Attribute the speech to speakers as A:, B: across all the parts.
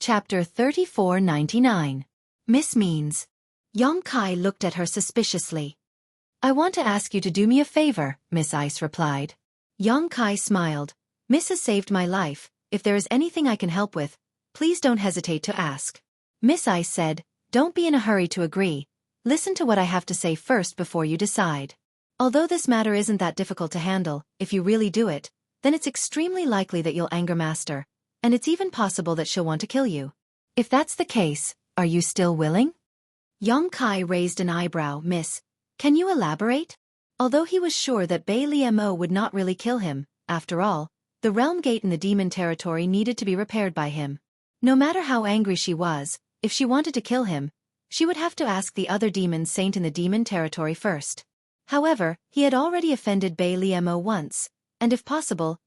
A: Chapter 3499. Miss Means. Kai looked at her suspiciously. I want to ask you to do me a favor, Miss Ice replied. Kai smiled. Miss has saved my life. If there is anything I can help with, please don't hesitate to ask. Miss Ice said, don't be in a hurry to agree. Listen to what I have to say first before you decide. Although this matter isn't that difficult to handle, if you really do it, then it's extremely likely that you'll anger Master, and it's even possible that she'll want to kill you. If that's the case, are you still willing? Kai raised an eyebrow. Miss, can you elaborate? Although he was sure that Bai Liemo would not really kill him, after all, the realm gate in the demon territory needed to be repaired by him. No matter how angry she was, if she wanted to kill him, she would have to ask the other demon saint in the demon territory first. However, he had already offended Bai Liemo once, and if possible,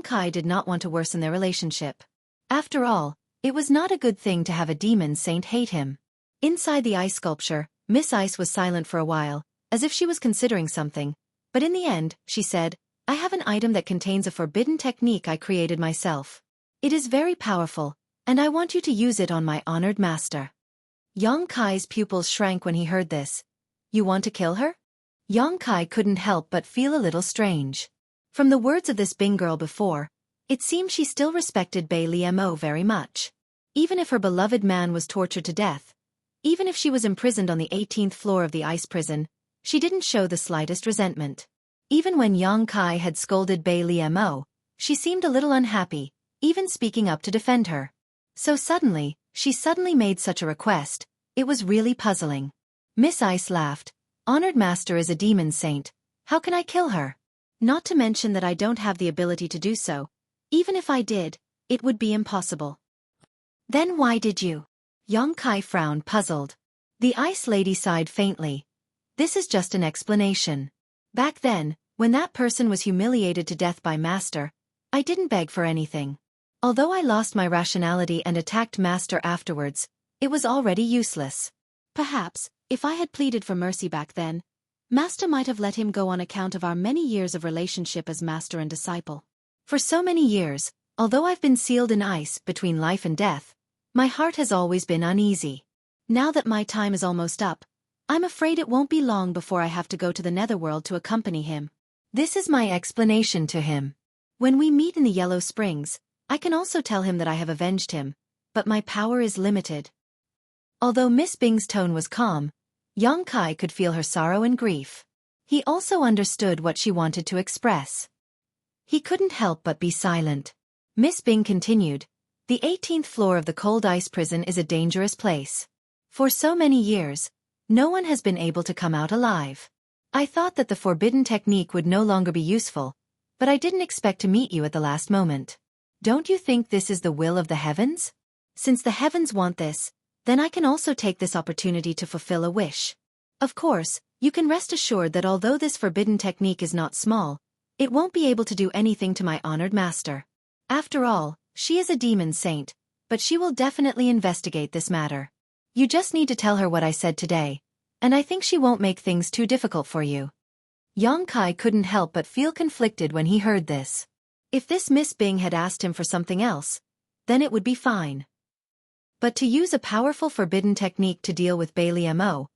A: Kai did not want to worsen their relationship. After all, it was not a good thing to have a demon saint hate him. Inside the ice sculpture, Miss Ice was silent for a while, as if she was considering something, but in the end, she said, I have an item that contains a forbidden technique I created myself. It is very powerful, and I want you to use it on my honored master. Kai's pupils shrank when he heard this. You want to kill her? Kai couldn't help but feel a little strange. From the words of this Bing girl before, it seemed she still respected Bai Liemo very much. Even if her beloved man was tortured to death, even if she was imprisoned on the 18th floor of the ice prison, she didn't show the slightest resentment. Even when Kai had scolded Bai Liemo, she seemed a little unhappy, even speaking up to defend her. So she suddenly made such a request, it was really puzzling. Miss Ice laughed. Honored Master is a demon saint, how can I kill her? Not to mention that I don't have the ability to do so. Even if I did, it would be impossible. Then why did you? Kai frowned, puzzled. The Ice Lady sighed faintly. This is just an explanation. Back then, when that person was humiliated to death by Master, I didn't beg for anything. Although I lost my rationality and attacked Master afterwards, it was already useless. Perhaps, if I had pleaded for mercy back then, Master might have let him go on account of our many years of relationship as master and disciple. For so many years, although I've been sealed in ice between life and death, my heart has always been uneasy. Now that my time is almost up, I'm afraid it won't be long before I have to go to the netherworld to accompany him. This is my explanation to him. When we meet in the Yellow Springs, I can also tell him that I have avenged him, but my power is limited. Although Miss Bing's tone was calm, Kai could feel her sorrow and grief. He also understood what she wanted to express. He couldn't help but be silent. Miss Bing continued, the 18th floor of the cold ice prison is a dangerous place. For so many years, no one has been able to come out alive. I thought that the forbidden technique would no longer be useful, but I didn't expect to meet you at the last moment. Don't you think this is the will of the heavens? Since the heavens want this, then I can also take this opportunity to fulfill a wish. Of course, you can rest assured that although this forbidden technique is not small, it won't be able to do anything to my honored master. After all, she is a demon saint, but she will definitely investigate this matter. You just need to tell her what I said today, and I think she won't make things too difficult for you. Kai couldn't help but feel conflicted when he heard this. If this Miss Bing had asked him for something else, then it would be fine. But to use a powerful forbidden technique to deal with Bai Liemo,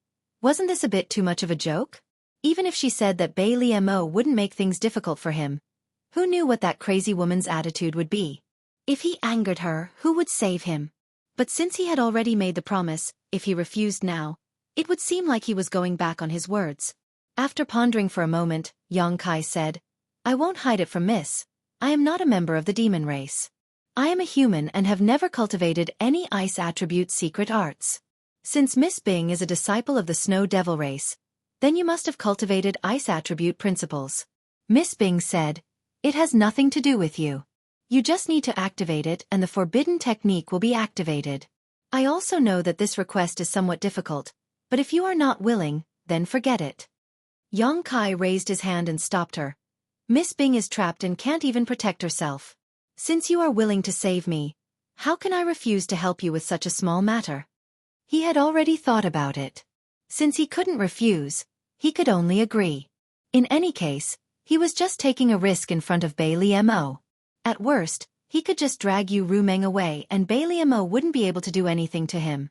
A: wasn't this a bit too much of a joke? Even if she said that Bai Liemo wouldn't make things difficult for him, who knew what that crazy woman's attitude would be? If he angered her, who would save him? But since he had already made the promise, if he refused now, it would seem like he was going back on his words. After pondering for a moment, Kai said, I won't hide it from Miss. I am not a member of the demon race. I am a human and have never cultivated any ice attribute secret arts. Since Miss Bing is a disciple of the Snow Devil race, then you must have cultivated ice attribute principles. Miss Bing said, it has nothing to do with you. You just need to activate it and the forbidden technique will be activated. I also know that this request is somewhat difficult, but if you are not willing, then forget it. Kai raised his hand and stopped her. Miss Bing is trapped and can't even protect herself. Since you are willing to save me, how can I refuse to help you with such a small matter? He had already thought about it. Since he couldn't refuse, he could only agree. In any case, he was just taking a risk in front of Bai Liemo. At worst, He could just drag Yu Rumeng away and Bailey Mo wouldn't be able to do anything to him.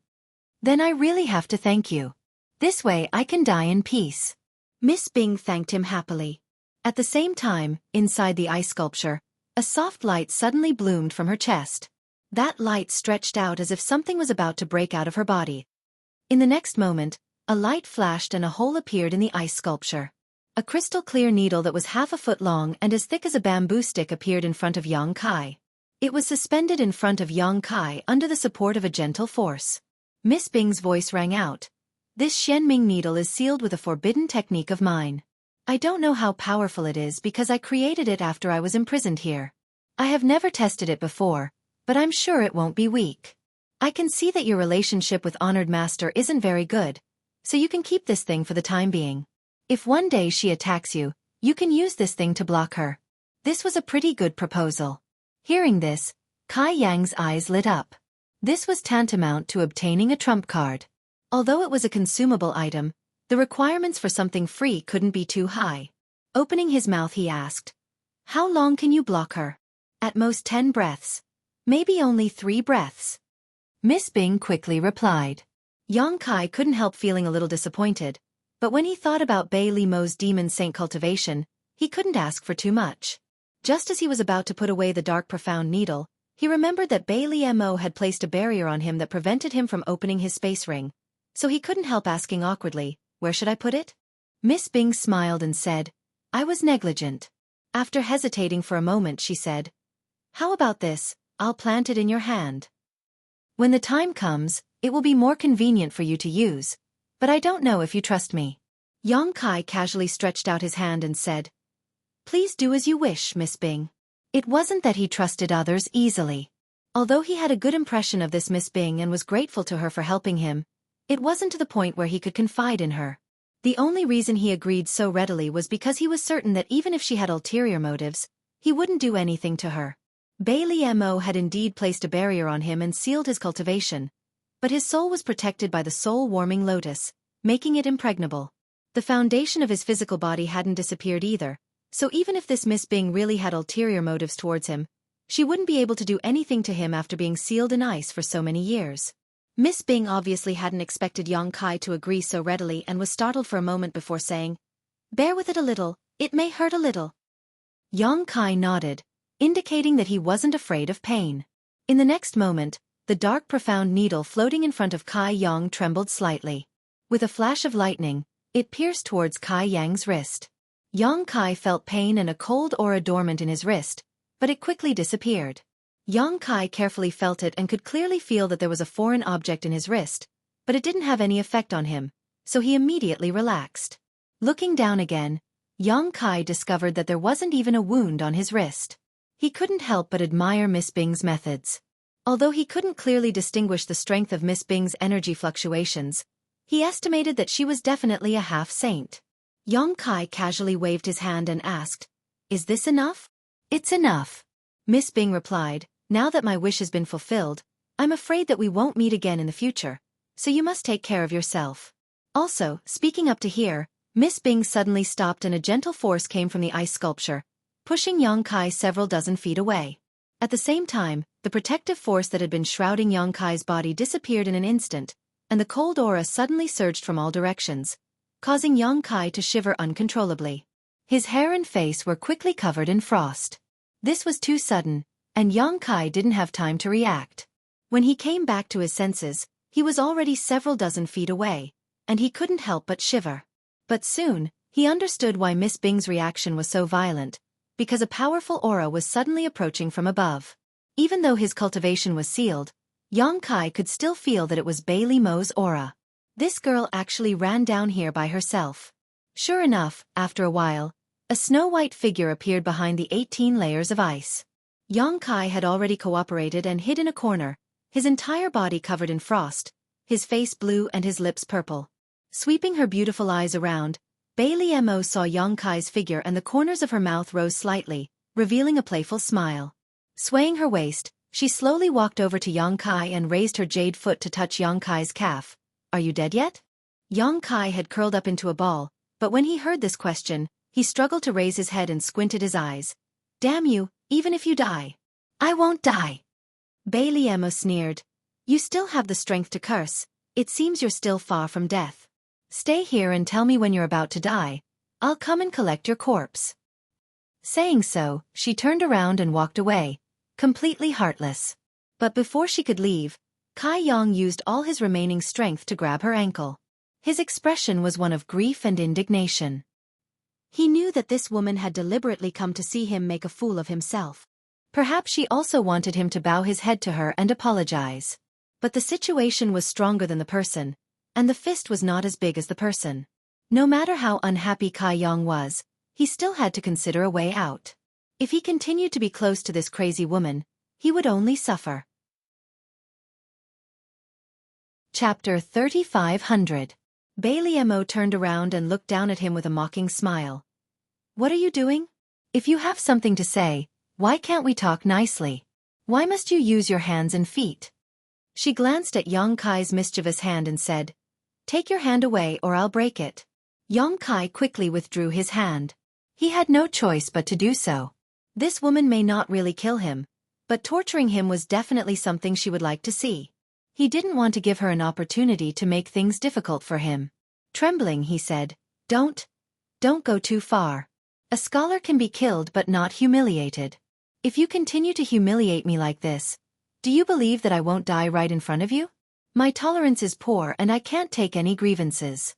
A: Then I really have to thank you. This way I can die in peace. Miss Bing thanked him happily. At the same time, inside the ice sculpture, a soft light suddenly bloomed from her chest. That light stretched out as if something was about to break out of her body. In the next moment, a light flashed and a hole appeared in the ice sculpture. A crystal-clear needle that was half a foot long and as thick as a bamboo stick appeared in front of Yang Kai. It was suspended in front of Yang Kai under the support of a gentle force. Miss Bing's voice rang out. This Xianming needle is sealed with a forbidden technique of mine. I don't know how powerful it is because I created it after I was imprisoned here. I have never tested it before, but I'm sure it won't be weak. I can see that your relationship with Honored Master isn't very good, so you can keep this thing for the time being. If one day she attacks you, you can use this thing to block her. This was a pretty good proposal. Hearing this, Kai Yang's eyes lit up. This was tantamount to obtaining a trump card. Although it was a consumable item, the requirements for something free couldn't be too high. Opening his mouth he asked, "How long can you block her?" "At most 10 breaths. Maybe only 3 breaths." Miss Bing quickly replied. Yang Kai couldn't help feeling a little disappointed, but when he thought about Bailey Mo's demon saint cultivation, he couldn't ask for too much. Just as he was about to put away the dark profound needle, he remembered that Bailey Mo had placed a barrier on him that prevented him from opening his space ring, so he couldn't help asking awkwardly, "Where should I put it?" Miss Bing smiled and said, "I was negligent." After hesitating for a moment she said, "How about this? I'll plant it in your hand. When the time comes, it will be more convenient for you to use, but I don't know if you trust me." Yang Kai casually stretched out his hand and said, "Please do as you wish, Miss Bing." It wasn't that he trusted others easily. Although he had a good impression of this Miss Bing and was grateful to her for helping him, it wasn't to the point where he could confide in her. The only reason he agreed so readily was because he was certain that even if she had ulterior motives, he wouldn't do anything to her. Bailey Mo had indeed placed a barrier on him and sealed his cultivation, but his soul was protected by the soul-warming lotus, making it impregnable. The foundation of his physical body hadn't disappeared either, so even if this Miss Bing really had ulterior motives towards him, she wouldn't be able to do anything to him after being sealed in ice for so many years. Miss Bing obviously hadn't expected Yang Kai to agree so readily and was startled for a moment before saying, "Bear with it a little, it may hurt a little." Yang Kai nodded, indicating that he wasn't afraid of pain. In the next moment, the dark profound needle floating in front of Kai Yang trembled slightly. With a flash of lightning, it pierced towards Kai Yang's wrist. Yang Kai felt pain and a cold aura dormant in his wrist, but it quickly disappeared. Yang Kai carefully felt it and could clearly feel that there was a foreign object in his wrist, but it didn't have any effect on him, so he immediately relaxed. Looking down again, Yang Kai discovered that there wasn't even a wound on his wrist. He couldn't help but admire Miss Bing's methods. Although he couldn't clearly distinguish the strength of Miss Bing's energy fluctuations, he estimated that she was definitely a half-saint. Yang Kai casually waved his hand and asked, "Is this enough?" "It's enough," Miss Bing replied. "Now that my wish has been fulfilled, I'm afraid that we won't meet again in the future, so you must take care of yourself." Also, speaking up to here, Miss Bing suddenly stopped and a gentle force came from the ice sculpture, pushing Yang Kai several dozen feet away. At the same time, the protective force that had been shrouding Yang Kai's body disappeared in an instant, and the cold aura suddenly surged from all directions, causing Yang Kai to shiver uncontrollably. His hair and face were quickly covered in frost. This was too sudden, and Yang Kai didn't have time to react. When he came back to his senses, he was already several dozen feet away, and he couldn't help but shiver. But soon, he understood why Miss Bing's reaction was so violent, because a powerful aura was suddenly approaching from above. Even though his cultivation was sealed, Yang Kai could still feel that it was Bailey Mo's aura. This girl actually ran down here by herself. Sure enough, after a while, a snow-white figure appeared behind the 18 layers of ice. Yang Kai had already cooperated and hid in a corner, his entire body covered in frost, his face blue and his lips purple. Sweeping her beautiful eyes around, Bailey Mo saw Yang Kai's figure and the corners of her mouth rose slightly, revealing a playful smile. Swaying her waist, she slowly walked over to Yang Kai and raised her jade foot to touch Yang Kai's calf. "Are you dead yet?" Yang Kai had curled up into a ball, but when he heard this question, he struggled to raise his head and squinted his eyes. "Damn you, even if you die. I won't die. Bailey Emma sneered. You still have the strength to curse. It seems you're still far from death. Stay here and tell me when you're about to die. I'll come and collect your corpse. Saying so, she turned around and walked away, completely heartless. But before she could leave, Kai Yong used all his remaining strength to grab her ankle. His expression was one of grief and indignation. He knew that this woman had deliberately come to see him make a fool of himself. Perhaps she also wanted him to bow his head to her and apologize. But the situation was stronger than the person, and the fist was not as big as the person. No matter how unhappy Kai Yong was, he still had to consider a way out. If he continued to be close to this crazy woman, he would only suffer. Chapter 3500. Bailey Mo turned around and looked down at him with a mocking smile. What are you doing? If you have something to say, why can't we talk nicely? Why must you use your hands and feet? She glanced at Yong Kai's mischievous hand and said, Take your hand away or I'll break it. Yong Kai quickly withdrew his hand. He had no choice but to do so. This woman may not really kill him, but torturing him was definitely something she would like to see. He didn't want to give her an opportunity to make things difficult for him. Trembling, he said, Don't go too far. A scholar can be killed but not humiliated. If you continue to humiliate me like this, do you believe that I won't die right in front of you? My tolerance is poor and I can't take any grievances.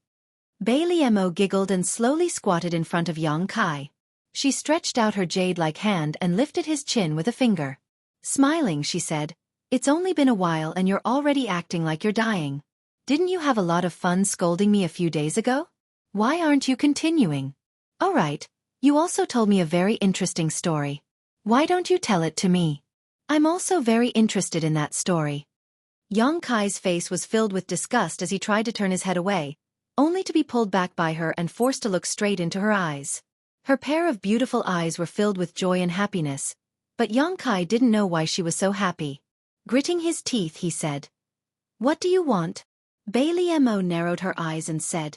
A: Bailey Mo giggled and slowly squatted in front of Yong Kai. She stretched out her jade-like hand and lifted his chin with a finger. Smiling, she said, It's only been a while and you're already acting like you're dying. Didn't you have a lot of fun scolding me a few days ago? Why aren't you continuing? All right, you also told me a very interesting story. Why don't you tell it to me? I'm also very interested in that story. Yong Kai's face was filled with disgust as he tried to turn his head away, only to be pulled back by her and forced to look straight into her eyes. Her pair of beautiful eyes were filled with joy and happiness, but Yong Kai didn't know why she was so happy. Gritting his teeth, he said, What do you want? Bailey Mo narrowed her eyes and said,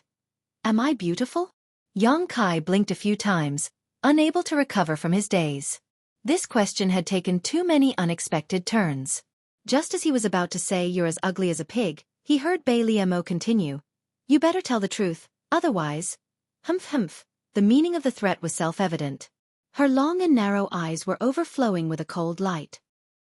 A: Am I beautiful? Yong Kai blinked a few times, unable to recover from his daze. This question had taken too many unexpected turns. Just as he was about to say you're as ugly as a pig, he heard Bailey Mo continue, You better tell the truth, otherwise. Humph. The meaning of the threat was self-evident. Her long and narrow eyes were overflowing with a cold light.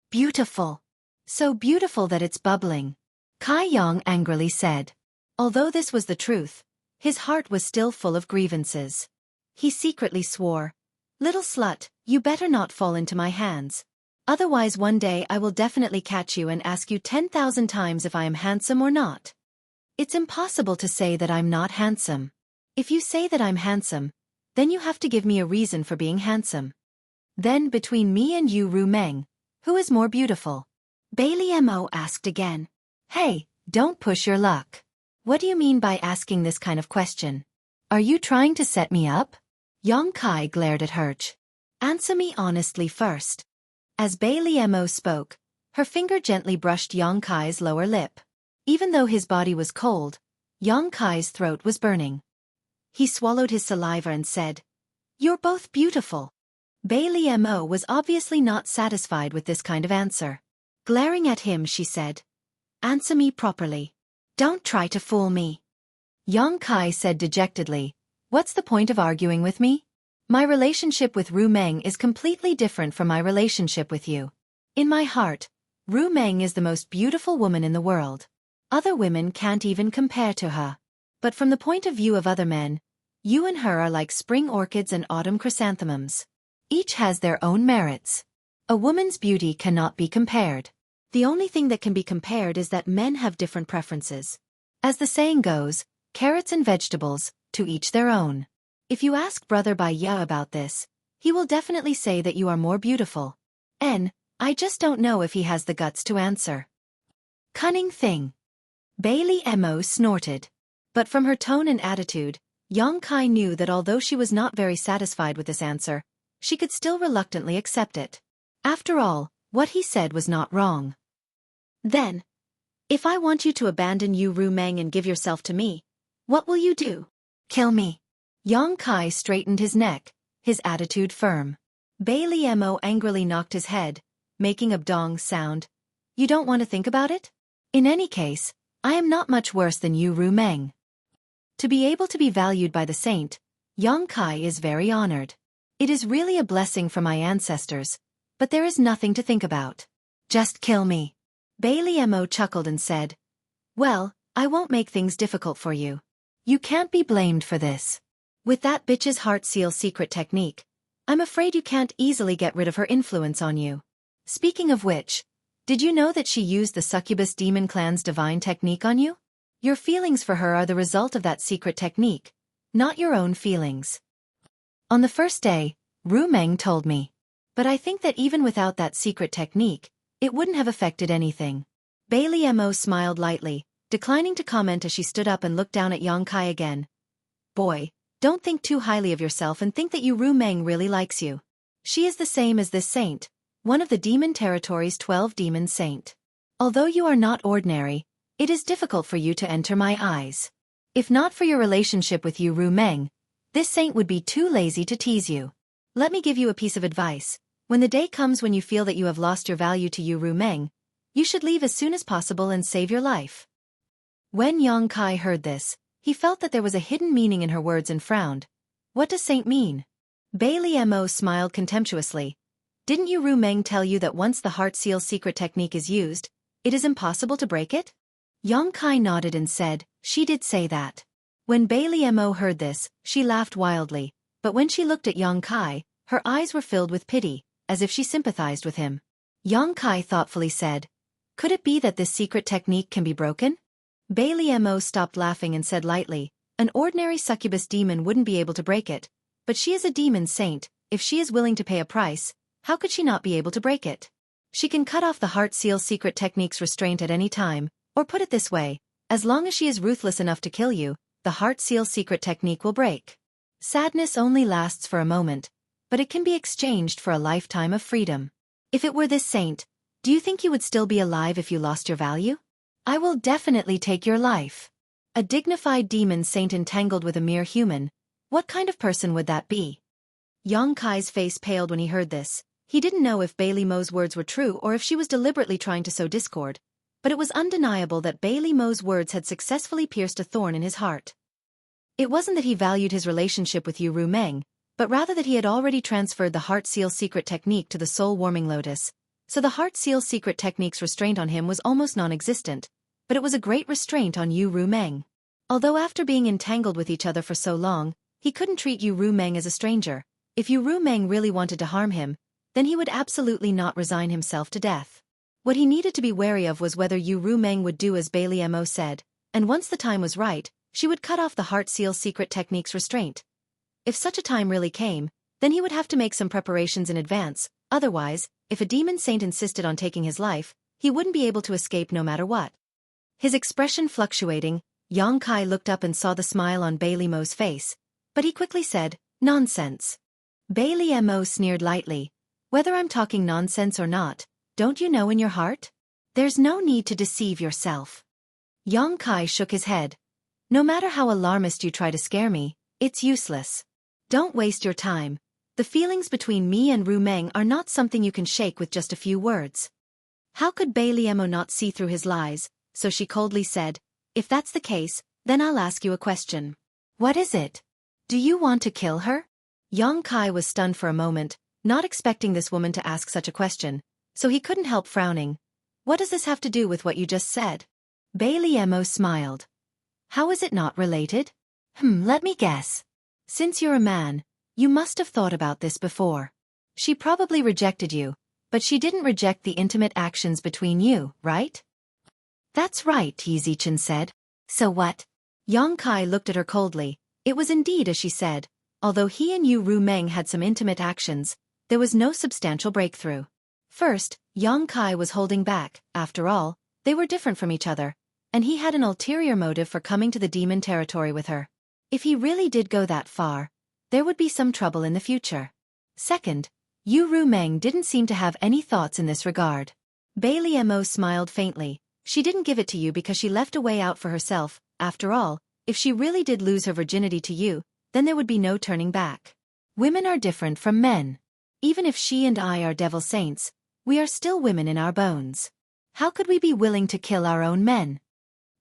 A: Beautiful. So beautiful that it's bubbling. Kai Yong angrily said. Although this was the truth, his heart was still full of grievances. He secretly swore, Little slut, you better not fall into my hands. Otherwise one day I will definitely catch you and ask you 10,000 times if I am handsome or not. It's impossible to say that I'm not handsome. If you say that I'm handsome, then you have to give me a reason for being handsome. Then between me and you Ru Meng, who is more beautiful? Bailey Mo asked again. Hey, don't push your luck. What do you mean by asking this kind of question? Are you trying to set me up? Yong Kai glared at her. Answer me honestly first. As Bailey Mo spoke, her finger gently brushed Yong Kai's lower lip. Even though his body was cold, Yong Kai's throat was burning. He swallowed his saliva and said, You're both beautiful. Bailey Mo was obviously not satisfied with this kind of answer. Glaring at him, she said, Answer me properly. Don't try to fool me. Yong Kai said dejectedly, What's the point of arguing with me? My relationship with Ru Meng is completely different from my relationship with you. In my heart, Ru Meng is the most beautiful woman in the world. Other women can't even compare to her. But from the point of view of other men, you and her are like spring orchids and autumn chrysanthemums. Each has their own merits. A woman's beauty cannot be compared. The only thing that can be compared is that men have different preferences. As the saying goes, carrots and vegetables, to each their own. If you ask Brother Bai Ya about this, he will definitely say that you are more beautiful. I just don't know if he has the guts to answer. Cunning thing. Bailey Mo snorted. But from her tone and attitude, Yong Kai knew that although she was not very satisfied with this answer, she could still reluctantly accept it. After all, what he said was not wrong. Then, if I want you to abandon you Ru Meng and give yourself to me, what will you do? Kill me. Yong Kai straightened his neck, his attitude firm. Bailey Mo angrily knocked his head, making a dong sound. You don't want to think about it? In any case, I am not much worse than you, Ru Meng. To be able to be valued by the saint, Yang Kai is very honored. It is really a blessing from my ancestors, but there is nothing to think about. Just kill me. Bailey Mo chuckled and said, well, I won't make things difficult for you. You can't be blamed for this. With that bitch's heart seal secret technique, I'm afraid you can't easily get rid of her influence on you. Speaking of which, did you know that she used the succubus demon clan's divine technique on you? Your feelings for her are the result of that secret technique, not your own feelings. On the first day, Ru Meng told me. But I think that even without that secret technique, it wouldn't have affected anything. Bailey Mo smiled lightly, declining to comment as she stood up and looked down at Yang Kai again. Boy, don't think too highly of yourself and think that Ru Meng really likes you. She is the same as this saint, one of the demon territory's 12 demon saint. Although you are not ordinary, it is difficult for you to enter my eyes. If not for your relationship with Ru Meng, this saint would be too lazy to tease you. Let me give you a piece of advice. When the day comes when you feel that you have lost your value to Ru Meng, you should leave as soon as possible and save your life. When Yang Kai heard this, he felt that there was a hidden meaning in her words and frowned. What does saint mean? Bailey Mo smiled contemptuously. Didn't Ru Meng tell you that once the heart seal secret technique is used, it is impossible to break it? Yang Kai nodded and said, she did say that. When Bailey Mo heard this, she laughed wildly, but when she looked at Yang Kai, her eyes were filled with pity, as if she sympathized with him. Yang Kai thoughtfully said, could it be that this secret technique can be broken? Bailey Mo stopped laughing and said lightly, an ordinary succubus demon wouldn't be able to break it, but she is a demon saint. If she is willing to pay a price, how could she not be able to break it? She can cut off the heart seal secret technique's restraint at any time, or put it this way, as long as she is ruthless enough to kill you, the heart seal secret technique will break. Sadness only lasts for a moment, but it can be exchanged for a lifetime of freedom. If it were this saint, do you think you would still be alive if you lost your value? I will definitely take your life. A dignified demon saint entangled with a mere human, what kind of person would that be? Yang Kai's face paled when he heard this. He didn't know if Bailey Mo's words were true or if she was deliberately trying to sow discord, but it was undeniable that Bailey Mo's words had successfully pierced a thorn in his heart. It wasn't that he valued his relationship with Ru Meng, but rather that he had already transferred the heart seal secret technique to the soul-warming lotus, so the heart seal secret technique's restraint on him was almost non-existent, but it was a great restraint on Ru Meng. Although after being entangled with each other for so long, he couldn't treat Ru Meng as a stranger. If Ru Meng really wanted to harm him, then he would absolutely not resign himself to death. What he needed to be wary of was whether Ru Meng would do as Bailey Mo said, and once the time was right, she would cut off the heart seal secret technique's restraint. If such a time really came, then he would have to make some preparations in advance, otherwise, if a demon saint insisted on taking his life, he wouldn't be able to escape no matter what. His expression fluctuating, Yang Kai looked up and saw the smile on Bailey Mo's face, but he quickly said, nonsense. Bailey Mo sneered lightly, whether I'm talking nonsense or not, don't you know in your heart? There's no need to deceive yourself. Yang Kai shook his head. No matter how alarmist you try to scare me, it's useless. Don't waste your time. The feelings between me and Ru Meng are not something you can shake with just a few words. How could Bailey Mo not see through his lies, so she coldly said, if that's the case, then I'll ask you a question. What is it? Do you want to kill her? Yang Kai was stunned for a moment, not expecting this woman to ask such a question, so he couldn't help frowning. What does this have to do with what you just said? Bailey Mo smiled. How is it not related? Let me guess. Since you're a man, you must have thought about this before. She probably rejected you, but she didn't reject the intimate actions between you, right? That's right, Yizichin said. So what? Yang Kai looked at her coldly. It was indeed as she said. Although he and Ru Meng had some intimate actions, there was no substantial breakthrough. First, Yang Kai was holding back. After all, they were different from each other, and he had an ulterior motive for coming to the demon territory with her. If he really did go that far, there would be some trouble in the future. Second, Ru Meng didn't seem to have any thoughts in this regard. Bailey Mo smiled faintly. She didn't give it to you because she left a way out for herself. After all, if she really did lose her virginity to you, then there would be no turning back. Women are different from men. Even if she and I are devil saints, We are still women in our bones. How could we be willing to kill our own men?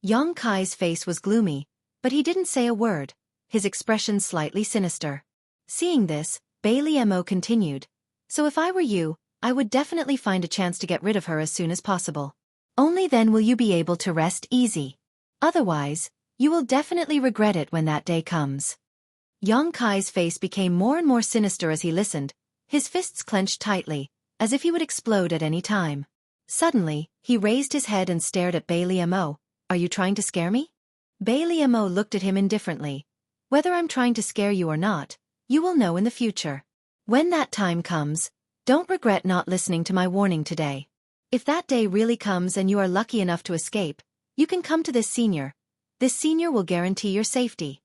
A: Yang Kai's face was gloomy, but he didn't say a word, his expression slightly sinister. Seeing this, Bailey Mo continued, "So if I were you, I would definitely find a chance to get rid of her as soon as possible. Only then will you be able to rest easy. Otherwise, you will definitely regret it when that day comes." Yang Kai's face became more and more sinister as he listened, his fists clenched tightly, as if he would explode at any time. Suddenly, he raised his head and stared at Bailey Mo. "Are you trying to scare me?" Bailey Mo looked at him indifferently. "Whether I'm trying to scare you or not, you will know in the future. When that time comes, don't regret not listening to my warning today. If that day really comes and you are lucky enough to escape, you can come to this senior. This senior will guarantee your safety."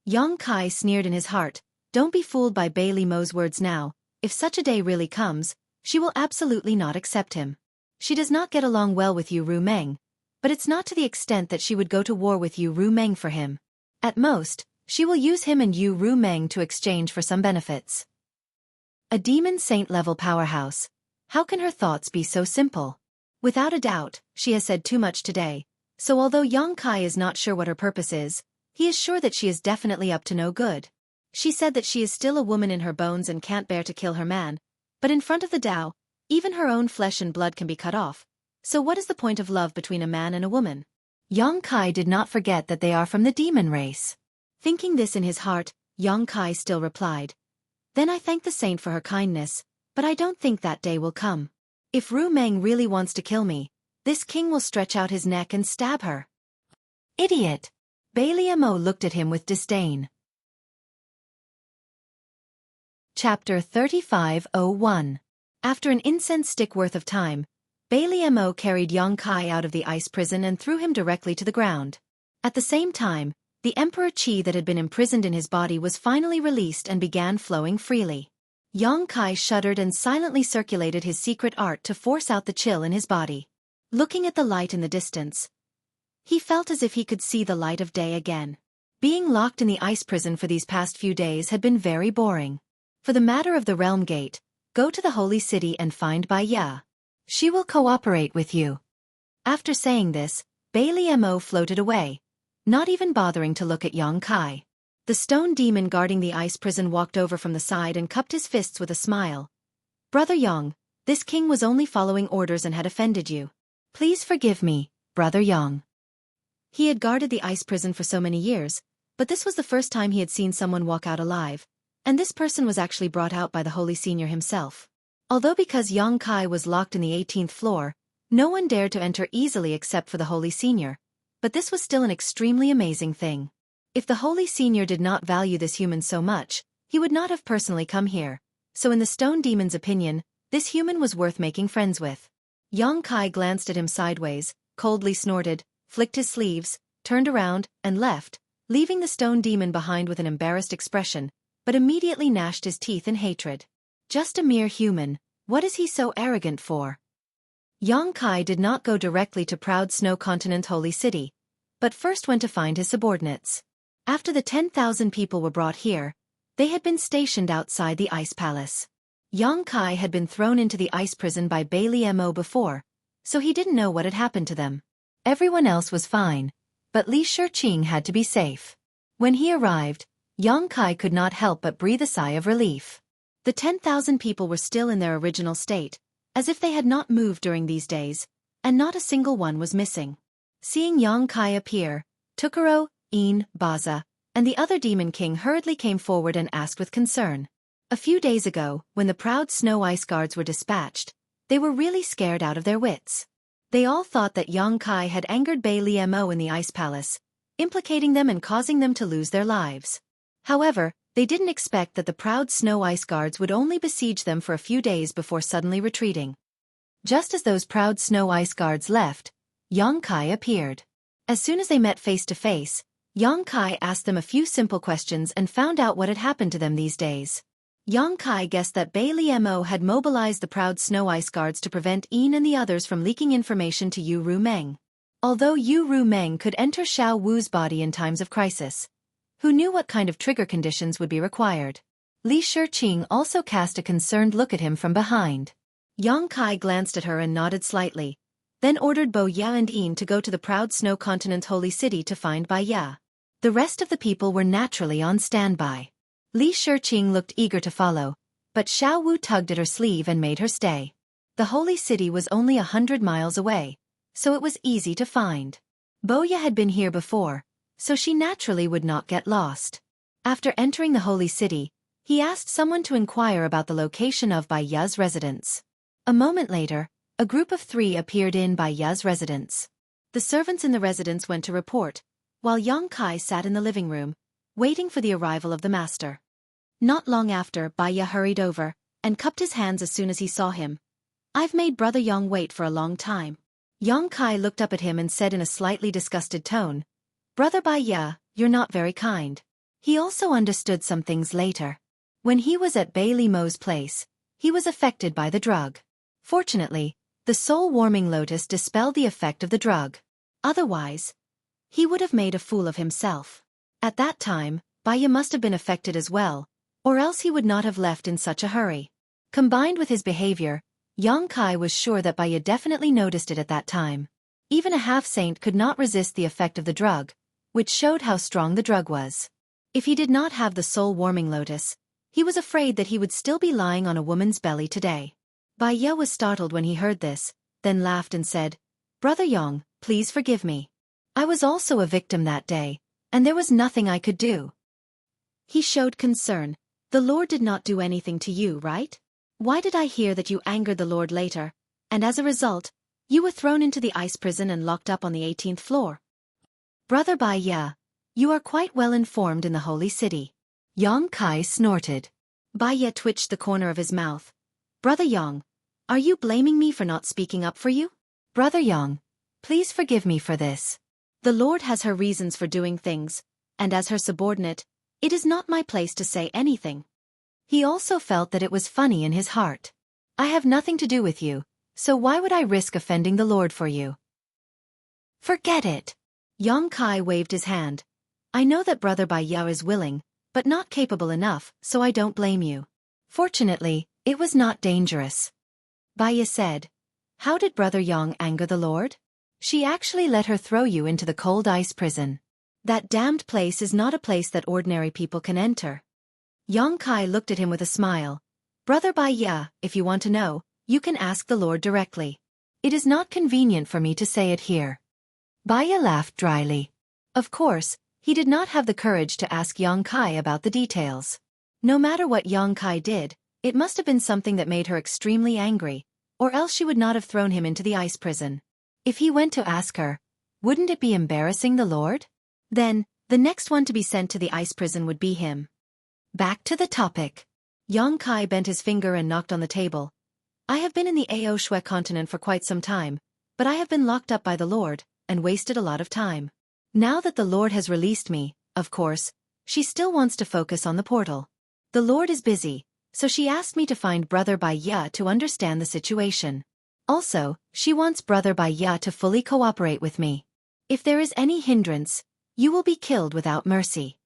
A: Yang Kai sneered in his heart, "Don't be fooled by Bailey Mo's words now. If such a day really comes, she will absolutely not accept him. She does not get along well with Yu Ru Meng, but it's not to the extent that she would go to war with Yu Ru Meng for him. At most, she will use him and Yu Ru Meng to exchange for some benefits." A demon saint-level powerhouse. How can her thoughts be so simple? Without a doubt, she has said too much today, so although Yang Kai is not sure what her purpose is, he is sure that she is definitely up to no good. She said that she is still a woman in her bones and can't bear to kill her man, but in front of the Tao, even her own flesh and blood can be cut off. So what is the point of love between a man and a woman? Yang Kai did not forget that they are from the demon race. Thinking this in his heart, Yang Kai still replied, "Then I thank the saint for her kindness, but I don't think that day will come. If Ru Meng really wants to kill me, this king will stretch out his neck and stab her." Idiot! Bailey Mo looked at him with disdain. Chapter 35:01. After an incense stick worth of time, Bailey Mo carried Yang Kai out of the ice prison and threw him directly to the ground. At the same time, the Emperor Qi that had been imprisoned in his body was finally released and began flowing freely. Yang Kai shuddered and silently circulated his secret art to force out the chill in his body. Looking at the light in the distance, he felt as if he could see the light of day again. Being locked in the ice prison for these past few days had been very boring. For the matter of the Realm Gate, go to the Holy City and find Bai Ya. She will cooperate with you. After saying this, Bailey Mo floated away, not even bothering to look at Yang Kai. The stone demon guarding the ice prison walked over from the side and cupped his fists with a smile. "Brother Yang, this king was only following orders and had offended you. Please forgive me, Brother Yang." He had guarded the ice prison for so many years, but this was the first time he had seen someone walk out alive, and this person was actually brought out by the Holy Senior himself. Although because Yang Kai was locked in the 18th floor, no one dared to enter easily except for the Holy Senior, but this was still an extremely amazing thing. If the Holy Senior did not value this human so much, he would not have personally come here, so in the stone demon's opinion, this human was worth making friends with. Yang Kai glanced at him sideways, coldly snorted, flicked his sleeves, turned around, and left, leaving the stone demon behind with an embarrassed expression, but immediately gnashed his teeth in hatred. Just a mere human, what is he so arrogant for? Yang Kai did not go directly to proud Snow Continent Holy City, but first went to find his subordinates. After the 10,000 people were brought here, they had been stationed outside the Ice Palace. Yang Kai had been thrown into the ice prison by Bailey Mo before, so he didn't know what had happened to them. Everyone else was fine, but Li Xueqi had to be safe. When he arrived, Yang Kai could not help but breathe a sigh of relief. The 10,000 people were still in their original state, as if they had not moved during these days, and not a single one was missing. Seeing Yang Kai appear, Tukuro, Een, Baza, and the other demon king hurriedly came forward and asked with concern. A few days ago, when the proud snow ice guards were dispatched, they were really scared out of their wits. They all thought that Yang Kai had angered Bailey Mo in the Ice Palace, implicating them and causing them to lose their lives. However, they didn't expect that the proud snow ice guards would only besiege them for a few days before suddenly retreating. Just as those proud snow ice guards left, Yang Kai appeared. As soon as they met face to face, Yang Kai asked them a few simple questions and found out what had happened to them these days. Yang Kai guessed that Bailey Mo had mobilized the proud snow ice guards to prevent Een and the others from leaking information to Yu Ru Meng. Although Yu Ru Meng could enter Xiao Wu's body in times of crisis, who knew what kind of trigger conditions would be required? Li Xueqi also cast a concerned look at him from behind. Yang Kai glanced at her and nodded slightly, then ordered Bo Ya and Yin to go to the proud snow continent's holy city to find Bai Ya. The rest of the people were naturally on standby. Li Shiqing looked eager to follow, but Xiao Wu tugged at her sleeve and made her stay. The holy city was only 100 miles away, so it was easy to find. Bo Ya had been here before, so she naturally would not get lost. After entering the holy city, he asked someone to inquire about the location of Bai Ya's residence. A moment later, a group of 3 appeared in Bai Ya's residence. The servants in the residence went to report, while Yang Kai sat in the living room, waiting for the arrival of the master. Not long after, Bai Ya hurried over, and cupped his hands as soon as he saw him. "I've made Brother Yang wait for a long time." Yang Kai looked up at him and said in a slightly disgusted tone, "Brother Bai Ya, you're not very kind." He also understood some things later. When he was at Bai Li Mo's place, he was affected by the drug. Fortunately, the soul-warming lotus dispelled the effect of the drug. Otherwise, he would have made a fool of himself. At that time, Bai Ya must have been affected as well, or else he would not have left in such a hurry. Combined with his behavior, Yang Kai was sure that Bai Ya definitely noticed it at that time. Even a half-saint could not resist the effect of the drug, which showed how strong the drug was. If he did not have the soul-warming lotus, he was afraid that he would still be lying on a woman's belly today. Bai Ya was startled when he heard this, then laughed and said, "Brother Yang, please forgive me. I was also a victim that day, and there was nothing I could do." He showed concern. "The Lord did not do anything to you, right? Why did I hear that you angered the Lord later, and as a result, you were thrown into the ice prison and locked up on the 18th floor? Brother Bai Ya, you are quite well informed in the holy city." Yang Kai snorted. Bai Ya twitched the corner of his mouth. "Brother Yang, are you blaming me for not speaking up for you?" "Brother Yang, please forgive me for this. The Lord has her reasons for doing things, and as her subordinate, it is not my place to say anything." He also felt that it was funny in his heart. "I have nothing to do with you, so why would I risk offending the Lord for you?" "Forget it." Yang Kai waved his hand. "I know that Brother Bai Ya is willing, but not capable enough, so I don't blame you. Fortunately, it was not dangerous." Bai Ya said, "How did Brother Yang anger the Lord?" "She actually let her throw you into the cold ice prison. That damned place is not a place that ordinary people can enter." Yang Kai looked at him with a smile. "Brother Bai Ya, if you want to know, you can ask the Lord directly. It is not convenient for me to say it here." Bai Ya laughed dryly. Of course, he did not have the courage to ask Yang Kai about the details. No matter what Yang Kai did, it must have been something that made her extremely angry, or else she would not have thrown him into the ice prison. If he went to ask her, wouldn't it be embarrassing the Lord? Then, the next one to be sent to the ice prison would be him. Back to the topic. Yang Kai bent his finger and knocked on the table. "I have been in the Xueqi continent for quite some time, but I have been locked up by the Lord, and wasted a lot of time. Now that the Lord has released me, of course, she still wants to focus on the portal. The Lord is busy, so she asked me to find Brother Bai Ya to understand the situation. Also, she wants Brother Bai Ya to fully cooperate with me. If there is any hindrance, you will be killed without mercy."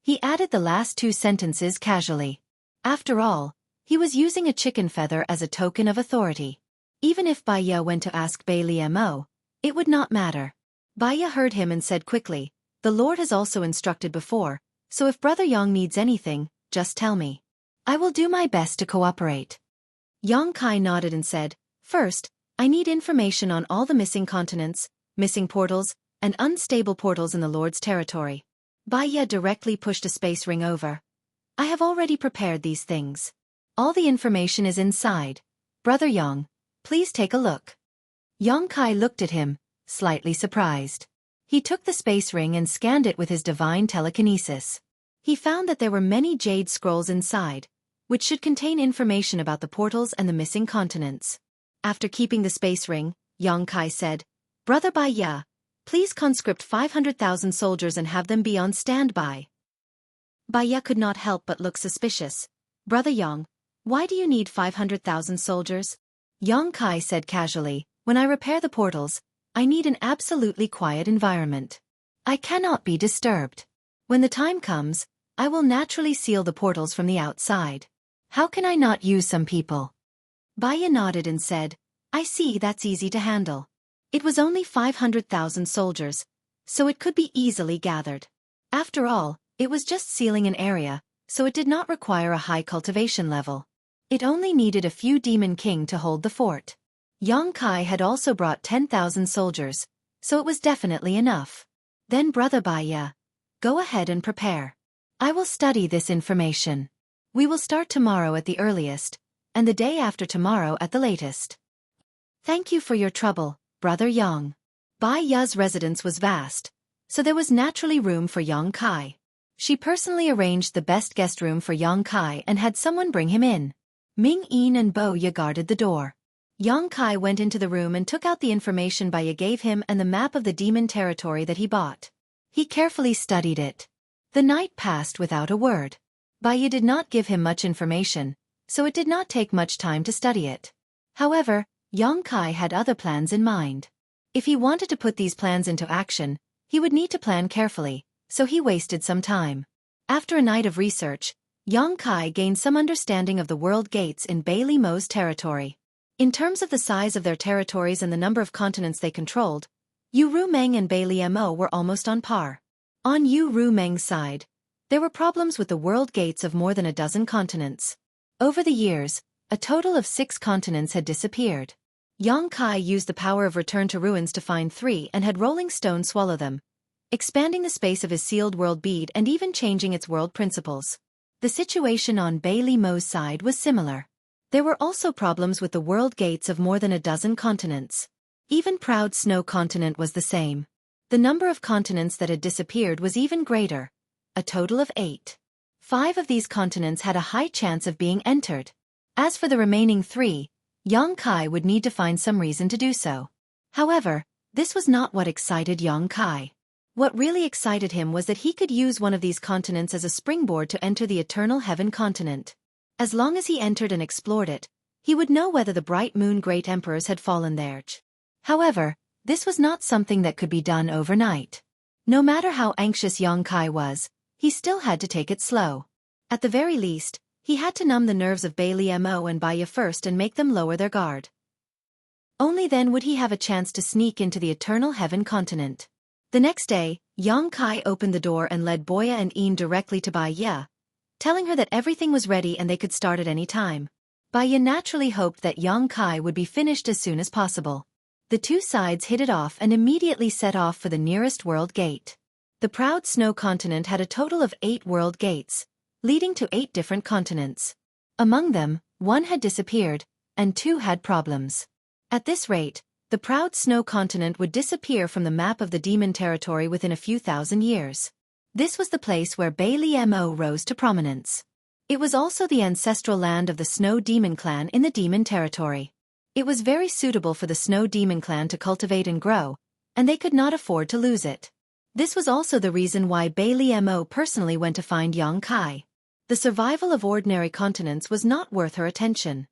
A: He added the last 2 sentences casually. After all, he was using a chicken feather as a token of authority. Even if Bai Ya went to ask Bai Li Mo, it would not matter. Bai Ya heard him and said quickly, "The Lord has also instructed before, so if Brother Yang needs anything, just tell me. I will do my best to cooperate." Yang Kai nodded and said, "First, I need information on all the missing continents, missing portals, and unstable portals in the Lord's territory." Bai Ya directly pushed a space ring over. "I have already prepared these things. All the information is inside. Brother Yang, please take a look." Yang Kai looked at him, slightly surprised. He took the space ring and scanned it with his divine telekinesis. He found that there were many jade scrolls inside, which should contain information about the portals and the missing continents. After keeping the space ring, Yang Kai said, "Brother Bai Ya, please conscript 500,000 soldiers and have them be on standby." Bai Ya could not help but look suspicious. "Brother Yang, why do you need 500,000 soldiers?" Yang Kai said casually, "When I repair the portals, I need an absolutely quiet environment. I cannot be disturbed. When the time comes, I will naturally seal the portals from the outside. How can I not use some people?" Baya nodded and said, I see, that's easy to handle. It was only 500,000 soldiers, so it could be easily gathered. After all, it was just sealing an area, so it did not require a high cultivation level. It only needed a few demon king to hold the fort. Yang Kai had also brought 10,000 soldiers, so it was definitely enough. Then Brother Baya, go ahead and prepare. I will study this information. We will start tomorrow at the earliest, and the day after tomorrow at the latest. Thank you for your trouble, Brother Yang. Bai Ya's residence was vast, so there was naturally room for Yang Kai. She personally arranged the best guest room for Yang Kai and had someone bring him in. Ming Yin and Bo Ya guarded the door. Yang Kai went into the room and took out the information Bai Ya gave him and the map of the demon territory that he bought. He carefully studied it. The night passed without a word. Bai Ya did not give him much information, so it did not take much time to study it. However, Yang Kai had other plans in mind. If he wanted to put these plans into action, he would need to plan carefully, so he wasted some time. After a night of research, Yang Kai gained some understanding of the world gates in Bailey Mo's territory. In terms of the size of their territories and the number of continents they controlled, Yu Rumeng and Bailey Mo were almost on par. On Yu Rumeng's side, there were problems with the world gates of more than a dozen continents. Over the years, a total of 6 continents had disappeared. Yang Kai used the power of return to ruins to find 3 and had Rolling Stone swallow them, expanding the space of his sealed world bead and even changing its world principles. The situation on Bailey Mo's side was similar. There were also problems with the world gates of more than a dozen continents. Even Proud Snow Continent was the same. The number of continents that had disappeared was even greater, a total of 8. 5 of these continents had a high chance of being entered. As for the remaining 3, Yang Kai would need to find some reason to do so. However, this was not what excited Yang Kai. What really excited him was that he could use one of these continents as a springboard to enter the Eternal Heaven continent. As long as he entered and explored it, he would know whether the Bright Moon Great Emperors had fallen there. However, this was not something that could be done overnight. No matter how anxious Yang Kai was, he still had to take it slow. At the very least, he had to numb the nerves of Bailey Mo and Baya first and make them lower their guard. Only then would he have a chance to sneak into the Eternal Heaven continent. The next day, Yang Kai opened the door and led Boya and Een directly to Baya, telling her that everything was ready and they could start at any time. Baya naturally hoped that Yang Kai would be finished as soon as possible. The two sides hit it off and immediately set off for the nearest world gate. The Proud Snow continent had a total of 8 world gates, leading to 8 different continents. Among them, 1 had disappeared, and 2 had problems. At this rate, the Proud Snow continent would disappear from the map of the demon territory within a few thousand years. This was the place where Bailey Mo rose to prominence. It was also the ancestral land of the Snow Demon clan in the demon territory. It was very suitable for the Snow Demon clan to cultivate and grow, and they could not afford to lose it. This was also the reason why Bailey Mo personally went to find Yang Kai. The survival of ordinary continents was not worth her attention.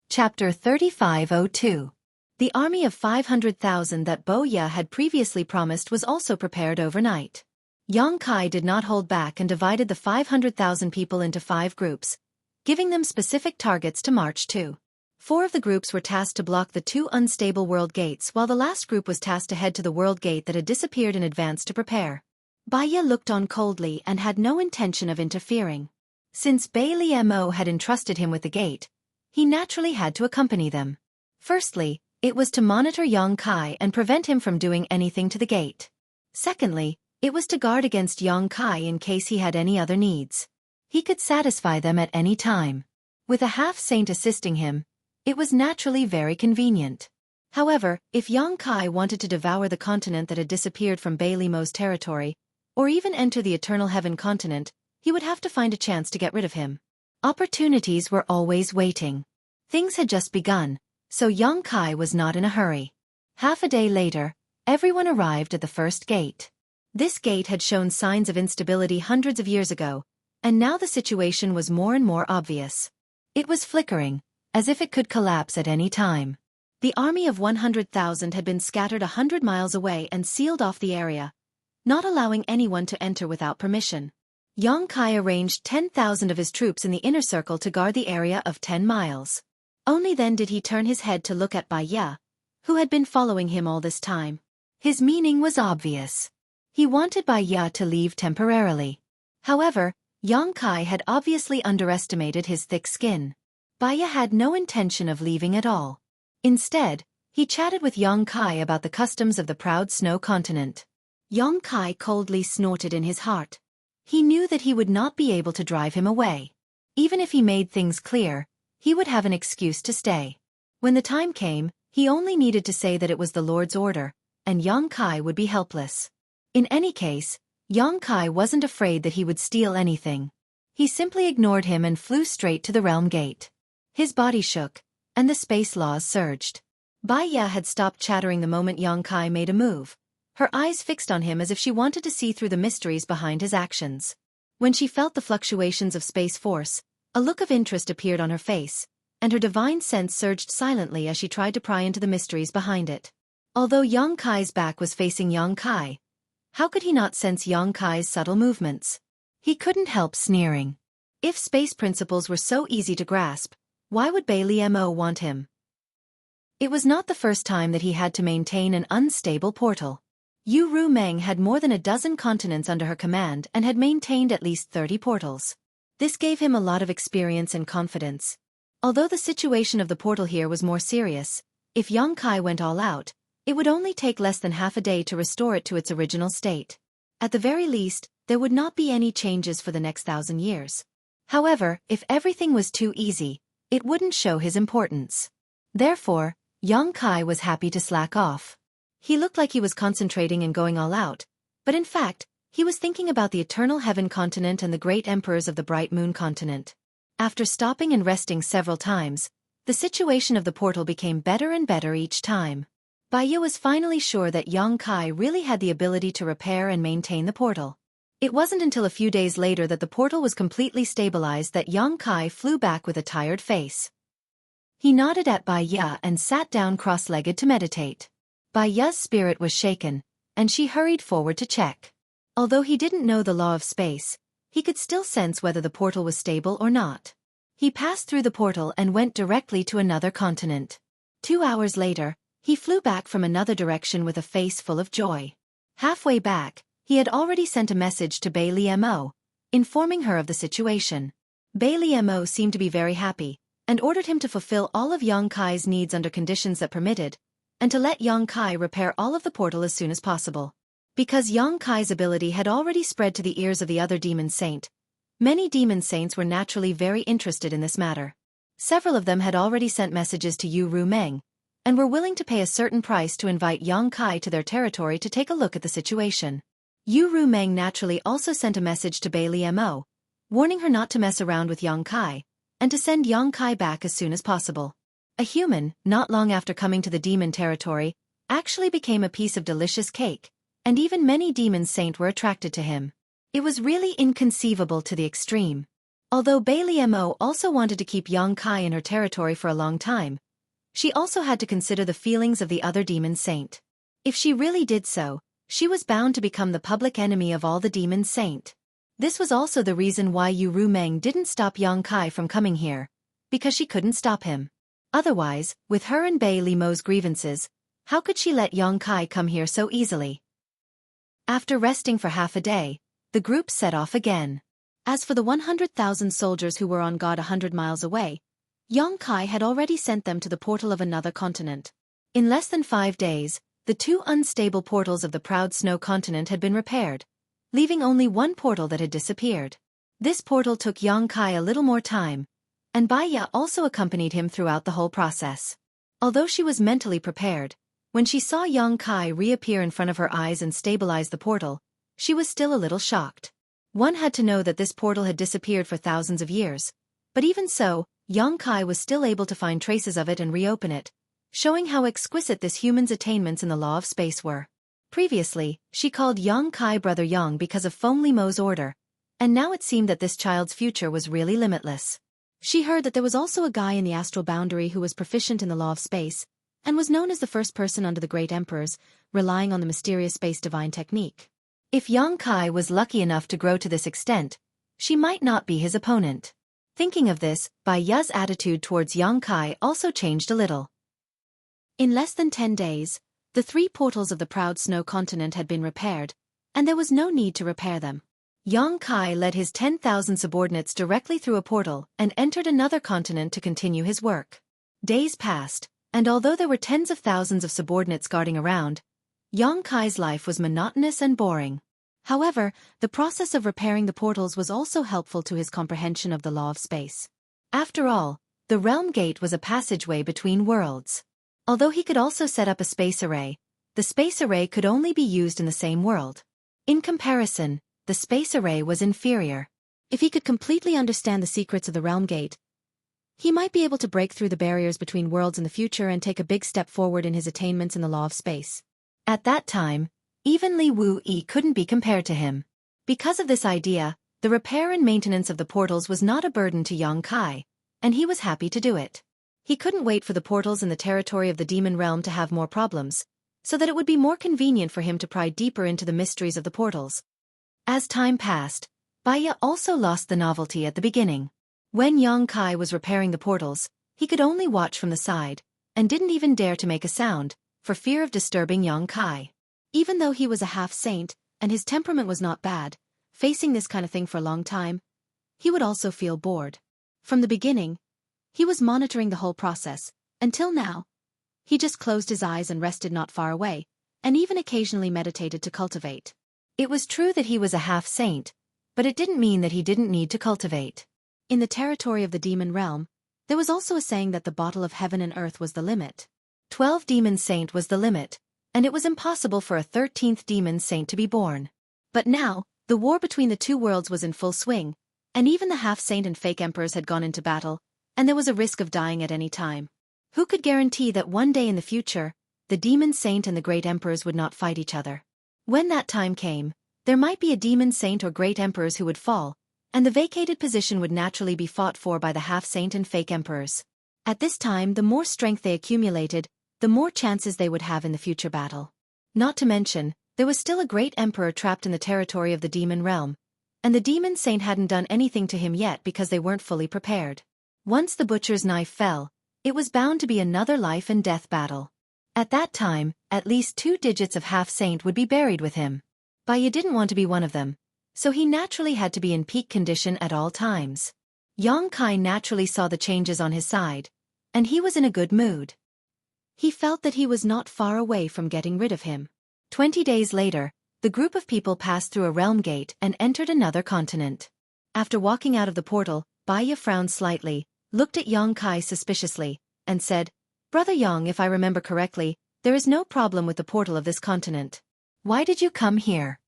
A: Chapter 3502. The army of 500,000 that Bo Ya had previously promised was also prepared overnight. Yang Kai did not hold back and divided the 500,000 people into 5 groups, giving them specific targets to march to. 4 of the groups were tasked to block the 2 unstable world gates, while the last group was tasked to head to the world gate that had disappeared in advance to prepare. Baya looked on coldly and had no intention of interfering. Since Bailey Mo had entrusted him with the gate, he naturally had to accompany them. Firstly, it was to monitor Yang Kai and prevent him from doing anything to the gate. Secondly, it was to guard against Yang Kai in case he had any other needs. He could satisfy them at any time. With a half-saint assisting him, it was naturally very convenient. However, if Yang Kai wanted to devour the continent that had disappeared from Bailey Mo's territory, or even enter the Eternal Heaven continent, he would have to find a chance to get rid of him. Opportunities were always waiting. Things had just begun, so Yang Kai was not in a hurry. Half a day later, everyone arrived at the first gate. This gate had shown signs of instability hundreds of years ago, and now the situation was more and more obvious. It was flickering, as if it could collapse at any time. The army of 100,000 had been scattered 100 miles away and sealed off the area, not allowing anyone to enter without permission. Yang Kai arranged 10,000 of his troops in the inner circle to guard the area of 10 miles. Only then did he turn his head to look at Bai Ye, who had been following him all this time. His meaning was obvious. He wanted Bai Ye to leave temporarily. However, Yang Kai had obviously underestimated his thick skin. Bai Ye had no intention of leaving at all. Instead, he chatted with Yang Kai about the customs of the proud snow continent. Yang Kai coldly snorted in his heart. He knew that he would not be able to drive him away. Even if he made things clear, he would have an excuse to stay. When the time came, he only needed to say that it was the Lord's order, and Yang Kai would be helpless. In any case, Yang Kai wasn't afraid that he would steal anything. He simply ignored him and flew straight to the realm gate. His body shook, and the space laws surged. Bai Ye had stopped chattering the moment Yang Kai made a move, her eyes fixed on him as if she wanted to see through the mysteries behind his actions. When she felt the fluctuations of space force, a look of interest appeared on her face, and her divine sense surged silently as she tried to pry into the mysteries behind it. Although Yang Kai's back was facing Yang Kai, how could he not sense Yang Kai's subtle movements? He couldn't help sneering. If space principles were so easy to grasp, why would Bai Liemo want him? It was not the first time that he had to maintain an unstable portal. Yu Ru Meng had more than a dozen continents under her command and had maintained at least 30 portals. This gave him a lot of experience and confidence. Although the situation of the portal here was more serious, if Yang Kai went all out, it would only take less than half a day to restore it to its original state. At the very least, there would not be any changes for the next 1,000 years. However, if everything was too easy, it wouldn't show his importance. Therefore, Yang Kai was happy to slack off. He looked like he was concentrating and going all out, but in fact, he was thinking about the Eternal Heaven continent and the great emperors of the Bright Moon continent. After stopping and resting several times, the situation of the portal became better and better each time. Bai Ye was finally sure that Yang Kai really had the ability to repair and maintain the portal. It wasn't until a few days later that the portal was completely stabilized that Yang Kai flew back with a tired face. He nodded at Bai Ye and sat down cross-legged to meditate. Bai Ye's spirit was shaken, and she hurried forward to check. Although he didn't know the law of space, he could still sense whether the portal was stable or not. He passed through the portal and went directly to another continent. 2 hours later, he flew back from another direction with a face full of joy. Halfway back, he had already sent a message to Bai Liemo, informing her of the situation. Bai Liemo seemed to be very happy, and ordered him to fulfill all of Yang Kai's needs under conditions that permitted, and to let Yang Kai repair all of the portal as soon as possible. Because Yang Kai's ability had already spread to the ears of the other demon saint, many demon saints were naturally very interested in this matter. Several of them had already sent messages to Yu Ru Meng, and were willing to pay a certain price to invite Yang Kai to their territory to take a look at the situation. Yu Ru Meng naturally also sent a message to Bai Liemo, warning her not to mess around with Yang Kai, and to send Yang Kai back as soon as possible. A human, not long after coming to the demon territory, actually became a piece of delicious cake, and even many demon saints were attracted to him. It was really inconceivable to the extreme. Although Bai Liemo also wanted to keep Yang Kai in her territory for a long time, she also had to consider the feelings of the other demon saint. If she really did so, she was bound to become the public enemy of all the demon saint. This was also the reason why Yu Ru Meng didn't stop Yang Kai from coming here, because she couldn't stop him. Otherwise, with her and Bai Liemo's grievances, how could she let Yang Kai come here so easily? After resting for half a day, the group set off again. As for the 100,000 soldiers who were on guard 100 miles away, Yang Kai had already sent them to the portal of another continent. In less than 5 days, the 2 unstable portals of the proud snow continent had been repaired, leaving only one portal that had disappeared. This portal took Yang Kai a little more time, and Bai Ye also accompanied him throughout the whole process. Although she was mentally prepared, when she saw Yang Kai reappear in front of her eyes and stabilize the portal, she was still a little shocked. One had to know that this portal had disappeared for thousands of years, but even so, Yang Kai was still able to find traces of it and reopen it, showing how exquisite this human's attainments in the law of space were. Previously, she called Yang Kai Brother Yang because of Feng Limo's order, and now it seemed that this child's future was really limitless. She heard that there was also a guy in the astral boundary who was proficient in the law of space, and was known as the first person under the great emperors, relying on the mysterious space divine technique. If Yang Kai was lucky enough to grow to this extent, she might not be his opponent. Thinking of this, Bai Ya's attitude towards Yang Kai also changed a little. In less than 10 days, the 3 portals of the proud snow continent had been repaired, and there was no need to repair them. Yang Kai led his 10,000 subordinates directly through a portal and entered another continent to continue his work. Days passed, and although there were tens of thousands of subordinates guarding around, Yang Kai's life was monotonous and boring. However, the process of repairing the portals was also helpful to his comprehension of the law of space. After all, the realm gate was a passageway between worlds. Although he could also set up a space array, the space array could only be used in the same world. In comparison, the space array was inferior. If he could completely understand the secrets of the realm gate, he might be able to break through the barriers between worlds in the future and take a big step forward in his attainments in the law of space. At that time, even Li Wu-yi couldn't be compared to him. Because of this idea, the repair and maintenance of the portals was not a burden to Yang Kai, and he was happy to do it. He couldn't wait for the portals in the territory of the demon realm to have more problems, so that it would be more convenient for him to pry deeper into the mysteries of the portals. As time passed, Bai Ya also lost the novelty at the beginning. When Yang Kai was repairing the portals, he could only watch from the side, and didn't even dare to make a sound, for fear of disturbing Yang Kai. Even though he was a half-saint, and his temperament was not bad, facing this kind of thing for a long time, he would also feel bored. From the beginning, he was monitoring the whole process, until now. He just closed his eyes and rested not far away, and even occasionally meditated to cultivate. It was true that he was a half-saint, but it didn't mean that he didn't need to cultivate. In the territory of the demon realm, there was also a saying that the bottle of heaven and earth was the limit. 12 demon saint was the limit, and it was impossible for a 13th demon saint to be born. But now, the war between the 2 worlds was in full swing, and even the half-saint and fake emperors had gone into battle, and there was a risk of dying at any time. Who could guarantee that one day in the future, the demon saint and the great emperors would not fight each other? When that time came, there might be a demon saint or great emperors who would fall, and the vacated position would naturally be fought for by the half-saint and fake emperors. At this time, the more strength they accumulated, the more chances they would have in the future battle. Not to mention, there was still a great emperor trapped in the territory of the demon realm, and the demon saint hadn't done anything to him yet because they weren't fully prepared. Once the butcher's knife fell, it was bound to be another life and death battle. At that time, at least 2 digits of half-saint would be buried with him. Bai Ya didn't want to be one of them, so he naturally had to be in peak condition at all times. Yang Kai naturally saw the changes on his side, and he was in a good mood. He felt that he was not far away from getting rid of him. 20 days later, the group of people passed through a realm gate and entered another continent. After walking out of the portal, Bai Ya frowned slightly, looked at Yang Kai suspiciously, and said, "Brother Yang, if I remember correctly, there is no problem with the portal of this continent. Why did you come here?"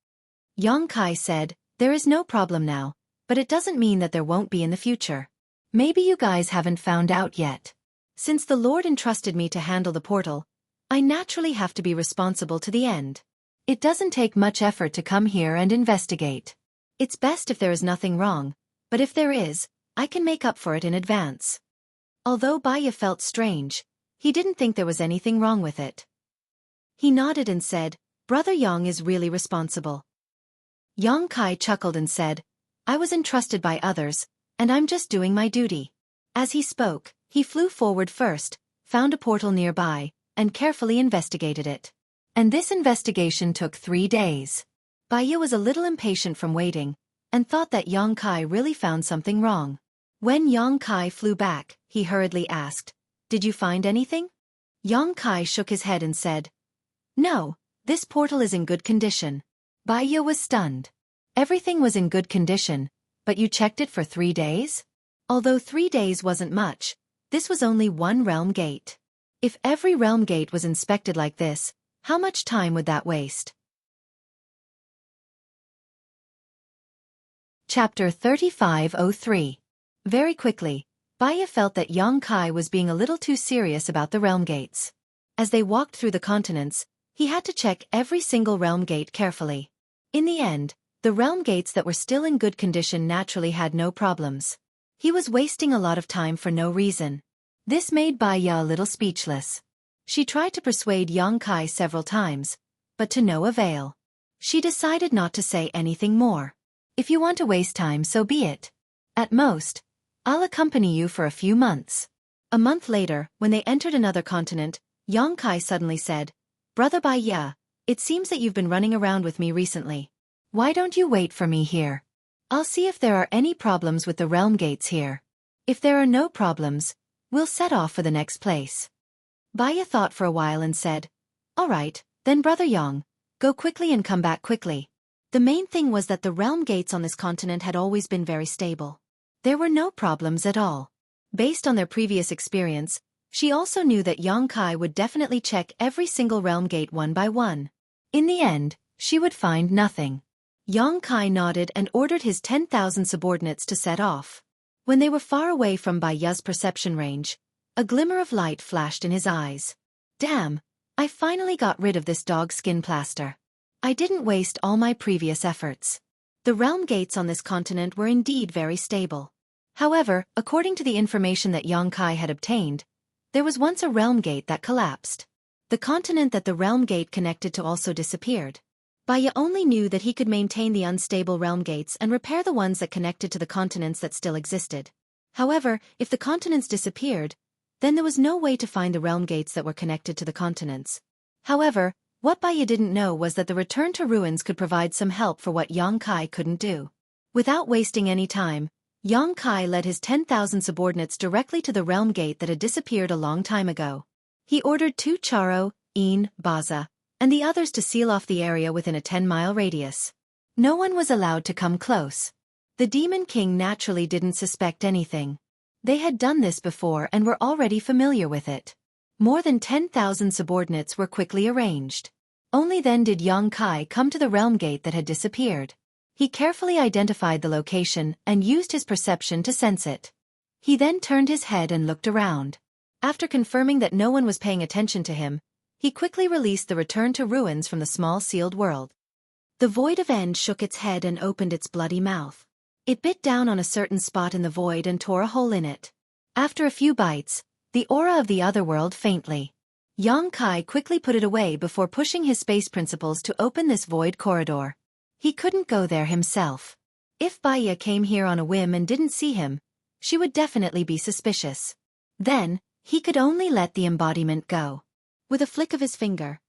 A: Yang Kai said, "There is no problem now, but it doesn't mean that there won't be in the future. Maybe you guys haven't found out yet. Since the Lord entrusted me to handle the portal, I naturally have to be responsible to the end. It doesn't take much effort to come here and investigate. It's best if there is nothing wrong, but if there is, I can make up for it in advance." Although Bai Ya felt strange, he didn't think there was anything wrong with it. He nodded and said, "Brother Yang is really responsible." Yang Kai chuckled and said, "I was entrusted by others, and I'm just doing my duty." As he spoke, he flew forward first, found a portal nearby, and carefully investigated it. And this investigation took 3 days. Bai Ya was a little impatient from waiting, and thought that Yang Kai really found something wrong. When Yang Kai flew back, he hurriedly asked, "Did you find anything?" Yang Kai shook his head and said, "No, this portal is in good condition." Bai Ya was stunned. Everything was in good condition, but you checked it for 3 days? Although 3 days wasn't much, this was only one realm gate. If every realm gate was inspected like this, how much time would that waste? Chapter 3503. Very quickly, Bai Ya felt that Yang Kai was being a little too serious about the realm gates. As they walked through the continents, he had to check every single realm gate carefully. In the end, the realm gates that were still in good condition naturally had no problems. He was wasting a lot of time for no reason. This made Bai Ya a little speechless. She tried to persuade Yang Kai several times, but to no avail. She decided not to say anything more. If you want to waste time, so be it. At most, I'll accompany you for a few months. A month later, when they entered another continent, Yongkai suddenly said, Brother Bai Ya, it seems that you've been running around with me recently. Why don't you wait for me here? I'll see if there are any problems with the realm gates here. If there are no problems, we'll set off for the next place. Bai Ya thought for a while and said, All right, then Brother Yang, go quickly and come back quickly. The main thing was that the realm gates on this continent had always been very stable. There were no problems at all. Based on their previous experience, she also knew that Yongkai would definitely check every single realm gate one by one. In the end, she would find nothing. Yongkai nodded and ordered his 10,000 subordinates to set off. When they were far away from Bai Ya's perception range, a glimmer of light flashed in his eyes. Damn, I finally got rid of this dog skin plaster. I didn't waste all my previous efforts. The realm gates on this continent were indeed very stable. However, according to the information that Yongkai had obtained, there was once a realm gate that collapsed. The continent that the realm gate connected to also disappeared. Bai Ya only knew that he could maintain the unstable realm gates and repair the ones that connected to the continents that still existed. However, if the continents disappeared, then there was no way to find the realm gates that were connected to the continents. However, what Bai Ya didn't know was that the return to ruins could provide some help for what Yongkai couldn't do. Without wasting any time, Yongkai led his 10,000 subordinates directly to the realm gate that had disappeared a long time ago. He ordered 2 Charo, Een, Baza, and the others to seal off the area within a 10-mile radius. No one was allowed to come close. The Demon King naturally didn't suspect anything. They had done this before and were already familiar with it. More than 10,000 subordinates were quickly arranged. Only then did Yongkai come to the realm gate that had disappeared. He carefully identified the location and used his perception to sense it. He then turned his head and looked around. After confirming that no one was paying attention to him, he quickly released the return to ruins from the small sealed world. The Void of End shook its head and opened its bloody mouth. It bit down on a certain spot in the void and tore a hole in it. After a few bites, the aura of the other world faintly. Yongkai quickly put it away before pushing his space principles to open this void corridor. He couldn't go there himself. If Bai Ya came here on a whim and didn't see him, she would definitely be suspicious. Then, he could only let the embodiment go. With a flick of his finger,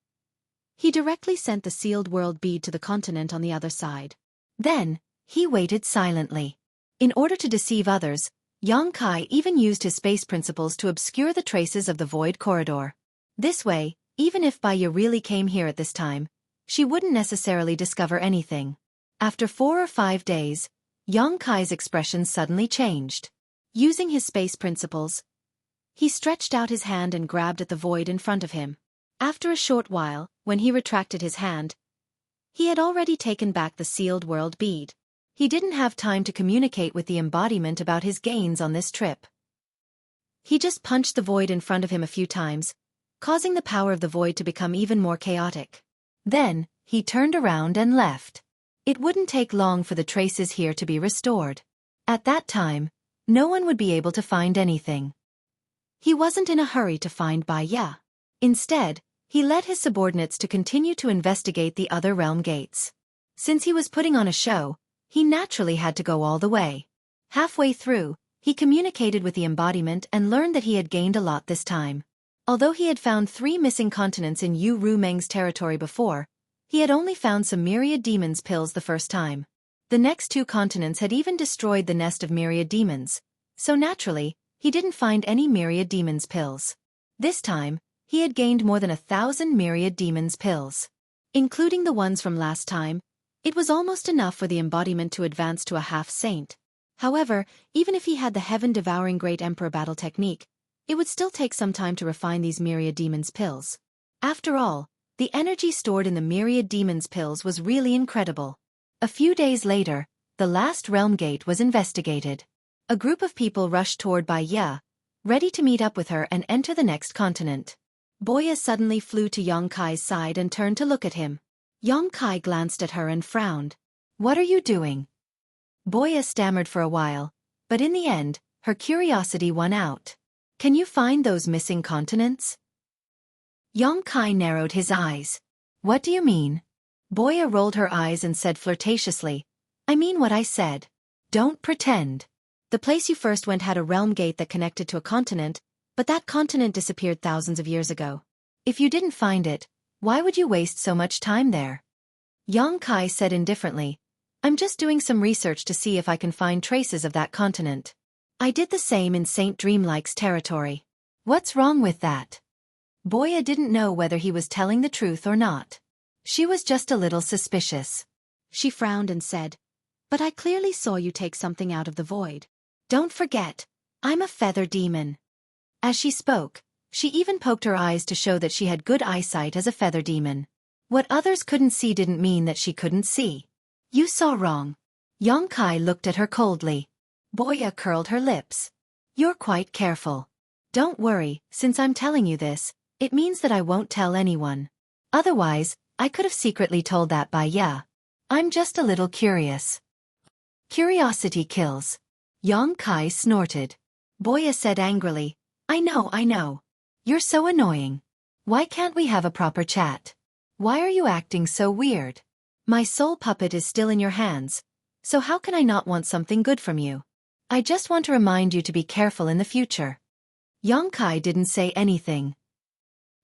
A: he directly sent the sealed world bead to the continent on the other side. Then, he waited silently. In order to deceive others, Yongkai even used his space principles to obscure the traces of the void corridor. This way, even if Bai Ya really came here at this time, she wouldn't necessarily discover anything. After 4 or 5 days, Yongkai's expression suddenly changed. Using his space principles, he stretched out his hand and grabbed at the void in front of him. After a short while, when he retracted his hand, he had already taken back the sealed world bead. He didn't have time to communicate with the embodiment about his gains on this trip. He just punched the void in front of him a few times, causing the power of the void to become even more chaotic. Then, he turned around and left. It wouldn't take long for the traces here to be restored. At that time, no one would be able to find anything. He wasn't in a hurry to find Bai Ya. Instead, he led his subordinates to continue to investigate the other realm gates. Since he was putting on a show, he naturally had to go all the way. Halfway through, he communicated with the embodiment and learned that he had gained a lot this time. Although he had found 3 missing continents in Yu Rumeng's territory before, he had only found some myriad demons pills the first time. The next 2 continents had even destroyed the nest of myriad demons, so naturally, he didn't find any myriad demons pills. This time, he had gained more than 1,000 myriad demons pills. Including the ones from last time, it was almost enough for the embodiment to advance to a half-saint. However, even if he had the heaven-devouring Great Emperor battle technique, it would still take some time to refine these myriad demons pills. After all, the energy stored in the myriad demons pills was really incredible. A few days later, the last realm gate was investigated. A group of people rushed toward Bai Ya, ready to meet up with her and enter the next continent. Boya suddenly flew to Yongkai's side and turned to look at him. Yongkai glanced at her and frowned. "What are you doing?" Boya stammered for a while, but in the end, her curiosity won out. "Can you find those missing continents?" Yongkai narrowed his eyes. "What do you mean?" Boya rolled her eyes and said flirtatiously, I mean what I said. Don't pretend. The place you first went had a realm gate that connected to a continent, but that continent disappeared thousands of years ago. If you didn't find it, why would you waste so much time there? Kai said indifferently, I'm just doing some research to see if I can find traces of that continent. I did the same in Saint Dreamlike's territory. What's wrong with that? Boya didn't know whether he was telling the truth or not. She was just a little suspicious. She frowned and said, But I clearly saw you take something out of the void. Don't forget, I'm a feather demon. As she spoke, she even poked her eyes to show that she had good eyesight as a feather demon. What others couldn't see didn't mean that she couldn't see. You saw wrong. Kai looked at her coldly. Boya curled her lips. You're quite careful. Don't worry, since I'm telling you this, it means that I won't tell anyone. Otherwise, I could have secretly told that by ya. I'm just a little curious. Curiosity kills. Kai snorted. Boya said angrily, I know. You're so annoying. Why can't we have a proper chat? Why are you acting so weird? My soul puppet is still in your hands, so how can I not want something good from you? I just want to remind you to be careful in the future. Kai didn't say anything.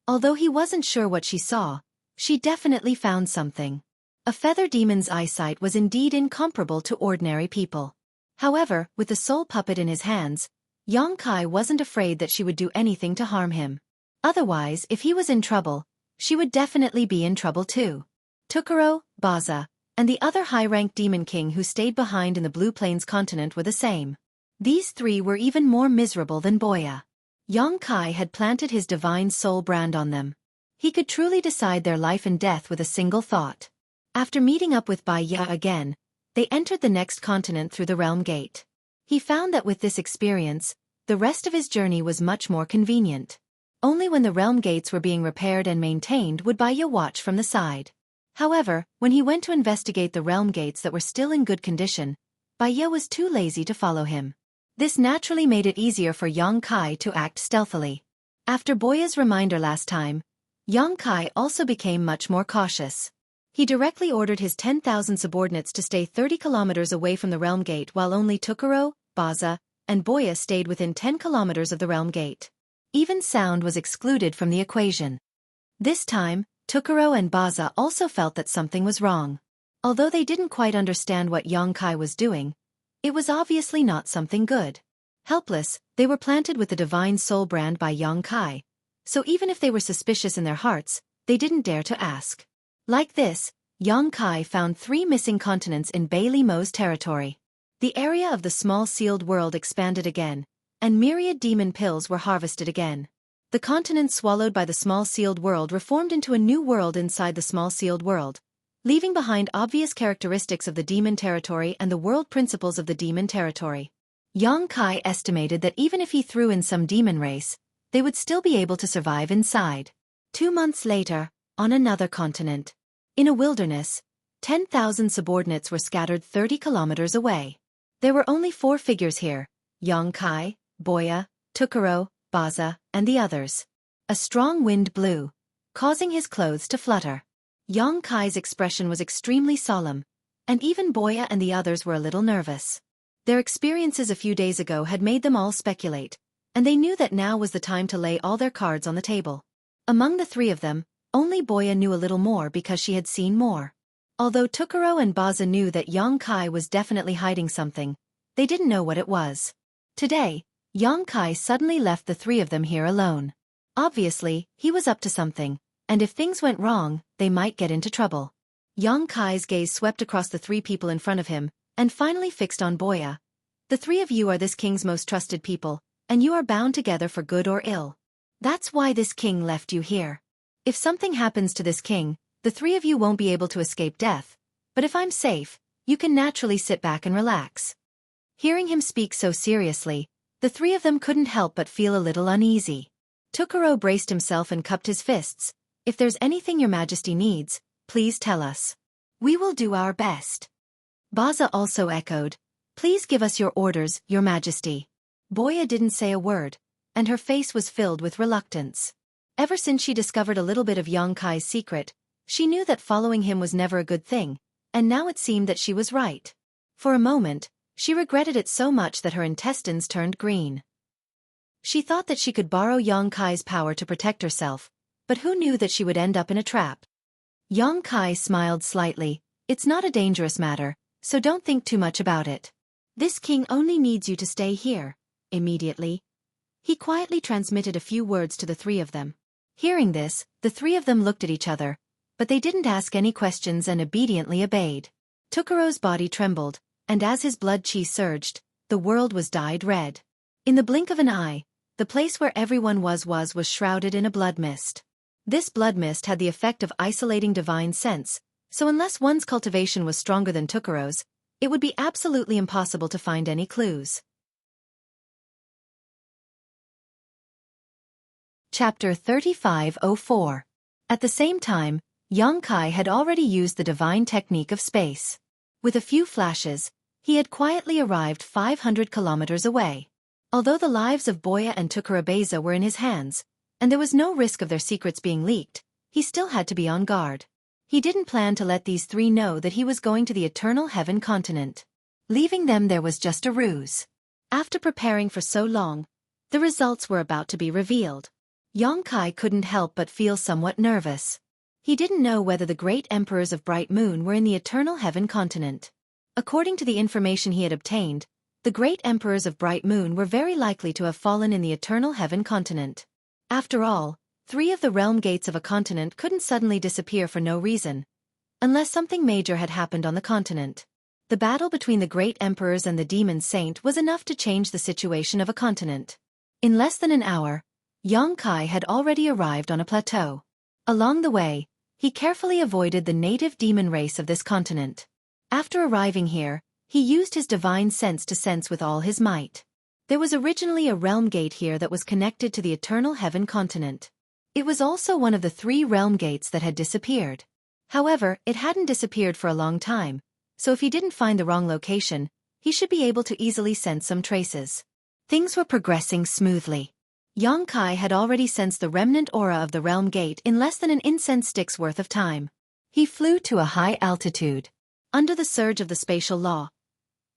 A: Although he wasn't sure what she saw, she definitely found something. A feather demon's eyesight was indeed incomparable to ordinary people. However, with the soul puppet in his hands, Kai wasn't afraid that she would do anything to harm him. Otherwise, if he was in trouble, she would definitely be in trouble too. Tukuro, Baza, and the other high-ranked demon king who stayed behind in the Blue Plains continent were the same. These three were even more miserable than Boya. Kai had planted his divine soul brand on them. He could truly decide their life and death with a single thought. After meeting up with Baya again, they entered the next continent through the realm gate. He found that with this experience, the rest of his journey was much more convenient. Only when the realm gates were being repaired and maintained would Baya watch from the side. However, when he went to investigate the realm gates that were still in good condition, Baya was too lazy to follow him. This naturally made it easier for Kai to act stealthily. After Boya's reminder last time, Kai also became much more cautious. He directly ordered his 10,000 subordinates to stay 30 kilometers away from the realm gate while only Tukuro, Baza, and Boya stayed within 10 kilometers of the realm gate. Even sound was excluded from the equation. This time, Tukuro and Baza also felt that something was wrong. Although they didn't quite understand what Kai was doing, it was obviously not something good. Helpless, they were planted with the divine soul brand by Kai, so even if they were suspicious in their hearts, they didn't dare to ask. Like this, Kai found 3 missing continents in Bailey Mo's territory. The area of the small sealed world expanded again, and myriad demon pills were harvested again. The continents swallowed by the small sealed world reformed into a new world inside the small sealed world, leaving behind obvious characteristics of the demon territory and the world principles of the demon territory. Kai estimated that even if he threw in some demon race, they would still be able to survive inside. 2 months later, on another continent, in a wilderness, 10,000 subordinates were scattered 30 kilometers away. There were only 4 figures here: Kai, Boya, Tukuro, Baza, and the others. A strong wind blew, causing his clothes to flutter. Kai's expression was extremely solemn, and even Boya and the others were a little nervous. Their experiences a few days ago had made them all speculate, and they knew that now was the time to lay all their cards on the table. Among the 3 of them, only Boya knew a little more because she had seen more. Although Tukuro and Baza knew that Kai was definitely hiding something, they didn't know what it was. Today, Kai suddenly left the 3 of them here alone. Obviously, he was up to something, and if things went wrong, they might get into trouble. Kai's gaze swept across the 3 people in front of him, and finally fixed on Boya. The 3 of you are this king's most trusted people, and you are bound together for good or ill. That's why this king left you here. If something happens to this king, the 3 of you won't be able to escape death, but if I'm safe, you can naturally sit back and relax. Hearing him speak so seriously, the 3 of them couldn't help but feel a little uneasy. Tukuro braced himself and cupped his fists. If there's anything your majesty needs, please tell us. We will do our best. Baza also echoed, please give us your orders, your majesty. Boya didn't say a word, and her face was filled with reluctance. Ever since she discovered a little bit of Kai's secret, she knew that following him was never a good thing, and now it seemed that she was right. For a moment, she regretted it so much that her intestines turned green. She thought that she could borrow Yongkai's power to protect herself, but who knew that she would end up in a trap? Yongkai smiled slightly. It's not a dangerous matter, so don't think too much about it. This king only needs you to stay here. Immediately, he quietly transmitted a few words to the three of them. Hearing this, the three of them looked at each other, but they didn't ask any questions and obediently obeyed. Tokuro's body trembled, and as his blood chi surged, the world was dyed red. In the blink of an eye, the place where everyone was shrouded in a blood mist. This blood mist had the effect of isolating divine sense, so unless one's cultivation was stronger than Tokuro's, it would be absolutely impossible to find any clues. Chapter 3504. At the same time, Yongkai had already used the divine technique of space. With a few flashes, he had quietly arrived 500 kilometers away. Although the lives of Boya and Tukurabeza were in his hands, and there was no risk of their secrets being leaked, he still had to be on guard. He didn't plan to let these three know that he was going to the Eternal Heaven continent. Leaving them there was just a ruse. After preparing for so long, the results were about to be revealed. Yongkai couldn't help but feel somewhat nervous. He didn't know whether the great emperors of Bright Moon were in the Eternal Heaven continent. According to the information he had obtained, the great emperors of Bright Moon were very likely to have fallen in the Eternal Heaven continent. After all, 3 of the realm gates of a continent couldn't suddenly disappear for no reason, unless something major had happened on the continent. The battle between the great emperors and the demon saint was enough to change the situation of a continent. In less than an hour, Yongkai had already arrived on a plateau. Along the way, he carefully avoided the native demon race of this continent. After arriving here, he used his divine sense to sense with all his might. There was originally a realm gate here that was connected to the Eternal Heaven continent. It was also one of the 3 realm gates that had disappeared. However, it hadn't disappeared for a long time, so if he didn't find the wrong location, he should be able to easily sense some traces. Things were progressing smoothly. Yongkai had already sensed the remnant aura of the realm gate in less than an incense stick's worth of time. He flew to a high altitude. Under the surge of the spatial law,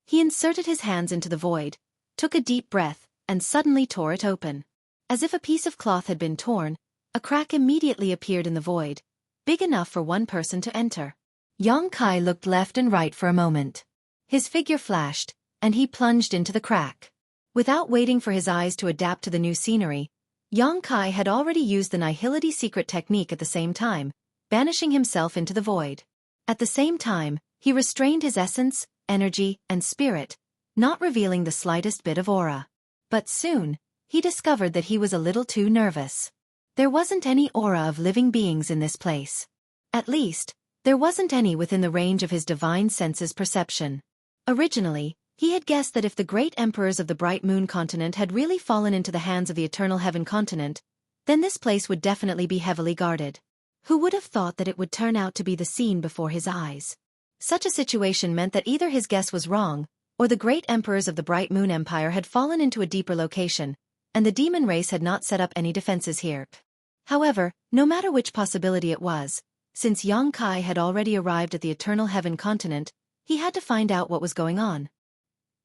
A: he inserted his hands into the void, took a deep breath, and suddenly tore it open. As if a piece of cloth had been torn, a crack immediately appeared in the void, big enough for one person to enter. Yongkai looked left and right for a moment. His figure flashed, and he plunged into the crack. Without waiting for his eyes to adapt to the new scenery, Yongkai had already used the Nihility secret technique at the same time, banishing himself into the void. At the same time, he restrained his essence, energy, and spirit, not revealing the slightest bit of aura. But soon, he discovered that he was a little too nervous. There wasn't any aura of living beings in this place. At least, there wasn't any within the range of his divine senses perception. Originally, he had guessed that if the great emperors of the Bright Moon continent had really fallen into the hands of the Eternal Heaven continent, then this place would definitely be heavily guarded. Who would have thought that it would turn out to be the scene before his eyes? Such a situation meant that either his guess was wrong, or the great emperors of the Bright Moon Empire had fallen into a deeper location, and the demon race had not set up any defenses here. However, no matter which possibility it was, since Yongkai had already arrived at the Eternal Heaven continent, he had to find out what was going on.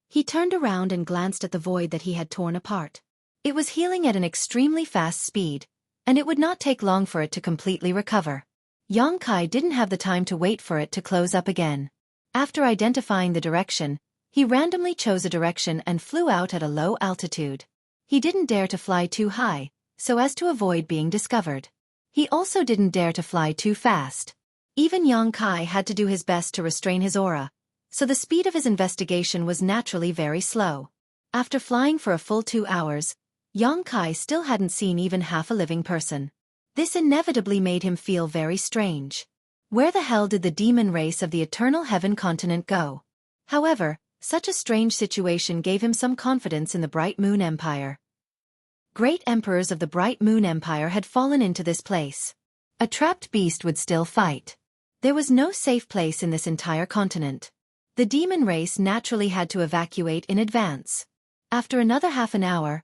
A: He turned around and glanced at the void that he had torn apart. It was healing at an extremely fast speed, and it would not take long for it to completely recover. Yongkai didn't have the time to wait for it to close up again. After identifying the direction, he randomly chose a direction and flew out at a low altitude. He didn't dare to fly too high, so as to avoid being discovered. He also didn't dare to fly too fast. Even Yongkai had to do his best to restrain his aura, so the speed of his investigation was naturally very slow. After flying for a full 2 hours, Yongkai still hadn't seen even half a living person. This inevitably made him feel very strange. Where the hell did the demon race of the Eternal Heaven continent go? However, such a strange situation gave him some confidence in the Bright Moon Empire. Great emperors of the Bright Moon Empire had fallen into this place. A trapped beast would still fight. There was no safe place in this entire continent. The demon race naturally had to evacuate in advance. After another half an hour,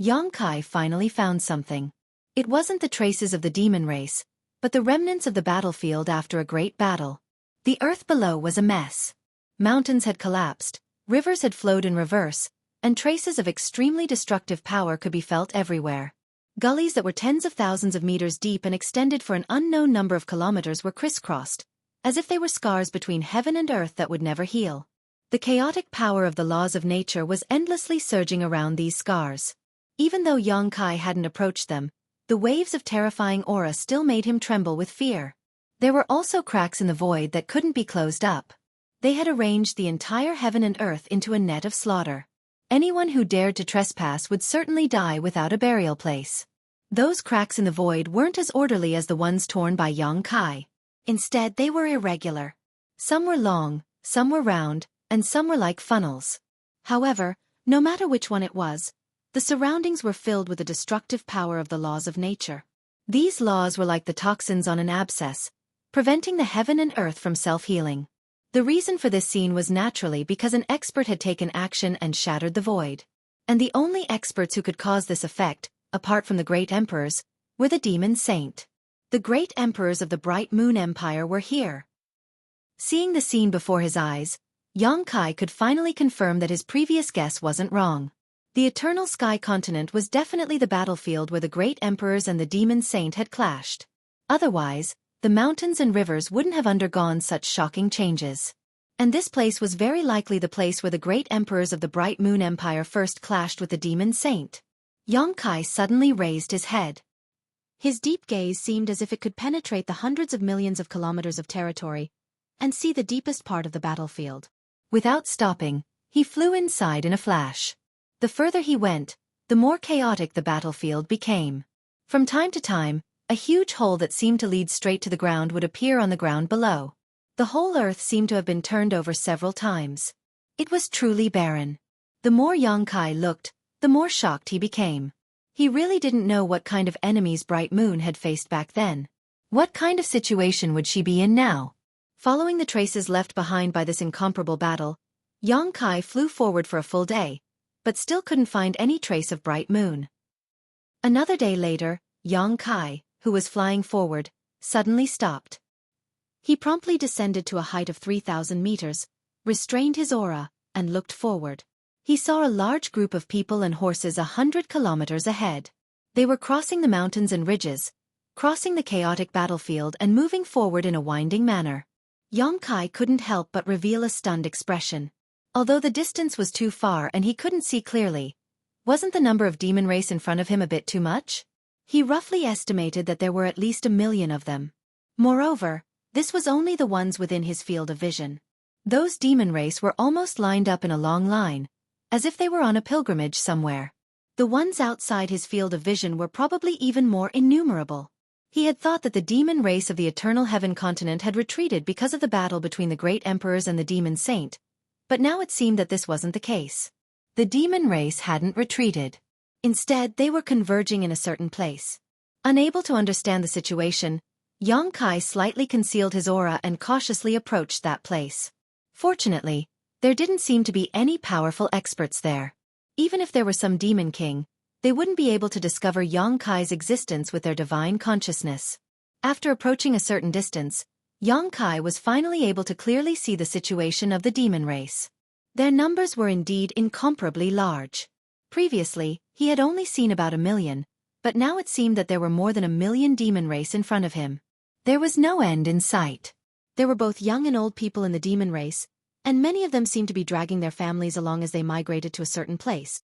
A: Yongkai finally found something. It wasn't the traces of the demon race, but the remnants of the battlefield after a great battle. The earth below was a mess. Mountains had collapsed, rivers had flowed in reverse, and traces of extremely destructive power could be felt everywhere. Gullies that were tens of thousands of meters deep and extended for an unknown number of kilometers were crisscrossed, as if they were scars between heaven and earth that would never heal. The chaotic power of the laws of nature was endlessly surging around these scars. Even though Xueqi hadn't approached them, the waves of terrifying aura still made him tremble with fear. There were also cracks in the void that couldn't be closed up. They had arranged the entire heaven and earth into a net of slaughter. Anyone who dared to trespass would certainly die without a burial place. Those cracks in the void weren't as orderly as the ones torn by Xueqi. Instead, they were irregular. Some were long, some were round, and some were like funnels. However, no matter which one it was, the surroundings were filled with the destructive power of the laws of nature. These laws were like the toxins on an abscess, preventing the heaven and earth from self-healing. The reason for this scene was naturally because an expert had taken action and shattered the void. And the only experts who could cause this effect, apart from the great emperors, were the demon saint. The great emperors of the Bright Moon Empire were here. Seeing the scene before his eyes, Xueqi could finally confirm that his previous guess wasn't wrong. The Eternal Sky Continent was definitely the battlefield where the great emperors and the demon saint had clashed. Otherwise, the mountains and rivers wouldn't have undergone such shocking changes. And this place was very likely the place where the great emperors of the Bright Moon Empire first clashed with the demon saint. Xueqi suddenly raised his head. His deep gaze seemed as if it could penetrate the hundreds of millions of kilometers of territory and see the deepest part of the battlefield. Without stopping, he flew inside in a flash. The further he went, the more chaotic the battlefield became. From time to time, a huge hole that seemed to lead straight to the ground would appear on the ground below. The whole earth seemed to have been turned over several times. It was truly barren. The more Xueqi looked, the more shocked he became. He really didn't know what kind of enemies Bright Moon had faced back then. What kind of situation would she be in now? Following the traces left behind by this incomparable battle, Xueqi flew forward for a full day, but still couldn't find any trace of Bright Moon. Another day later, Xueqi, who was flying forward, suddenly stopped. He promptly descended to a height of 3,000 meters, restrained his aura, and looked forward. He saw a large group of people and horses 100 kilometers ahead. They were crossing the mountains and ridges, crossing the chaotic battlefield and moving forward in a winding manner. Xueqi couldn't help but reveal a stunned expression. Although the distance was too far and he couldn't see clearly, wasn't the number of demon race in front of him a bit too much? He roughly estimated that there were at least 1 million of them. Moreover, this was only the ones within his field of vision. Those demon race were almost lined up in a long line, as if they were on a pilgrimage somewhere. The ones outside his field of vision were probably even more innumerable. He had thought that the demon race of the Eternal Heaven continent had retreated because of the battle between the great emperors and the demon saint, but now it seemed that this wasn't the case. The demon race hadn't retreated. Instead, they were converging in a certain place. Unable to understand the situation, Xueqi slightly concealed his aura and cautiously approached that place. Fortunately, there didn't seem to be any powerful experts there. Even if there were some demon king, they wouldn't be able to discover Xueqi's existence with their divine consciousness. After approaching a certain distance, Xueqi was finally able to clearly see the situation of the demon race. Their numbers were indeed incomparably large. Previously, he had only seen about 1 million, but now it seemed that there were more than 1 million demon race in front of him. There was no end in sight. There were both young and old people in the demon race, and many of them seemed to be dragging their families along as they migrated to a certain place.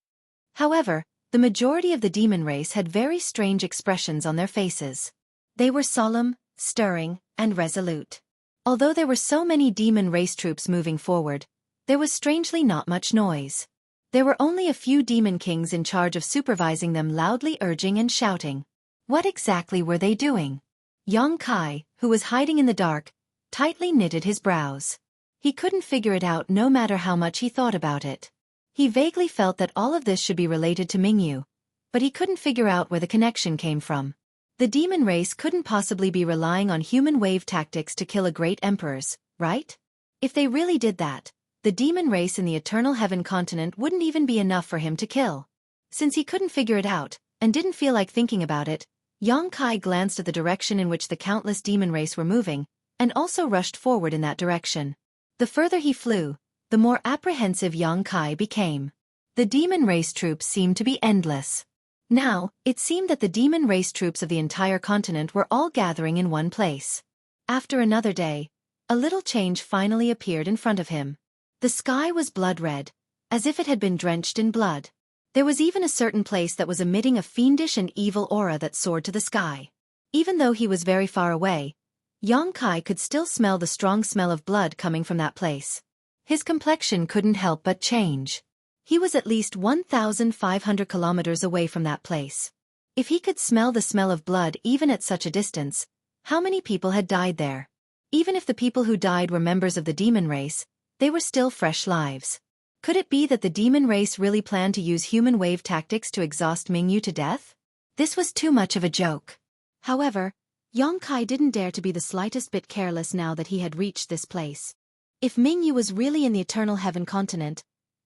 A: However, the majority of the demon race had very strange expressions on their faces. They were solemn, stirring, and resolute. Although there were so many demon race troops moving forward, there was strangely not much noise. There were only a few demon kings in charge of supervising them, loudly urging and shouting. What exactly were they doing? Xueqi, who was hiding in the dark, tightly knitted his brows. He couldn't figure it out no matter how much he thought about it. He vaguely felt that all of this should be related to Mingyu, but he couldn't figure out where the connection came from. The demon race couldn't possibly be relying on human wave tactics to kill a great emperors, right? If they really did that, the demon race in the Eternal Heaven continent wouldn't even be enough for him to kill. Since he couldn't figure it out, and didn't feel like thinking about it, Xueqi glanced at the direction in which the countless demon race were moving, and also rushed forward in that direction. The further he flew, the more apprehensive Yang Kai became. The demon race troops seemed to be endless. Now, it seemed that the demon race troops of the entire continent were all gathering in one place. After another day, a little change finally appeared in front of him. The sky was blood-red, as if it had been drenched in blood. There was even a certain place that was emitting a fiendish and evil aura that soared to the sky. Even though he was very far away, Yang Kai could still smell the strong smell of blood coming from that place. His complexion couldn't help but change. He was at least 1,500 kilometers away from that place. If he could smell the smell of blood even at such a distance, how many people had died there? Even if the people who died were members of the demon race, they were still fresh lives. Could it be that the demon race really planned to use human wave tactics to exhaust Mingyu to death? This was too much of a joke. However, Yang Kai didn't dare to be the slightest bit careless now that he had reached this place. If Mingyu was really in the Eternal Heaven continent,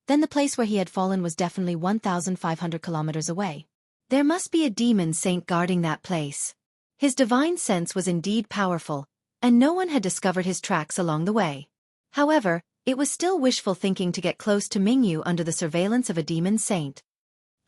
A: then the place where he had fallen was definitely 1,500 kilometers away. There must be a demon saint guarding that place. His divine sense was indeed powerful, and no one had discovered his tracks along the way. However, it was still wishful thinking to get close to Mingyu under the surveillance of a demon saint.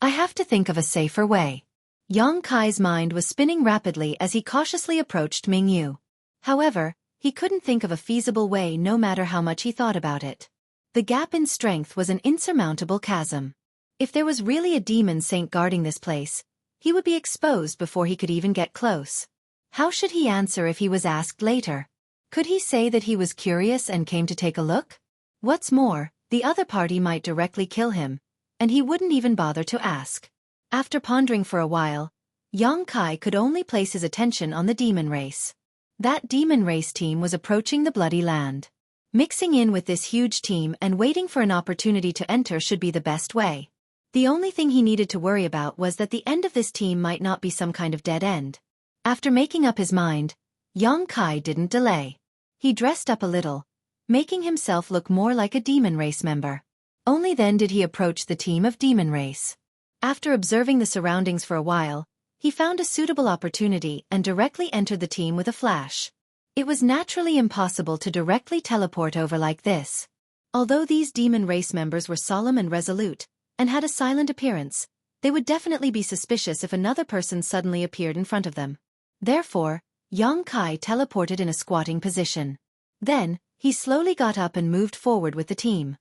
A: I have to think of a safer way. Yang Kai's mind was spinning rapidly as he cautiously approached Mingyu. However, he couldn't think of a feasible way no matter how much he thought about it. The gap in strength was an insurmountable chasm. If there was really a demon saint guarding this place, he would be exposed before he could even get close. How should he answer if he was asked later? Could he say that he was curious and came to take a look? What's more, the other party might directly kill him, and he wouldn't even bother to ask. After pondering for a while, Yang Kai could only place his attention on the demon race. That demon race team was approaching the bloody land. Mixing in with this huge team and waiting for an opportunity to enter should be the best way. The only thing he needed to worry about was that the end of this team might not be some kind of dead end. After making up his mind, Yang Kai didn't delay. He dressed up a little, making himself look more like a demon race member. Only then did he approach the team of demon race. After observing the surroundings for a while, he found a suitable opportunity and directly entered the team with a flash. It was naturally impossible to directly teleport over like this. Although these demon race members were solemn and resolute, and had a silent appearance, they would definitely be suspicious if another person suddenly appeared in front of them. Therefore, Yang Kai teleported in a squatting position. Then, he slowly got up and moved forward with the team.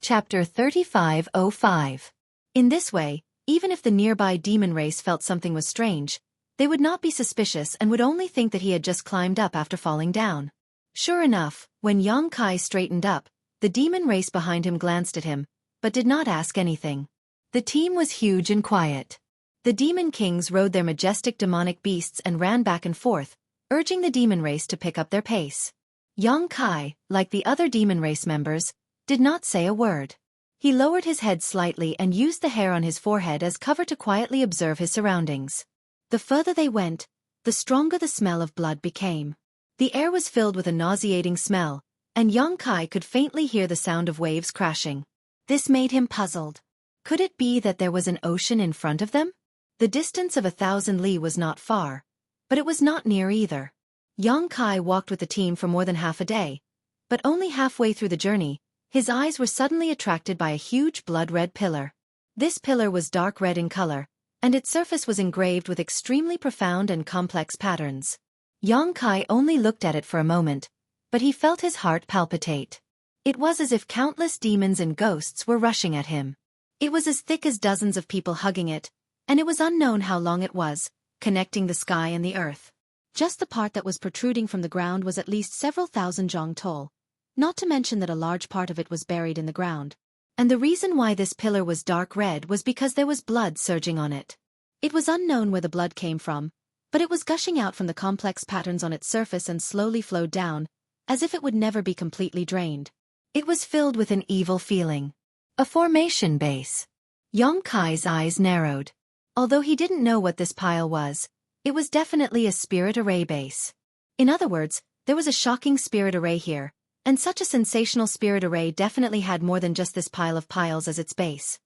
A: Chapter 3505. In this way, even if the nearby demon race felt something was strange, they would not be suspicious and would only think that he had just climbed up after falling down. Sure enough, when Yang Kai straightened up, the demon race behind him glanced at him, but did not ask anything. The team was huge and quiet. The demon kings rode their majestic demonic beasts and ran back and forth, urging the demon race to pick up their pace. Yang Kai, like the other demon race members, did not say a word. He lowered his head slightly and used the hair on his forehead as cover to quietly observe his surroundings. The further they went, the stronger the smell of blood became. The air was filled with a nauseating smell, and Yang Kai could faintly hear the sound of waves crashing. This made him puzzled. Could it be that there was an ocean in front of them? The distance of 1,000 li was not far, but it was not near either. Yang Kai walked with the team for more than half a day, but only halfway through the journey, his eyes were suddenly attracted by a huge blood-red pillar. This pillar was dark red in color, and its surface was engraved with extremely profound and complex patterns. Yang Kai only looked at it for a moment, but he felt his heart palpitate. It was as if countless demons and ghosts were rushing at him. It was as thick as dozens of people hugging it, and it was unknown how long it was, connecting the sky and the earth. Just the part that was protruding from the ground was at least several thousand zhang tall, not to mention that a large part of it was buried in the ground. And the reason why this pillar was dark red was because there was blood surging on it. It was unknown where the blood came from, but it was gushing out from the complex patterns on its surface and slowly flowed down, as if it would never be completely drained. It was filled with an evil feeling. A formation base. Yang Kai's eyes narrowed. Although he didn't know what this pile was, it was definitely a spirit array base. In other words, there was a shocking spirit array here, and such a sensational spirit array definitely had more than just this pile of piles as its base.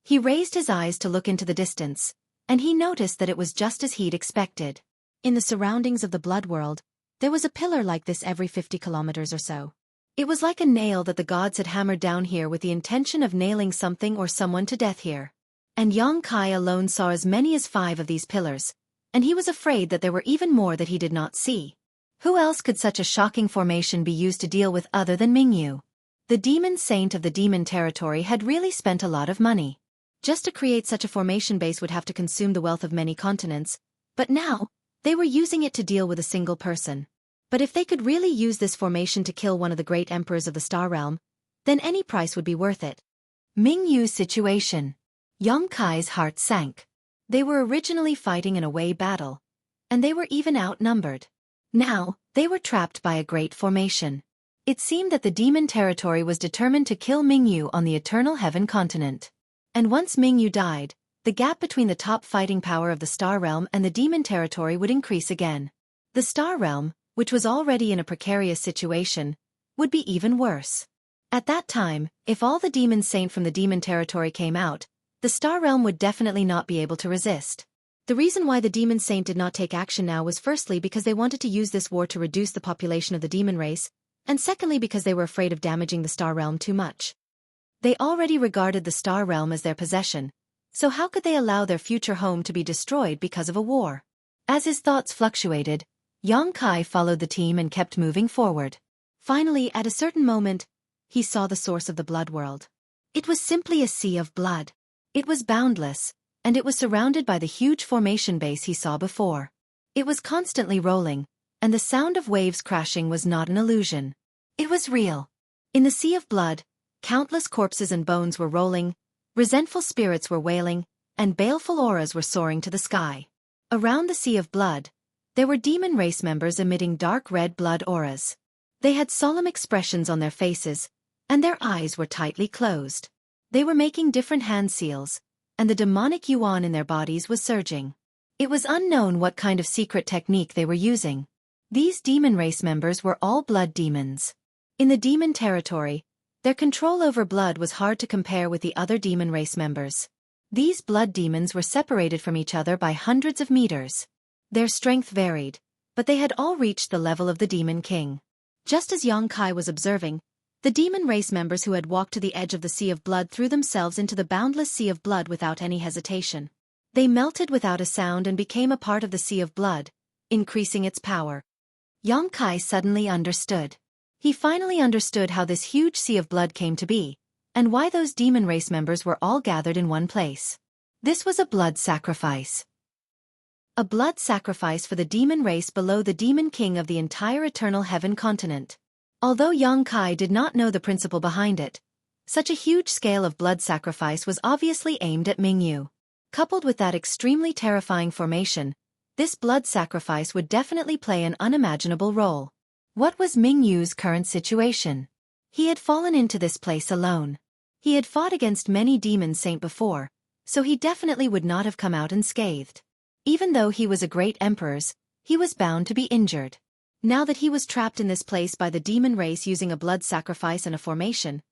A: He raised his eyes to look into the distance, and he noticed that it was just as he'd expected. In the surroundings of the blood world, There was a pillar like this every 50 kilometers or so. It was like a nail that the gods had hammered down here with the intention of nailing something or someone to death here. And Yang Kai alone saw as many as 5 of these pillars, and he was afraid that there were even more that he did not see. Who else could such a shocking formation be used to deal with other than Mingyu? The demon saint of the demon territory had really spent a lot of money. Just to create such a formation base would have to consume the wealth of many continents, but now, they were using it to deal with a single person. But if they could really use this formation to kill one of the great emperors of the Star Realm, then any price would be worth it. Mingyu's situation. Yang Kai's heart sank. They were originally fighting an away battle, and they were even outnumbered. Now, they were trapped by a great formation. It seemed that the demon territory was determined to kill Mingyu on the Eternal Heaven continent. And once Mingyu died, the gap between the top fighting power of the Star Realm and the demon territory would increase again. The Star Realm, which was already in a precarious situation, would be even worse. At that time, if all the demon saint from the demon territory came out, the Star Realm would definitely not be able to resist. The reason why the demon saint did not take action now was firstly because they wanted to use this war to reduce the population of the demon race, and secondly because they were afraid of damaging the Star Realm too much. They already regarded the Star Realm as their possession, so how could they allow their future home to be destroyed because of a war? As his thoughts fluctuated, Yang Kai followed the team and kept moving forward. Finally, at a certain moment, he saw the source of the blood world. It was simply a sea of blood. It was boundless, and it was surrounded by the huge formation base he saw before. It was constantly rolling, and the sound of waves crashing was not an illusion. It was real. In the sea of blood, countless corpses and bones were rolling, resentful spirits were wailing, and baleful auras were soaring to the sky. Around the sea of blood, there were demon race members emitting dark red blood auras. They had solemn expressions on their faces, and their eyes were tightly closed. They were making different hand seals, and the demonic yuan in their bodies was surging. It was unknown what kind of secret technique they were using. These demon race members were all blood demons. In the demon territory, their control over blood was hard to compare with the other demon race members. These blood demons were separated from each other by hundreds of meters. Their strength varied, but they had all reached the level of the Demon King. Just as Yang Kai was observing, the demon race members who had walked to the edge of the Sea of Blood threw themselves into the boundless Sea of Blood without any hesitation. They melted without a sound and became a part of the Sea of Blood, increasing its power. Yang Kai suddenly understood. He finally understood how this huge Sea of Blood came to be, and why those demon race members were all gathered in one place. This was a blood sacrifice. A blood sacrifice for the demon race below the Demon King of the entire Eternal Heaven continent. Although Yang Kai did not know the principle behind it, such a huge scale of blood sacrifice was obviously aimed at Mingyu. Coupled with that extremely terrifying formation, this blood sacrifice would definitely play an unimaginable role. What was Mingyu's current situation? He had fallen into this place alone. He had fought against many demon saint before, so he definitely would not have come out unscathed. Even though he was a great emperor, he was bound to be injured. Now that he was trapped in this place by the demon race using a blood sacrifice and a formation,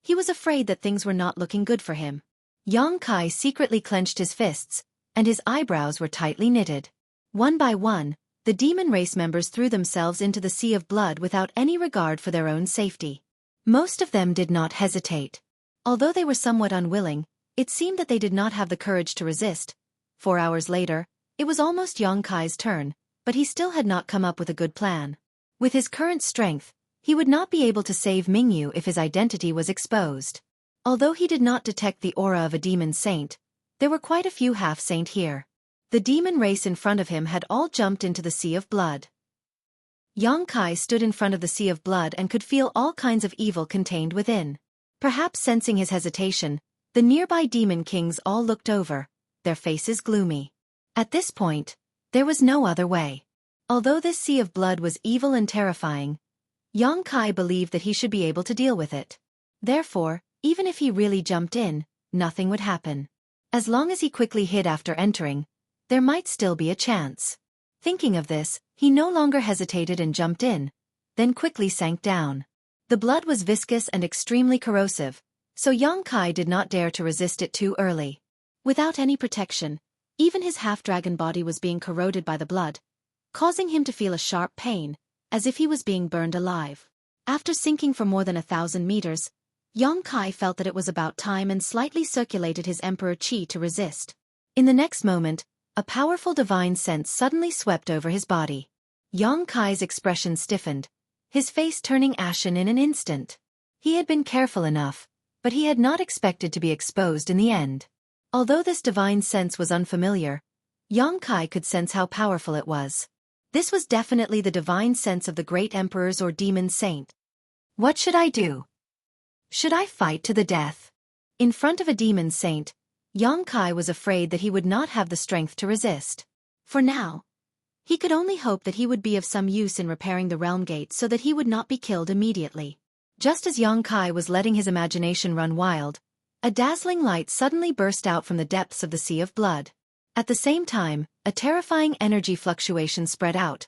A: he was afraid that things were not looking good for him. Yang Kai secretly clenched his fists, and his eyebrows were tightly knitted. One by one, the demon race members threw themselves into the Sea of Blood without any regard for their own safety. Most of them did not hesitate. Although they were somewhat unwilling, it seemed that they did not have the courage to resist. 4 hours later, it was almost Yang Kai's turn, but he still had not come up with a good plan. With his current strength, he would not be able to save Mingyu if his identity was exposed. Although he did not detect the aura of a demon saint, there were quite a few half-saint here. The demon race in front of him had all jumped into the Sea of Blood. Yang Kai stood in front of the Sea of Blood and could feel all kinds of evil contained within. Perhaps sensing his hesitation, the nearby demon kings all looked over, their faces gloomy. At this point, there was no other way. Although this Sea of Blood was evil and terrifying, Yang Kai believed that he should be able to deal with it. Therefore, even if he really jumped in, nothing would happen. As long as he quickly hid after entering, there might still be a chance. Thinking of this, he no longer hesitated and jumped in, then quickly sank down. The blood was viscous and extremely corrosive, so Yang Kai did not dare to resist it too early. Without any protection, even his half-dragon body was being corroded by the blood, causing him to feel a sharp pain, as if he was being burned alive. After sinking for more than 1,000 meters, Xueqi felt that it was about time and slightly circulated his emperor chi to resist. In the next moment, a powerful divine sense suddenly swept over his body. Xueqi's expression stiffened, his face turning ashen in an instant. He had been careful enough, but he had not expected to be exposed in the end. Although this divine sense was unfamiliar, Xueqi could sense how powerful it was. This was definitely the divine sense of the great emperors or demon saint. What should I do? Should I fight to the death? In front of a demon saint, Xueqi was afraid that he would not have the strength to resist. For now, he could only hope that he would be of some use in repairing the realm gate so that he would not be killed immediately. Just as Xueqi was letting his imagination run wild, a dazzling light suddenly burst out from the depths of the Sea of Blood. At the same time, a terrifying energy fluctuation spread out,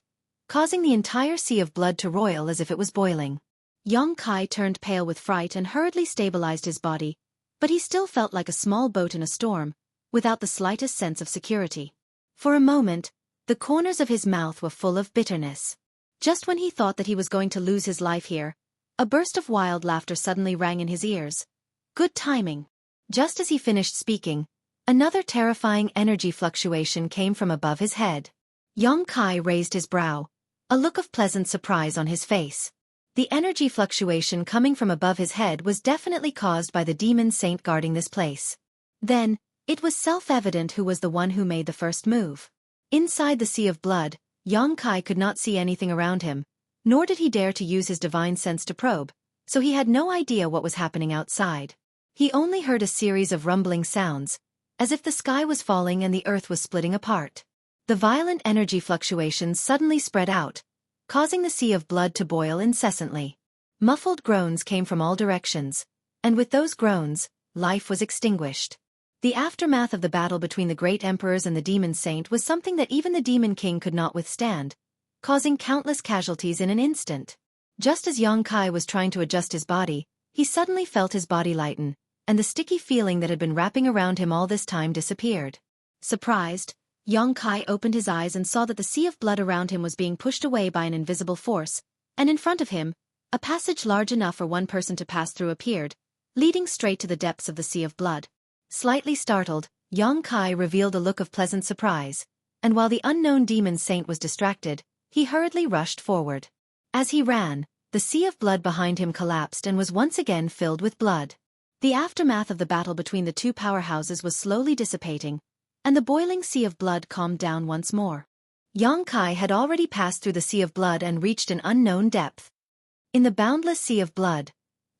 A: causing the entire Sea of Blood to roil as if it was boiling. Xueqi turned pale with fright and hurriedly stabilized his body, but he still felt like a small boat in a storm, without the slightest sense of security. For a moment, the corners of his mouth were full of bitterness. Just when he thought that he was going to lose his life here, a burst of wild laughter suddenly rang in his ears. Good timing. Just as he finished speaking, another terrifying energy fluctuation came from above his head. Xueqi raised his brow, a look of pleasant surprise on his face. The energy fluctuation coming from above his head was definitely caused by the demon saint guarding this place. Then, it was self-evident who was the one who made the first move. Inside the Sea of Blood, Xueqi could not see anything around him, nor did he dare to use his divine sense to probe, so he had no idea what was happening outside. He only heard a series of rumbling sounds, as if the sky was falling and the earth was splitting apart. The violent energy fluctuations suddenly spread out, causing the Sea of Blood to boil incessantly. Muffled groans came from all directions, and with those groans, life was extinguished. The aftermath of the battle between the great emperors and the demon saint was something that even the demon king could not withstand, causing countless casualties in an instant. Just as Xueqi was trying to adjust his body, he suddenly felt his body lighten, and the sticky feeling that had been wrapping around him all this time disappeared. Surprised, Xueqi opened his eyes and saw that the Sea of Blood around him was being pushed away by an invisible force, and in front of him, a passage large enough for one person to pass through appeared, leading straight to the depths of the Sea of Blood. Slightly startled, Xueqi revealed a look of pleasant surprise, and while the unknown demon saint was distracted, he hurriedly rushed forward. As he ran, the Sea of Blood behind him collapsed and was once again filled with blood. The aftermath of the battle between the two powerhouses was slowly dissipating, and the boiling Sea of Blood calmed down once more. Xueqi had already passed through the Sea of Blood and reached an unknown depth. In the boundless Sea of Blood,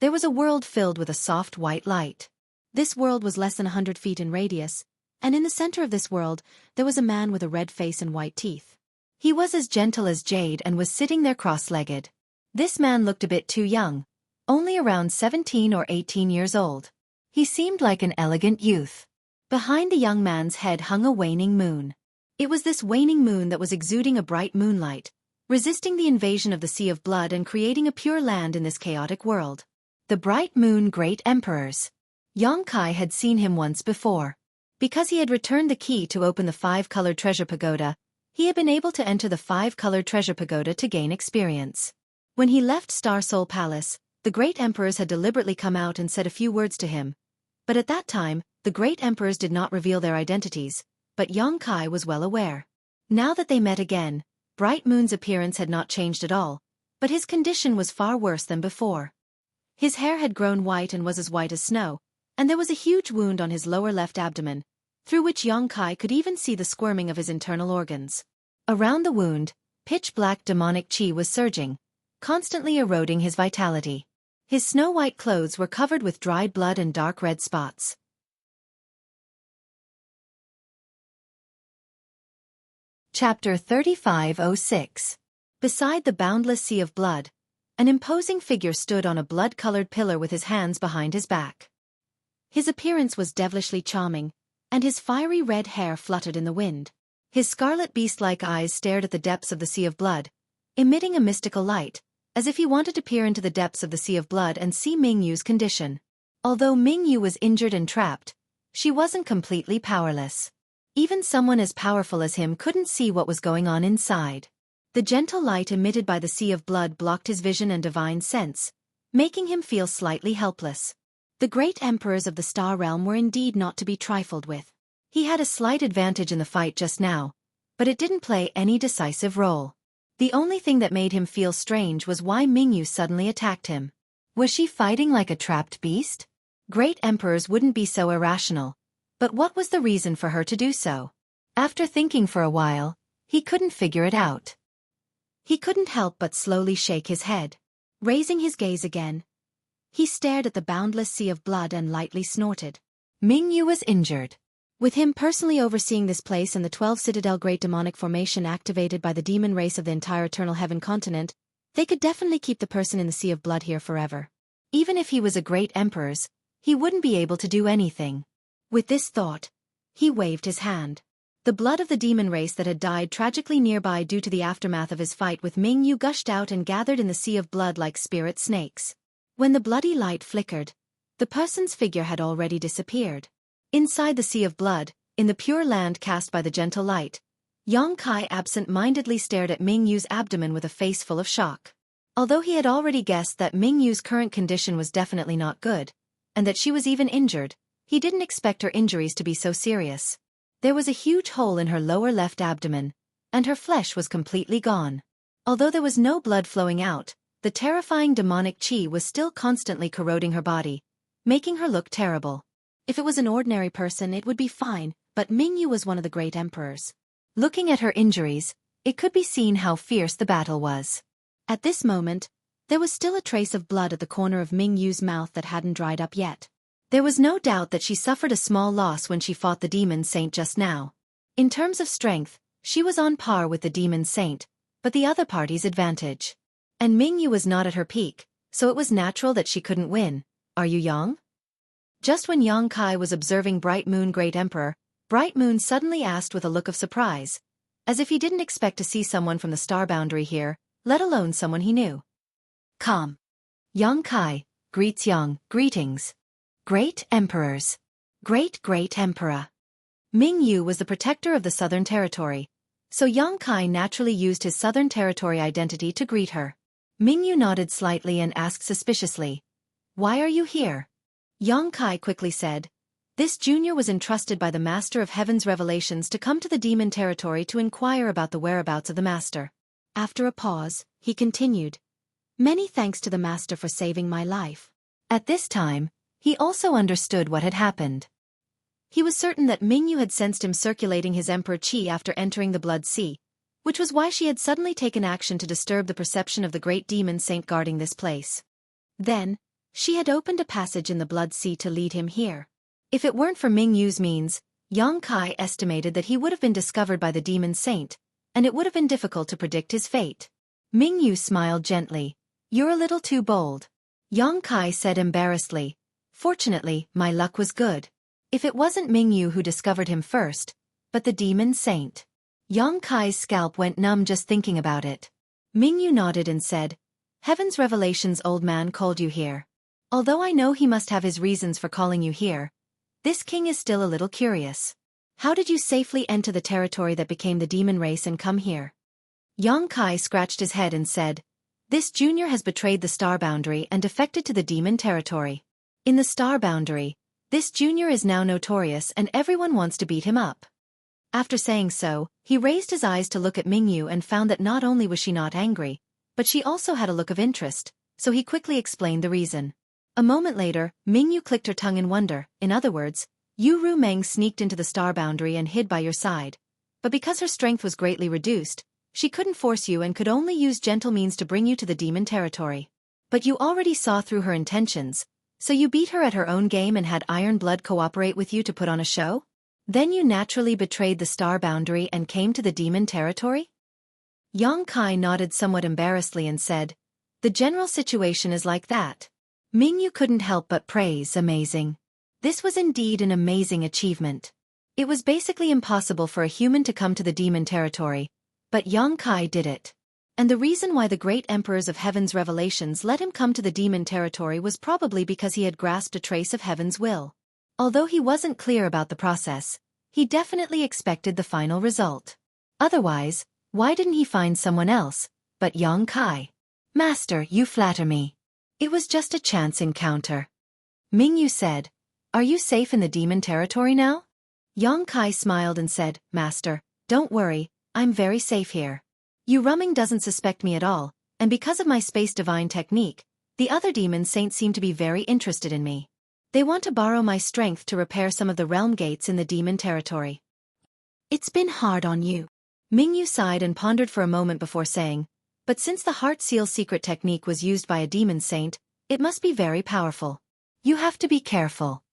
A: there was a world filled with a soft white light. This world was less than 100 feet in radius, and in the center of this world, there was a man with a red face and white teeth. He was as gentle as jade and was sitting there cross-legged. This man looked a bit too young, only around 17 or 18 years old. He seemed like an elegant youth. Behind the young man's head hung a waning moon. It was this waning moon that was exuding a bright moonlight, resisting the invasion of the Sea of Blood and creating a pure land in this chaotic world. The bright moon great emperors. Xueqi had seen him once before. Because he had returned the key to open the 5-colored treasure pagoda, he had been able to enter the 5-colored treasure pagoda to gain experience. When he left Star Soul Palace, the great emperors had deliberately come out and said a few words to him. But at that time, the great emperors did not reveal their identities, but Xueqi was well aware. Now that they met again, Bright Moon's appearance had not changed at all, but his condition was far worse than before. His hair had grown white and was as white as snow, and there was a huge wound on his lower left abdomen, through which Xueqi could even see the squirming of his internal organs. Around the wound, pitch-black demonic chi was surging, constantly eroding his vitality. His snow-white clothes were covered with dried blood and dark red spots. Chapter 3506. Beside the boundless Sea of Blood, an imposing figure stood on a blood-colored pillar with his hands behind his back. His appearance was devilishly charming, and his fiery red hair fluttered in the wind. His scarlet beast-like eyes stared at the depths of the Sea of Blood, emitting a mystical light, as if he wanted to peer into the depths of the Sea of Blood and see Mingyu's condition. Although Mingyu was injured and trapped, she wasn't completely powerless. Even someone as powerful as him couldn't see what was going on inside. The gentle light emitted by the sea of blood blocked his vision and divine sense, making him feel slightly helpless. The great emperors of the Star Realm were indeed not to be trifled with. He had a slight advantage in the fight just now, but it didn't play any decisive role. The only thing that made him feel strange was why Mingyu suddenly attacked him. Was she fighting like a trapped beast? Great emperors wouldn't be so irrational, but what was the reason for her to do so? After thinking for a while, he couldn't figure it out. He couldn't help but slowly shake his head. Raising his gaze again, he stared at the boundless sea of blood and lightly snorted. Mingyu was injured. With him personally overseeing this place and the 12 Citadel Great Demonic Formation activated by the demon race of the entire Eternal Heaven continent, they could definitely keep the person in the sea of blood here forever. Even if he was a great emperor's, he wouldn't be able to do anything. With this thought, he waved his hand. The blood of the demon race that had died tragically nearby due to the aftermath of his fight with Mingyu gushed out and gathered in the sea of blood like spirit snakes. When the bloody light flickered, the person's figure had already disappeared. Inside the sea of blood, in the pure land cast by the gentle light, Xueqi absent-mindedly stared at Mingyu's abdomen with a face full of shock. Although he had already guessed that Mingyu's current condition was definitely not good, and that she was even injured, he didn't expect her injuries to be so serious. There was a huge hole in her lower left abdomen, and her flesh was completely gone. Although there was no blood flowing out, the terrifying demonic chi was still constantly corroding her body, making her look terrible. If it was an ordinary person it would be fine, but Mingyu was one of the great emperors. Looking at her injuries, it could be seen how fierce the battle was. At this moment, there was still a trace of blood at the corner of Mingyu's mouth that hadn't dried up yet. There was no doubt that she suffered a small loss when she fought the demon saint just now. In terms of strength, she was on par with the demon saint, but the other party's advantage. And Mingyu was not at her peak, so it was natural that she couldn't win. Are you young? Just when Xueqi was observing Bright Moon Great Emperor, Bright Moon suddenly asked with a look of surprise, as if he didn't expect to see someone from the star boundary here, let alone someone he knew. Come. Xueqi greets Young, greetings. Great Emperors. Great Emperor. Mingyu was the protector of the Southern Territory, so Xueqi naturally used his Southern Territory identity to greet her. Mingyu nodded slightly and asked suspiciously, "Why are you here?" Xueqi quickly said, "This junior was entrusted by the Master of Heaven's Revelations to come to the Demon Territory to inquire about the whereabouts of the Master." After a pause, he continued, "Many thanks to the Master for saving my life." At this time, he also understood what had happened. He was certain that Mingyu had sensed him circulating his Emperor Qi after entering the Blood Sea, which was why she had suddenly taken action to disturb the perception of the great demon saint guarding this place. Then, she had opened a passage in the Blood Sea to lead him here. If it weren't for Mingyu's means, Xueqi estimated that he would have been discovered by the demon saint, and it would have been difficult to predict his fate. Mingyu smiled gently. "You're a little too bold," Xueqi said embarrassedly. "Fortunately, my luck was good. If it wasn't Mingyu who discovered him first, but the demon saint." Xueqi's scalp went numb just thinking about it. Mingyu nodded and said, "Heaven's Revelations old man called you here. Although I know he must have his reasons for calling you here, this king is still a little curious. How did you safely enter the territory that became the demon race and come here?" Xueqi scratched his head and said, "This junior has betrayed the star boundary and defected to the demon territory. In the star boundary, this junior is now notorious and everyone wants to beat him up." After saying so, he raised his eyes to look at Mingyu and found that not only was she not angry, but she also had a look of interest, so he quickly explained the reason. A moment later, Mingyu clicked her tongue in wonder. In other words, Yu Ru Meng sneaked into the star boundary and hid by your side. But because her strength was greatly reduced, she couldn't force you and could only use gentle means to bring you to the demon territory. But you already saw through her intentions, so you beat her at her own game and had Iron Blood cooperate with you to put on a show? Then you naturally betrayed the star boundary and came to the demon territory? Xueqi nodded somewhat embarrassedly and said, "The general situation is like that." Mingyu couldn't help but praise, "Amazing." This was indeed an amazing achievement. It was basically impossible for a human to come to the demon territory, but Xueqi did it. And the reason why the great emperors of Heaven's Revelations let him come to the demon territory was probably because he had grasped a trace of Heaven's will. Although he wasn't clear about the process, he definitely expected the final result. Otherwise, Why didn't he find someone else, but Yang Kai? Master, you flatter me. It was just a chance encounter. Mingyu said, Are you safe in the demon territory now? Yang Kai smiled and said, Master, don't worry, I'm very safe here. Yu Ruming doesn't suspect me at all, and because of my space divine technique, the other demon saints seem to be very interested in me. They want to borrow my strength to repair some of the realm gates in the demon territory. It's been hard on you. Mingyu sighed and pondered for a moment before saying, But since the heart seal secret technique was used by a demon saint, it must be very powerful. You have to be careful.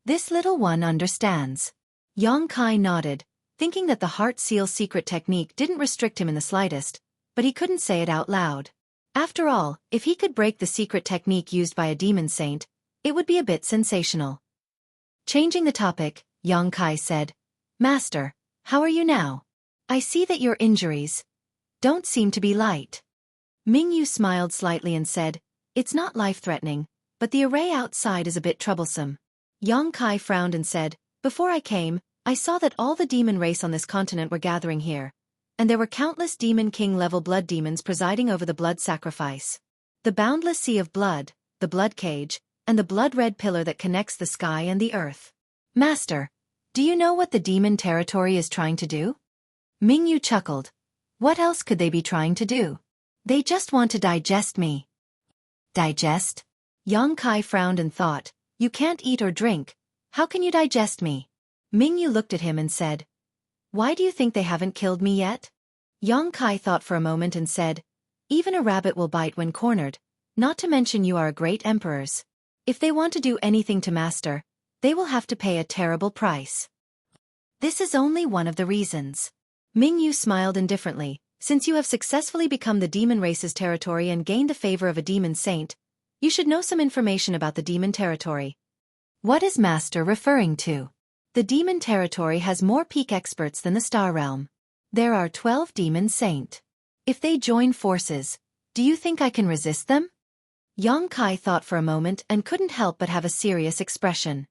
A: This little one understands. Yang Kai nodded, thinking that the heart seal secret technique didn't restrict him in the slightest, but he couldn't say it out loud. After all, if he could break the secret technique used by a demon saint, it would be a bit sensational. Changing the topic, Yang Kai said, Master, how are you now? I see that your injuries don't seem to be light. Mingyu smiled slightly and said, It's not life-threatening, but the array outside is a bit troublesome. Yang Kai frowned and said, Before I came, I saw that all the demon race on this continent were gathering here, and there were countless demon king-level blood demons presiding over the blood sacrifice. The boundless sea of blood, the blood cage, and the blood-red pillar that connects the sky and the earth. Master, do you know what the demon territory is trying to do? Mingyu chuckled. What else could they be trying to do? They just want to digest me. Digest? Yang Kai frowned and thought, You can't eat or drink. How can you digest me? Mingyu looked at him and said, Why do you think they haven't killed me yet? Yang Kai thought for a moment and said, Even a rabbit will bite when cornered, not to mention you are a great emperors. If they want to do anything to Master, they will have to pay a terrible price. This is only one of the reasons. Mingyu smiled indifferently, since you have successfully become the demon race's territory and gained the favor of a demon saint, you should know some information about the demon territory. What is Master referring to? The demon territory has more peak experts than the star realm. There are 12 demon saint. If they join forces, do you think I can resist them? Yang Kai thought for a moment and couldn't help but have a serious expression.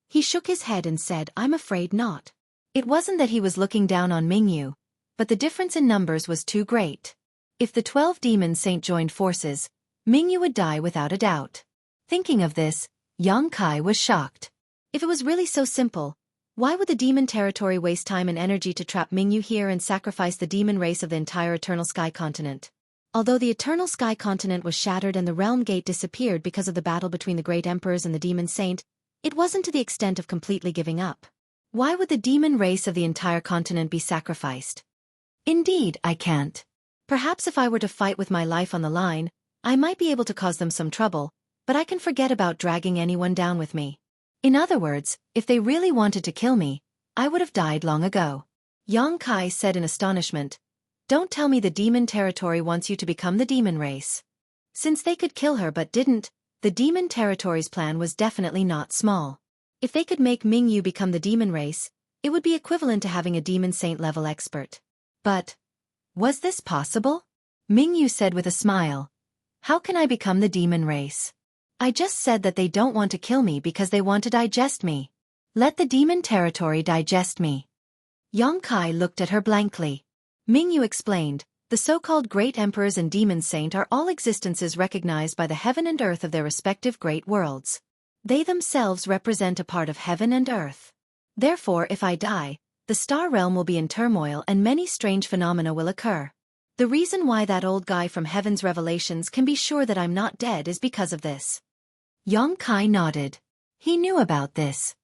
A: He shook his head and said, I'm afraid not. It wasn't that he was looking down on Mingyu, but the difference in numbers was too great. If the 12 demon saint joined forces, Mingyu would die without a doubt. Thinking of this, Yang Kai was shocked. If it was really so simple, why would the demon territory waste time and energy to trap Mingyu here and sacrifice the demon race of the entire Eternal Sky Continent? Although the Eternal Sky Continent was shattered and the Realm Gate disappeared because of the battle between the Great Emperors and the Demon Saint, it wasn't to the extent of completely giving up. Why would the demon race of the entire continent be sacrificed? Indeed, I can't. Perhaps if I were to fight with my life on the line, I might be able to cause them some trouble, but I can forget about dragging anyone down with me. In other words, if they really wanted to kill me, I would have died long ago. Yang Kai said in astonishment, Don't tell me the demon territory wants you to become the demon race. Since they could kill her but didn't, the demon territory's plan was definitely not small. If they could make Mingyu become the demon race, it would be equivalent to having a demon saint level expert. But, was this possible? Mingyu said with a smile, How can I become the demon race? I just said that they don't want to kill me because they want to digest me. Let the demon territory digest me. Yang Kai looked at her blankly. Mingyu explained, The so-called great emperors and demon saint are all existences recognized by the heaven and earth of their respective great worlds. They themselves represent a part of heaven and earth. Therefore, if I die, the star realm will be in turmoil and many strange phenomena will occur. The reason why that old guy from Heaven's Revelations can be sure that I'm not dead is because of this. Yang Kai nodded. He knew about this.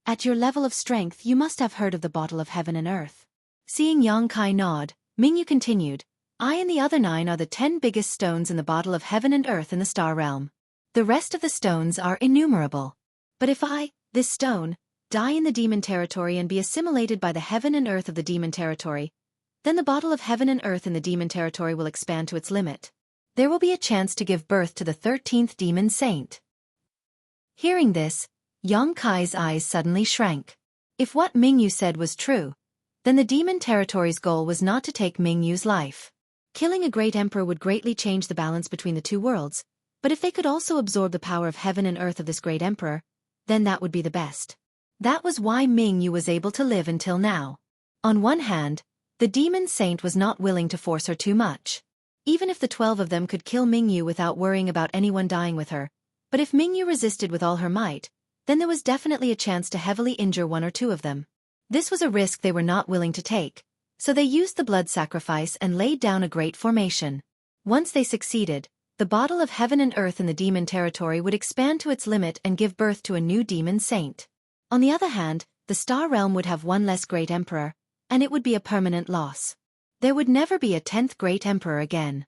A: At your level of strength you must have heard of the bottle of heaven and earth. Seeing Yang Kai nod, Mingyu continued, I and the other 9 are the 10 biggest stones in the bottle of heaven and earth in the star realm. The rest of the stones are innumerable. But if I, this stone, die in the demon territory and be assimilated by the heaven and earth of the demon territory, then the bottle of heaven and earth in the demon territory will expand to its limit. There will be a chance to give birth to the 13th demon saint. Hearing this, Yang Kai's eyes suddenly shrank. If what Mingyu said was true, then the demon territory's goal was not to take Mingyu's life. Killing a great emperor would greatly change the balance between the two worlds, but if they could also absorb the power of heaven and earth of this great emperor, then that would be the best. That was why Mingyu was able to live until now. On one hand, The demon saint was not willing to force her too much. Even if the 12 of them could kill Mingyu without worrying about anyone dying with her, but if Mingyu resisted with all her might, then there was definitely a chance to heavily injure 1 or 2 of them. This was a risk they were not willing to take, so they used the blood sacrifice and laid down a great formation. Once they succeeded, the bottle of heaven and earth in the demon territory would expand to its limit and give birth to a new demon saint. On the other hand, the star realm would have 1 less great emperor, and it would be a permanent loss. There would never be a 10th great emperor again.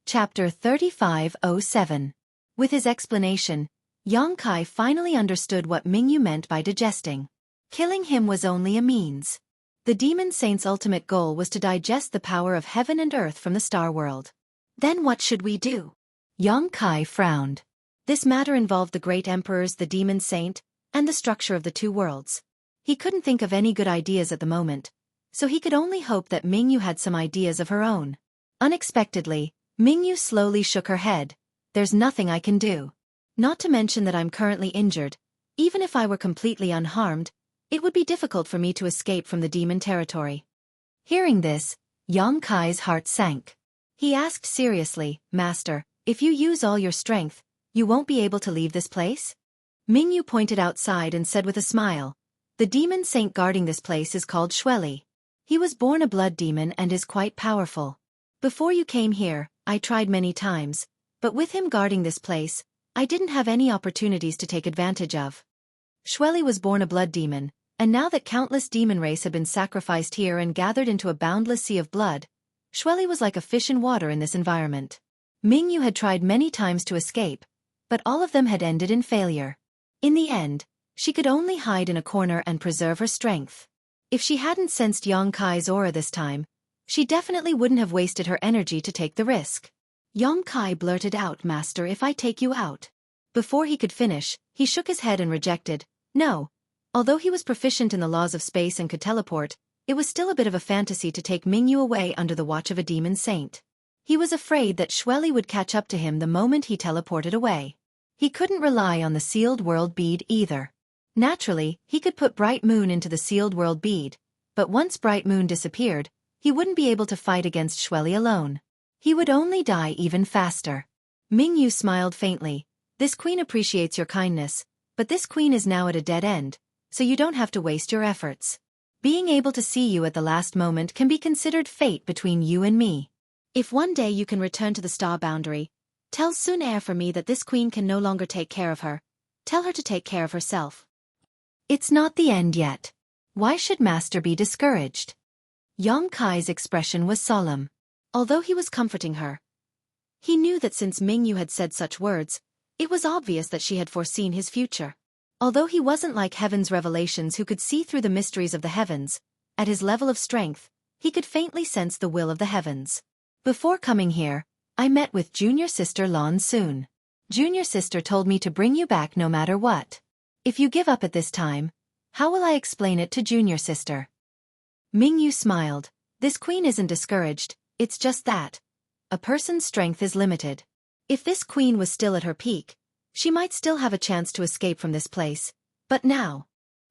A: Chapter 3507. With his explanation, Xueqi finally understood what Mingyu meant by digesting. Killing him was only a means. The demon saint's ultimate goal was to digest the power of heaven and earth from the star world. Then what should we do? Xueqi frowned. This matter involved the great emperors, the demon saint, and the structure of the 2 worlds. He couldn't think of any good ideas at the moment, so he could only hope that Mingyu had some ideas of her own. Unexpectedly, Mingyu slowly shook her head. There's nothing I can do. Not to mention that I'm currently injured. Even if I were completely unharmed, it would be difficult for me to escape from the demon territory. Hearing this, Xueqi's heart sank. He asked seriously, Master, if you use all your strength, you won't be able to leave this place? Mingyu pointed outside and said with a smile, the demon saint guarding this place is called Xueqi. He was born a blood demon and is quite powerful. Before you came here, I tried many times, but with him guarding this place, I didn't have any opportunities to take advantage of. Xueqi was born a blood demon, and now that countless demon race had been sacrificed here and gathered into a boundless sea of blood, Xueqi was like a fish in water in this environment. Mingyu had tried many times to escape, but all of them had ended in failure. In the end, she could only hide in a corner and preserve her strength. If she hadn't sensed Xueqi's aura this time, she definitely wouldn't have wasted her energy to take the risk. Xueqi blurted out, Master, if I take you out. Before he could finish, he shook his head and rejected, no. Although he was proficient in the laws of space and could teleport, it was still a bit of a fantasy to take Mingyu away under the watch of a demon saint. He was afraid that Xueqi would catch up to him the moment he teleported away. He couldn't rely on the sealed world bead either. Naturally, he could put Bright Moon into the sealed world bead, but once Bright Moon disappeared, he wouldn't be able to fight against Xueqi alone. He would only die even faster. Mingyu smiled faintly. This queen appreciates your kindness, but this queen is now at a dead end, so you don't have to waste your efforts. Being able to see you at the last moment can be considered fate between you and me. If one day you can return to the star boundary, tell Sun Air for me that this queen can no longer take care of her. Tell her to take care of herself. It's not the end yet. Why should Master be discouraged? Xueqi's expression was solemn. Although he was comforting her, he knew that since Mingyu had said such words, it was obvious that she had foreseen his future. Although he wasn't like Heaven's revelations who could see through the mysteries of the heavens, at his level of strength, he could faintly sense the will of the heavens. Before coming here, I met with junior sister Lan Soon. Junior sister told me to bring you back no matter what. If you give up at this time, how will I explain it to junior sister? Mingyu smiled. This queen isn't discouraged, it's just that a person's strength is limited. If this queen was still at her peak, she might still have a chance to escape from this place, but now.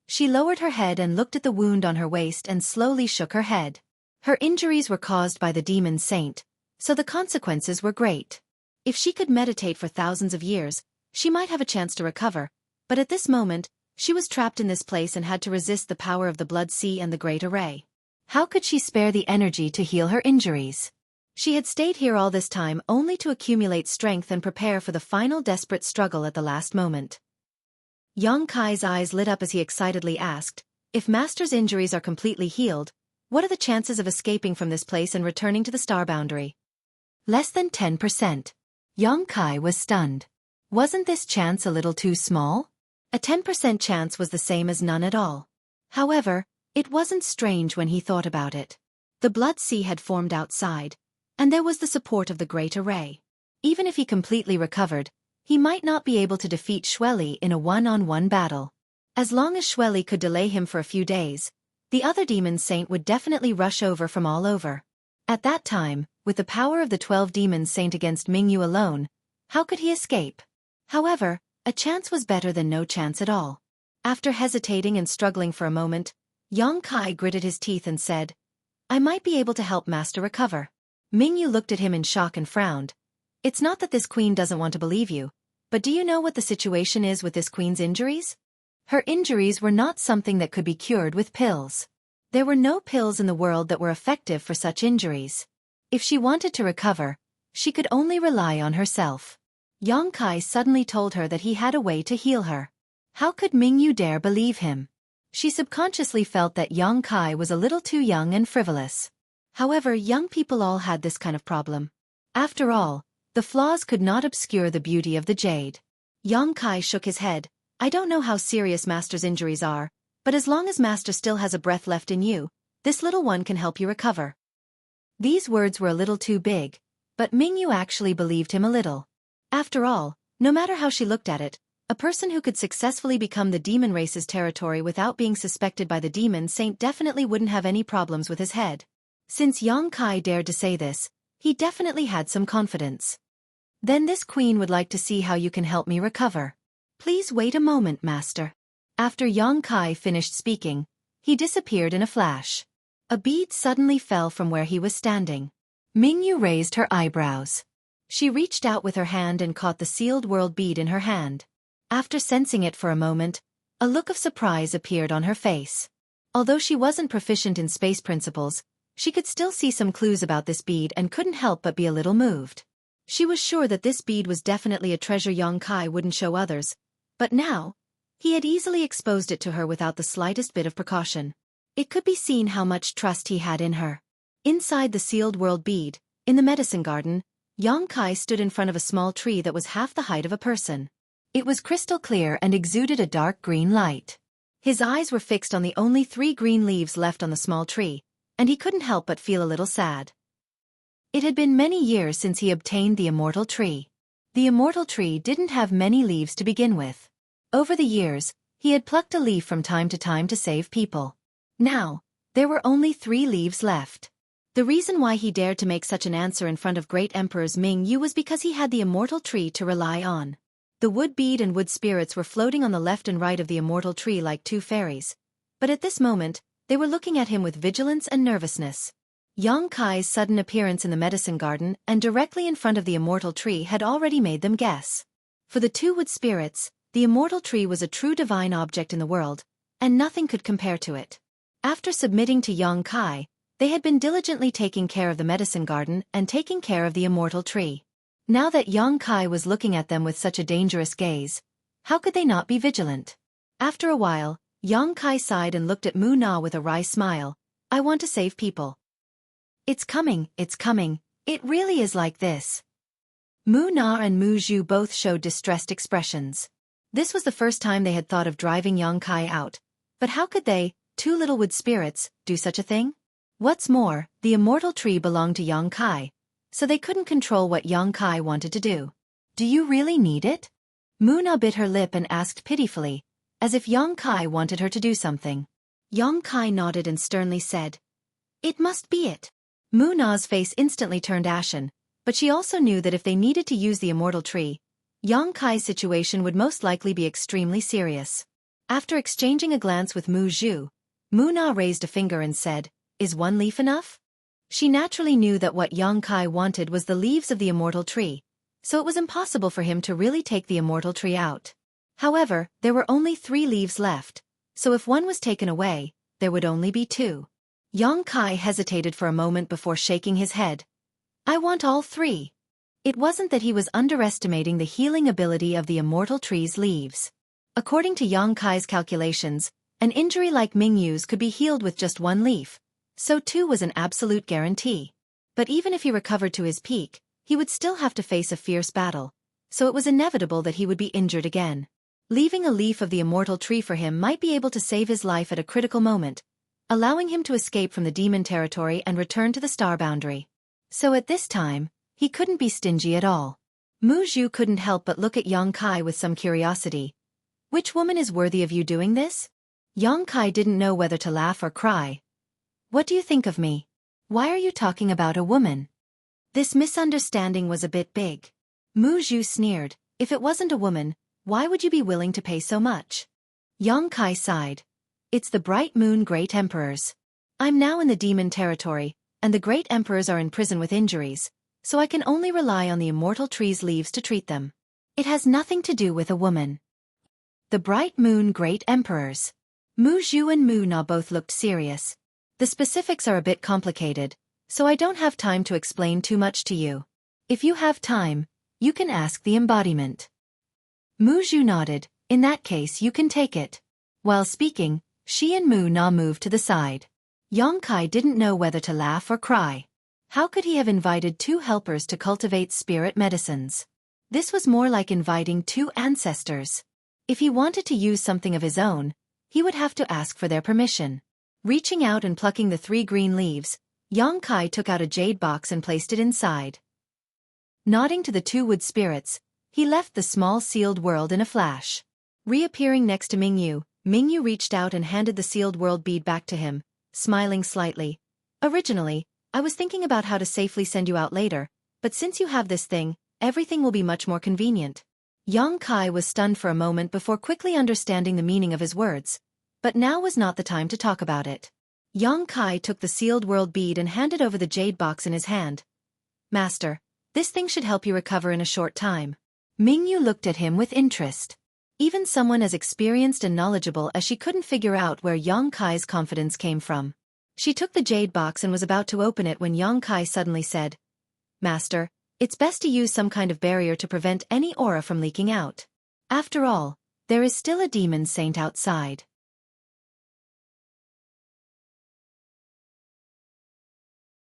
A: She lowered her head and looked at the wound on her waist and slowly shook her head. Her injuries were caused by the demon saint, so the consequences were great. If she could meditate for thousands of years, she might have a chance to recover, but at this moment, she was trapped in this place and had to resist the power of the blood sea and the great array. How could she spare the energy to heal her injuries? She had stayed here all this time only to accumulate strength and prepare for the final desperate struggle at the last moment. Xueqi's eyes lit up as he excitedly asked, if Master's injuries are completely healed, what are the chances of escaping from this place and returning to the star boundary? Less than 10%. Xueqi was stunned. Wasn't this chance a little too small? A 10% chance was the same as none at all. However, it wasn't strange when he thought about it. The blood sea had formed outside, and there was the support of the great array. Even if he completely recovered, he might not be able to defeat Xueqi in a one-on-one battle. As long as Xueqi could delay him for a few days, the other demon saint would definitely rush over from all over. At that time, with the power of the 12 demon saint against Mingyu alone, how could he escape? However, a chance was better than no chance at all. After hesitating and struggling for a moment, Yang Kai gritted his teeth and said, I might be able to help Master recover. Mingyu looked at him in shock and frowned. It's not that this queen doesn't want to believe you, but do you know what the situation is with this queen's injuries? Her injuries were not something that could be cured with pills. There were no pills in the world that were effective for such injuries. If she wanted to recover, she could only rely on herself. Yang Kai suddenly told her that he had a way to heal her. How could Mingyu dare believe him? She subconsciously felt that Yang Kai was a little too young and frivolous. However, young people all had this kind of problem. After all, the flaws could not obscure the beauty of the jade. Yang Kai shook his head. I don't know how serious Master's injuries are, but as long as Master still has a breath left in you, this little one can help you recover. These words were a little too big, but Mingyu actually believed him a little. After all, no matter how she looked at it, a person who could successfully become the demon race's territory without being suspected by the demon saint definitely wouldn't have any problems with his head. Since Yang Kai dared to say this, he definitely had some confidence. Then this queen would like to see how you can help me recover. Please wait a moment, Master. After Yang Kai finished speaking, he disappeared in a flash. A bead suddenly fell from where he was standing. Mingyu raised her eyebrows. She reached out with her hand and caught the sealed world bead in her hand. After sensing it for a moment, a look of surprise appeared on her face. Although she wasn't proficient in space principles, she could still see some clues about this bead and couldn't help but be a little moved. She was sure that this bead was definitely a treasure Yang Kai wouldn't show others, but now, he had easily exposed it to her without the slightest bit of precaution. It could be seen how much trust he had in her. Inside the sealed world bead, in the medicine garden, Yang Kai stood in front of a small tree that was half the height of a person. It was crystal clear and exuded a dark green light. His eyes were fixed on the only 3 green leaves left on the small tree, and he couldn't help but feel a little sad. It had been many years since he obtained the immortal tree. The immortal tree didn't have many leaves to begin with. Over the years, he had plucked a leaf from time to save people. Now, there were only 3 leaves left. The reason why he dared to make such an answer in front of great emperors Ming Yu was because he had the immortal tree to rely on. The wood bead and wood spirits were floating on the left and right of the immortal tree like 2 fairies. But at this moment, they were looking at him with vigilance and nervousness. Yang Kai's sudden appearance in the medicine garden and directly in front of the immortal tree had already made them guess. For the 2 wood spirits, the immortal tree was a true divine object in the world, and nothing could compare to it. After submitting to Yang Kai, they had been diligently taking care of the medicine garden and taking care of the immortal tree. Now that Yang Kai was looking at them with such a dangerous gaze, how could they not be vigilant? After a while, Yang Kai sighed and looked at Mu Na with a wry smile. I want to save people. It's coming, it really is like this. Mu Na and Mu Zhu both showed distressed expressions. This was the first time they had thought of driving Yang Kai out, but how could they, 2 little wood spirits, do such a thing? What's more, the immortal tree belonged to Yang Kai, so they couldn't control what Yang Kai wanted to do. Do you really need it? Mu Na bit her lip and asked pitifully, as if Yang Kai wanted her to do something. Yang Kai nodded and sternly said, It must be it. Mu Na's face instantly turned ashen, but she also knew that if they needed to use the immortal tree, Yang Kai's situation would most likely be extremely serious. After exchanging a glance with Mu Zhu, Mu Na raised a finger and said, Is 1 leaf enough? She naturally knew that what Yang Kai wanted was the leaves of the immortal tree, so it was impossible for him to really take the immortal tree out. However, there were only 3 leaves left, so if 1 was taken away, there would only be 2. Yang Kai hesitated for a moment before shaking his head. I want all 3. It wasn't that he was underestimating the healing ability of the immortal tree's leaves. According to Yang Kai's calculations, an injury like Mingyu's could be healed with just 1 leaf, so 2 was an absolute guarantee. But even if he recovered to his peak, he would still have to face a fierce battle, so it was inevitable that he would be injured again. Leaving a leaf of the immortal tree for him might be able to save his life at a critical moment, allowing him to escape from the demon territory and return to the star boundary. So at this time, he couldn't be stingy at all. Mu Zhu couldn't help but look at Yang Kai with some curiosity. Which woman is worthy of you doing this? Yang Kai didn't know whether to laugh or cry. What do you think of me? Why are you talking about a woman? This misunderstanding was a bit big. Mu Zhu sneered, if it wasn't a woman, why would you be willing to pay so much? Yang Kai sighed. It's the bright moon great emperors. I'm now in the demon territory, and the great emperors are in prison with injuries, so I can only rely on the immortal tree's leaves to treat them. It has nothing to do with a woman. The bright moon great emperors. Mu Zhu and Mu Na both looked serious. The specifics are a bit complicated, so I don't have time to explain too much to you. If you have time, you can ask the embodiment. Mu Zhu nodded. In that case you can take it. While speaking, she and Mu Na moved to the side. Yang Kai didn't know whether to laugh or cry. How could he have invited two helpers to cultivate spirit medicines? This was more like inviting two ancestors. If he wanted to use something of his own, he would have to ask for their permission. Reaching out and plucking the 3 green leaves, Yang Kai took out a jade box and placed it inside. Nodding to the 2 wood spirits, he left the small sealed world in a flash. Reappearing next to Mingyu reached out and handed the sealed world bead back to him, smiling slightly. Originally, I was thinking about how to safely send you out later, but since you have this thing, everything will be much more convenient. Yang Kai was stunned for a moment before quickly understanding the meaning of his words, but now was not the time to talk about it. Yang Kai took the sealed world bead and handed over the jade box in his hand. Master, this thing should help you recover in a short time. Mingyu looked at him with interest. Even someone as experienced and knowledgeable as she couldn't figure out where Yang Kai's confidence came from. She took the jade box and was about to open it when Yang Kai suddenly said, Master, it's best to use some kind of barrier to prevent any aura from leaking out. After all, there is still a demon saint outside.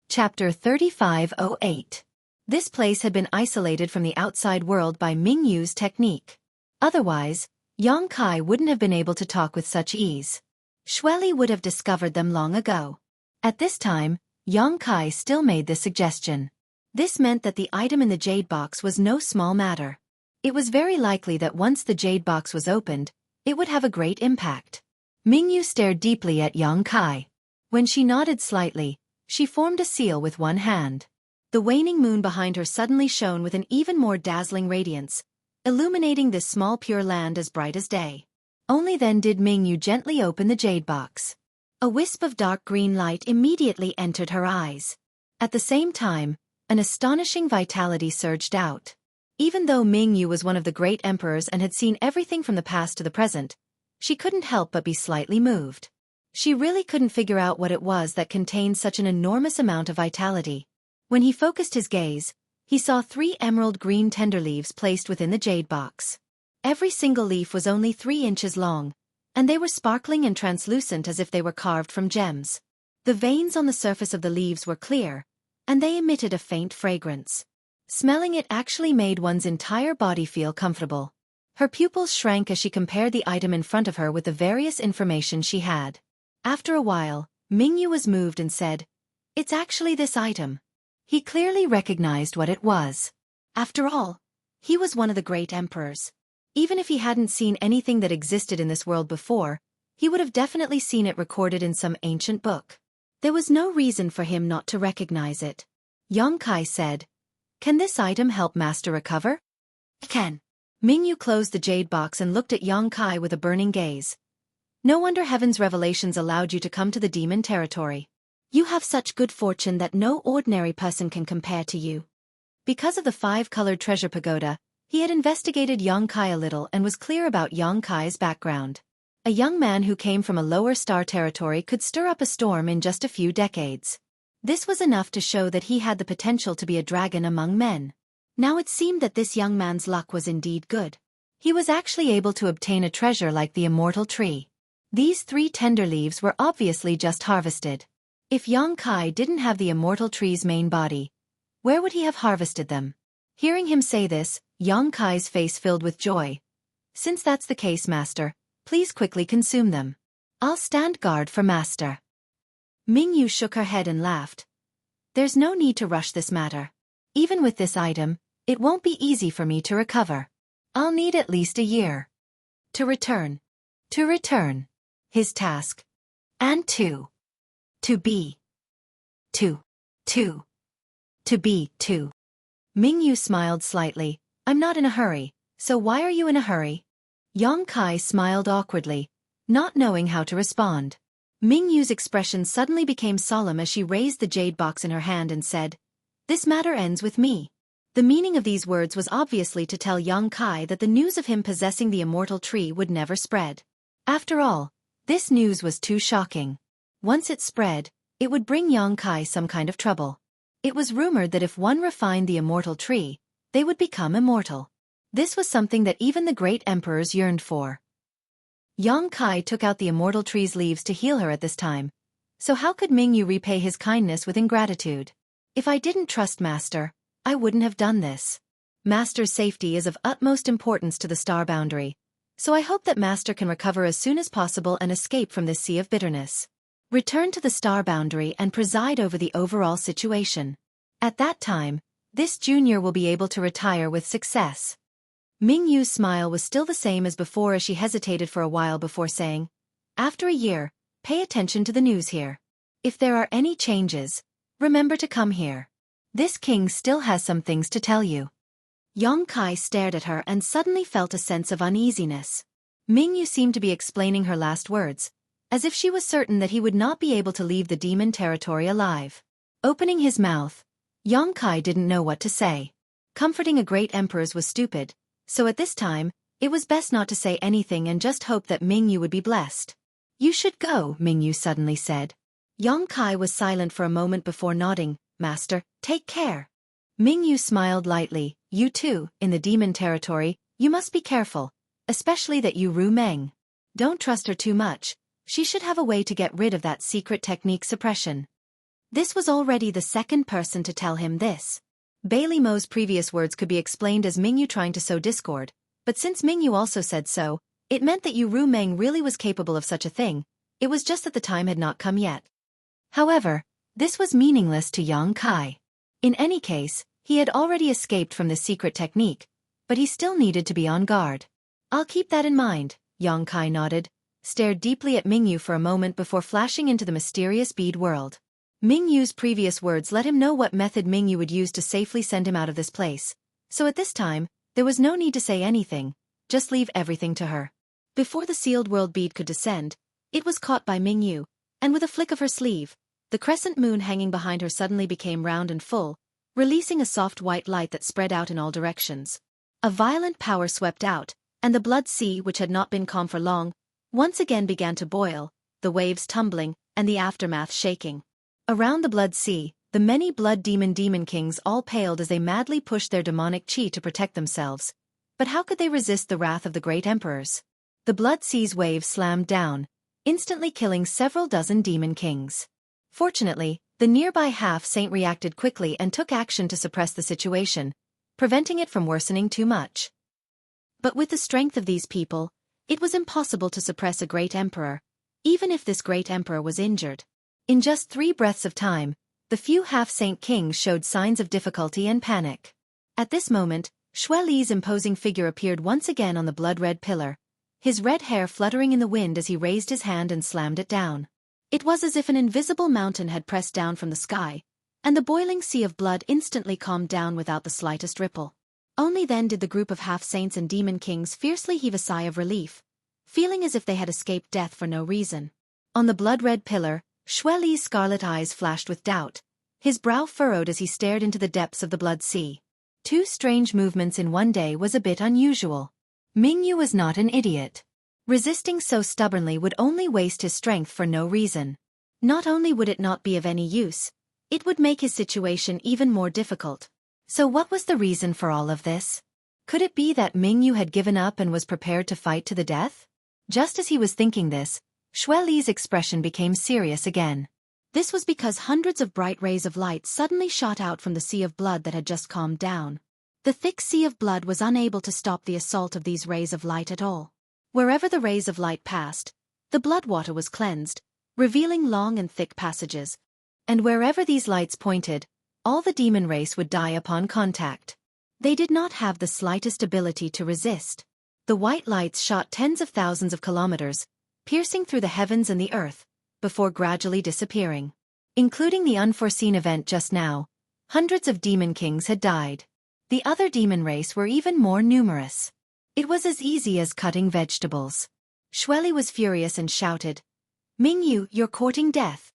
A: Chapter 3508. This place had been isolated from the outside world by Mingyu's technique. Otherwise, Yang Kai wouldn't have been able to talk with such ease. Xueqi would have discovered them long ago. At this time, Yang Kai still made this suggestion. This meant that the item in the jade box was no small matter. It was very likely that once the jade box was opened, it would have a great impact. Mingyu stared deeply at Yang Kai. When she nodded slightly, she formed a seal with one hand. The waning moon behind her suddenly shone with an even more dazzling radiance, illuminating this small pure land as bright as day. Only then did Mingyu gently open the jade box. A wisp of dark green light immediately entered her eyes. At the same time, an astonishing vitality surged out. Even though Mingyu was one of the great emperors and had seen everything from the past to the present, she couldn't help but be slightly moved. She really couldn't figure out what it was that contained such an enormous amount of vitality. When he focused his gaze, he saw 3 emerald green tender leaves placed within the jade box. Every single leaf was only 3 inches long, and they were sparkling and translucent as if they were carved from gems. The veins on the surface of the leaves were clear, and they emitted a faint fragrance. Smelling it actually made one's entire body feel comfortable. Her pupils shrank as she compared the item in front of her with the various information she had. After a while, Mingyu was moved and said, It's actually this item. He clearly recognized what it was. After all, he was one of the great emperors. Even if he hadn't seen anything that existed in this world before, he would have definitely seen it recorded in some ancient book. There was no reason for him not to recognize it. Yang Kai said, Can this item help Master recover? It can. Mingyu closed the jade box and looked at Yang Kai with a burning gaze. No wonder Heaven's revelations allowed you to come to the demon territory. You have such good fortune that no ordinary person can compare to you. Because of the 5-colored treasure pagoda, he had investigated Yang Kai a little and was clear about Yang Kai's background. A young man who came from a lower star territory could stir up a storm in just a few decades. This was enough to show that he had the potential to be a dragon among men. Now it seemed that this young man's luck was indeed good. He was actually able to obtain a treasure like the immortal tree. These 3 tender leaves were obviously just harvested. If Yang Kai didn't have the immortal tree's main body, where would he have harvested them? Hearing him say this, Yang Kai's face filled with joy. Since that's the case, Master, please quickly consume them. I'll stand guard for Master. Mingyu shook her head and laughed. There's no need to rush this matter. Even with this item, it won't be easy for me to recover. I'll need at least a year. To return. His task. And to be. Mingyu smiled slightly. I'm not in a hurry, so why are you in a hurry? Yang Kai smiled awkwardly. not knowing how to respond. Mingyu's expression suddenly became solemn as she raised the jade box in her hand and said, "This matter ends with me." The meaning of these words was obviously to tell Kai that the news of him possessing the immortal tree would never spread. After all, this news was too shocking. Once it spread, it would bring Kai some kind of trouble. It was rumored that if one refined the immortal tree, they would become immortal. This was something that even the great emperors yearned for. Kai took out the immortal tree's leaves to heal her at this time. So how could Mingyu repay his kindness with ingratitude? "If I didn't trust Master, I wouldn't have done this. Master's safety is of utmost importance to the star boundary, so I hope that Master can recover as soon as possible and escape from this sea of bitterness. Return to the star boundary and preside over the overall situation. At that time, this junior will be able to retire with success." Mingyu's smile was still the same as before as she hesitated for a while before saying, "After a year, pay attention to the news here. If there are any changes, remember to come here. This king still has some things to tell you." Kai stared at her and suddenly felt a sense of uneasiness. Mingyu seemed to be explaining her last words, as if she was certain that he would not be able to leave the demon territory alive. Opening his mouth, Kai didn't know what to say. Comforting a great emperor was stupid, so at this time, it was best not to say anything and just hope that Mingyu would be blessed. "You should go," Mingyu suddenly said. Kai was silent for a moment before nodding. "Master, take care." Mingyu smiled lightly. "You too, in the demon territory, you must be careful, especially that Ru Meng. Don't trust her too much, she should have a way to get rid of that secret technique suppression." This was already the second person to tell him this. Bailey Mo's previous words could be explained as Mingyu trying to sow discord, but since Mingyu also said so, it meant that Ru Meng really was capable of such a thing. It was just that the time had not come yet. However, this was meaningless to Kai. In any case, he had already escaped from the secret technique, but he still needed to be on guard. "I'll keep that in mind," Kai nodded, stared deeply at Mingyu for a moment before flashing into the mysterious bead world. Mingyu's previous words let him know what method Mingyu would use to safely send him out of this place, so at this time, there was no need to say anything, just leave everything to her. Before the sealed world bead could descend, it was caught by Mingyu, and with a flick of her sleeve, the crescent moon hanging behind her suddenly became round and full, releasing a soft white light that spread out in all directions. A violent power swept out, and the blood sea, which had not been calm for long, once again began to boil, the waves tumbling, and the aftermath shaking. Around the blood sea, the many blood demon kings all paled as they madly pushed their demonic chi to protect themselves. But how could they resist the wrath of the great emperors? The blood sea's waves slammed down, instantly killing several dozen demon kings. Fortunately, the nearby half-saint reacted quickly and took action to suppress the situation, preventing it from worsening too much. But with the strength of these people, it was impossible to suppress a great emperor, even if this great emperor was injured. In just 3 breaths of time, the few half-saint kings showed signs of difficulty and panic. At this moment, Xueqi's imposing figure appeared once again on the blood-red pillar, his red hair fluttering in the wind as he raised his hand and slammed it down. It was as if an invisible mountain had pressed down from the sky, and the boiling sea of blood instantly calmed down without the slightest ripple. Only then did the group of half-saints and demon kings fiercely heave a sigh of relief, feeling as if they had escaped death for no reason. On the blood-red pillar, Xueqi's scarlet eyes flashed with doubt, his brow furrowed as he stared into the depths of the blood sea. 2 strange movements in one day was a bit unusual. Mingyu was not an idiot. Resisting so stubbornly would only waste his strength for no reason. Not only would it not be of any use, it would make his situation even more difficult. So what was the reason for all of this? Could it be that Mingyu had given up and was prepared to fight to the death? Just as he was thinking this, Xueqi's expression became serious again. This was because hundreds of bright rays of light suddenly shot out from the sea of blood that had just calmed down. The thick sea of blood was unable to stop the assault of these rays of light at all. Wherever the rays of light passed, the blood water was cleansed, revealing long and thick passages. And wherever these lights pointed, all the demon race would die upon contact. They did not have the slightest ability to resist. The white lights shot tens of thousands of kilometers, piercing through the heavens and the earth, before gradually disappearing. Including the unforeseen event just now, hundreds of demon kings had died. The other demon race were even more numerous. It was as easy as cutting vegetables. Xueqi was furious and shouted, "Mingyu, you're courting death."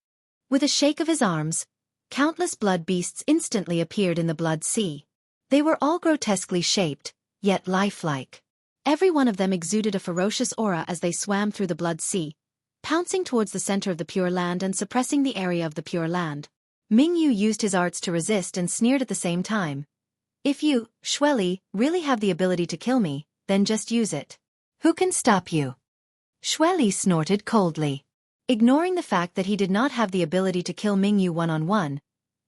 A: With a shake of his arms, countless blood beasts instantly appeared in the blood sea. They were all grotesquely shaped, yet lifelike. Every one of them exuded a ferocious aura as they swam through the blood sea, pouncing towards the center of the Pure Land and suppressing the area of the Pure Land. Mingyu used his arts to resist and sneered at the same time. "If you, Xueqi, really have the ability to kill me, then just use it. Who can stop you?" Xueqi snorted coldly. Ignoring the fact that he did not have the ability to kill Mingyu one-on-one,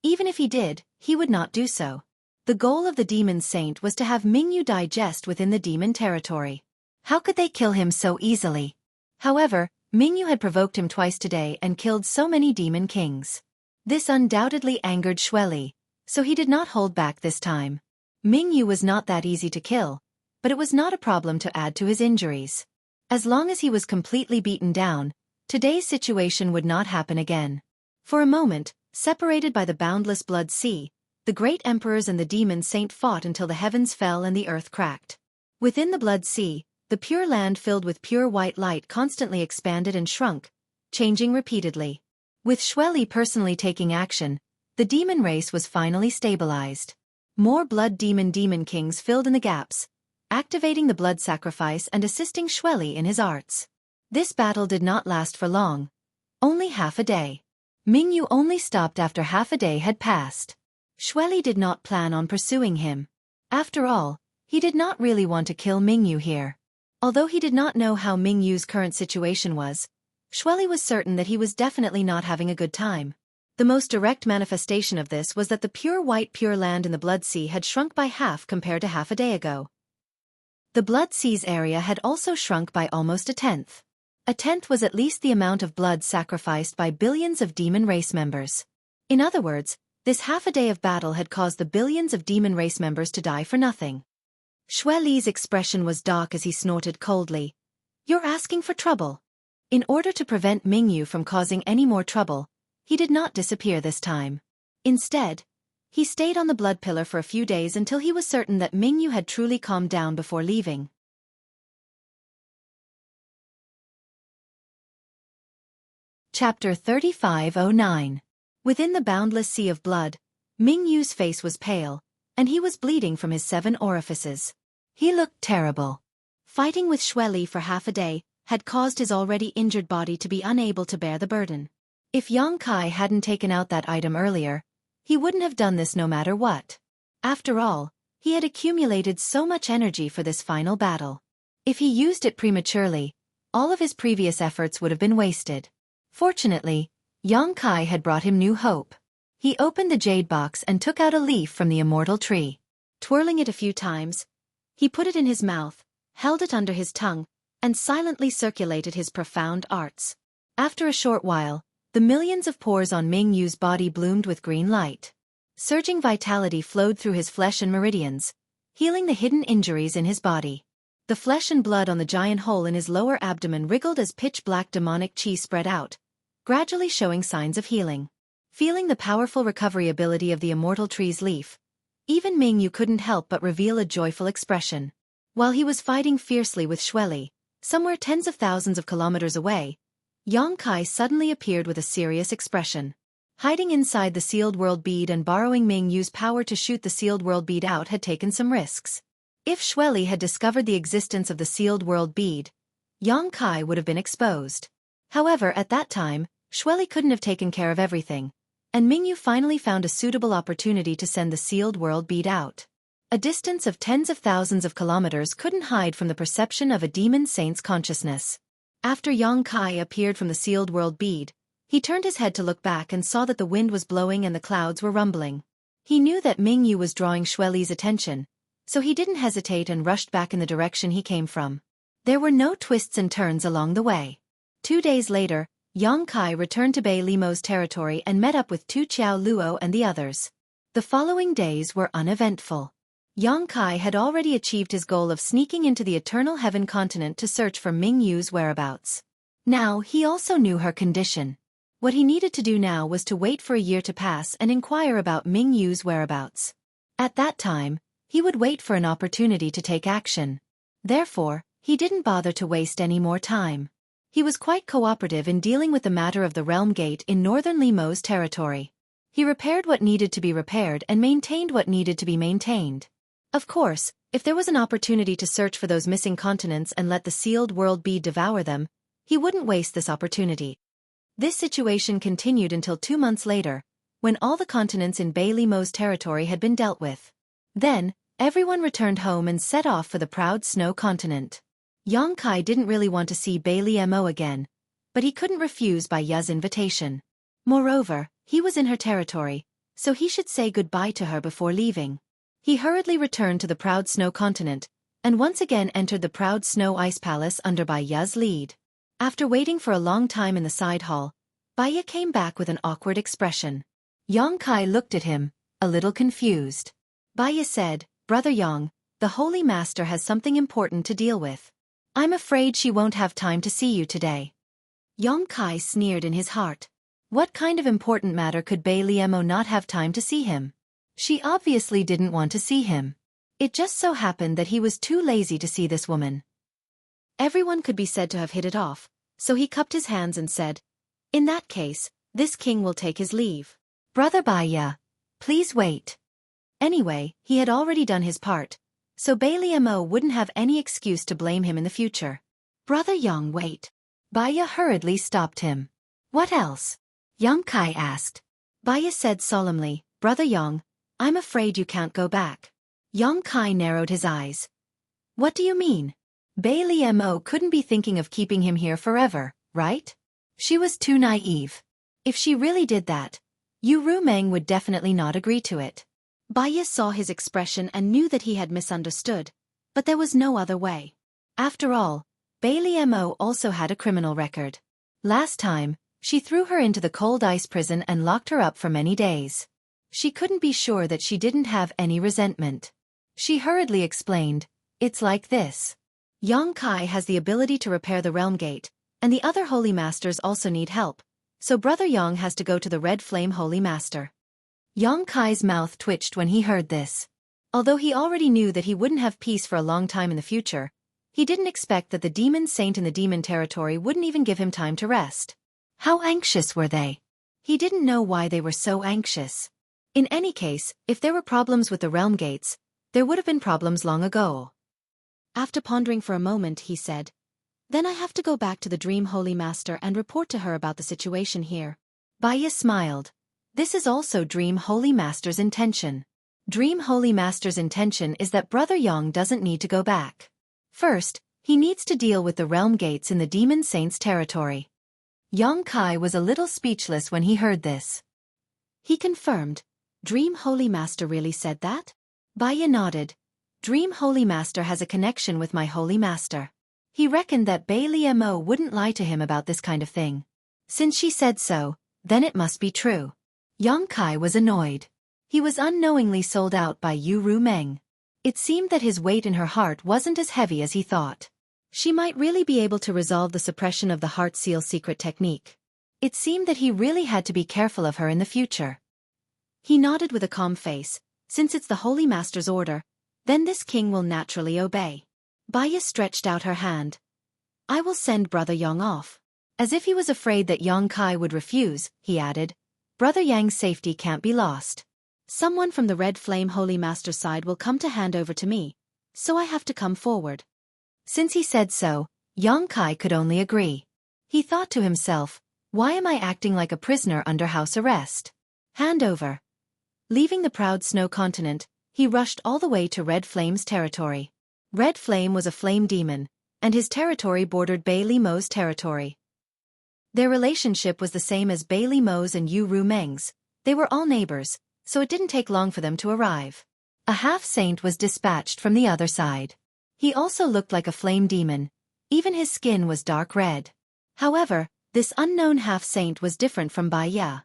A: even if he did, he would not do so. The goal of the demon saint was to have Mingyu digest within the demon territory. How could they kill him so easily? However, Mingyu had provoked him twice today and killed so many demon kings. This undoubtedly angered Xueqi, so he did not hold back this time. Mingyu was not that easy to kill, but it was not a problem to add to his injuries. As long as he was completely beaten down, today's situation would not happen again. For a moment, separated by the boundless blood sea, the great emperors and the demon saint fought until the heavens fell and the earth cracked. Within the blood sea, the Pure Land filled with pure white light constantly expanded and shrunk, changing repeatedly. With Xueqi personally taking action, the demon race was finally stabilized. More blood demon kings filled in the gaps, activating the blood sacrifice and assisting Xueqi in his arts. This battle did not last for long. Only half a day. Mingyu only stopped after half a day had passed. Xueqi did not plan on pursuing him. After all, he did not really want to kill Mingyu here. Although he did not know how Mingyu's current situation was, Xueqi was certain that he was definitely not having a good time. The most direct manifestation of this was that the pure white Pure Land in the Blood Sea had shrunk by half compared to half a day ago. The Blood Sea's area had also shrunk by almost a tenth. A tenth was at least the amount of blood sacrificed by billions of demon race members. In other words, this half a day of battle had caused the billions of demon race members to die for nothing. Xueqi's expression was dark as he snorted coldly. "You're asking for trouble." In order to prevent Mingyu from causing any more trouble, he did not disappear this time. Instead, he stayed on the blood pillar for a few days until he was certain that Mingyu had truly calmed down before leaving. Chapter 3509. Within the boundless sea of blood, Mingyu's face was pale, and he was bleeding from his 7 orifices. He looked terrible. Fighting with Xueqi for half a day had caused his already injured body to be unable to bear the burden. If Xueqi hadn't taken out that item earlier, he wouldn't have done this no matter what. After all, he had accumulated so much energy for this final battle. If he used it prematurely, all of his previous efforts would have been wasted. Fortunately, Xueqi had brought him new hope. He opened the jade box and took out a leaf from the immortal tree. Twirling it a few times, he put it in his mouth, held it under his tongue, and silently circulated his profound arts. After a short while, the millions of pores on Mingyu's body bloomed with green light. Surging vitality flowed through his flesh and meridians, healing the hidden injuries in his body. The flesh and blood on the giant hole in his lower abdomen wriggled as pitch-black demonic chi spread out, gradually showing signs of healing. Feeling the powerful recovery ability of the immortal tree's leaf, even Mingyu couldn't help but reveal a joyful expression. While he was fighting fiercely with Xueqi, somewhere tens of thousands of kilometers away, Xueqi suddenly appeared with a serious expression. Hiding inside the sealed world bead and borrowing Mingyu's power to shoot the sealed world bead out had taken some risks. If Xueqi had discovered the existence of the sealed world bead, Xueqi would have been exposed. However, at that time, Xueqi couldn't have taken care of everything, and Mingyu finally found a suitable opportunity to send the sealed world bead out. A distance of tens of thousands of kilometers couldn't hide from the perception of a demon saint's consciousness. After Xueqi appeared from the sealed world bead, he turned his head to look back and saw that the wind was blowing and the clouds were rumbling. He knew that Mingyu was drawing Xueqi's attention, so he didn't hesitate and rushed back in the direction he came from. There were no twists and turns along the way. 2 days later, Xueqi returned to Bei Limo's territory and met up with Tu Qiao Luo and the others. The following days were uneventful. Xueqi had already achieved his goal of sneaking into the Eternal Heaven continent to search for Mingyu's whereabouts. Now he also knew her condition. What he needed to do now was to wait for a year to pass and inquire about Mingyu's whereabouts. At that time, he would wait for an opportunity to take action. Therefore, He didn't bother to waste any more time. He was quite cooperative in dealing with the matter of the realm gate in northern Limo's territory. He repaired what needed to be repaired and maintained what needed to be maintained. Of course, if there was an opportunity to search for those missing continents and let the sealed world bead devour them, he wouldn't waste this opportunity. This situation continued until 2 months later, when all the continents in Bei Limo's territory had been dealt with. Then, everyone returned home and set off for the proud snow continent. Yang Kai didn't really want to see Bei Limo again, but he couldn't refuse Bai Ye's invitation. Moreover, he was in her territory, so he should say goodbye to her before leaving. He hurriedly returned to the proud snow continent, and once again entered the proud snow ice palace under Bai Ye's lead. After waiting for a long time in the side hall, Bai Ye came back with an awkward expression. Yang Kai looked at him, a little confused. Bai Ye said, "Brother Yang, the Holy Master has something important to deal with. I'm afraid she won't have time to see you today." Yang Kai sneered in his heart. What kind of important matter could Bei Limo not have time to see him? She obviously didn't want to see him. It just so happened that he was too lazy to see this woman. Everyone could be said to have hit it off, so he cupped his hands and said, "In that case, this king will take his leave. Brother Bai Ye, please wait." Anyway, he had already done his part, so Bei Limo wouldn't have any excuse to blame him in the future. "Brother Yang, wait." Bai Ye hurriedly stopped him. "What else?" Yang Kai asked. Bai Ye said solemnly, "Brother Yang, I'm afraid you can't go back." Yang Kai narrowed his eyes. "What do you mean? Bei Limo couldn't be thinking of keeping him here forever, right? She was too naive. If she really did that, Yu Rumeng would definitely not agree to it." Bai Ye saw his expression and knew that he had misunderstood, but there was no other way. After all, Bei Limo also had a criminal record. Last time, she threw her into the cold ice prison and locked her up for many days. She couldn't be sure that she didn't have any resentment. She hurriedly explained, "It's like this. Yang Kai has the ability to repair the realm gate, and the other holy masters also need help, so Brother Yang has to go to the Red Flame Holy Master." Yang Kai's mouth twitched when he heard this. Although he already knew that he wouldn't have peace for a long time in the future, he didn't expect that the demon saint in the demon territory wouldn't even give him time to rest. How anxious were they? He didn't know why they were so anxious. In any case, if there were problems with the realm gates, there would have been problems long ago. After pondering for a moment, he said, "Then I have to go back to the Dream Holy Master and report to her about the situation here." Bai Ye smiled. This is also Dream Holy Master's intention. Dream Holy Master's intention is that Brother Yang doesn't need to go back. First, he needs to deal with the realm gates in the demon saint's territory. Yang Kai was a little speechless when he heard this. He confirmed, "Dream Holy Master really said that?" Bai Ye nodded. "Dream Holy Master has a connection with my Holy Master." He reckoned that Bei Limo wouldn't lie to him about this kind of thing. Since she said so, then it must be true. Yang Kai was annoyed. He was unknowingly sold out by Yu Rumeng. It seemed that his weight in her heart wasn't as heavy as he thought. She might really be able to resolve the suppression of the heart seal secret technique. It seemed that he really had to be careful of her in the future. He nodded with a calm face. Since it's the Holy Master's order, then this king will naturally obey. Bai Ye stretched out her hand. "I will send Brother Yang off." As if he was afraid that Yang Kai would refuse, he added, "Brother Yang's safety can't be lost. Someone from the Red Flame Holy Master's side will come to hand over to me, so I have to come forward." Since he said so, Yang Kai could only agree. He thought to himself, "Why am I acting like a prisoner under house arrest?" Hand over. Leaving the proud snow continent, he rushed all the way to Red Flame's territory. Red Flame was a flame demon, and his territory bordered Bei Limo's territory. Their relationship was the same as Bei Limo's and Yu Rumeng's. They were all neighbors, so it didn't take long for them to arrive. A half-saint was dispatched from the other side. He also looked like a flame demon. Even his skin was dark red. However, this unknown half-saint was different from Bai Ye.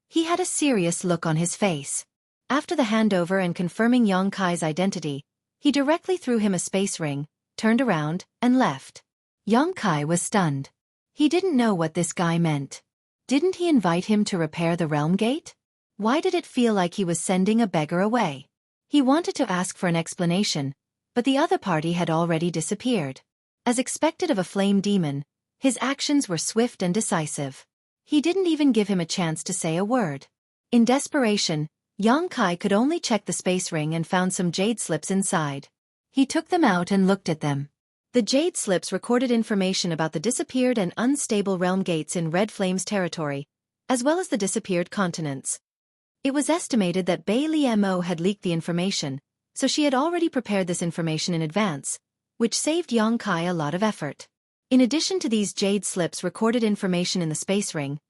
A: He had a serious look on his face. After the handover and confirming Yang Kai's identity, he directly threw him a space ring, turned around, and left. Yang Kai was stunned. He didn't know what this guy meant. Didn't he invite him to repair the realm gate? Why did it feel like he was sending a beggar away? He wanted to ask for an explanation, but the other party had already disappeared. As expected of a flame demon, his actions were swift and decisive. He didn't even give him a chance to say a word. In desperation, Yang Kai could only check the space ring and found some jade slips inside. He took them out and looked at them. The jade slips recorded information about the disappeared and unstable realm gates in Red Flame's territory, as well as the disappeared continents. It was estimated that Bai Li Mo had leaked the information, so she had already prepared this information in advance, which saved Yang Kai a lot of effort. In addition to these jade slips recorded information in the space ring,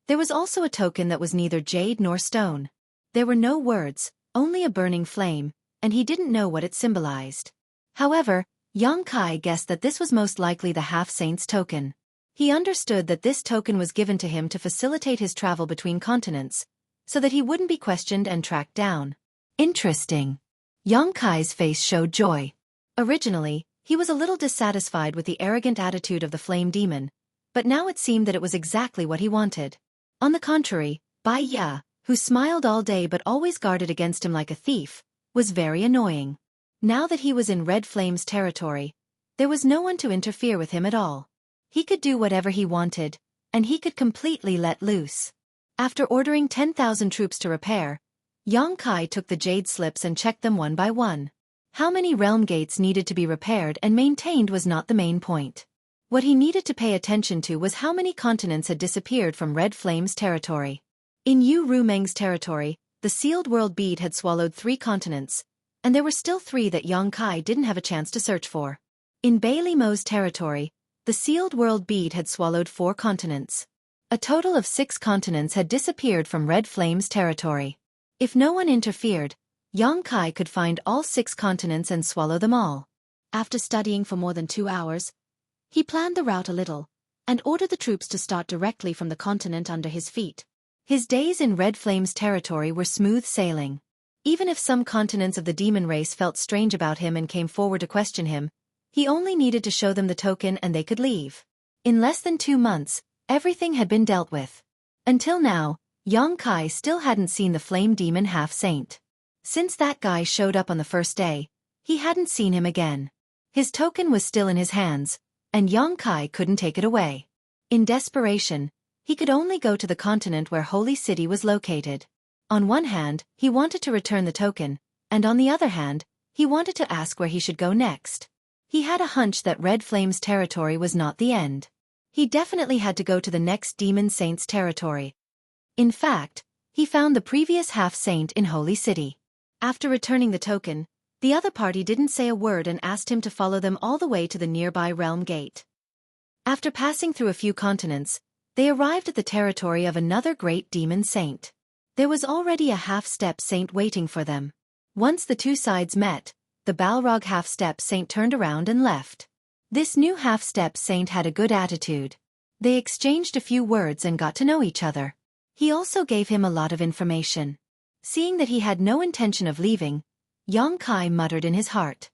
A: there was also a token that was neither jade nor stone. There were no words, only a burning flame, and he didn't know what it symbolized. However, Yang Kai guessed that this was most likely the half-saint's token. He understood that this token was given to him to facilitate his travel between continents, so that he wouldn't be questioned and tracked down. Interesting. Yang Kai's face showed joy. Originally, he was a little dissatisfied with the arrogant attitude of the flame demon, but now it seemed that it was exactly what he wanted. On the contrary, Bai Ya, who smiled all day but always guarded against him like a thief, was very annoying. Now that he was in Red Flame's territory, there was no one to interfere with him at all. He could do whatever he wanted, and he could completely let loose. After ordering 10,000 troops to repair, Yang Kai took the jade slips and checked them one by one. How many realm gates needed to be repaired and maintained was not the main point. What he needed to pay attention to was how many continents had disappeared from Red Flame's territory. In Yu Rumeng's territory, the sealed world bead had swallowed 3 continents, and there were still 3 that Yang Kai didn't have a chance to search for. In Bai Li Mo's territory, the sealed world bead had swallowed 4 continents. A total of 6 continents had disappeared from Red Flame's territory. If no one interfered, Yang Kai could find all 6 continents and swallow them all. After studying for more than 2 hours, he planned the route a little, and ordered the troops to start directly from the continent under his feet. His days in Red Flame's territory were smooth sailing. Even if some continents of the demon race felt strange about him and came forward to question him, he only needed to show them the token and they could leave. In less than 2 months, everything had been dealt with. Until now, Yang Kai still hadn't seen the flame demon half-saint. Since that guy showed up on the first day, he hadn't seen him again. His token was still in his hands, and Yang Kai couldn't take it away. In desperation, he could only go to the continent where Holy City was located. On one hand, he wanted to return the token, and on the other hand, he wanted to ask where he should go next. He had a hunch that Red Flame's territory was not the end. He definitely had to go to the next demon saint's territory. In fact, he found the previous half-saint in Holy City. After returning the token, the other party didn't say a word and asked him to follow them all the way to the nearby realm gate. After passing through a few continents, they arrived at the territory of another great demon saint. There was already a half-step saint waiting for them. Once the 2 sides met, the Balrog half-step saint turned around and left. This new half-step saint had a good attitude. They exchanged a few words and got to know each other. He also gave him a lot of information. Seeing that he had no intention of leaving, Yang Kai muttered in his heart.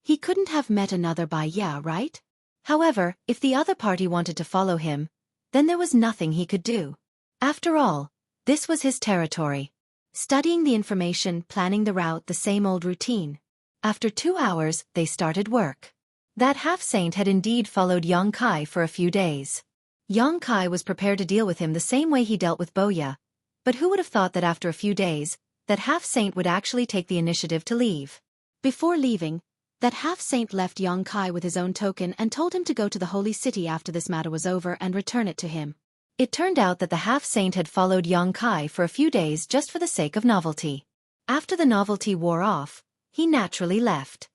A: He couldn't have met another Bai Ya, right? However, if the other party wanted to follow him, then there was nothing he could do. After all, this was his territory. Studying the information, planning the route, the same old routine. After 2 hours, they started work. That half-saint had indeed followed Yang Kai for a few days. Yang Kai was prepared to deal with him the same way he dealt with Boya, but who would have thought that after a few days, that half-saint would actually take the initiative to leave. Before leaving, that half-saint left Yang Kai with his own token and told him to go to the Holy City after this matter was over and return it to him. It turned out that the half-saint had followed Yang Kai for a few days just for the sake of novelty. After the novelty wore off, he naturally left.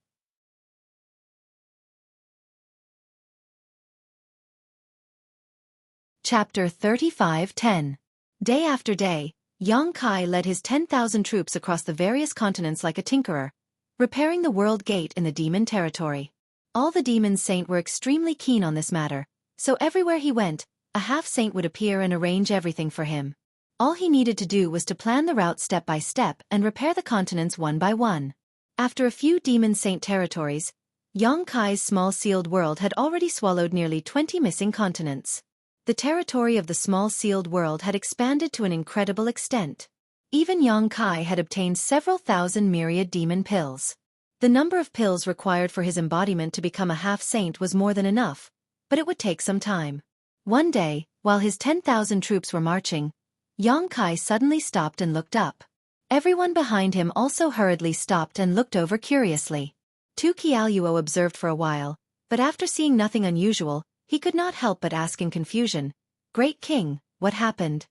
A: Chapter 35:10. Day after day, Yang Kai led his 10,000 troops across the various continents like a tinkerer, repairing the world gate in the demon territory. All the demon saint were extremely keen on this matter, so everywhere he went, a half-saint would appear and arrange everything for him. All he needed to do was to plan the route step by step and repair the continents one by one. After a few demon saint territories, Yang Kai's small sealed world had already swallowed nearly 20 missing continents. The territory of the small sealed world had expanded to an incredible extent. Even Yang Kai had obtained several thousand myriad demon pills. The number of pills required for his embodiment to become a half-saint was more than enough, but it would take some time. One day, while his 10,000 troops were marching, Yang Kai suddenly stopped and looked up. Everyone behind him also hurriedly stopped and looked over curiously. Tu Qiaoluo observed for a while, but after seeing nothing unusual, he could not help but ask in confusion, "Great King, what happened?"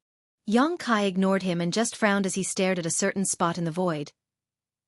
A: Yang Kai ignored him and just frowned as he stared at a certain spot in the void.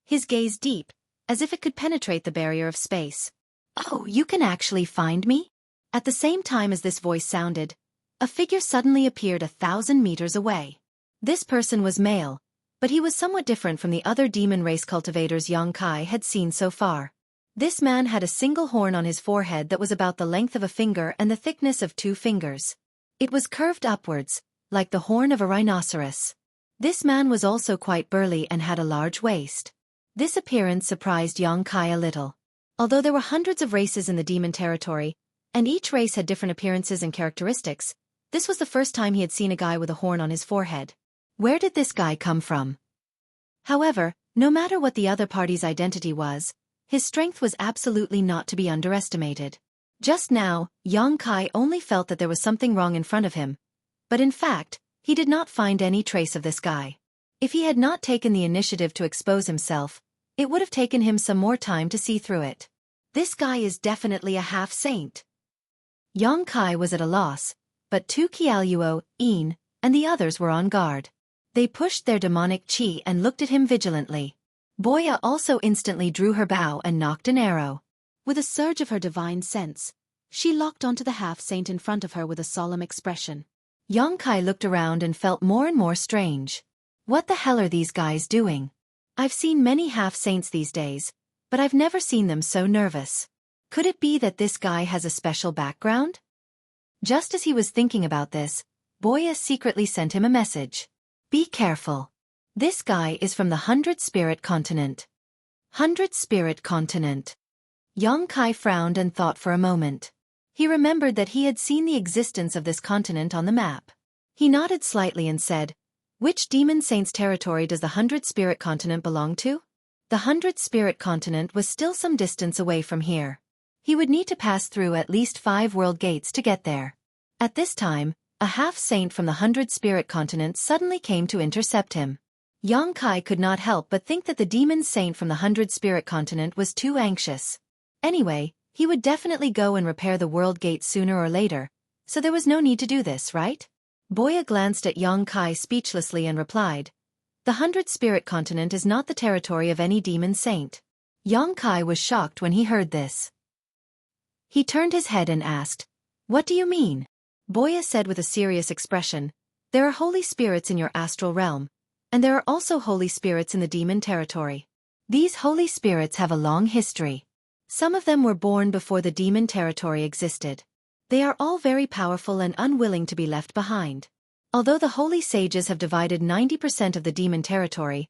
A: His gaze deep, as if it could penetrate the barrier of space. "Oh, you can actually find me?" At the same time as this voice sounded, a figure suddenly appeared 1,000 meters away. This person was male, but he was somewhat different from the other demon race cultivators Yang Kai had seen so far. This man had a single horn on his forehead that was about the length of a finger and the thickness of 2 fingers. It was curved upwards, like the horn of a rhinoceros. This man was also quite burly and had a large waist. This appearance surprised Yang Kai a little. Although there were hundreds of races in the demon territory, and each race had different appearances and characteristics, this was the first time he had seen a guy with a horn on his forehead. Where did this guy come from? However, no matter what the other party's identity was, his strength was absolutely not to be underestimated. Just now, Yang Kai only felt that there was something wrong in front of him, but in fact, he did not find any trace of this guy. If he had not taken the initiative to expose himself, it would have taken him some more time to see through it. This guy is definitely a half-saint. Yang Kai was at a loss, but Tu Qiaoluo, Yin, and the others were on guard. They pushed their demonic qi and looked at him vigilantly. Boya also instantly drew her bow and nocked an arrow. With a surge of her divine sense, she locked onto the half-saint in front of her with a solemn expression. Yang Kai looked around and felt more and more strange. What the hell are these guys doing? I've seen many half-saints these days, but I've never seen them so nervous. Could it be that this guy has a special background? Just as he was thinking about this, Boya secretly sent him a message. Be careful. This guy is from the 100 Spirit Continent. 100 Spirit Continent. Yang Kai frowned and thought for a moment. He remembered that he had seen the existence of this continent on the map. He nodded slightly and said, "Which demon saint's territory does the 100 Spirit Continent belong to?" The 100 Spirit Continent was still some distance away from here. He would need to pass through at least 5 world gates to get there. At this time, a half-saint from the 100 Spirit Continent suddenly came to intercept him. Yang Kai could not help but think that the demon saint from the 100 Spirit Continent was too anxious. Anyway, he would definitely go and repair the world gate sooner or later, so there was no need to do this, right? Boya glanced at Yang Kai speechlessly and replied, "The 100 Spirit Continent is not the territory of any demon saint." Yang Kai was shocked when he heard this. He turned his head and asked, "What do you mean?" Boya said with a serious expression, "There are holy spirits in your astral realm, and there are also holy spirits in the demon territory. These holy spirits have a long history. Some of them were born before the demon territory existed. They are all very powerful and unwilling to be left behind. Although the holy sages have divided 90% of the demon territory,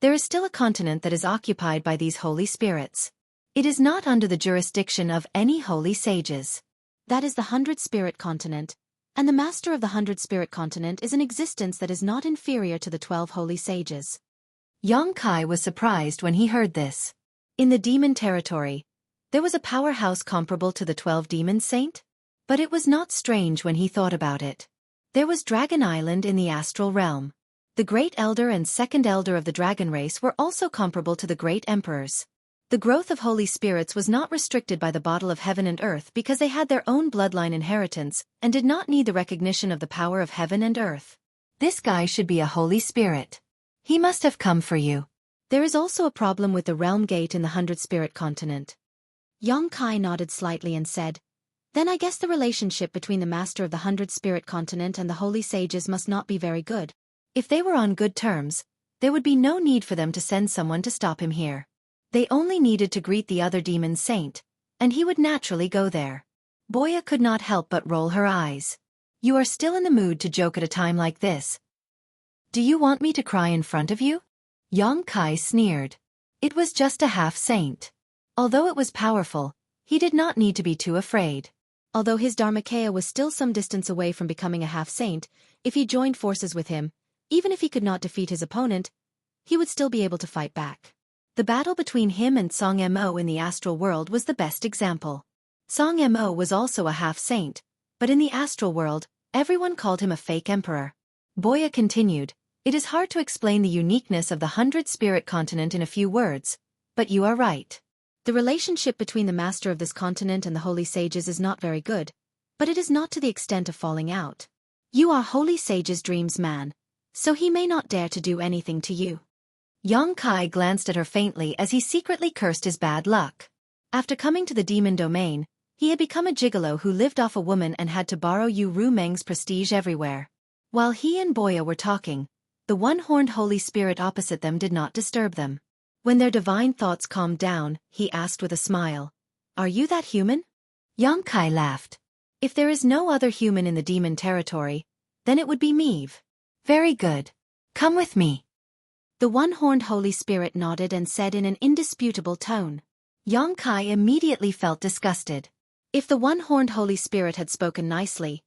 A: there is still a continent that is occupied by these holy spirits. It is not under the jurisdiction of any holy sages. That is the 100 Spirit Continent, and the master of the 100 Spirit Continent is an existence that is not inferior to the 12 holy sages." Yang Kai was surprised when he heard this. In the demon territory, there was a powerhouse comparable to the 12 demon saint? But it was not strange when he thought about it. There was Dragon Island in the astral realm. The Great Elder and Second Elder of the dragon race were also comparable to the Great Emperors. The growth of holy spirits was not restricted by the bottle of heaven and earth because they had their own bloodline inheritance and did not need the recognition of the power of heaven and earth. This guy should be a holy spirit. He must have come for you. There is also a problem with the realm gate in the 100 Spirit Continent. Yang Kai nodded slightly and said, "Then I guess the relationship between the master of the 100 Spirit Continent and the holy sages must not be very good. If they were on good terms, there would be no need for them to send someone to stop him here. They only needed to greet the other demon saint, and he would naturally go there." Boya could not help but roll her eyes. "You are still in the mood to joke at a time like this. Do you want me to cry in front of you?" Yang Kai sneered. It was just a half-saint. Although it was powerful, he did not need to be too afraid. Although his Dharmakaya was still some distance away from becoming a half-saint, if he joined forces with him, even if he could not defeat his opponent, he would still be able to fight back. The battle between him and Song Mo in the astral world was the best example. Song Mo was also a half-saint, but in the astral world, everyone called him a fake emperor. Boya continued, "It is hard to explain the uniqueness of the 100-spirit continent in a few words, but you are right. The relationship between the master of this continent and the holy sages is not very good, but it is not to the extent of falling out. You are holy sage's dreams man, so he may not dare to do anything to you." Yang Kai glanced at her faintly as he secretly cursed his bad luck. After coming to the demon domain, he had become a gigolo who lived off a woman and had to borrow Yu Ru Meng's prestige everywhere. While he and Boya were talking, the one-horned holy spirit opposite them did not disturb them. When their divine thoughts calmed down, he asked with a smile, "Are you that human?" Yang Kai laughed. "If there is no other human in the demon territory, then it would be Meve." "Very good. Come with me." The one-horned holy spirit nodded and said in an indisputable tone. Yang Kai immediately felt disgusted. If the one-horned holy spirit had spoken nicely,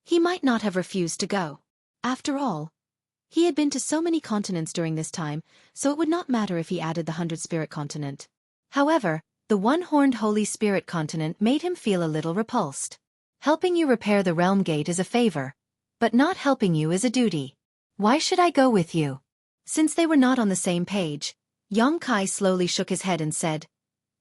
A: he might not have refused to go. After all, he had been to so many continents during this time, so it would not matter if he added the 100-spirit continent. However, the one-horned holy spirit continent made him feel a little repulsed. Helping you repair the realm gate is a favor, but not helping you is a duty. Why should I go with you? Since they were not on the same page, Yang Kai slowly shook his head and said,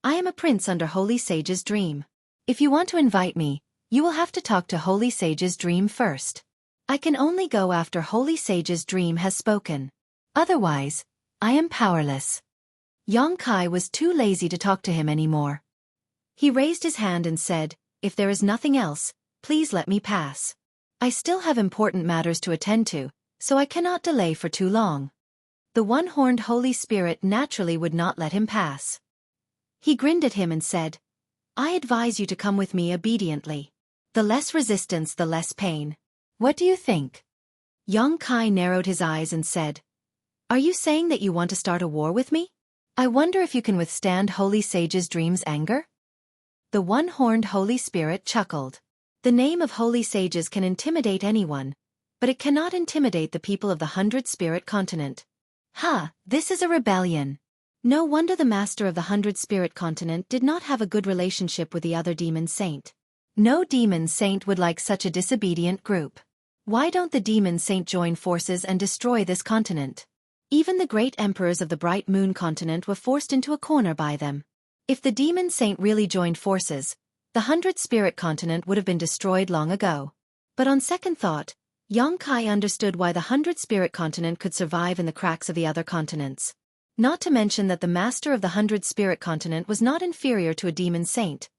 A: "I am a prince under Holy Sage's dream. If you want to invite me, you will have to talk to Holy Sage's dream first. I can only go after Holy Sage's dream has spoken. Otherwise, I am powerless." Yang Kai was too lazy to talk to him anymore. He raised his hand and said, "If there is nothing else, please let me pass. I still have important matters to attend to, so I cannot delay for too long." The one-horned Holy Spirit naturally would not let him pass. He grinned at him and said, "I advise you to come with me obediently. The less resistance, the less pain. What do you think?" Yang Kai narrowed his eyes and said, "Are you saying that you want to start a war with me? I wonder if you can withstand Holy Sage's dream's anger?" The one-horned Holy Spirit chuckled. The name of Holy Sages can intimidate anyone, but it cannot intimidate the people of the 100-spirit continent. This is a rebellion. No wonder the master of the 100-spirit continent did not have a good relationship with the other demon saint. No demon saint would like such a disobedient group. Why don't the demon saint join forces and destroy this continent? Even the great emperors of the Bright Moon continent were forced into a corner by them. If the demon saint really joined forces, the 100-spirit continent would have been destroyed long ago. But on second thought, Yang Kai understood why the 100-spirit continent could survive in the cracks of the other continents. Not to mention that the master of the 100-spirit continent was not inferior to a demon saint.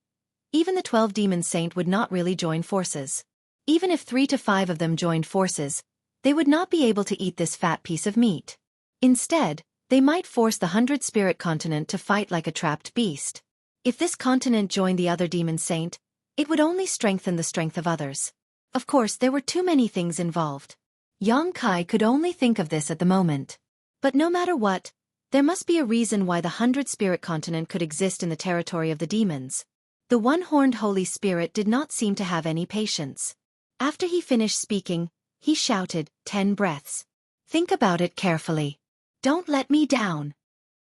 A: Even the 12 demon saint would not really join forces. Even if 3 to 5 of them joined forces, they would not be able to eat this fat piece of meat. Instead, they might force the 100-spirit continent to fight like a trapped beast. If this continent joined the other demon saint, it would only strengthen the strength of others. Of course, there were too many things involved. Yang Kai could only think of this at the moment. But no matter what, there must be a reason why the 100-spirit continent could exist in the territory of the demons. The one-horned Holy Spirit did not seem to have any patience. After he finished speaking, he shouted, 10 breaths. Think about it carefully. Don't let me down.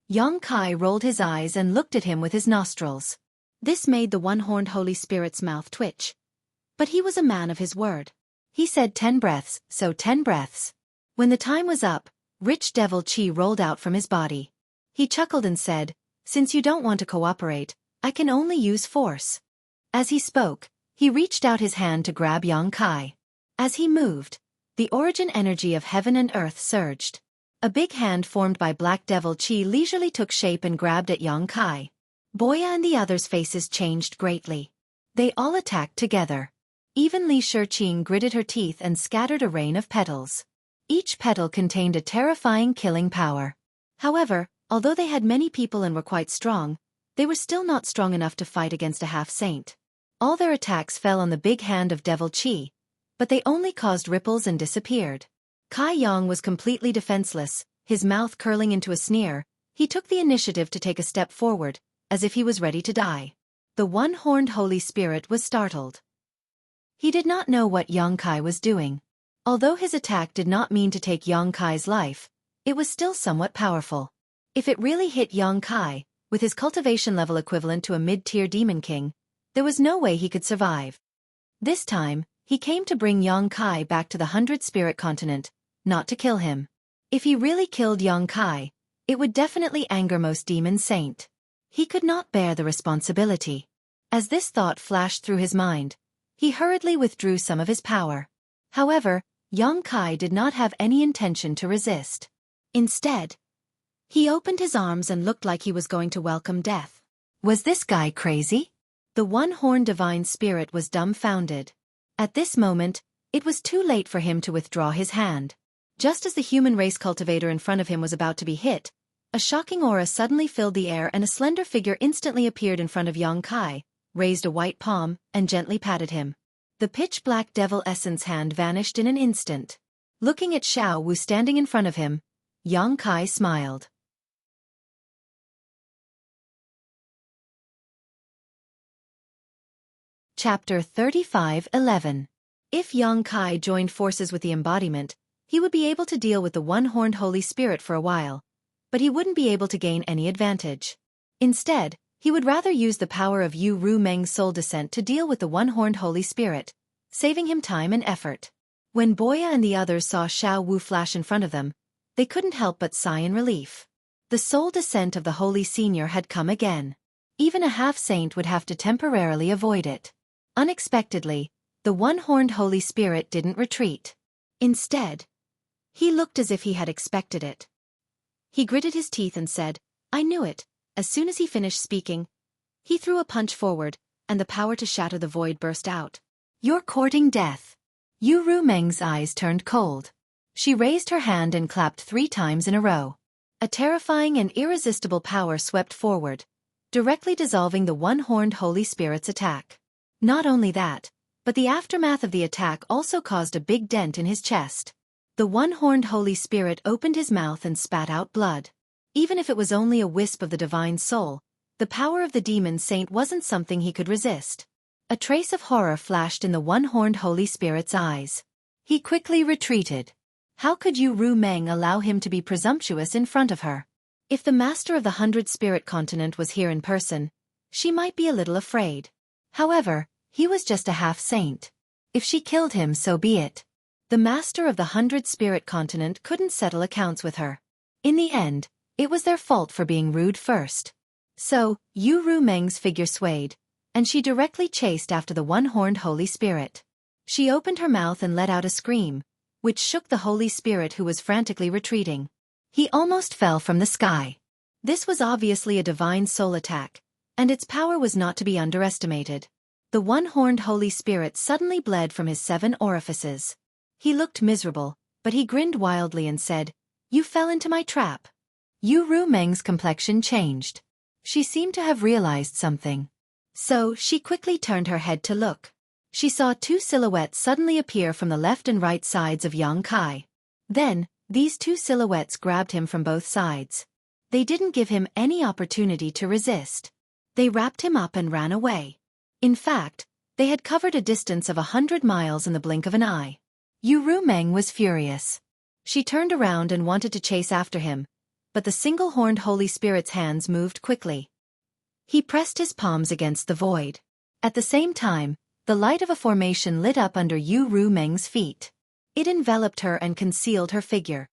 A: Yang Kai rolled his eyes and looked at him with his nostrils. This made the one-horned Holy Spirit's mouth twitch. But he was a man of his word. He said 10 breaths, so 10 breaths. When the time was up, rich devil chi rolled out from his body. He chuckled and said, "Since you don't want to cooperate, I can only use force." As he spoke, he reached out his hand to grab Yang Kai. As he moved, the origin energy of heaven and earth surged. A big hand formed by black devil chi leisurely took shape and grabbed at Yang Kai. Boya and the others' faces changed greatly. They all attacked together. Even Li Shiqing gritted her teeth and scattered a rain of petals. Each petal contained a terrifying killing power. However, although they had many people and were quite strong, they were still not strong enough to fight against a half-saint. All their attacks fell on the big hand of devil chi, but they only caused ripples and disappeared. Kai Yang was completely defenseless, his mouth curling into a sneer. He took the initiative to take a step forward, as if he was ready to die. The one-horned Holy Spirit was startled. He did not know what Yang Kai was doing. Although his attack did not mean to take Yang Kai's life, it was still somewhat powerful. If it really hit Yang Kai, with his cultivation level equivalent to a mid-tier demon king, there was no way he could survive. This time, he came to bring Yang Kai back to the 100-spirit continent, not to kill him. If he really killed Yang Kai, it would definitely anger most demon saint. He could not bear the responsibility. As this thought flashed through his mind, he hurriedly withdrew some of his power. However, Yang Kai did not have any intention to resist. Instead, he opened his arms and looked like he was going to welcome death. Was this guy crazy? The one-horned divine spirit was dumbfounded. At this moment, it was too late for him to withdraw his hand. Just as the human race cultivator in front of him was about to be hit, a shocking aura suddenly filled the air and a slender figure instantly appeared in front of Yang Kai, raised a white palm, and gently patted him. The pitch-black devil essence hand vanished in an instant. Looking at Xiao Wu standing in front of him, Yang Kai smiled. Chapter 35:11. If Yang Kai joined forces with the embodiment, he would be able to deal with the one-horned Holy Spirit for a while, but he wouldn't be able to gain any advantage. Instead, he would rather use the power of Yu Ru Meng's soul descent to deal with the one-horned Holy Spirit, saving him time and effort. When Boya and the others saw Xiao Wu flash in front of them, they couldn't help but sigh in relief. The soul descent of the Holy Senior had come again. Even a half-saint would have to temporarily avoid it. Unexpectedly, the one-horned Holy Spirit didn't retreat. Instead, he looked as if he had expected it. He gritted his teeth and said, "I knew it." As soon as he finished speaking, he threw a punch forward, and the power to shatter the void burst out. "You're courting death." Yu Ru Meng's eyes turned cold. She raised her hand and clapped 3 times in a row. A terrifying and irresistible power swept forward, directly dissolving the one-horned Holy Spirit's attack. Not only that, but the aftermath of the attack also caused a big dent in his chest. The one-horned Holy Spirit opened his mouth and spat out blood. Even if it was only a wisp of the divine soul, the power of the demon saint wasn't something he could resist. A trace of horror flashed in the one-horned Holy Spirit's eyes. He quickly retreated. How could Yu Ru Meng allow him to be presumptuous in front of her? If the master of the 100-spirit continent was here in person, she might be a little afraid. However, he was just a half-saint. If she killed him, so be it. The master of the 100-spirit continent couldn't settle accounts with her. In the end, it was their fault for being rude first. So, Yu Ru Meng's figure swayed, and she directly chased after the one-horned Holy Spirit. She opened her mouth and let out a scream, which shook the Holy Spirit who was frantically retreating. He almost fell from the sky. This was obviously a divine soul attack, and its power was not to be underestimated. The one-horned Holy Spirit suddenly bled from his 7 orifices. He looked miserable, but he grinned wildly and said, "You fell into my trap." Yu Ru Meng's complexion changed. She seemed to have realized something. So, she quickly turned her head to look. She saw 2 silhouettes suddenly appear from the left and right sides of Yang Kai. Then, these 2 silhouettes grabbed him from both sides. They didn't give him any opportunity to resist. They wrapped him up and ran away. In fact, they had covered a distance of 100 miles in the blink of an eye. Yu Ru Meng was furious. She turned around and wanted to chase after him, but the single-horned Holy Spirit's hands moved quickly. He pressed his palms against the void. At the same time, the light of a formation lit up under Yu Ru Meng's feet. It enveloped her and concealed her figure.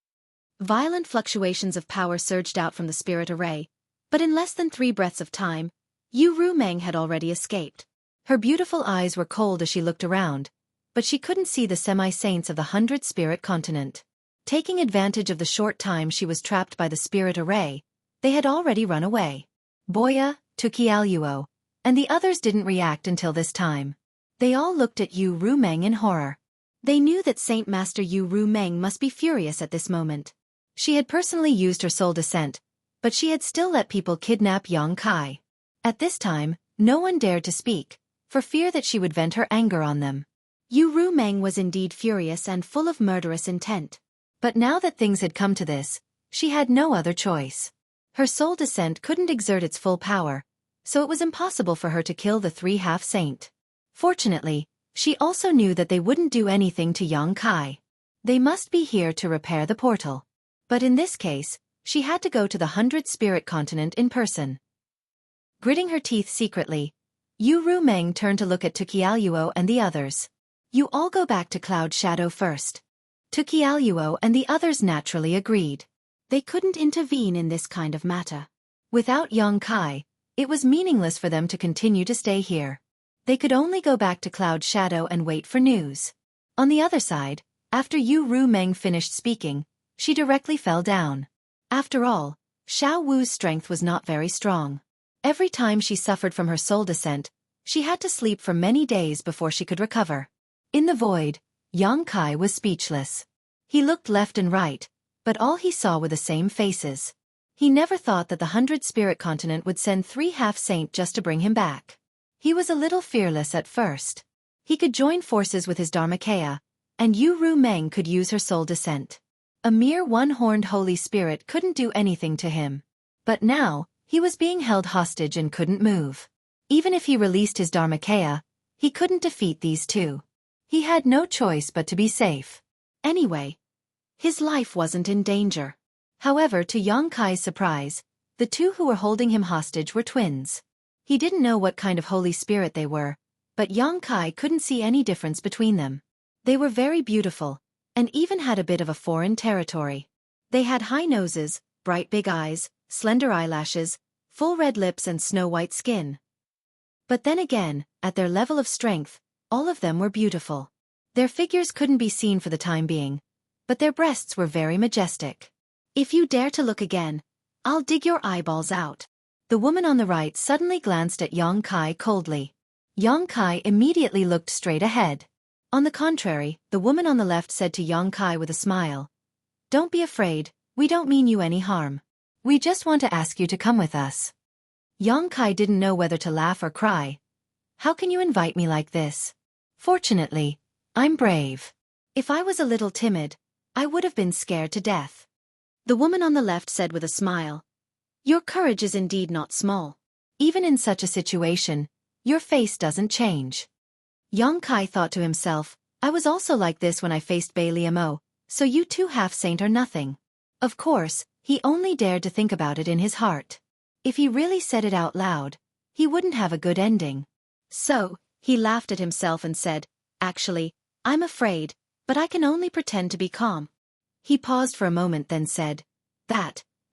A: Violent fluctuations of power surged out from the spirit array, but in less than 3 breaths of time, Yu Ru Meng had already escaped. Her beautiful eyes were cold as she looked around, but she couldn't see the semi-saints of the 100-spirit continent. Taking advantage of the short time she was trapped by the spirit array, they had already run away. Boya, Tukialuo, and the others didn't react until this time. They all looked at Yu Ru Meng in horror. They knew that Saint Master Yu Ru Meng must be furious at this moment. She had personally used her soul descent, but she had still let people kidnap Yang Kai. At this time, no one dared to speak, for fear that she would vent her anger on them. Yu Ru Meng was indeed furious and full of murderous intent. But now that things had come to this, she had no other choice. Her soul descent couldn't exert its full power, so it was impossible for her to kill the 3 half-saint. Fortunately, she also knew that they wouldn't do anything to Yang Kai. They must be here to repair the portal. But in this case, She had to go to the 100-spirit continent in person. Gritting her teeth secretly, Yu Rumeng turned to look at Tukialuo and the others. You all go back to Cloud Shadow first. Tukialuo and the others naturally agreed. They couldn't intervene in this kind of matter. Without Yong Kai, it was meaningless for them to continue to stay here. They could only go back to Cloud Shadow and wait for news. On the other side, after Yu Rumeng finished speaking, she directly fell down. After all, Xiao Wu's strength was not very strong. Every time she suffered from her soul descent, she had to sleep for many days before she could recover. In the void, Yong Kai was speechless. He looked left and right, but all he saw were the same faces. He never thought that the 100-spirit continent would send 3 half-saint just to bring him back. He was a little fearless at first. He could join forces with his Dharmakaya, and Yu Rumeng could use her soul descent. A mere one-horned holy spirit couldn't do anything to him. But now, he was being held hostage and couldn't move. Even if he released his Dharmakaya, he couldn't defeat these two. He had no choice but to be safe. Anyway, his life wasn't in danger. However, to Yong Kai's surprise, the two who were holding him hostage were twins. He didn't know what kind of holy spirit they were, but Yong Kai couldn't see any difference between them. They were very beautiful, and even had a bit of a foreign territory. They had high noses, bright big eyes, slender eyelashes, full red lips and snow-white skin. But then again, at their level of strength, all of them were beautiful. Their figures couldn't be seen for the time being, but their breasts were very majestic. If you dare to look again, I'll dig your eyeballs out. The woman on the right suddenly glanced at Yong Kai coldly. Yong Kai immediately looked straight ahead. On the contrary, the woman on the left said to Yong Kai with a smile, "Don't be afraid, we don't mean you any harm. We just want to ask you to come with us." Yong Kai didn't know whether to laugh or cry. "How can you invite me like this? Fortunately, I'm brave. If I was a little timid, I would have been scared to death." The woman on the left said with a smile, "Your courage is indeed not small. Even in such a situation, your face doesn't change." Yong Kai thought to himself, "I was also like this when I faced Bai Liamo, so you two half-saint are nothing." Of course, he only dared to think about it in his heart. If he really said it out loud, he wouldn't have a good ending. So, he laughed at himself and said, "Actually, I'm afraid, but I can only pretend to be calm." He paused for a moment then said,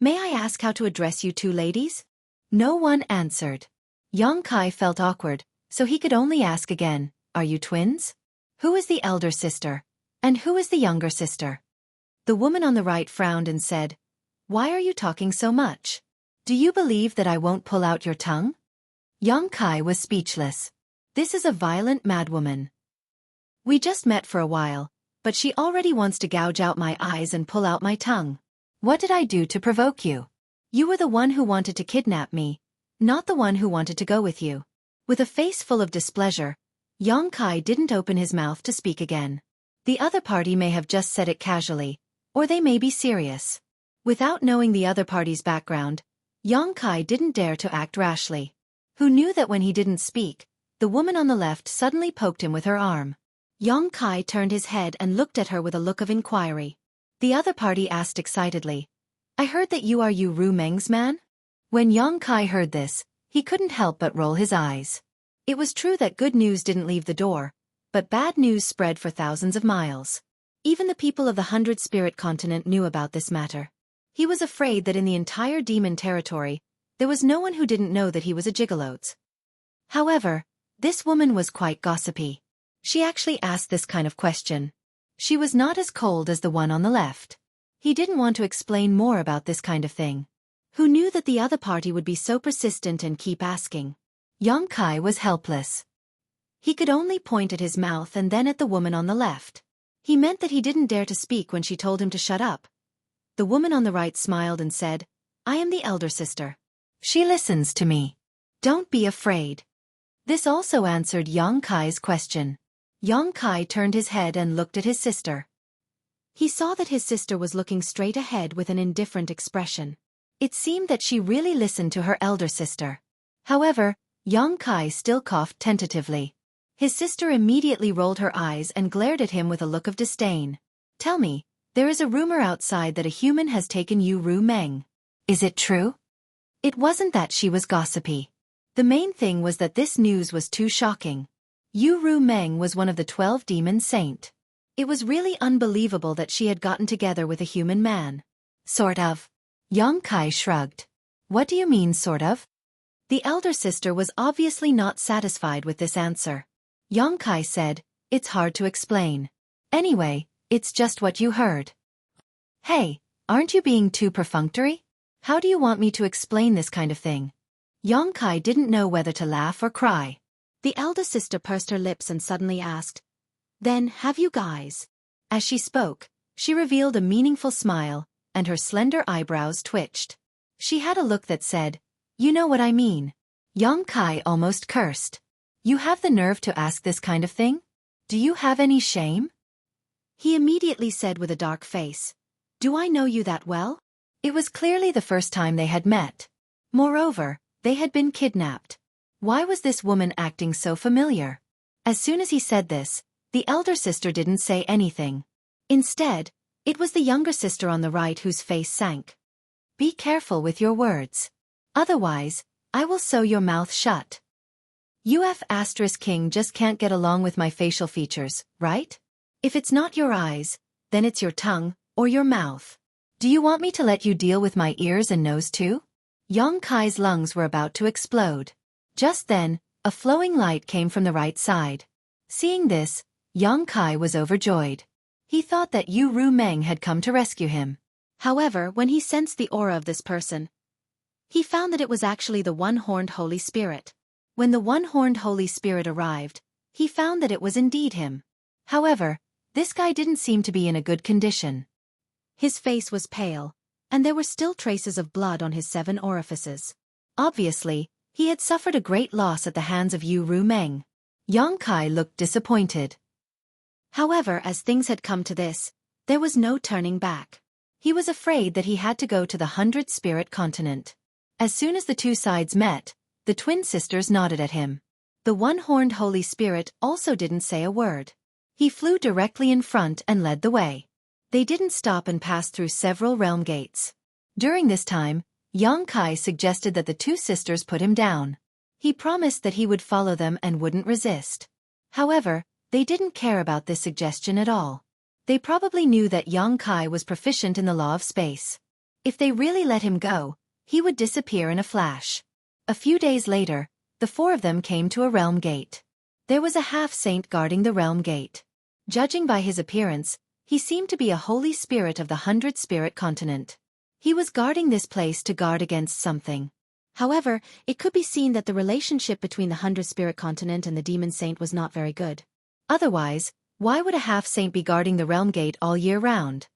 A: "May I ask how to address you two ladies?" No one answered. Yong Kai felt awkward, so he could only ask again, "Are you twins? Who is the elder sister? And who is the younger sister?" The woman on the right frowned and said, "Why are you talking so much? Do you believe that I won't pull out your tongue?" Yong Kai was speechless. This is a violent madwoman. We just met for a while, but she already wants to gouge out my eyes and pull out my tongue. What did I do to provoke you? You were the one who wanted to kidnap me, not the one who wanted to go with you. With a face full of displeasure, Yong Kai didn't open his mouth to speak again. The other party may have just said it casually, or they may be serious. Without knowing the other party's background, Yong Kai didn't dare to act rashly. Who knew that when he didn't speak, the woman on the left suddenly poked him with her arm. Yong Kai turned his head and looked at her with a look of inquiry. The other party asked excitedly, "I heard that you are Yu Rumeng's man?" When Yong Kai heard this, he couldn't help but roll his eyes. It was true that good news didn't leave the door, but bad news spread for thousands of miles. Even the people of the 100-spirit continent knew about this matter. He was afraid that in the entire demon territory, there was no one who didn't know that he was a gigolo. However, this woman was quite gossipy. She actually asked this kind of question. She was not as cold as the one on the left. He didn't want to explain more about this kind of thing. Who knew that the other party would be so persistent and keep asking? Yong Kai was helpless. He could only point at his mouth and then at the woman on the left. He meant that he didn't dare to speak when she told him to shut up. The woman on the right smiled and said, "I am the elder sister. She listens to me. Don't be afraid." This also answered Yong Kai's question. Yong Kai turned his head and looked at his sister. He saw that his sister was looking straight ahead with an indifferent expression. It seemed that she really listened to her elder sister. However, Yong Kai still coughed tentatively. His sister immediately rolled her eyes and glared at him with a look of disdain. "Tell me, There is a rumor outside that a human has taken Yu Ru Meng. Is it true? It wasn't that she was gossipy. The main thing was that this news was too shocking. Yu Ru Meng was one of the 12 demon saint. It was really unbelievable that she had gotten together with a human man. Sort of. Yang Kai shrugged. What do you mean, sort of? The elder sister was obviously not satisfied with this answer. Yang Kai said, it's hard to explain. Anyway, it's just what you heard. Hey, aren't you being too perfunctory? How do you want me to explain this kind of thing? Yang Kai didn't know whether to laugh or cry. The elder sister pursed her lips and suddenly asked, Then, have you guys? As she spoke, she revealed a meaningful smile, and her slender eyebrows twitched. She had a look that said, You know what I mean. Yang Kai almost cursed. You have the nerve to ask this kind of thing? Do you have any shame? He immediately said with a dark face, Do I know you that well? It was clearly the first time they had met. Moreover, they had been kidnapped. Why was this woman acting so familiar? As soon as he said this, the elder sister didn't say anything. Instead, it was the younger sister on the right whose face sank. Be careful with your words. Otherwise, I will sew your mouth shut. King just can't get along with my facial features, right? If it's not your eyes, then it's your tongue, or your mouth. Do you want me to let you deal with my ears and nose too? Yang Kai's lungs were about to explode. Just then, a flowing light came from the right side. Seeing this, Yang Kai was overjoyed. He thought that Yu Ru Meng had come to rescue him. However, when he sensed the aura of this person, he found that it was actually the one-horned Holy Spirit. When the one-horned Holy Spirit arrived, he found that it was indeed him. However, this guy didn't seem to be in a good condition. His face was pale, and there were still traces of blood on his 7 orifices. Obviously, he had suffered a great loss at the hands of Yu Ru Meng. Yang Kai looked disappointed. However, as things had come to this, there was no turning back. He was afraid that he had to go to the 100 Spirit continent. As soon as the two sides met, the twin sisters nodded at him. The one-horned Holy Spirit also didn't say a word. He flew directly in front and led the way. They didn't stop and pass through several realm gates. During this time, Yang Kai suggested that the two sisters put him down. He promised that he would follow them and wouldn't resist. However, they didn't care about this suggestion at all. They probably knew that Yang Kai was proficient in the law of space. If they really let him go, he would disappear in a flash. A few days later, the 4 of them came to a realm gate. There was a half-saint guarding the realm gate. Judging by his appearance, he seemed to be a holy spirit of the 100 Spirit continent. He was guarding this place to guard against something. However, it could be seen that the relationship between the 100 Spirit continent and the demon saint was not very good. Otherwise, why would a half-saint be guarding the realm gate all year round?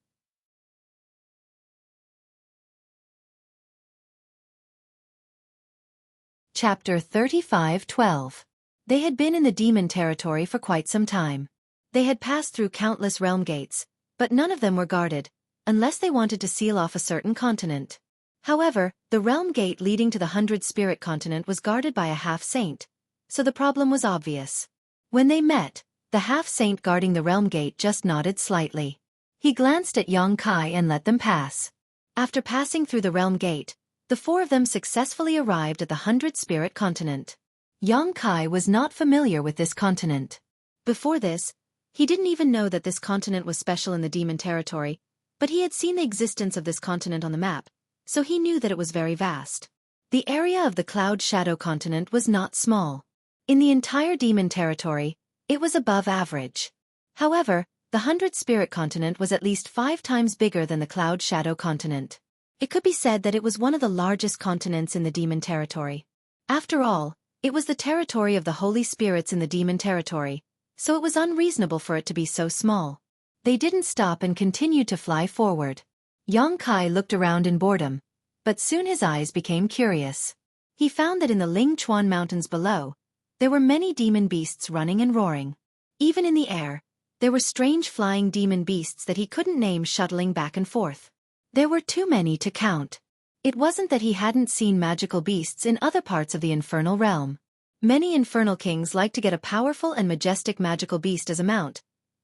A: Chapter 35:12. They had been in the demon territory for quite some time. They had passed through countless realm gates, but none of them were guarded, unless they wanted to seal off a certain continent. However, the realm gate leading to the 100 Spirit continent was guarded by a half-saint, so the problem was obvious. When they met, the half-saint guarding the realm gate just nodded slightly. He glanced at Yang Kai and let them pass. After passing through the realm gate, the 4 of them successfully arrived at the 100 Spirit continent. Yang Kai was not familiar with this continent. Before this, he didn't even know that this continent was special in the demon territory, but he had seen the existence of this continent on the map, so he knew that it was very vast. The area of the Cloud Shadow continent was not small. In the entire demon territory, it was above average. However, the 100 Spirit continent was at least 5 times bigger than the Cloud Shadow continent. It could be said that it was one of the largest continents in the demon territory. After all, it was the territory of the holy spirits in the demon territory, so it was unreasonable for it to be so small. They didn't stop and continued to fly forward. Yang Kai looked around in boredom, but soon his eyes became curious. He found that in the Ling Chuan mountains below, there were many demon beasts running and roaring. Even in the air, there were strange flying demon beasts that he couldn't name shuttling back and forth. There were too many to count. It wasn't that he hadn't seen magical beasts in other parts of the infernal realm. Many infernal kings like to get a powerful and majestic magical beast as a mount,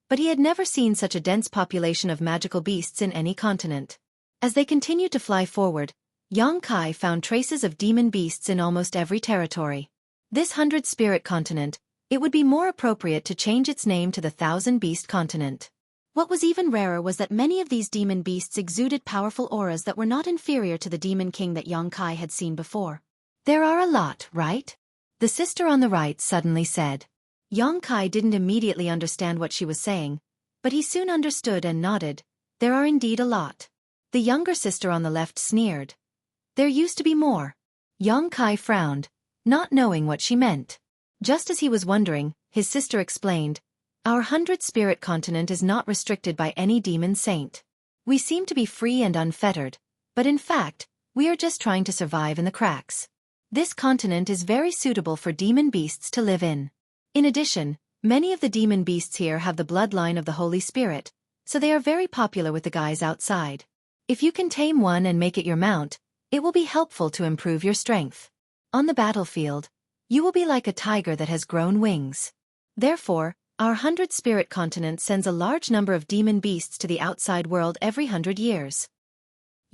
A: but he had never seen such a dense population of magical beasts in any continent. As they continued to fly forward, Xueqi found traces of demon beasts in almost every territory. This 100-spirit continent, it would be more appropriate to change its name to the 1,000-beast continent. What was even rarer was that many of these demon beasts exuded powerful auras that were not inferior to the demon king that Xueqi had seen before. There are a lot, right? The sister on the right suddenly said. Xueqi didn't immediately understand what she was saying, but he soon understood and nodded. There are indeed a lot. The younger sister on the left sneered. There used to be more. Xueqi frowned, not knowing what she meant. Just as he was wondering, his sister explained, our 100-spirit continent is not restricted by any demon saint. We seem to be free and unfettered, but in fact, we are just trying to survive in the cracks. This continent is very suitable for demon beasts to live in. In addition, many of the demon beasts here have the bloodline of the Holy Spirit, so they are very popular with the guys outside. If you can tame one and make it your mount, it will be helpful to improve your strength. On the battlefield, you will be like a tiger that has grown wings. Therefore, our 100-spirit continent sends a large number of demon beasts to the outside world every 100 years.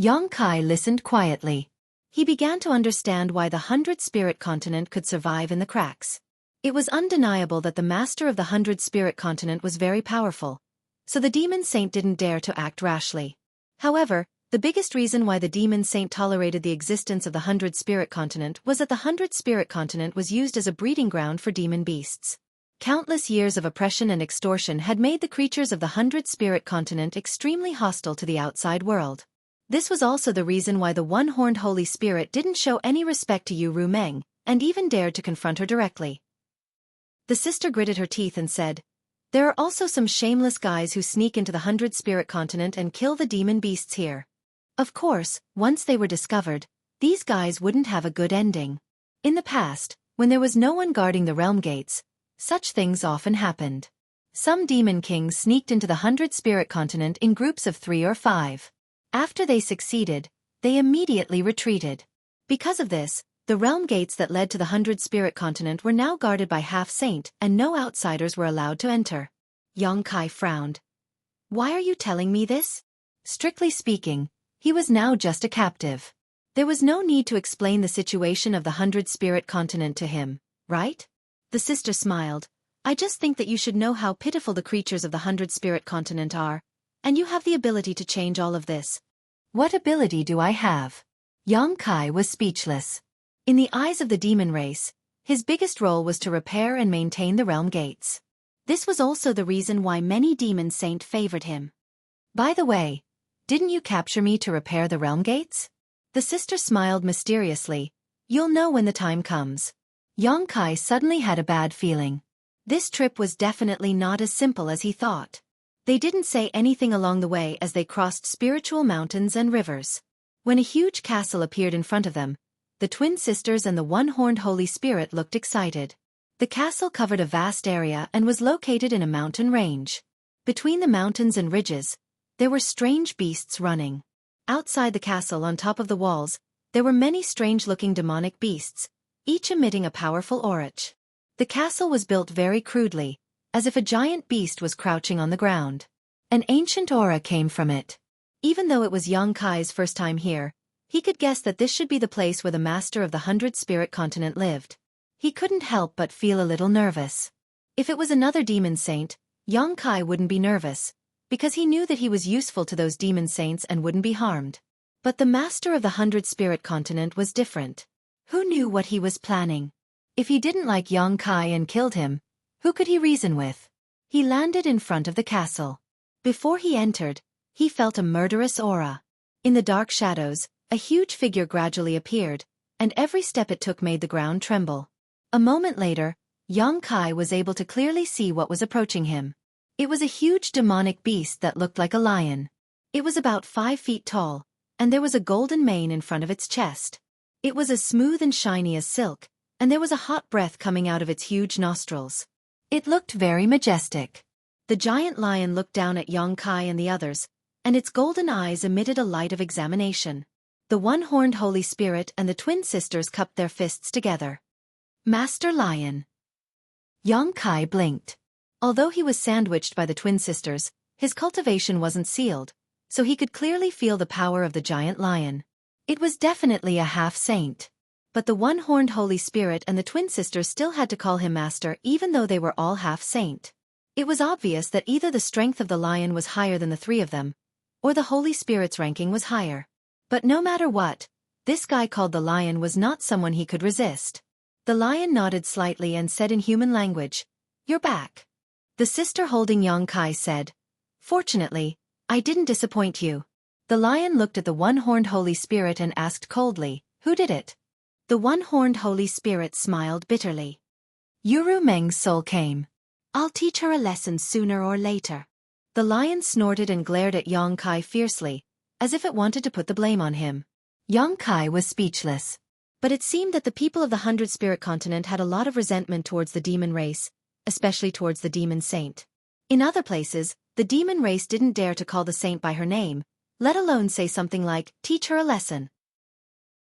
A: Xueqi listened quietly. He began to understand why the 100-spirit continent could survive in the cracks. It was undeniable that the master of the 100-spirit continent was very powerful, so the demon saint didn't dare to act rashly. However, the biggest reason why the demon saint tolerated the existence of the 100-spirit continent was that the 100-spirit continent was used as a breeding ground for demon beasts. Countless years of oppression and extortion had made the creatures of the 100-spirit continent extremely hostile to the outside world. This was also the reason why the one-horned Holy Spirit didn't show any respect to Yu Rumeng, and even dared to confront her directly. The sister gritted her teeth and said, there are also some shameless guys who sneak into the 100-spirit continent and kill the demon beasts here. Of course, once they were discovered, these guys wouldn't have a good ending. In the past, when there was no one guarding the realm gates, such things often happened. Some demon kings sneaked into the 100-spirit continent in groups of 3 or 5. After they succeeded, they immediately retreated. Because of this, the realm gates that led to the 100-spirit continent were now guarded by half-saint and no outsiders were allowed to enter. Xueqi frowned. Why are you telling me this? Strictly speaking, he was now just a captive. There was no need to explain the situation of the 100-spirit continent to him, right? The sister smiled. I just think that you should know how pitiful the creatures of the 100-spirit continent are, and you have the ability to change all of this. What ability do I have? Xueqi was speechless. In the eyes of the demon race, his biggest role was to repair and maintain the realm gates. This was also the reason why many demon saints favored him. By the way, didn't you capture me to repair the realm gates? The sister smiled mysteriously. You'll know when the time comes. Xueqi suddenly had a bad feeling. This trip was definitely not as simple as he thought. They didn't say anything along the way as they crossed spiritual mountains and rivers. When a huge castle appeared in front of them, the twin sisters and the one-horned Holy Spirit looked excited. The castle covered a vast area and was located in a mountain range. Between the mountains and ridges, there were strange beasts running. Outside the castle on top of the walls, there were many strange-looking demonic beasts, each emitting a powerful aura. The castle was built very crudely, as if a giant beast was crouching on the ground. An ancient aura came from it. Even though it was Xueqi's first time here, he could guess that this should be the place where the master of the 100-spirit continent lived. He couldn't help but feel a little nervous. If it was another demon saint, Xueqi wouldn't be nervous, because he knew that he was useful to those demon saints and wouldn't be harmed. But the master of the 100-spirit continent was different. Who knew what he was planning? If he didn't like Xueqi and killed him, who could he reason with? He landed in front of the castle. Before he entered, he felt a murderous aura. In the dark shadows, a huge figure gradually appeared, and every step it took made the ground tremble. A moment later, Xueqi was able to clearly see what was approaching him. It was a huge demonic beast that looked like a lion. It was about 5 feet tall, and there was a golden mane in front of its chest. It was as smooth and shiny as silk, and there was a hot breath coming out of its huge nostrils. It looked very majestic. The giant lion looked down at Xueqi and the others, and its golden eyes emitted a light of examination. The one-horned Holy Spirit and the twin sisters cupped their fists together. Master Lion. Xueqi blinked. Although he was sandwiched by the twin sisters, his cultivation wasn't sealed, so he could clearly feel the power of the giant lion. It was definitely a half-saint. But the one-horned Holy Spirit and the twin sisters still had to call him master even though they were all half-saint. It was obvious that either the strength of the lion was higher than the three of them, or the Holy Spirit's ranking was higher. But no matter what, this guy called the lion was not someone he could resist. The lion nodded slightly and said in human language, "You're back." The sister holding Xueqi said, "Fortunately, I didn't disappoint you." The lion looked at the one-horned Holy Spirit and asked coldly, "Who did it?" The one-horned Holy Spirit smiled bitterly. "Yuru Meng's soul came. I'll teach her a lesson sooner or later." The lion snorted and glared at Xueqi fiercely, as if it wanted to put the blame on him. Xueqi was speechless. But it seemed that the people of the 100 Spirit Continent had a lot of resentment towards the demon race, especially towards the demon saint. In other places, the demon race didn't dare to call the saint by her name, let alone say something like, "Teach her a lesson."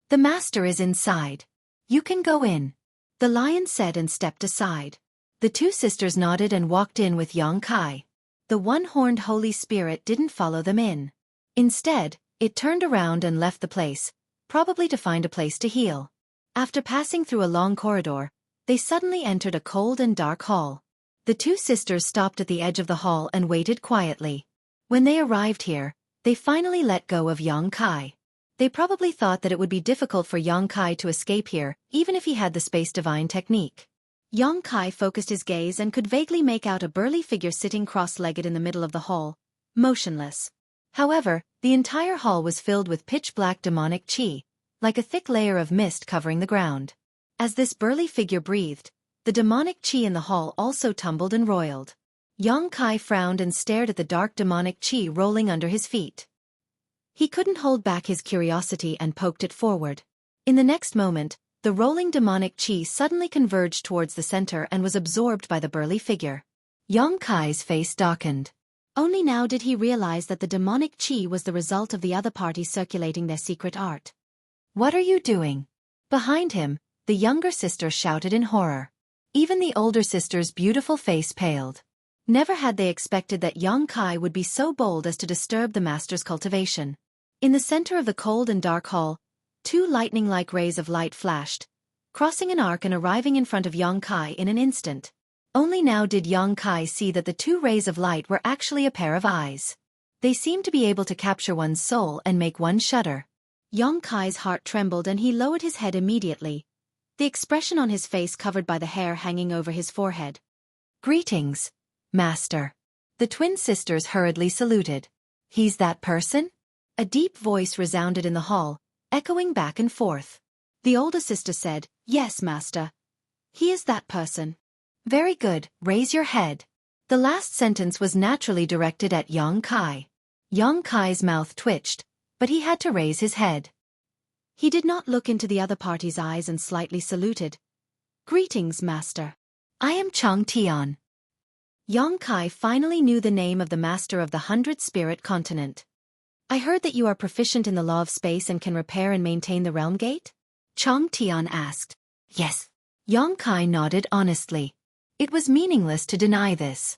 A: "The master is inside. You can go in," the lion said and stepped aside. The two sisters nodded and walked in with Xueqi. The one-horned Holy Spirit didn't follow them in. Instead, it turned around and left the place, probably to find a place to heal. After passing through a long corridor, they suddenly entered a cold and dark hall. The two sisters stopped at the edge of the hall and waited quietly. When they arrived here, they finally let go of Xueqi. They probably thought that it would be difficult for Xueqi to escape here, even if he had the space divine technique. Xueqi focused his gaze and could vaguely make out a burly figure sitting cross-legged in the middle of the hall, motionless. However, the entire hall was filled with pitch-black demonic chi, like a thick layer of mist covering the ground. As this burly figure breathed, the demonic chi in the hall also tumbled and roiled. Xueqi frowned and stared at the dark demonic chi rolling under his feet. He couldn't hold back his curiosity and poked it forward. In the next moment, the rolling demonic chi suddenly converged towards the center and was absorbed by the burly figure. Xueqi's face darkened. Only now did he realize that the demonic chi was the result of the other party circulating their secret art. "What are you doing?" Behind him, the younger sister shouted in horror. Even the older sister's beautiful face paled. Never had they expected that Xueqi would be so bold as to disturb the master's cultivation. In the center of the cold and dark hall, two lightning-like rays of light flashed, crossing an arc and arriving in front of Xueqi in an instant. Only now did Xueqi see that the two rays of light were actually a pair of eyes. They seemed to be able to capture one's soul and make one shudder. Xueqi's heart trembled and he lowered his head immediately, the expression on his face covered by the hair hanging over his forehead. "Greetings, Master." The twin sisters hurriedly saluted. "He's that person?" A deep voice resounded in the hall, echoing back and forth. The older sister said, "Yes, Master. He is that person." "Very good, raise your head." The last sentence was naturally directed at Xueqi. Xueqi's mouth twitched, but he had to raise his head. He did not look into the other party's eyes and slightly saluted. "Greetings, Master. I am Chang Tian." Xueqi finally knew the name of the master of the 100 Spirit Continent. "I heard that you are proficient in the law of space and can repair and maintain the realm gate?" Chang Tian asked. "Yes." Xueqi nodded honestly. It was meaningless to deny this.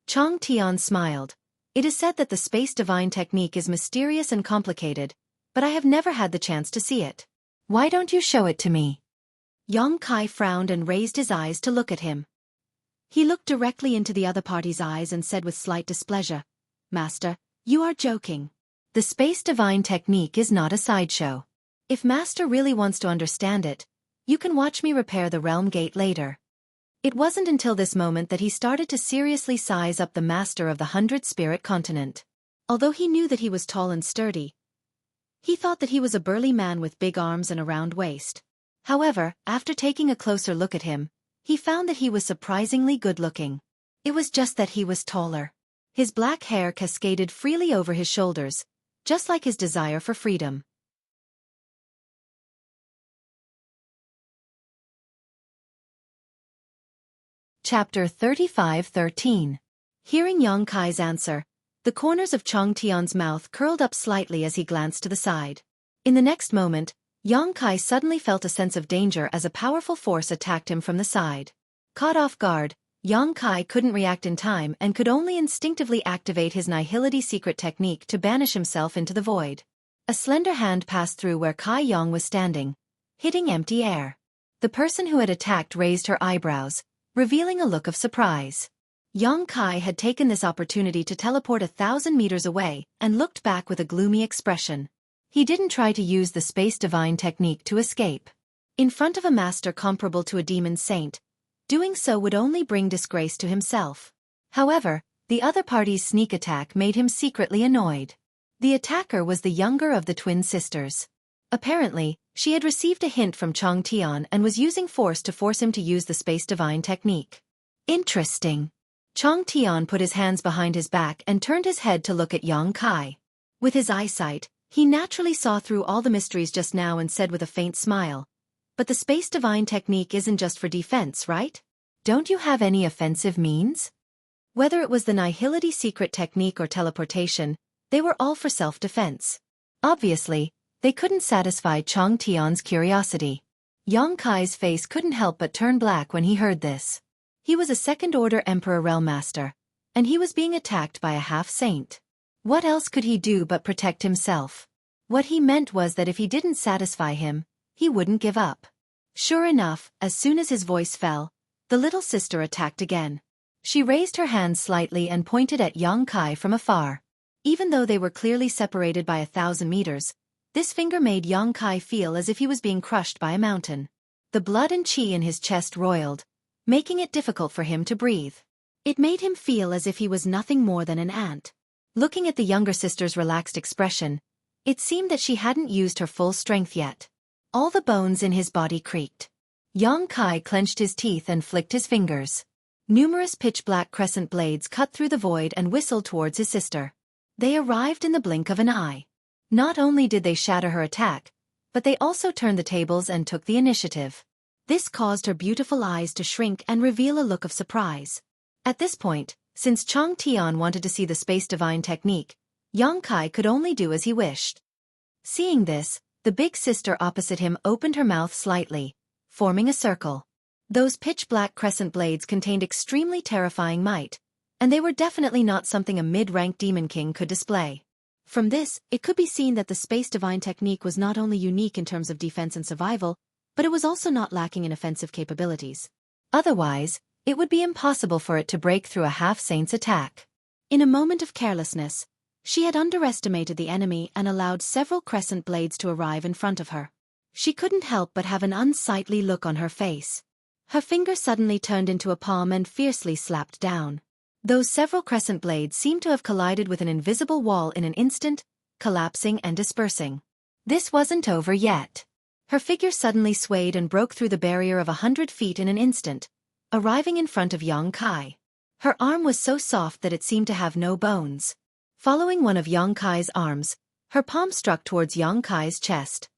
A: Chang Tian smiled. "It is said that the space divine technique is mysterious and complicated, but I have never had the chance to see it. Why don't you show it to me?" Xueqi frowned and raised his eyes to look at him. He looked directly into the other party's eyes and said with slight displeasure, "Master, you are joking. The space divine technique is not a sideshow. If Master really wants to understand it, you can watch me repair the realm gate later." It wasn't until this moment that he started to seriously size up the master of the 100 Spirit Continent. Although he knew that he was tall and sturdy, he thought that he was a burly man with big arms and a round waist. However, after taking a closer look at him, he found that he was surprisingly good-looking. It was just that he was taller. His black hair cascaded freely over his shoulders, just like his desire for freedom. Chapter 35:13. Hearing Xueqi's answer, the corners of Chang Tian's mouth curled up slightly as he glanced to the side. In the next moment, Xueqi suddenly felt a sense of danger as a powerful force attacked him from the side. Caught off guard, Yang Kai couldn't react in time and could only instinctively activate his Nihility secret technique to banish himself into the void. A slender hand passed through where Kai Yang was standing, hitting empty air. The person who had attacked raised her eyebrows, revealing a look of surprise. Yang Kai had taken this opportunity to teleport 1,000 meters away and looked back with a gloomy expression. He didn't try to use the Space Divine technique to escape. In front of a master comparable to a demon saint, doing so would only bring disgrace to himself. However, the other party's sneak attack made him secretly annoyed. The attacker was the younger of the twin sisters. Apparently, she had received a hint from Chong Tian and was using force to force him to use the Space Divine technique. Interesting. Chong Tian put his hands behind his back and turned his head to look at Yang Kai. With his eyesight, he naturally saw through all the mysteries just now and said with a faint smile, "But the Space Divine technique isn't just for defense, right? Don't you have any offensive means?" Whether it was the Nihility secret technique or teleportation, they were all for self-defense. Obviously, they couldn't satisfy Chong Tian's curiosity. Yang Kai's face couldn't help but turn black when he heard this. He was a second-order Emperor Realm Master, and he was being attacked by a half-saint. What else could he do but protect himself? What he meant was that if he didn't satisfy him, he wouldn't give up. Sure enough, as soon as his voice fell, the little sister attacked again. She raised her hand slightly and pointed at Yang Kai from afar. Even though they were clearly separated by 1,000 meters, this finger made Yang Kai feel as if he was being crushed by a mountain. The blood and qi in his chest roiled, making it difficult for him to breathe. It made him feel as if he was nothing more than an ant. Looking at the younger sister's relaxed expression, it seemed that she hadn't used her full strength yet. All the bones in his body creaked. Yang Kai clenched his teeth and flicked his fingers. Numerous pitch-black crescent blades cut through the void and whistled towards his sister. They arrived in the blink of an eye. Not only did they shatter her attack, but they also turned the tables and took the initiative. This caused her beautiful eyes to shrink and reveal a look of surprise. At this point, since Chong Tian wanted to see the Space Divine technique, Yang Kai could only do as he wished. Seeing this, the big sister opposite him opened her mouth slightly, forming a circle. Those pitch-black crescent blades contained extremely terrifying might, and they were definitely not something a mid-rank demon king could display. From this, it could be seen that the Space Divine technique was not only unique in terms of defense and survival, but it was also not lacking in offensive capabilities. Otherwise, it would be impossible for it to break through a half-saint's attack. In a moment of carelessness, she had underestimated the enemy and allowed several crescent blades to arrive in front of her. She couldn't help but have an unsightly look on her face. Her finger suddenly turned into a palm and fiercely slapped down. Those several crescent blades seemed to have collided with an invisible wall in an instant, collapsing and dispersing. This wasn't over yet. Her figure suddenly swayed and broke through the barrier of 100 feet in an instant, arriving in front of Yang Kai. Her arm was so soft that it seemed to have no bones. Following one of Yang Kai's arms, her palm struck towards Yang Kai's chest.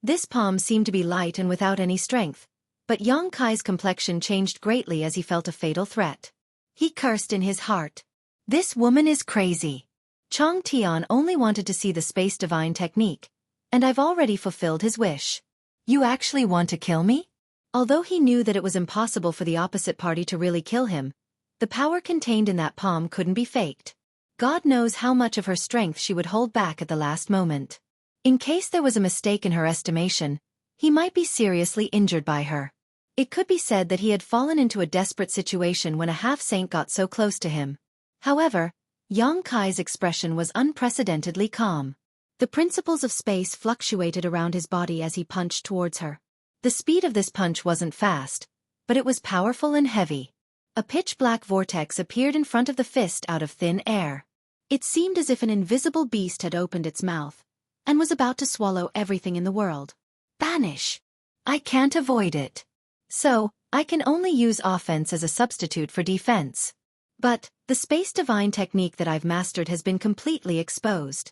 A: This palm seemed to be light and without any strength, but Yang Kai's complexion changed greatly as he felt a fatal threat. He cursed in his heart. This woman is crazy. Chong Tian only wanted to see the Space Divine technique, and I've already fulfilled his wish. You actually want to kill me? Although he knew that it was impossible for the opposite party to really kill him, the power contained in that palm couldn't be faked. God knows how much of her strength she would hold back at the last moment. In case there was a mistake in her estimation, he might be seriously injured by her. It could be said that he had fallen into a desperate situation when a half-saint got so close to him. However, Yang Kai's expression was unprecedentedly calm. The principles of space fluctuated around his body as he punched towards her. The speed of this punch wasn't fast, but it was powerful and heavy. A pitch-black vortex appeared in front of the fist out of thin air. It seemed as if an invisible beast had opened its mouth and was about to swallow everything in the world. Banish! I can't avoid it. So, I can only use offense as a substitute for defense. But, the Space Divine technique that I've mastered has been completely exposed.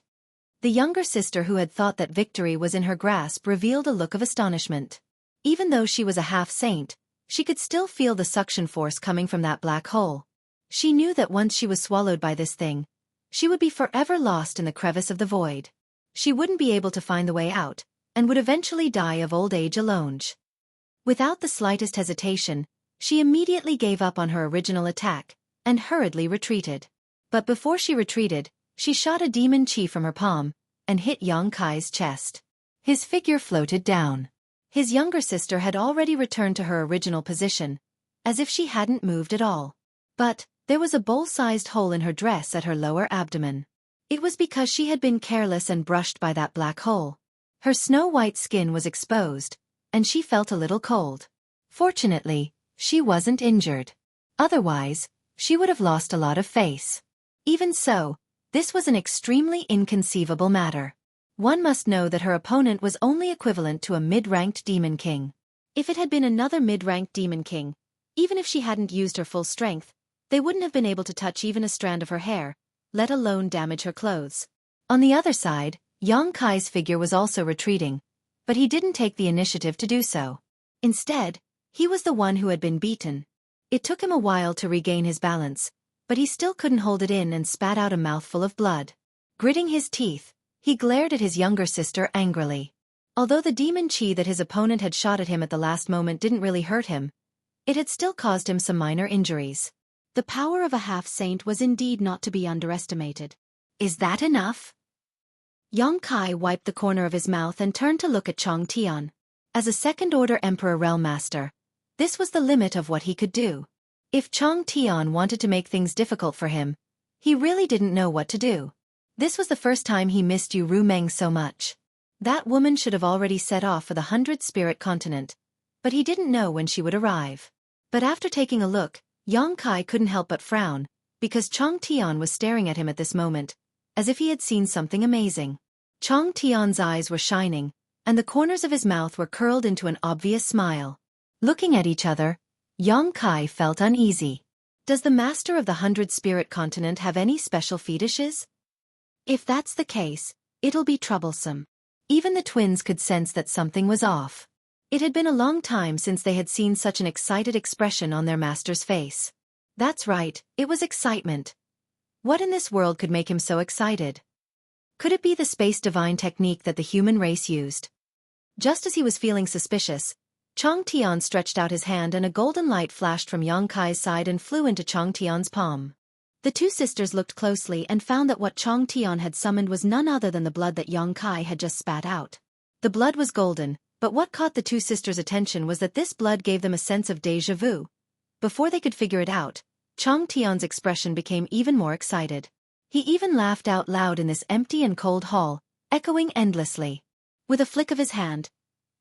A: The younger sister who had thought that victory was in her grasp revealed a look of astonishment. Even though she was a half-saint, she could still feel the suction force coming from that black hole. She knew that once she was swallowed by this thing, she would be forever lost in the crevice of the void. She wouldn't be able to find the way out, and would eventually die of old age alone. Without the slightest hesitation, She immediately gave up on her original attack and hurriedly retreated. But before she retreated, she shot a demon chi from her palm and hit Yang Kai's chest. His figure floated down. His younger sister had already returned to her original position, as if she hadn't moved at all. But there was a bowl-sized hole in her dress at her lower abdomen. It was because she had been careless and brushed by that black hole. Her snow-white skin was exposed, and she felt a little cold. Fortunately, she wasn't injured. Otherwise, she would have lost a lot of face. Even so, this was an extremely inconceivable matter. One must know that her opponent was only equivalent to a mid-ranked demon king. If it had been another mid-ranked demon king, even if she hadn't used her full strength, they wouldn't have been able to touch even a strand of her hair, let alone damage her clothes. On the other side, Yang Kai's figure was also retreating, but he didn't take the initiative to do so. Instead, he was the one who had been beaten. It took him a while to regain his balance, but he still couldn't hold it in and spat out a mouthful of blood. Gritting his teeth, he glared at his younger sister angrily. Although the demon chi that his opponent had shot at him at the last moment didn't really hurt him, it had still caused him some minor injuries. The power of a half-saint was indeed not to be underestimated. Is that enough? Yang Kai wiped the corner of his mouth and turned to look at Chang Tian. As a second-order Emperor Realm Master, this was the limit of what he could do. If Chang Tian wanted to make things difficult for him, he really didn't know what to do. This was the first time he missed Yu Rumeng so much. That woman should have already set off for the 100 Spirit Continent, but he didn't know when she would arrive. But after taking a look, Yang Kai couldn't help but frown, because Chang Tian was staring at him at this moment, as if he had seen something amazing. Chang Tian's eyes were shining, and the corners of his mouth were curled into an obvious smile. Looking at each other, Yang Kai felt uneasy. Does the master of the 100 Spirit Continent have any special fetishes? If that's the case, it'll be troublesome. Even the twins could sense that something was off. It had been a long time since they had seen such an excited expression on their master's face. That's right, it was excitement. What in this world could make him so excited? Could it be the space divine technique that the human race used? Just as he was feeling suspicious, Chang Tian stretched out his hand and a golden light flashed from Yang Kai's side and flew into Chang Tian's palm. The two sisters looked closely and found that what Chang Tian had summoned was none other than the blood that Yang Kai had just spat out. The blood was golden, but what caught the two sisters' attention was that this blood gave them a sense of déjà vu. Before they could figure it out, Chang Tian's expression became even more excited. He even laughed out loud in this empty and cold hall, echoing endlessly. With a flick of his hand,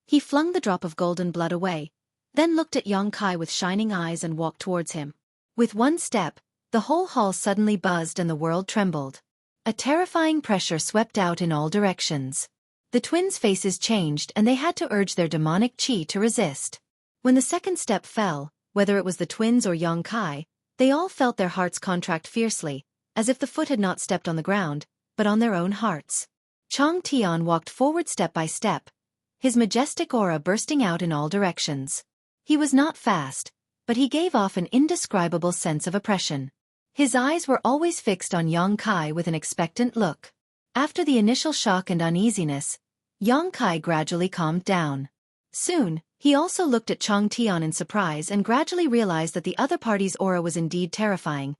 A: he flung the drop of golden blood away, then looked at Yang Kai with shining eyes and walked towards him. With one step, the whole hall suddenly buzzed and the world trembled. A terrifying pressure swept out in all directions. The twins' faces changed and they had to urge their demonic chi to resist. When the second step fell, whether it was the twins or Yang Kai, they all felt their hearts contract fiercely, as if the foot had not stepped on the ground, but on their own hearts. Chang Tian walked forward step by step, his majestic aura bursting out in all directions. He was not fast, but he gave off an indescribable sense of oppression. His eyes were always fixed on Yang Kai with an expectant look. After the initial shock and uneasiness, Yang Kai gradually calmed down. Soon, he also looked at Chang Tian in surprise and gradually realized that the other party's aura was indeed terrifying,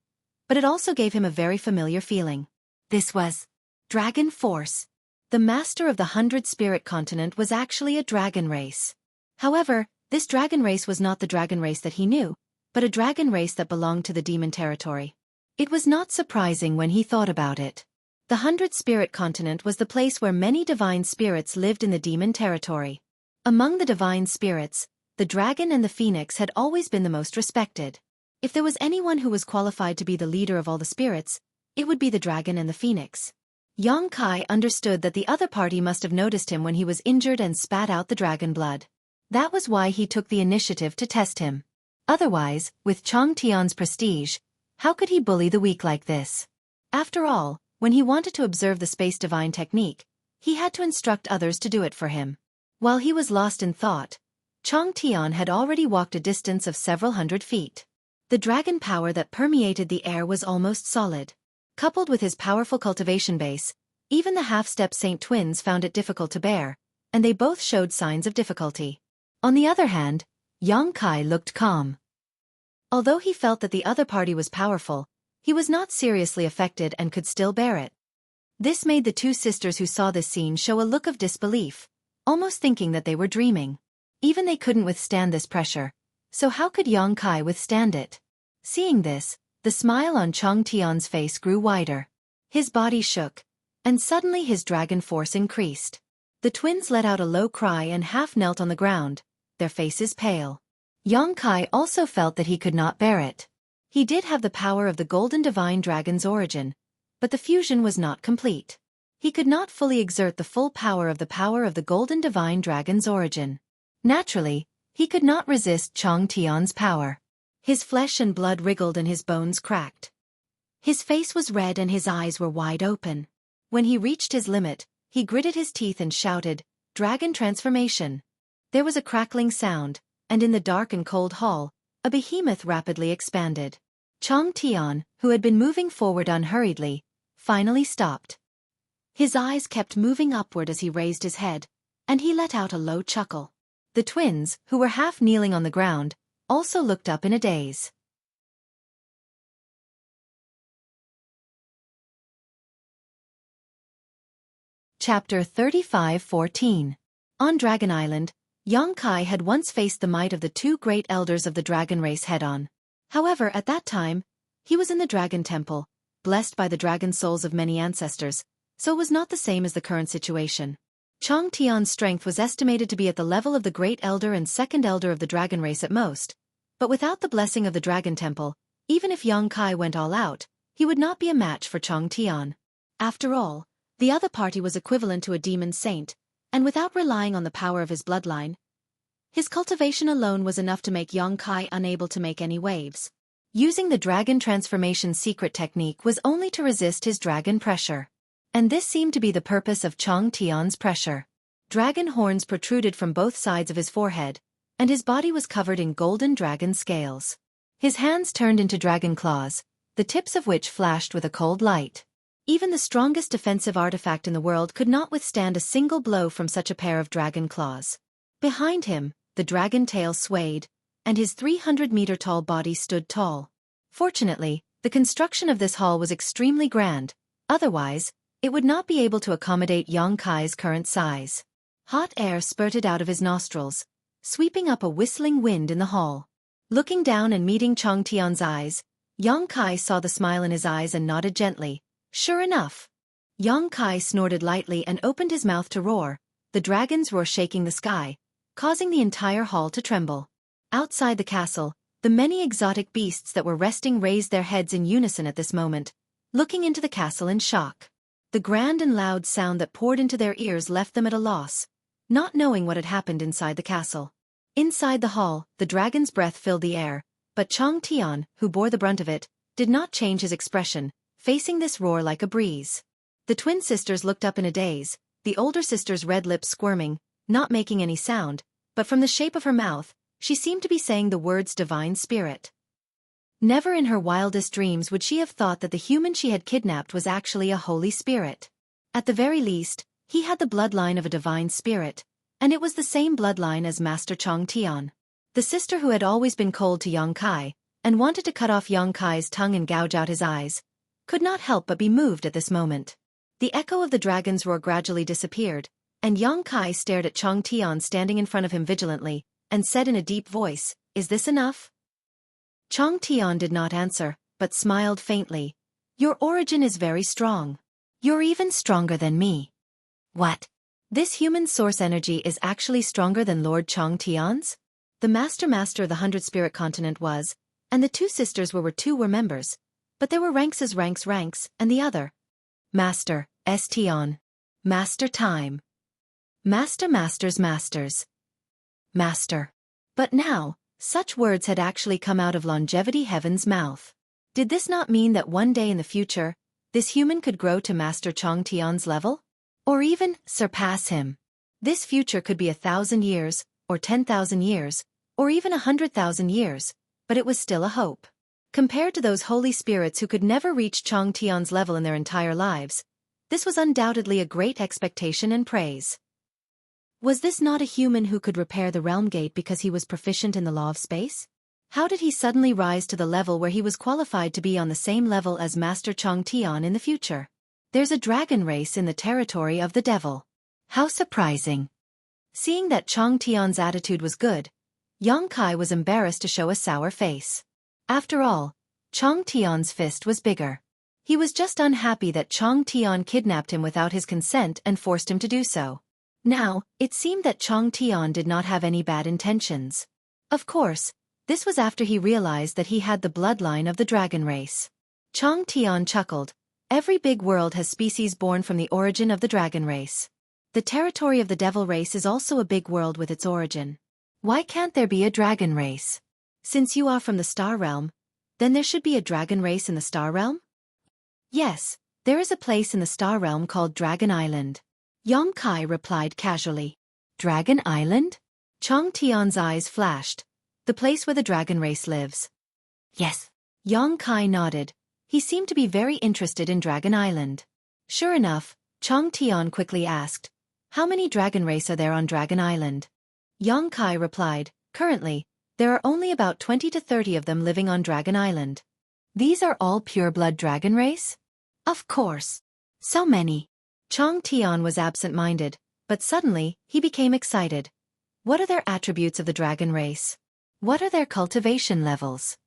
A: but it also gave him a very familiar feeling. This was Dragon Force. The master of the 100 Spirit Continent was actually a dragon race. However, this dragon race was not the dragon race that he knew, but a dragon race that belonged to the demon territory. It was not surprising when he thought about it. The 100 Spirit Continent was the place where many divine spirits lived in the demon territory. Among the divine spirits, the dragon and the phoenix had always been the most respected. If there was anyone who was qualified to be the leader of all the spirits, it would be the dragon and the phoenix. Yang Kai understood that the other party must have noticed him when he was injured and spat out the dragon blood. That was why he took the initiative to test him. Otherwise, with Chang Tian's prestige, how could he bully the weak like this? After all, when he wanted to observe the space divine technique, he had to instruct others to do it for him. While he was lost in thought, Chang Tian had already walked a distance of several hundred feet. The dragon power that permeated the air was almost solid. Coupled with his powerful cultivation base, even the half-step Saint twins found it difficult to bear, and they both showed signs of difficulty. On the other hand, Yang Kai looked calm. Although he felt that the other party was powerful, he was not seriously affected and could still bear it. This made the two sisters who saw this scene show a look of disbelief, almost thinking that they were dreaming. Even they couldn't withstand this pressure, so how could Yang Kai withstand it? Seeing this, the smile on Chang Tian's face grew wider. His body shook, and suddenly his dragon force increased. The twins let out a low cry and half knelt on the ground, their faces pale. Yang Kai also felt that he could not bear it. He did have the power of the golden divine dragon's origin, but the fusion was not complete. He could not fully exert the full power of the golden divine dragon's origin. Naturally, he could not resist Chang Tian's power. His flesh and blood wriggled and his bones cracked. His face was red and his eyes were wide open. When he reached his limit, he gritted his teeth and shouted, "Dragon transformation!" There was a crackling sound, and in the dark and cold hall, a behemoth rapidly expanded. Chang Tian, who had been moving forward unhurriedly, finally stopped. His eyes kept moving upward as he raised his head, and he let out a low chuckle. The twins, who were half kneeling on the ground, also looked up in a daze. Chapter 35:14. On Dragon Island, Yang Kai had once faced the might of the two great elders of the dragon race head-on. However, at that time, he was in the Dragon Temple, blessed by the dragon souls of many ancestors, so it was not the same as the current situation. Chang Tian's strength was estimated to be at the level of the Great Elder and Second Elder of the dragon race at most, but without the blessing of the Dragon Temple, even if Yang Kai went all out, he would not be a match for Chang Tian. After all, the other party was equivalent to a demon saint, and without relying on the power of his bloodline, his cultivation alone was enough to make Yang Kai unable to make any waves. Using the dragon transformation secret technique was only to resist his dragon pressure. And this seemed to be the purpose of Chang Tian's pressure. Dragon horns protruded from both sides of his forehead, and his body was covered in golden dragon scales. His hands turned into dragon claws, the tips of which flashed with a cold light. Even the strongest defensive artifact in the world could not withstand a single blow from such a pair of dragon claws. Behind him, the dragon tail swayed, and his 300-meter-tall body stood tall. Fortunately, the construction of this hall was extremely grand, otherwise, it would not be able to accommodate Yang Kai's current size. Hot air spurted out of his nostrils, sweeping up a whistling wind in the hall. Looking down and meeting Chang Tian's eyes, Yang Kai saw the smile in his eyes and nodded gently. Sure enough. Yang Kai snorted lightly and opened his mouth to roar, the dragon's roar shaking the sky, causing the entire hall to tremble. Outside the castle, the many exotic beasts that were resting raised their heads in unison at this moment, looking into the castle in shock. The grand and loud sound that poured into their ears left them at a loss, not knowing what had happened inside the castle. Inside the hall, the dragon's breath filled the air, but Chang Tian, who bore the brunt of it, did not change his expression, facing this roar like a breeze. The twin sisters looked up in a daze, the older sister's red lips squirming, not making any sound, but from the shape of her mouth, she seemed to be saying the words divine spirit. Never in her wildest dreams would she have thought that the human she had kidnapped was actually a holy spirit. At the very least, he had the bloodline of a divine spirit, and it was the same bloodline as Master Chang Tian. The sister who had always been cold to Yang Kai, and wanted to cut off Yang Kai's tongue and gouge out his eyes, could not help but be moved at this moment. The echo of the dragon's roar gradually disappeared, and Yang Kai stared at Chang Tian standing in front of him vigilantly, and said in a deep voice, "Is this enough?" Chang Tian did not answer, but smiled faintly. "Your origin is very strong. You're even stronger than me." "What? This human source energy is actually stronger than Lord Chang Tian's?" The master of the 100 Spirit Continent was, and the two sisters were members, but there were ranks, and the other. Master, Tion. Master time. Masters. Master. But now, such words had actually come out of Longevity Heaven's mouth. Did this not mean that one day in the future, this human could grow to Master Chang Tian's level? Or even surpass him? This future could be 1,000 years, or 10,000 years, or even 100,000 years, but it was still a hope. Compared to those holy spirits who could never reach Chang Tian's level in their entire lives, this was undoubtedly a great expectation and praise. Was this not a human who could repair the realm gate because he was proficient in the law of space? How did he suddenly rise to the level where he was qualified to be on the same level as Master Chong Tian in the future? There's a dragon race in the territory of the devil. How surprising. Seeing that Chong Tian's attitude was good, Yang Kai was embarrassed to show a sour face. After all, Chong Tian's fist was bigger. He was just unhappy that Chong Tian kidnapped him without his consent and forced him to do so. Now, it seemed that Chong Tian did not have any bad intentions. Of course, this was after he realized that he had the bloodline of the dragon race. Chong Tian chuckled. Every big world has species born from the origin of the dragon race. The territory of the devil race is also a big world with its origin. Why can't there be a dragon race? Since you are from the star realm, then there should be a dragon race in the star realm? Yes, there is a place in the star realm called Dragon Island. Yang Kai replied casually. Dragon Island? Chong Tian's eyes flashed. The place where the dragon race lives. Yes. Yang Kai nodded. He seemed to be very interested in Dragon Island. Sure enough, Chong Tian quickly asked, how many dragon race are there on Dragon Island? Yang Kai replied, currently, there are only about 20 to 30 of them living on Dragon Island. These are all pure-blood dragon race? Of course. So many. Chong Tian was absent-minded, but suddenly, he became excited. What are their attributes of the dragon race? What are their cultivation levels?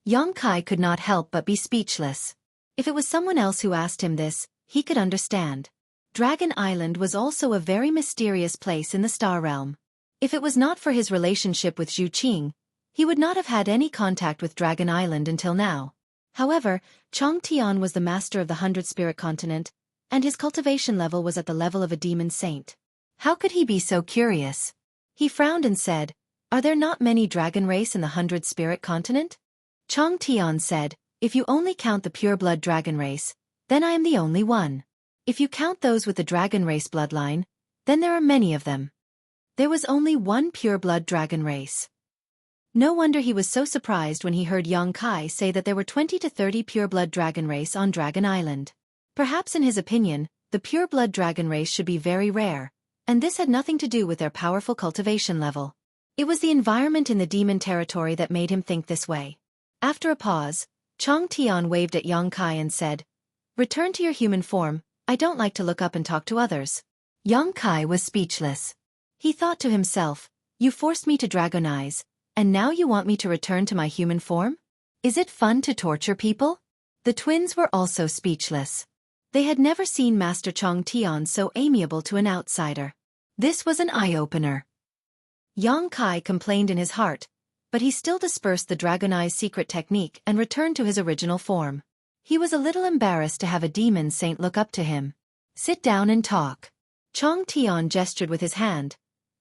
A: Yang Kai could not help but be speechless. If it was someone else who asked him this, he could understand. Dragon Island was also a very mysterious place in the star realm. If it was not for his relationship with Xueqi, he would not have had any contact with Dragon Island until now. However, Chong Tian was the master of the 100 Spirit Continent, and his cultivation level was at the level of a demon saint. How could he be so curious? He frowned and said, are there not many dragon race in the 100 Spirit Continent? Chong Tian said, if you only count the pure-blood dragon race, then I am the only one. If you count those with the dragon race bloodline, then there are many of them. There was only one pure-blood dragon race. No wonder he was so surprised when he heard Yang Kai say that there were 20 to 30 pure-blood dragon race on Dragon Island. Perhaps in his opinion, the pure-blood dragon race should be very rare, and this had nothing to do with their powerful cultivation level. It was the environment in the demon territory that made him think this way. After a pause, Chong Tian waved at Yang Kai and said, return to your human form, I don't like to look up and talk to others. Yang Kai was speechless. He thought to himself, you forced me to dragonize, and now you want me to return to my human form? Is it fun to torture people? The twins were also speechless. They had never seen Master Chong Tian so amiable to an outsider. This was an eye-opener. Yang Kai complained in his heart, but he still dispersed the Dragonize secret technique and returned to his original form. He was a little embarrassed to have a demon saint look up to him. Sit down and talk. Chong Tian gestured with his hand,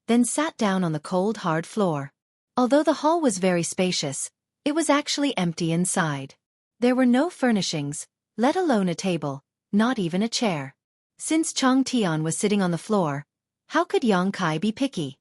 A: then sat down on the cold hard floor. Although the hall was very spacious, it was actually empty inside. There were no furnishings, let alone a table, not even a chair. Since Chong Tian was sitting on the floor, how could Yang Kai be picky?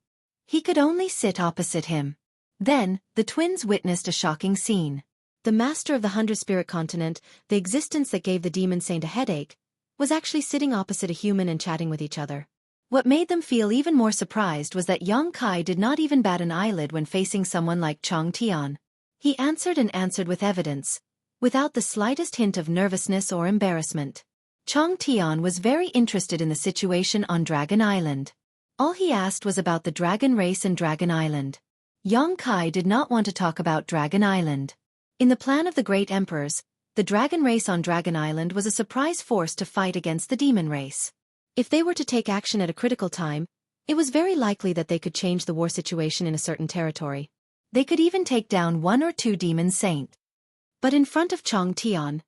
A: He could only sit opposite him. Then, the twins witnessed a shocking scene. The master of the 100 Spirit Continent, the existence that gave the demon saint a headache, was actually sitting opposite a human and chatting with each other. What made them feel even more surprised was that Yang Kai did not even bat an eyelid when facing someone like Chong Tian. He answered and answered with evidence, without the slightest hint of nervousness or embarrassment. Chong Tian was very interested in the situation on Dragon Island. All he asked was about the dragon race and Dragon Island. Yang Kai did not want to talk about Dragon Island. In the plan of the Great Emperors, the dragon race on Dragon Island was a surprise force to fight against the demon race. If they were to take action at a critical time, it was very likely that they could change the war situation in a certain territory. They could even take down 1 or 2 demon saints. But in front of Chong Tian,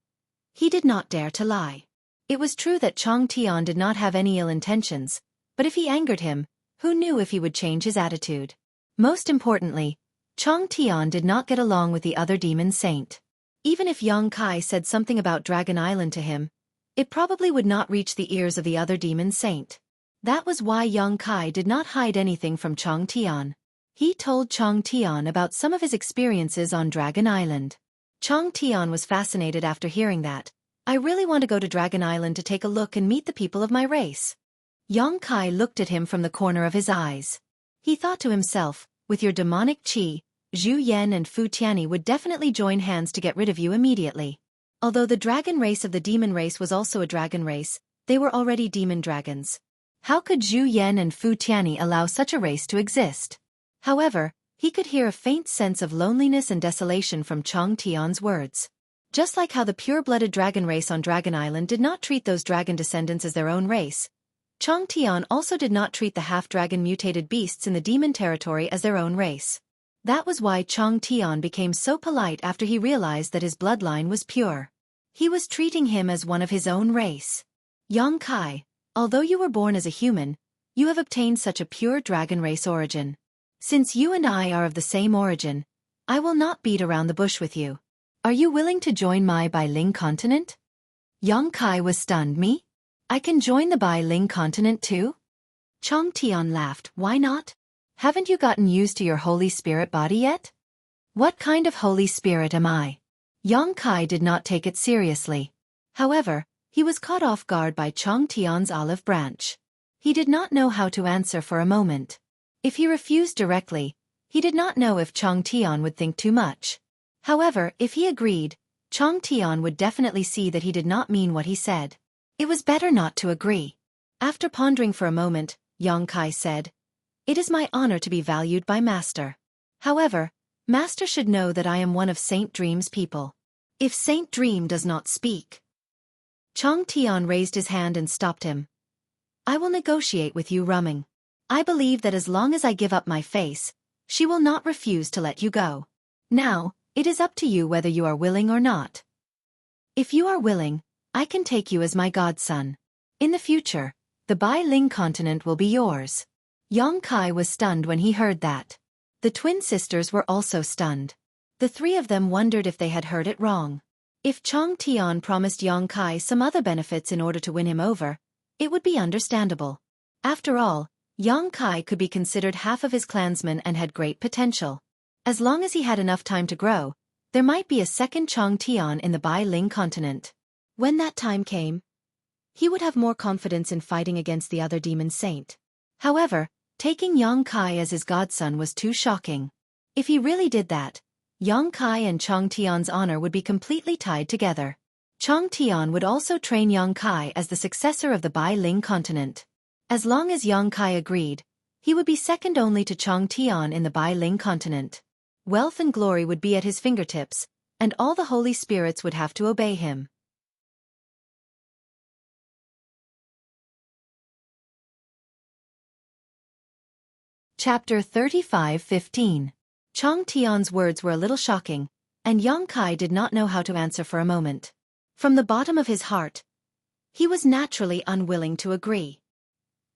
A: he did not dare to lie. It was true that Chong Tian did not have any ill intentions, but if he angered him, who knew if he would change his attitude? Most importantly, Chong Tian did not get along with the other demon saint. Even if Yang Kai said something about Dragon Island to him, it probably would not reach the ears of the other demon saint. That was why Yang Kai did not hide anything from Chong Tian. He told Chong Tian about some of his experiences on Dragon Island. Chong Tian was fascinated after hearing that. I really want to go to Dragon Island to take a look and meet the people of my race. Yang Kai looked at him from the corner of his eyes. He thought to himself, with your demonic chi, Zhu Yan and Fu Tianyi would definitely join hands to get rid of you immediately. Although the dragon race of the demon race was also a dragon race, they were already demon dragons. How could Zhu Yan and Fu Tianyi allow such a race to exist? However, he could hear a faint sense of loneliness and desolation from Chang Tian's words. Just like how the pure-blooded dragon race on Dragon Island did not treat those dragon descendants as their own race, Chang Tian also did not treat the half-dragon mutated beasts in the demon territory as their own race. That was why Chang Tian became so polite after he realized that his bloodline was pure. He was treating him as one of his own race. Yang Kai, although you were born as a human, you have obtained such a pure dragon race origin. Since you and I are of the same origin, I will not beat around the bush with you. Are you willing to join my Bai Ling continent? Yang Kai was stunned. Me? I can join the Bai Ling continent too? Chang Tian laughed. Why not? Haven't you gotten used to your Holy Spirit body yet? What kind of Holy Spirit am I? Yang Kai did not take it seriously. However, he was caught off guard by Chang Tian's olive branch. He did not know how to answer for a moment. If he refused directly, he did not know if Chang Tian would think too much. However, if he agreed, Chang Tian would definitely see that he did not mean what he said. It was better not to agree. After pondering for a moment, Yang Kai said, "It is my honor to be valued by Master. However, Master should know that I am one of Saint Dream's people. If Saint Dream does not speak..." Chang Tian raised his hand and stopped him. "I will negotiate with you, Rumming. I believe that as long as I give up my face, she will not refuse to let you go. Now, it is up to you whether you are willing or not. If you are willing, I can take you as my godson. In the future, the Bai Ling continent will be yours." Yang Kai was stunned when he heard that. The twin sisters were also stunned. The three of them wondered if they had heard it wrong. If Chang Tian promised Yang Kai some other benefits in order to win him over, it would be understandable. After all, Yang Kai could be considered half of his clansmen and had great potential. As long as he had enough time to grow, there might be a second Chang Tian in the Bai Ling continent. When that time came, he would have more confidence in fighting against the other demon saint. However, taking Yang Kai as his godson was too shocking. If he really did that, Yang Kai and Chang Tian's honor would be completely tied together. Chang Tian would also train Yang Kai as the successor of the Bai Ling continent. As long as Yang Kai agreed, he would be second only to Chang Tian in the Bai Ling continent. Wealth and glory would be at his fingertips, and all the holy spirits would have to obey him. Chapter 35:15. Chang Tian's words were a little shocking, and Yang Kai did not know how to answer for a moment. From the bottom of his heart, he was naturally unwilling to agree.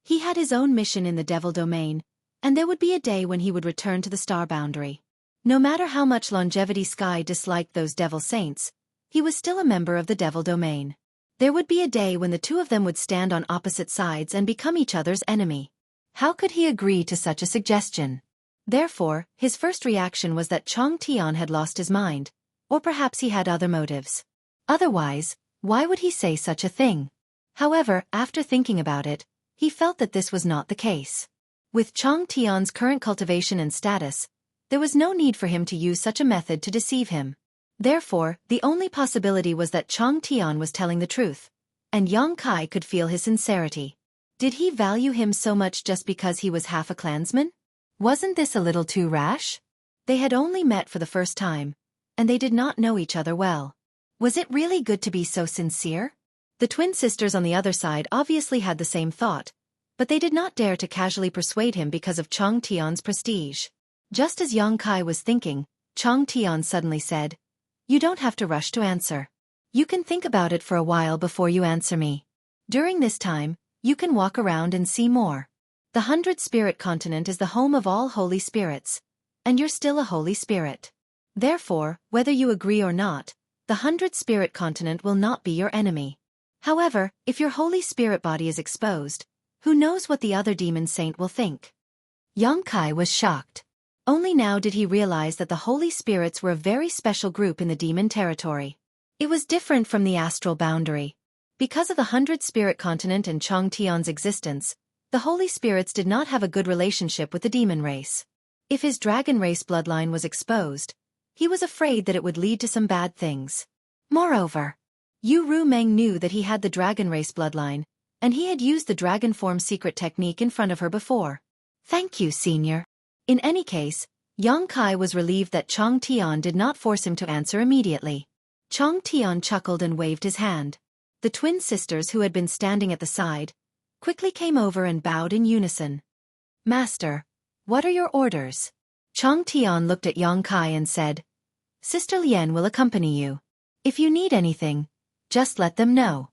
A: He had his own mission in the Devil Domain, and there would be a day when he would return to the Star Boundary. No matter how much Longevity Sky disliked those Devil Saints, he was still a member of the Devil Domain. There would be a day when the two of them would stand on opposite sides and become each other's enemy. How could he agree to such a suggestion? Therefore, his first reaction was that Chang Tian had lost his mind, or perhaps he had other motives. Otherwise, why would he say such a thing? However, after thinking about it, he felt that this was not the case. With Chang Tian's current cultivation and status, there was no need for him to use such a method to deceive him. Therefore, the only possibility was that Chang Tian was telling the truth, and Yang Kai could feel his sincerity. Did he value him so much just because he was half a clansman? Wasn't this a little too rash? They had only met for the first time, and they did not know each other well. Was it really good to be so sincere? The twin sisters on the other side obviously had the same thought, but they did not dare to casually persuade him because of Chang Tian's prestige. Just as Yang Kai was thinking, Chang Tian suddenly said, "You don't have to rush to answer. You can think about it for a while before you answer me. During this time, you can walk around and see more. The 100 Spirit Continent is the home of all holy spirits, and you're still a holy spirit. Therefore, whether you agree or not, the 100 Spirit Continent will not be your enemy. However, if your holy spirit body is exposed, who knows what the other demon saint will think?" Yang Kai was shocked. Only now did he realize that the holy spirits were a very special group in the demon territory. It was different from the astral boundary. Because of the 100 Spirit Continent and Chang Tian's existence, the holy spirits did not have a good relationship with the demon race. If his dragon race bloodline was exposed, he was afraid that it would lead to some bad things. Moreover, Yu Rumeng knew that he had the dragon race bloodline, and he had used the dragon form secret technique in front of her before. Thank you, senior. In any case, Yang Kai was relieved that Chong Tian did not force him to answer immediately. Chong Tian chuckled and waved his hand. The twin sisters who had been standing at the side quickly came over and bowed in unison. Master, what are your orders? Chong Tian looked at Yang Kai and said, Sister Lien will accompany you. If you need anything, just let them know.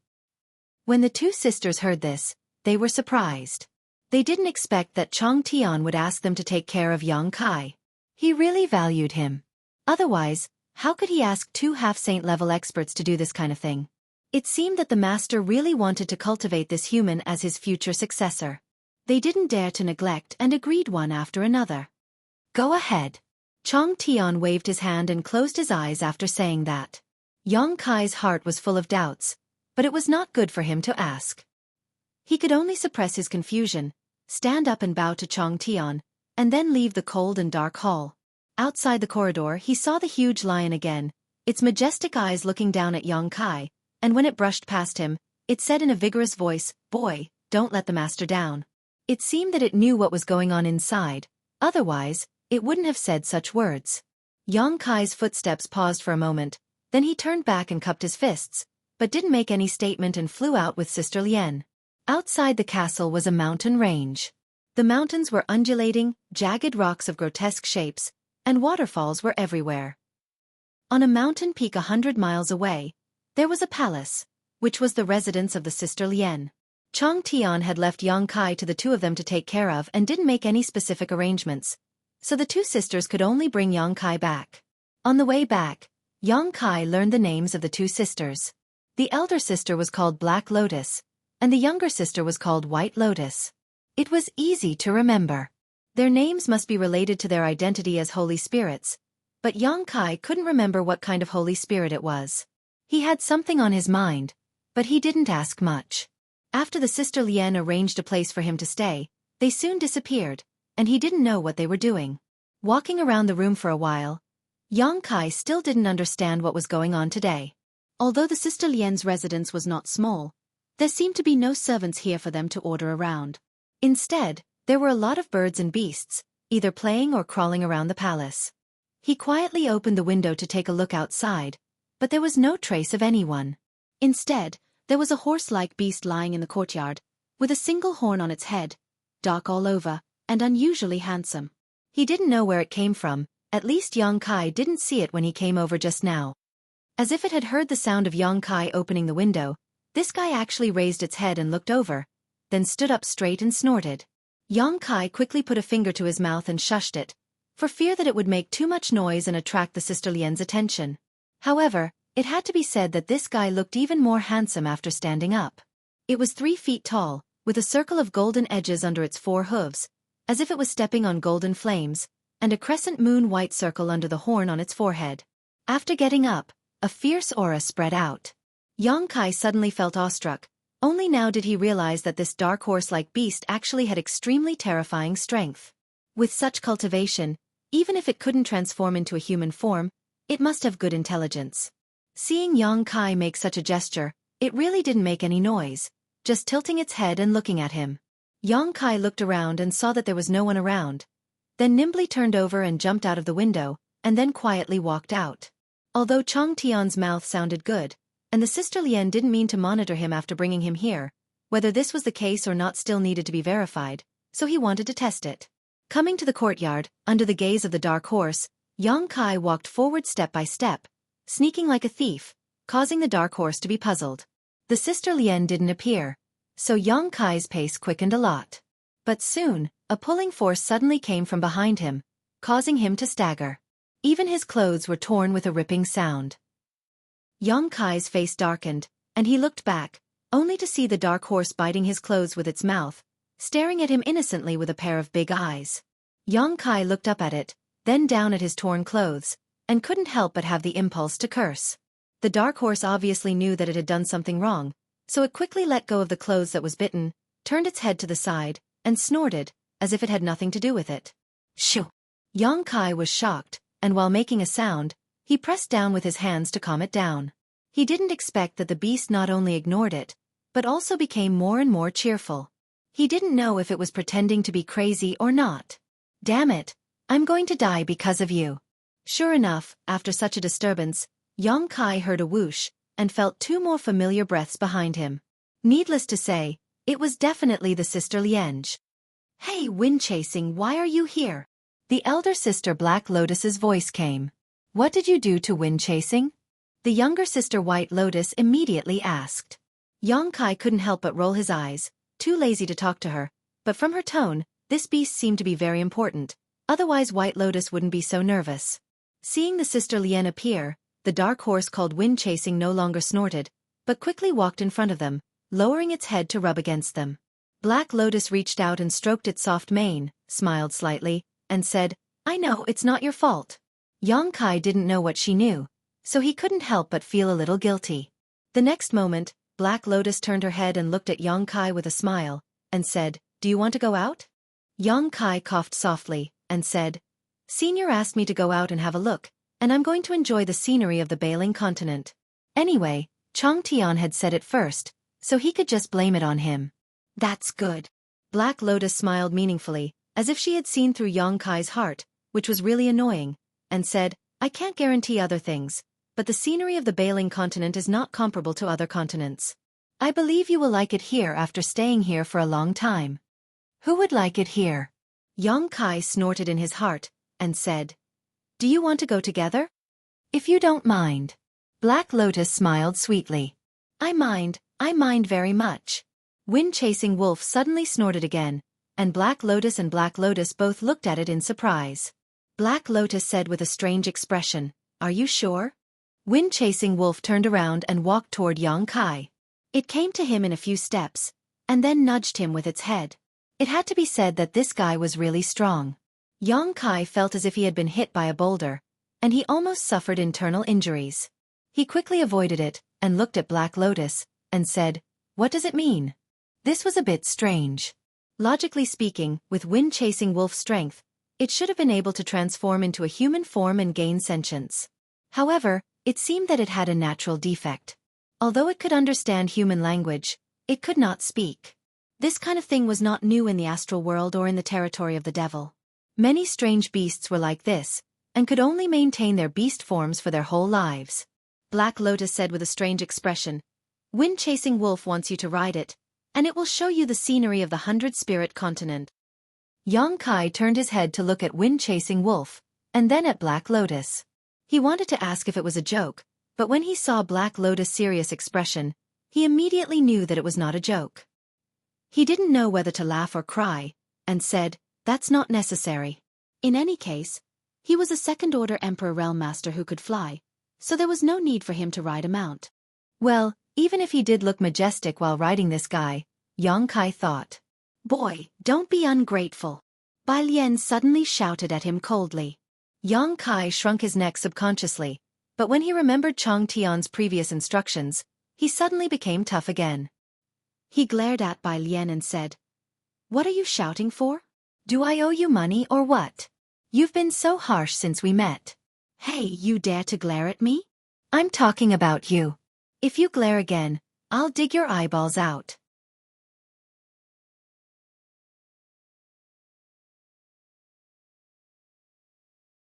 A: When the two sisters heard this, they were surprised. They didn't expect that Chong Tian would ask them to take care of Yang Kai. He really valued him. Otherwise, how could he ask two half-saint level experts to do this kind of thing? It seemed that the master really wanted to cultivate this human as his future successor. They didn't dare to neglect and agreed one after another. Go ahead. Chong Tian waved his hand and closed his eyes after saying that. Yang Kai's heart was full of doubts, but it was not good for him to ask. He could only suppress his confusion, stand up and bow to Chong Tian, and then leave the cold and dark hall. Outside the corridor he saw the huge lion again, its majestic eyes looking down at Yang Kai, and when it brushed past him, it said in a vigorous voice, Boy, don't let the master down. It seemed that it knew what was going on inside, otherwise, it wouldn't have said such words. Yang Kai's footsteps paused for a moment, then he turned back and cupped his fists, but didn't make any statement and flew out with Sister Lien. Outside the castle was a mountain range. The mountains were undulating, jagged rocks of grotesque shapes, and waterfalls were everywhere. On a mountain peak 100 miles away, there was a palace, which was the residence of the Sister Lien. Chong Tian had left Yang Kai to the two of them to take care of and didn't make any specific arrangements, so the two sisters could only bring Yang Kai back. On the way back, Yang Kai learned the names of the two sisters. The elder sister was called Black Lotus, and the younger sister was called White Lotus. It was easy to remember. Their names must be related to their identity as Holy Spirits, but Yang Kai couldn't remember what kind of Holy Spirit it was. He had something on his mind, but he didn't ask much. After the Sister Lien arranged a place for him to stay, they soon disappeared, and he didn't know what they were doing. Walking around the room for a while, Yang Kai still didn't understand what was going on today. Although the Sister Lien's residence was not small, there seemed to be no servants here for them to order around. Instead, there were a lot of birds and beasts, either playing or crawling around the palace. He quietly opened the window to take a look outside, but there was no trace of anyone. Instead, there was a horse-like beast lying in the courtyard, with a single horn on its head, dark all over, and unusually handsome. He didn't know where it came from, at least Yang Kai didn't see it when he came over just now. As if it had heard the sound of Yang Kai opening the window, this guy actually raised its head and looked over, then stood up straight and snorted. Yang Kai quickly put a finger to his mouth and shushed it, for fear that it would make too much noise and attract the Sister Lien's attention. However, it had to be said that this guy looked even more handsome after standing up. It was 3 feet tall, with a circle of golden edges under its 4 hooves, as if it was stepping on golden flames, and a crescent moon white circle under the horn on its forehead. After getting up, a fierce aura spread out. Yang Kai suddenly felt awestruck. Only now did he realize that this dark horse-like beast actually had extremely terrifying strength. With such cultivation, even if it couldn't transform into a human form, it must have good intelligence. Seeing Yang Kai make such a gesture, it really didn't make any noise, just tilting its head and looking at him. Yang Kai looked around and saw that there was no one around, then nimbly turned over and jumped out of the window, and then quietly walked out. Although Chong Tian's mouth sounded good, and the Sister Lien didn't mean to monitor him after bringing him here, whether this was the case or not still needed to be verified, so he wanted to test it. Coming to the courtyard, under the gaze of the dark horse, Yang Kai walked forward step by step, sneaking like a thief, causing the dark horse to be puzzled. The Sister Lien didn't appear, so Yang Kai's pace quickened a lot. But soon, a pulling force suddenly came from behind him, causing him to stagger. Even his clothes were torn with a ripping sound. Yang Kai's face darkened, and he looked back, only to see the dark horse biting his clothes with its mouth, staring at him innocently with a pair of big eyes. Yang Kai looked up at it, then down at his torn clothes, and couldn't help but have the impulse to curse. The dark horse obviously knew that it had done something wrong, so it quickly let go of the clothes that was bitten, turned its head to the side, and snorted, as if it had nothing to do with it. Shoo! Yang Kai was shocked, and while making a sound, he pressed down with his hands to calm it down. He didn't expect that the beast not only ignored it, but also became more and more cheerful. He didn't know if it was pretending to be crazy or not. Damn it, I'm going to die because of you. Sure enough, after such a disturbance, Yang Kai heard a whoosh, and felt two more familiar breaths behind him. Needless to say, it was definitely the sister Lienge. Hey wind chasing, why are you here? The elder sister Black Lotus's voice came. What did you do to wind chasing? The younger sister White Lotus immediately asked. Yang Kai couldn't help but roll his eyes, too lazy to talk to her, but from her tone, this beast seemed to be very important, otherwise White Lotus wouldn't be so nervous. Seeing the sister Lien appear, the dark horse called Wind Chasing no longer snorted, but quickly walked in front of them, lowering its head to rub against them. Black Lotus reached out and stroked its soft mane, smiled slightly, and said, I know it's not your fault. Yang Kai didn't know what she knew, so he couldn't help but feel a little guilty. The next moment, Black Lotus turned her head and looked at Yang Kai with a smile, and said, Do you want to go out? Yang Kai coughed softly, and said, Senior asked me to go out and have a look, and I'm going to enjoy the scenery of the Bailing continent. Anyway, Chang Tian had said it first, so he could just blame it on him. That's good. Black Lotus smiled meaningfully, as if she had seen through Yang Kai's heart, which was really annoying, and said, I can't guarantee other things, but the scenery of the Bailing continent is not comparable to other continents. I believe you will like it here after staying here for a long time. Who would like it here? Yang Kai snorted in his heart, and said, Do you want to go together? If you don't mind. Black Lotus smiled sweetly. I mind very much. Wind-chasing wolf suddenly snorted again, and Black Lotus both looked at it in surprise. Black Lotus said with a strange expression, Are you sure? Wind-chasing wolf turned around and walked toward Yang Kai. It came to him in a few steps, and then nudged him with its head. It had to be said that this guy was really strong. Yang Kai felt as if he had been hit by a boulder, and he almost suffered internal injuries. He quickly avoided it, and looked at Black Lotus, and said, What does it mean? This was a bit strange. Logically speaking, with wind-chasing wolf strength, it should have been able to transform into a human form and gain sentience. However, it seemed that it had a natural defect. Although it could understand human language, it could not speak. This kind of thing was not new in the astral world or in the territory of the devil. Many strange beasts were like this, and could only maintain their beast forms for their whole lives. Black Lotus said with a strange expression, Wind-chasing wolf wants you to ride it, and it will show you the scenery of the 100-spirit continent. Yang Kai turned his head to look at Wind-chasing wolf, and then at Black Lotus. He wanted to ask if it was a joke, but when he saw Black Lotus' serious expression, he immediately knew that it was not a joke. He didn't know whether to laugh or cry, and said, That's not necessary. In any case, he was a second-order Emperor Realm Master who could fly, so there was no need for him to ride a mount. Well, even if he did look majestic while riding this guy, Yang Kai thought. Boy, don't be ungrateful. Bai Lian suddenly shouted at him coldly. Yang Kai shrunk his neck subconsciously, but when he remembered Chang Tian's previous instructions, he suddenly became tough again. He glared at Bai Lian and said, What are you shouting for? Do I owe you money or what? You've been so harsh since we met. Hey, you dare to glare at me? I'm talking about you. If you glare again, I'll dig your eyeballs out.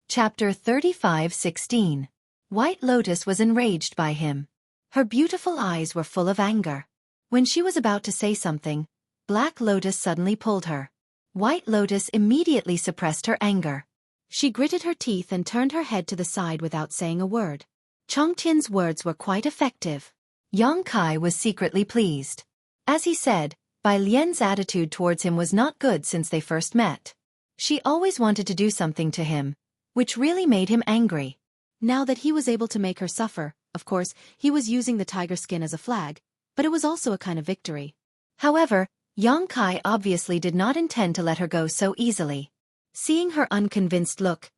A: Chapter 35:16. White Lotus was enraged by him. Her beautiful eyes were full of anger. When she was about to say something, Black Lotus suddenly pulled her. White Lotus immediately suppressed her anger. She gritted her teeth and turned her head to the side without saying a word. Chongqing's words were quite effective. Yang Kai was secretly pleased. As he said, Bai Lian's attitude towards him was not good since they first met. She always wanted to do something to him, which really made him angry. Now that he was able to make her suffer, of course, he was using the tiger skin as a flag, but it was also a kind of victory. However, Yang Kai obviously did not intend to let her go so easily. Seeing her unconvinced look,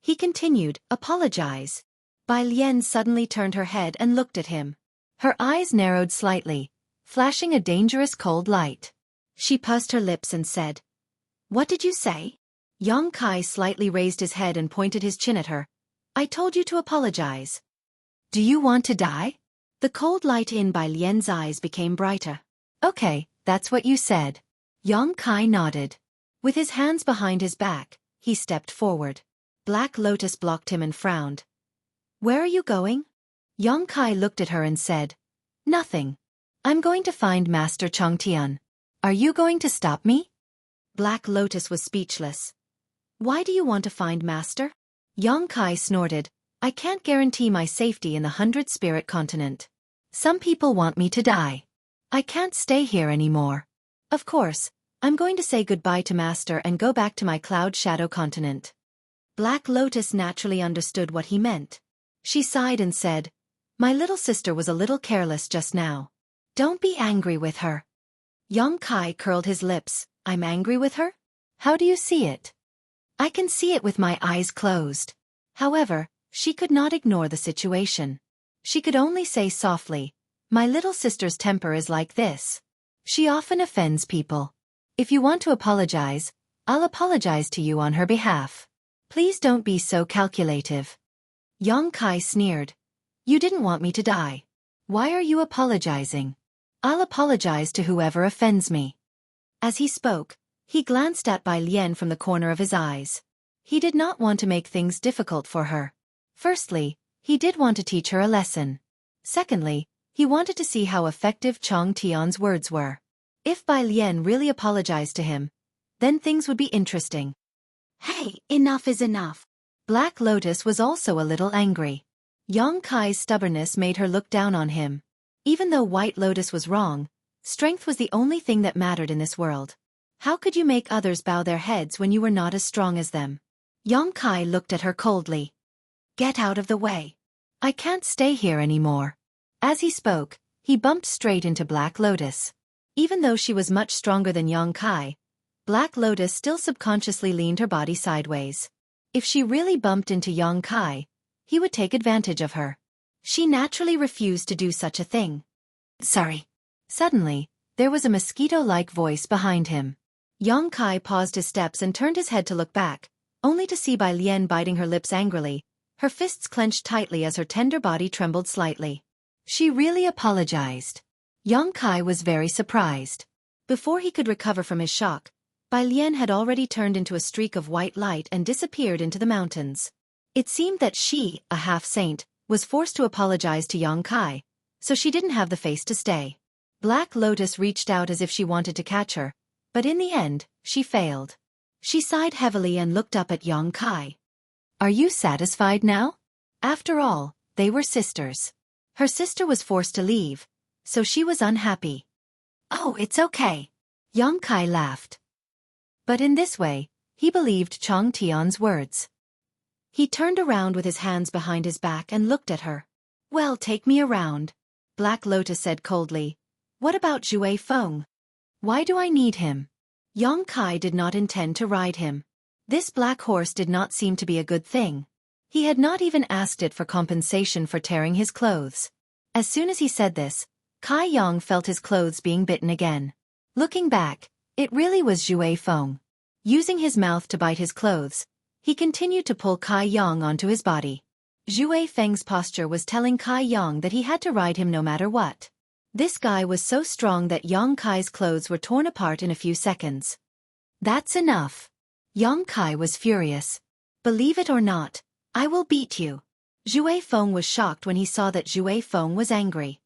A: he continued, Apologize. Bai Lian suddenly turned her head and looked at him. Her eyes narrowed slightly, flashing a dangerous cold light. She pursed her lips and said, What did you say? Yang Kai slightly raised his head and pointed his chin at her. I told you to apologize. Do you want to die? The cold light in Bai Lian's eyes became brighter. Okay, that's what you said. Yang Kai nodded. With his hands behind his back, he stepped forward. Black Lotus blocked him and frowned. Where are you going? Yang Kai looked at her and said, Nothing. I'm going to find Master Changtian. Are you going to stop me? Black Lotus was speechless. Why do you want to find Master? Yang Kai snorted. I can't guarantee my safety in the 100-spirit continent. Some people want me to die. I can't stay here anymore. Of course, I'm going to say goodbye to Master and go back to my Cloud Shadow continent. Black Lotus naturally understood what he meant. She sighed and said, My little sister was a little careless just now. Don't be angry with her. Yang Kai curled his lips. I'm angry with her? How do you see it? I can see it with my eyes closed. However, she could not ignore the situation. She could only say softly, My little sister's temper is like this. She often offends people. If you want to apologize, I'll apologize to you on her behalf. Please don't be so calculative. Yang Kai sneered. You didn't want me to die. Why are you apologizing? I'll apologize to whoever offends me. As he spoke, he glanced at Bai Lian from the corner of his eyes. He did not want to make things difficult for her. Firstly, he did want to teach her a lesson. Secondly, he wanted to see how effective Chang Tian's words were. If Bai Lian really apologized to him, then things would be interesting. Hey, enough is enough. Black Lotus was also a little angry. Yang Kai's stubbornness made her look down on him. Even though White Lotus was wrong, strength was the only thing that mattered in this world. How could you make others bow their heads when you were not as strong as them? Yang Kai looked at her coldly. Get out of the way. I can't stay here anymore. As he spoke, he bumped straight into Black Lotus. Even though she was much stronger than Yang Kai, Black Lotus still subconsciously leaned her body sideways. If she really bumped into Yang Kai, he would take advantage of her. She naturally refused to do such a thing. Sorry. Suddenly, there was a mosquito-like voice behind him. Yang Kai paused his steps and turned his head to look back, only to see Bai Lian biting her lips angrily, her fists clenched tightly as her tender body trembled slightly. She really apologized. Yang Kai was very surprised. Before he could recover from his shock, Bai Lian had already turned into a streak of white light and disappeared into the mountains. It seemed that she, a half-saint, was forced to apologize to Yang Kai, so she didn't have the face to stay. Black Lotus reached out as if she wanted to catch her, but in the end, she failed. She sighed heavily and looked up at Yang Kai. Are you satisfied now? After all, they were sisters. Her sister was forced to leave, so she was unhappy. Oh, it's okay. Yang Kai laughed. But in this way, he believed Chang Tian's words. He turned around with his hands behind his back and looked at her. Well, take me around. Black Lotus said coldly. What about Xue Feng? Why do I need him? Yang Kai did not intend to ride him. This black horse did not seem to be a good thing. He had not even asked it for compensation for tearing his clothes. As soon as he said this, Kai Yang felt his clothes being bitten again. Looking back, it really was Xue Feng. Using his mouth to bite his clothes, he continued to pull Kai Yang onto his body. Xue Feng's posture was telling Kai Yang that he had to ride him no matter what. This guy was so strong that Yang Kai's clothes were torn apart in a few seconds. That's enough. Yang Kai was furious. Believe it or not, I will beat you. Xue Feng was shocked when he saw that Xue Feng was angry.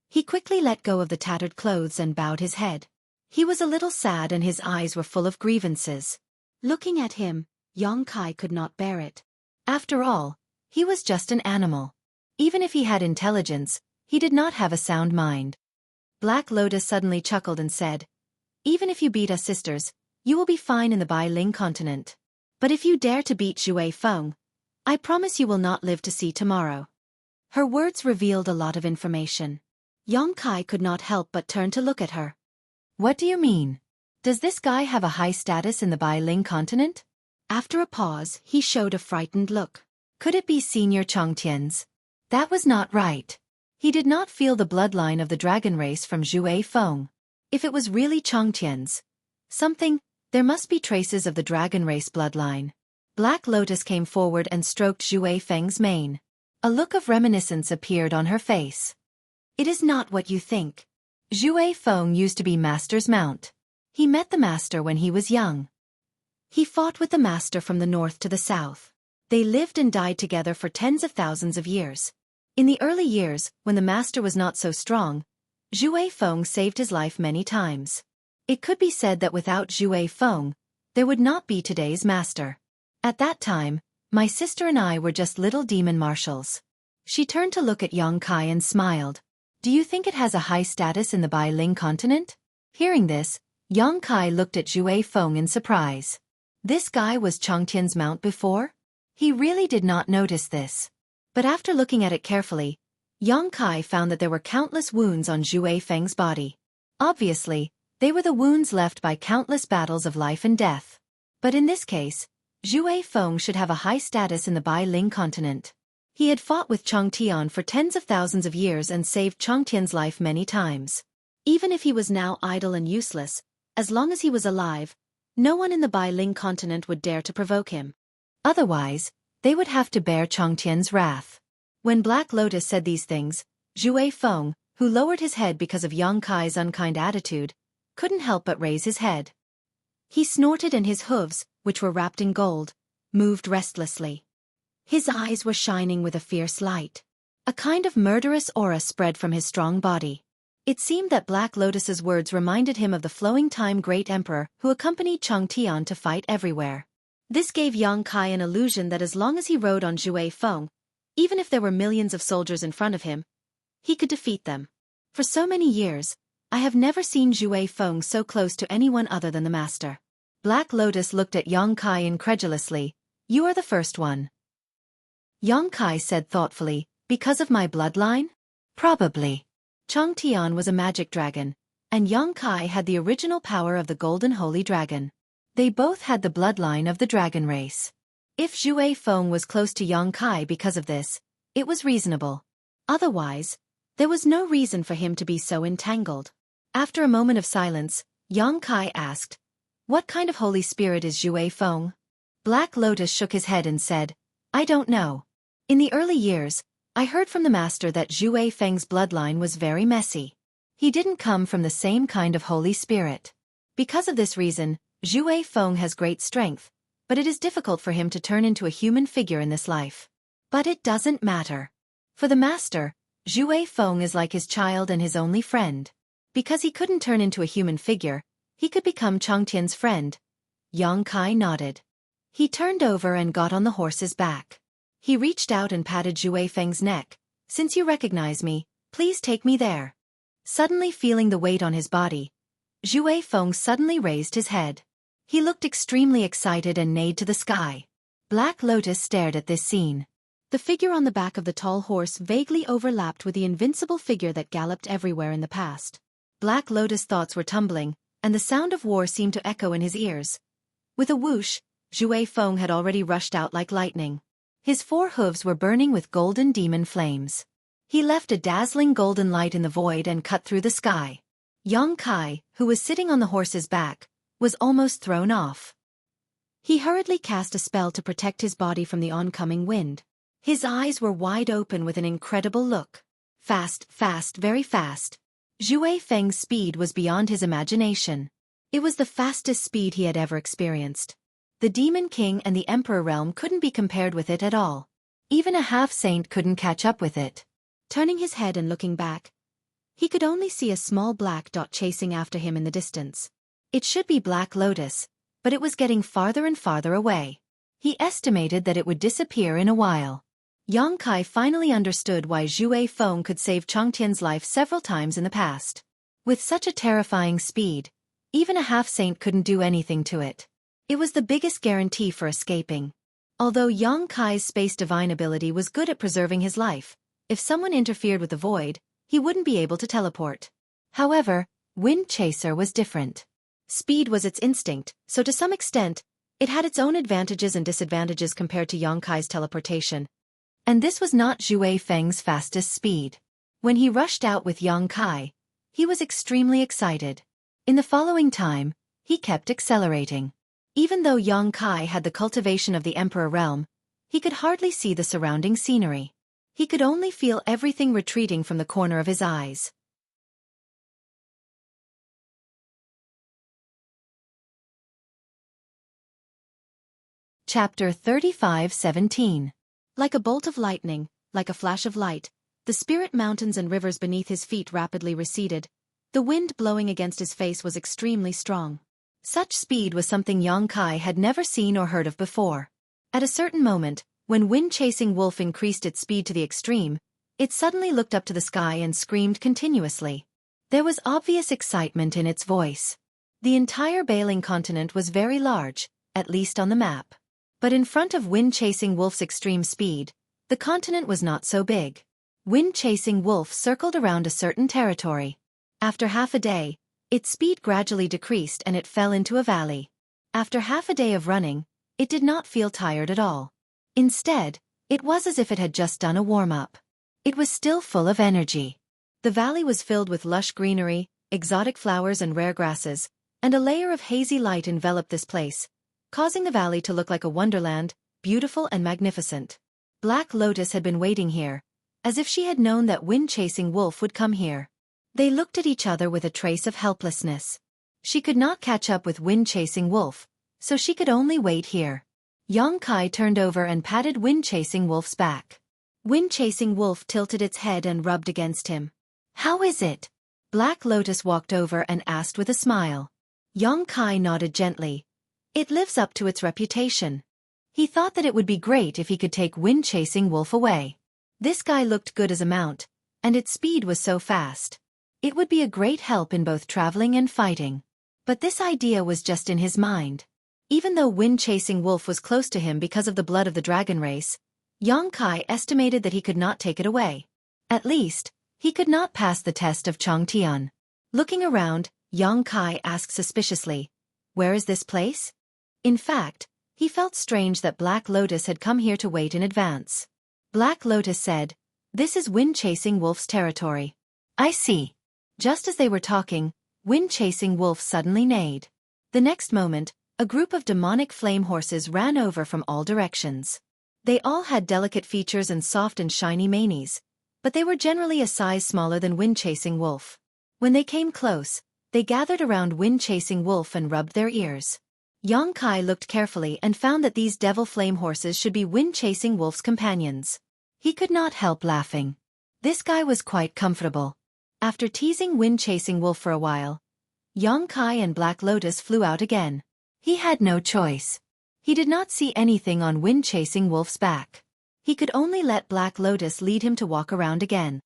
A: He quickly let go of the tattered clothes and bowed his head. He was a little sad and his eyes were full of grievances. Looking at him, Yang Kai could not bear it. After all, he was just an animal. Even if he had intelligence, he did not have a sound mind. Black Lotus suddenly chuckled and said, Even if you beat us sisters, you will be fine in the Bai Ling continent. But if you dare to beat Xue Feng, I promise you will not live to see tomorrow. Her words revealed a lot of information. Yang Kai could not help but turn to look at her. What do you mean? Does this guy have a high status in the Bai Ling continent? After a pause, he showed a frightened look. Could it be Senior Changtian's? That was not right. He did not feel the bloodline of the dragon race from Xue Feng. If it was really Changtian's, something There must be traces of the dragon race bloodline. Black Lotus came forward and stroked Xue Feng's mane. A look of reminiscence appeared on her face. It is not what you think. Xue Feng used to be Master's mount. He met the Master when he was young. He fought with the Master from the north to the south. They lived and died together for tens of thousands of years. In the early years, when the Master was not so strong, Xue Feng saved his life many times. It could be said that without Xue Feng, there would not be today's Master. At that time, my sister and I were just little demon marshals. She turned to look at Yang Kai and smiled. Do you think it has a high status in the Bai Ling continent? Hearing this, Yang Kai looked at Xue Feng in surprise. This guy was Changtian's mount before? He really did not notice this. But after looking at it carefully, Yang Kai found that there were countless wounds on Xue Feng's body. Obviously, they were the wounds left by countless battles of life and death. But in this case, Xue Feng should have a high status in the Bai Ling continent. He had fought with Changtian for tens of thousands of years and saved Changtian's life many times. Even if he was now idle and useless, as long as he was alive, no one in the Bai Ling continent would dare to provoke him. Otherwise, they would have to bear Changtian's wrath. When Black Lotus said these things, Xue Feng, who lowered his head because of Yang Kai's unkind attitude, couldn't help but raise his head. He snorted and his hooves, which were wrapped in gold, moved restlessly. His eyes were shining with a fierce light. A kind of murderous aura spread from his strong body. It seemed that Black Lotus's words reminded him of the flowing time great emperor who accompanied Changtian to fight everywhere. This gave Yang Kai an illusion that as long as he rode on Xue Feng, even if there were millions of soldiers in front of him, he could defeat them. For so many years, I have never seen Xue Feng so close to anyone other than the Master. Black Lotus looked at Yang Kai incredulously. You are the first one. Yang Kai said thoughtfully, because of my bloodline? Probably. Changtian was a magic dragon, and Yang Kai had the original power of the Golden Holy Dragon. They both had the bloodline of the dragon race. If Xue Feng was close to Yang Kai because of this, it was reasonable. Otherwise, there was no reason for him to be so entangled. After a moment of silence, Yang Kai asked, what kind of holy spirit is Xue Feng? Black Lotus shook his head and said, I don't know. In the early years, I heard from the Master that Xue Feng's bloodline was very messy. He didn't come from the same kind of holy spirit. Because of this reason, Xue Feng has great strength, but it is difficult for him to turn into a human figure in this life. But it doesn't matter. For the Master, Xue Feng is like his child and his only friend. Because he couldn't turn into a human figure, he could become Changtian's friend. Yang Kai nodded. He turned over and got on the horse's back. He reached out and patted Xue Feng's neck. Since you recognize me, please take me there. Suddenly feeling the weight on his body, Xue Feng suddenly raised his head. He looked extremely excited and neighed to the sky. Black Lotus stared at this scene. The figure on the back of the tall horse vaguely overlapped with the invincible figure that galloped everywhere in the past. Black Lotus' thoughts were tumbling, and the sound of war seemed to echo in his ears. With a whoosh, Xue Feng had already rushed out like lightning. His 4 hooves were burning with golden demon flames. He left a dazzling golden light in the void and cut through the sky. Yang Kai, who was sitting on the horse's back, was almost thrown off. He hurriedly cast a spell to protect his body from the oncoming wind. His eyes were wide open with an incredible look. Fast, fast, very fast. Xue Feng's speed was beyond his imagination. It was the fastest speed he had ever experienced. The Demon King and the Emperor realm couldn't be compared with it at all. Even a half-saint couldn't catch up with it. Turning his head and looking back, he could only see a small black dot chasing after him in the distance. It should be Black Lotus, but it was getting farther and farther away. He estimated that it would disappear in a while. Yang Kai finally understood why Xue Feng could save Changtian's life several times in the past. With such a terrifying speed, even a half-saint couldn't do anything to it. It was the biggest guarantee for escaping. Although Yang Kai's space divine ability was good at preserving his life, if someone interfered with the void, he wouldn't be able to teleport. However, Wind Chaser was different. Speed was its instinct, so to some extent, it had its own advantages and disadvantages compared to Yang Kai's teleportation. And this was not Xue Feng's fastest speed. When he rushed out with Yang Kai, he was extremely excited. In the following time, he kept accelerating. Even though Yang Kai had the cultivation of the Emperor realm, he could hardly see the surrounding scenery. He could only feel everything retreating from the corner of his eyes. Chapter 35:17. Like a bolt of lightning, like a flash of light, the spirit mountains and rivers beneath his feet rapidly receded. The wind blowing against his face was extremely strong. Such speed was something Yang Kai had never seen or heard of before. At a certain moment, when wind-chasing wolf increased its speed to the extreme, it suddenly looked up to the sky and screamed continuously. There was obvious excitement in its voice. The entire Bailing continent was very large, at least on the map. But in front of wind-chasing wolf's extreme speed, the continent was not so big. Wind-chasing wolf circled around a certain territory. After half a day, its speed gradually decreased and it fell into a valley. After half a day of running, it did not feel tired at all. Instead, it was as if it had just done a warm-up. It was still full of energy. The valley was filled with lush greenery, exotic flowers and rare grasses, and a layer of hazy light enveloped this place, causing the valley to look like a wonderland, beautiful and magnificent. Black Lotus had been waiting here, as if she had known that wind-chasing wolf would come here. They looked at each other with a trace of helplessness. She could not catch up with wind-chasing wolf, so she could only wait here. Yang Kai turned over and patted wind-chasing wolf's back. Wind-chasing wolf tilted its head and rubbed against him. "How is it?" Black Lotus walked over and asked with a smile. Yang Kai nodded gently. "It lives up to its reputation." He thought that it would be great if he could take wind-chasing wolf away. This guy looked good as a mount, and its speed was so fast. It would be a great help in both traveling and fighting. But this idea was just in his mind. Even though wind-chasing wolf was close to him because of the blood of the dragon race, Yang Kai estimated that he could not take it away. At least, he could not pass the test of Changtian. Looking around, Yang Kai asked suspiciously, "Where is this place?" In fact, he felt strange that Black Lotus had come here to wait in advance. Black Lotus said, "This is wind-chasing wolf's territory." "I see." Just as they were talking, wind-chasing wolf suddenly neighed. The next moment, a group of demonic flame horses ran over from all directions. They all had delicate features and soft and shiny manes, but they were generally a size smaller than wind-chasing wolf. When they came close, they gathered around wind-chasing wolf and rubbed their ears. Yang Kai looked carefully and found that these devil flame horses should be wind-chasing wolf's companions. He could not help laughing. This guy was quite comfortable. After teasing wind-chasing wolf for a while, Yang Kai and Black Lotus flew out again. He had no choice. He did not see anything on wind-chasing wolf's back. He could only let Black Lotus lead him to walk around again.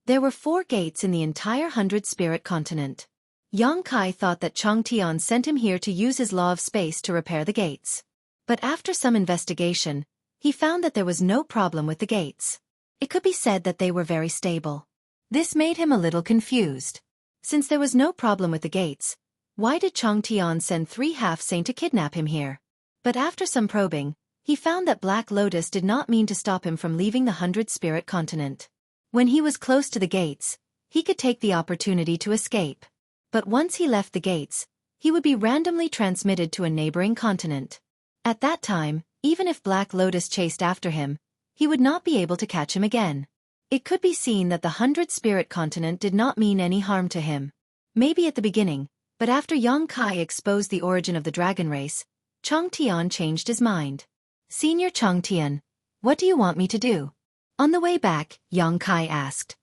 A: There were 4 gates in the entire 100-spirit continent. Yang Kai thought that Changtian sent him here to use his law of space to repair the gates. But after some investigation, he found that there was no problem with the gates. It could be said that they were very stable. This made him a little confused. Since there was no problem with the gates, why did Changtian send 3 half-saint to kidnap him here? But after some probing, he found that Black Lotus did not mean to stop him from leaving the 100-spirit continent. When he was close to the gates, he could take the opportunity to escape. But once he left the gates, he would be randomly transmitted to a neighboring continent. At that time, even if Black Lotus chased after him, he would not be able to catch him again. It could be seen that the 100-spirit continent did not mean any harm to him. Maybe at the beginning, but after Yang Kai exposed the origin of the dragon race, Changtian changed his mind. "Senior Changtian, what do you want me to do?" On the way back, Yang Kai asked.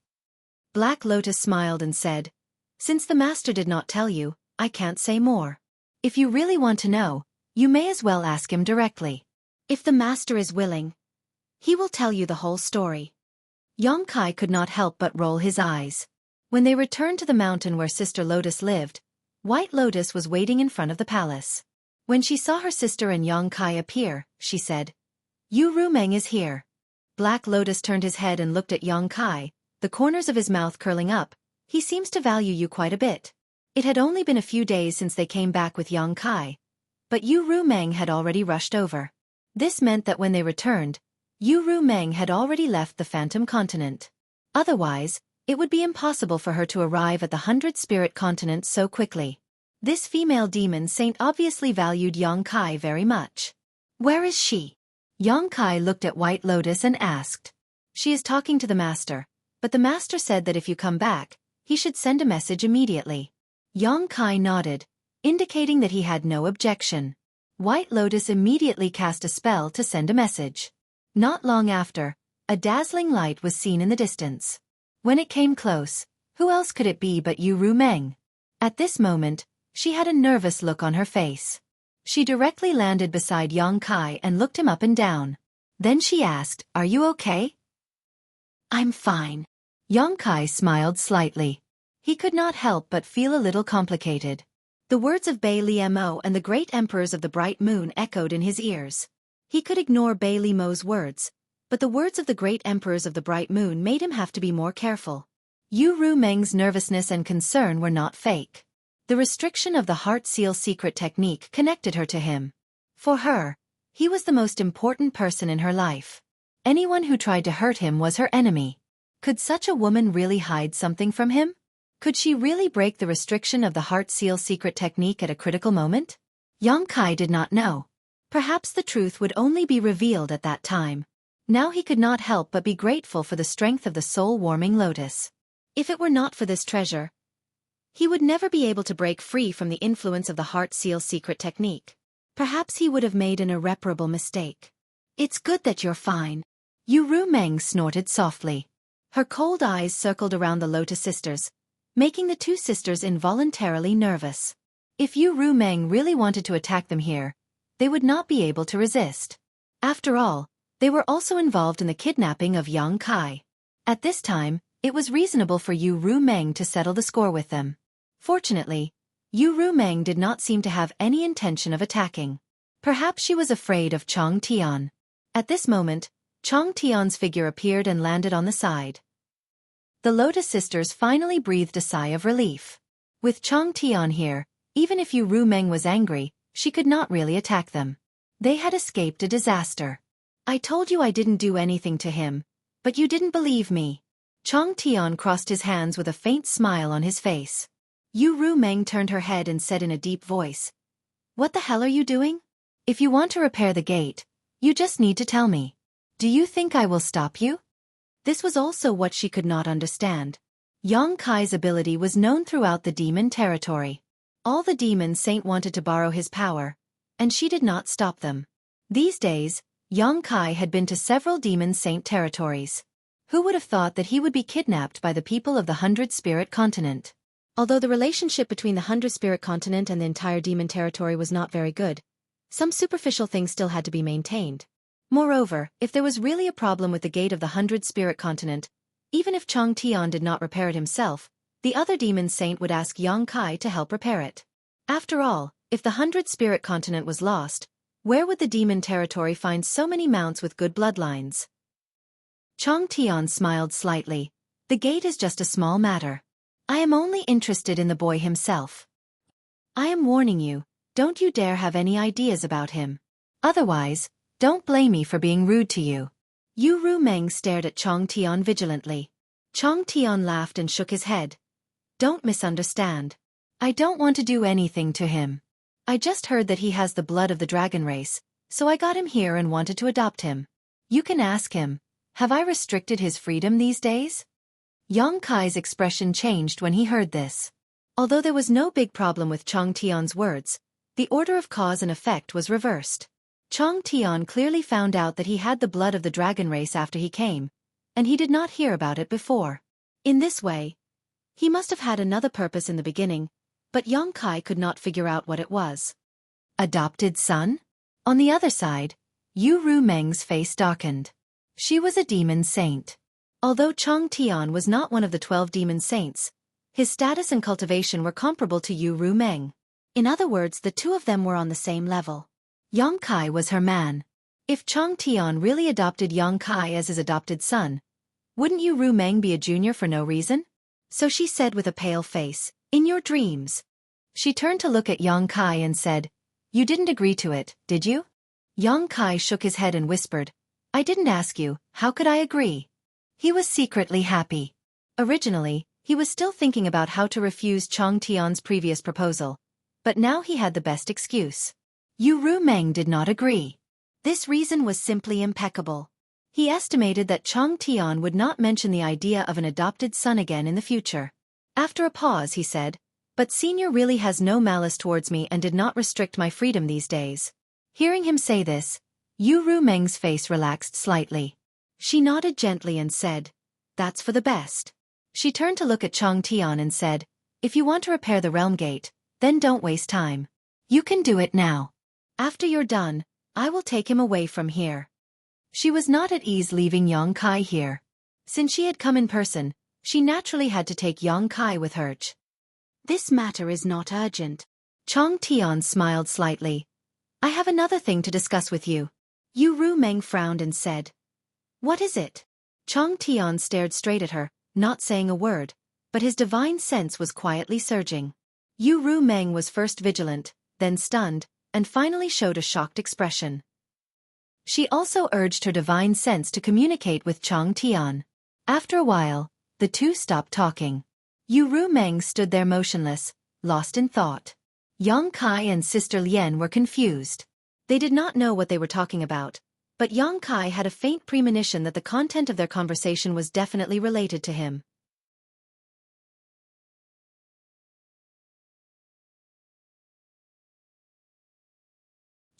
A: Black Lotus smiled and said, "Since the master did not tell you, I can't say more. If you really want to know, you may as well ask him directly. If the master is willing, he will tell you the whole story." Yang Kai could not help but roll his eyes. When they returned to the mountain where Sister Lotus lived, White Lotus was waiting in front of the palace. When she saw her sister and Yang Kai appear, she said, "Yu Rumeng is here." Black Lotus turned his head and looked at Yang Kai, the corners of his mouth curling up. "He seems to value you quite a bit." It had only been a few days since they came back with Yang Kai, but Yu Rumeng had already rushed over. This meant that when they returned, Yu Rumeng had already left the Phantom Continent. Otherwise, it would be impossible for her to arrive at the 100-spirit continent so quickly. This female demon saint obviously valued Yang Kai very much. Where is she? Yang Kai looked at White Lotus and asked. She is talking to the master, but the master said that if you come back, he should send a message immediately. Yang Kai nodded, indicating that he had no objection. White Lotus immediately cast a spell to send a message. Not long after, a dazzling light was seen in the distance. When it came close, who else could it be but Yu Rumeng? At this moment, she had a nervous look on her face. She directly landed beside Yang Kai and looked him up and down. Then she asked, "Are you okay?" "I'm fine." Yang Kai smiled slightly. He could not help but feel a little complicated. The words of Bei Liemo and the great emperors of the bright moon echoed in his ears. He could ignore Bei Liemo's words, but the words of the great emperors of the bright moon made him have to be more careful. Yu Rumeng's nervousness and concern were not fake. The restriction of the heart seal secret technique connected her to him. For her, he was the most important person in her life. Anyone who tried to hurt him was her enemy. Could such a woman really hide something from him? Could she really break the restriction of the heart seal secret technique at a critical moment? Yang Kai did not know. Perhaps the truth would only be revealed at that time. Now he could not help but be grateful for the strength of the soul-warming lotus. If it were not for this treasure, he would never be able to break free from the influence of the heart seal secret technique. Perhaps he would have made an irreparable mistake. "It's good that you're fine." Yu Rumeng snorted softly. Her cold eyes circled around the Lotus sisters, making the two sisters involuntarily nervous. If Yu Rumeng really wanted to attack them here, they would not be able to resist. After all, they were also involved in the kidnapping of Yang Kai. At this time, it was reasonable for Yu Rumeng to settle the score with them. Fortunately, Yu Rumeng did not seem to have any intention of attacking. Perhaps she was afraid of Chong Tian. At this moment, Chong Tian's figure appeared and landed on the side. The Lotus sisters finally breathed a sigh of relief. With Chong Tian here, even if Yu Rumeng was angry, she could not really attack them. They had escaped a disaster. "I told you I didn't do anything to him, but you didn't believe me." Chong Tian crossed his hands with a faint smile on his face. Yu Rumeng turned her head and said in a deep voice, "What the hell are you doing? If you want to repair the gate, you just need to tell me. Do you think I will stop you?" This was also what she could not understand. Yang Kai's ability was known throughout the demon territory. All the demon saint wanted to borrow his power, and she did not stop them. These days, Yang Kai had been to several demon saint territories. Who would have thought that he would be kidnapped by the people of the 100 Spirit Continent? Although the relationship between the 100 Spirit Continent and the entire demon territory was not very good, some superficial things still had to be maintained. Moreover, if there was really a problem with the gate of the 100 Spirit Continent, even if Chong Tian did not repair it himself, the other demon saint would ask Yang Kai to help repair it. After all, if the 100 Spirit Continent was lost, where would the demon territory find so many mounts with good bloodlines? Chong Tian smiled slightly. "The gate is just a small matter. I am only interested in the boy himself. I am warning you, don't you dare have any ideas about him. Otherwise, don't blame me for being rude to you." Yu Rumeng stared at Chong Tian vigilantly. Chong Tian laughed and shook his head. "Don't misunderstand. I don't want to do anything to him. I just heard that he has the blood of the dragon race, so I got him here and wanted to adopt him. You can ask him, have I restricted his freedom these days?" Yang Kai's expression changed when he heard this. Although there was no big problem with Chong Tian's words, the order of cause and effect was reversed. Chong Tian clearly found out that he had the blood of the dragon race after he came, and he did not hear about it before. In this way, he must have had another purpose in the beginning, but Yang Kai could not figure out what it was. Adopted son? On the other side, Yu Rumeng's face darkened. She was a demon saint. Although Chong Tian was not one of the 12 demon saints, his status and cultivation were comparable to Yu Rumeng. In other words, the two of them were on the same level. Yang Kai was her man. If Chong Tian really adopted Yang Kai as his adopted son, wouldn't Yu Rumeng be a junior for no reason? So she said with a pale face, "In your dreams." She turned to look at Yang Kai and said, "You didn't agree to it, did you?" Yang Kai shook his head and whispered, "I didn't ask you, how could I agree?" He was secretly happy. Originally, he was still thinking about how to refuse Chong Tian's previous proposal, but now he had the best excuse. Yu Rumeng did not agree. This reason was simply impeccable. He estimated that Chang Tian would not mention the idea of an adopted son again in the future. After a pause he said, "But Senior really has no malice towards me and did not restrict my freedom these days." Hearing him say this, Yu Rumeng's face relaxed slightly. She nodded gently and said, "That's for the best." She turned to look at Chang Tian and said, "If you want to repair the realm gate, then don't waste time. You can do it now. After you're done, I will take him away from here." She was not at ease leaving Yang Kai here. Since she had come in person, she naturally had to take Yang Kai with her. "This matter is not urgent." Chang Tian smiled slightly. "I have another thing to discuss with you." Yu Rumeng frowned and said, "What is it?" Chang Tian stared straight at her, not saying a word, but his divine sense was quietly surging. Yu Rumeng was first vigilant, then stunned, and finally showed a shocked expression. She also urged her divine sense to communicate with Chang Tian. After a while, the two stopped talking. Yu Rumeng stood there motionless, lost in thought. Yang Kai and Sister Lien were confused. They did not know what they were talking about, but Yang Kai had a faint premonition that the content of their conversation was definitely related to him.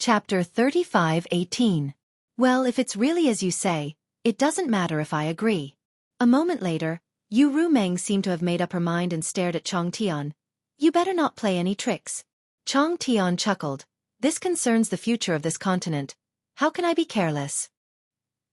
A: Chapter 35:18. Well, if it's really as you say, it doesn't matter if I agree. A moment later, Yu Rumeng seemed to have made up her mind and stared at Chang Tian. "You better not play any tricks." Chang Tian chuckled. "This concerns the future of this continent. How can I be careless?"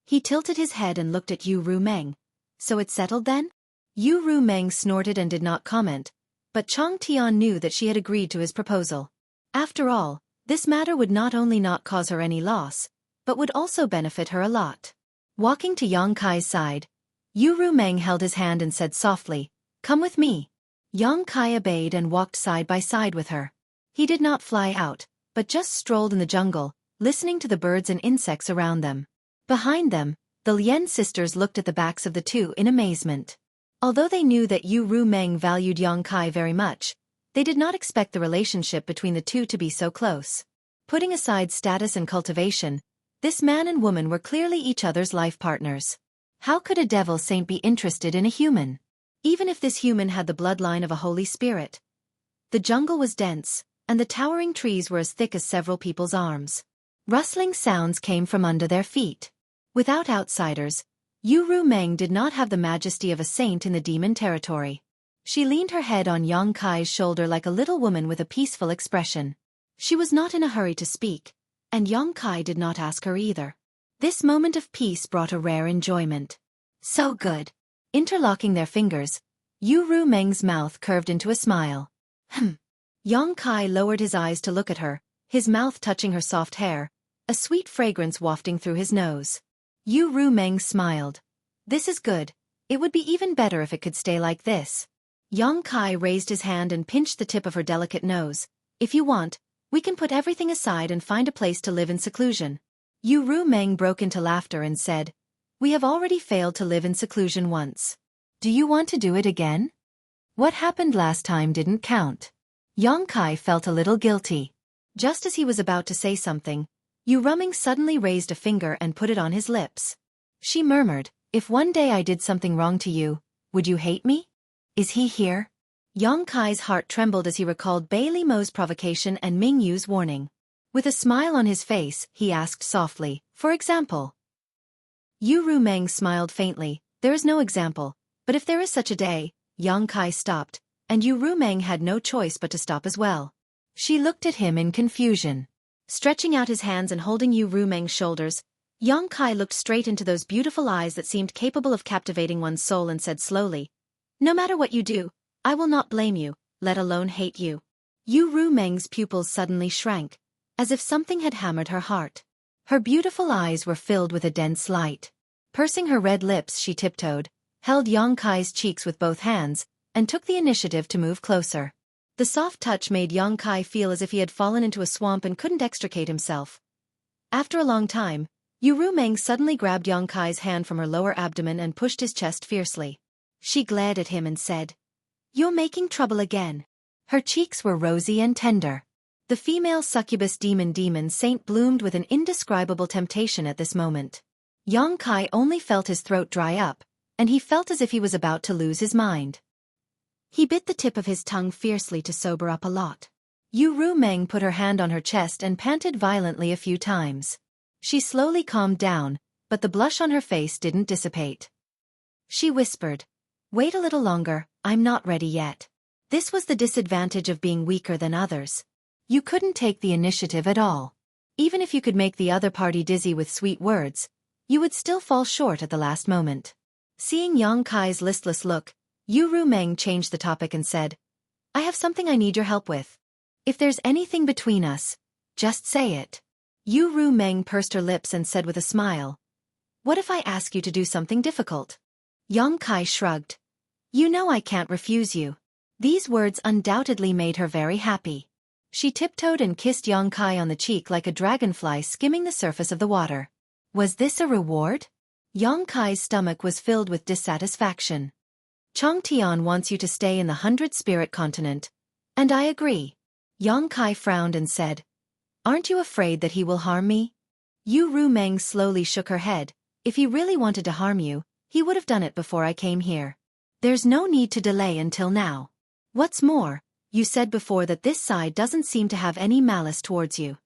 A: He tilted his head and looked at Yu Rumeng. "So it's settled then?" Yu Rumeng snorted and did not comment, but Chang Tian knew that she had agreed to his proposal. After all, this matter would not only not cause her any loss, but would also benefit her a lot. Walking to Yang Kai's side, Yu Rumeng held his hand and said softly, "Come with me." Yang Kai obeyed and walked side by side with her. He did not fly out, but just strolled in the jungle, listening to the birds and insects around them. Behind them, the Lien sisters looked at the backs of the two in amazement. Although they knew that Yu Rumeng valued Yang Kai very much, they did not expect the relationship between the two to be so close. Putting aside status and cultivation, this man and woman were clearly each other's life partners. How could a devil saint be interested in a human? Even if this human had the bloodline of a holy spirit. The jungle was dense, and the towering trees were as thick as several people's arms. Rustling sounds came from under their feet. Without outsiders, Yu Rumeng did not have the majesty of a saint in the demon territory. She leaned her head on Yang Kai's shoulder like a little woman with a peaceful expression. She was not in a hurry to speak, and Yang Kai did not ask her either. This moment of peace brought a rare enjoyment. "So good." Interlocking their fingers, Yu Rumeng's mouth curved into a smile. Yang Kai lowered his eyes to look at her, his mouth touching her soft hair, a sweet fragrance wafting through his nose. Yu Rumeng smiled. "This is good. It would be even better if it could stay like this." Yang Kai raised his hand and pinched the tip of her delicate nose. "If you want, we can put everything aside and find a place to live in seclusion." Yu Rumeng broke into laughter and said, "We have already failed to live in seclusion once. Do you want to do it again? What happened last time didn't count." Yang Kai felt a little guilty. Just as he was about to say something, Yu Rumeng suddenly raised a finger and put it on his lips. She murmured, "If one day I did something wrong to you, would you hate me? Is he here?" Yang Kai's heart trembled as he recalled Bai Li Mo's provocation and Ming Yu's warning. With a smile on his face, he asked softly, "For example?" Yu Rumeng smiled faintly. "There is no example, but if there is such a day." Yang Kai stopped, and Yu Rumeng had no choice but to stop as well. She looked at him in confusion. Stretching out his hands and holding Yu Rumeng's shoulders, Yang Kai looked straight into those beautiful eyes that seemed capable of captivating one's soul and said slowly, "No matter what you do, I will not blame you, let alone hate you." Yu Rumeng's pupils suddenly shrank, as if something had hammered her heart. Her beautiful eyes were filled with a dense light. Pursing her red lips, she tiptoed, held Yang Kai's cheeks with both hands, and took the initiative to move closer. The soft touch made Yang Kai feel as if he had fallen into a swamp and couldn't extricate himself. After a long time, Yu Rumeng suddenly grabbed Yang Kai's hand from her lower abdomen and pushed his chest fiercely. She glared at him and said, "You're making trouble again." Her cheeks were rosy and tender. The female succubus demon saint bloomed with an indescribable temptation at this moment. Yongkai only felt his throat dry up, and he felt as if he was about to lose his mind. He bit the tip of his tongue fiercely to sober up a lot. Yu Rumeng put her hand on her chest and panted violently a few times. She slowly calmed down, but the blush on her face didn't dissipate. She whispered, "Wait a little longer, I'm not ready yet." This was the disadvantage of being weaker than others. You couldn't take the initiative at all. Even if you could make the other party dizzy with sweet words, you would still fall short at the last moment. Seeing Yongkai's listless look, Yu Rumeng changed the topic and said, "I have something I need your help with. If there's anything between us, just say it." Yu Rumeng pursed her lips and said with a smile, "What if I ask you to do something difficult?" Yongkai shrugged. "You know I can't refuse you." These words undoubtedly made her very happy. She tiptoed and kissed Yongkai on the cheek like a dragonfly skimming the surface of the water. Was this a reward? Yongkai's stomach was filled with dissatisfaction. "Chongtian wants you to stay in the 100-spirit continent, and I agree." Yongkai frowned and said, "Aren't you afraid that he will harm me?" Yu Rumeng slowly shook her head. "If he really wanted to harm you, he would have done it before I came here. There's no need to delay until now. What's more, you said before that this side doesn't seem to have any malice towards you."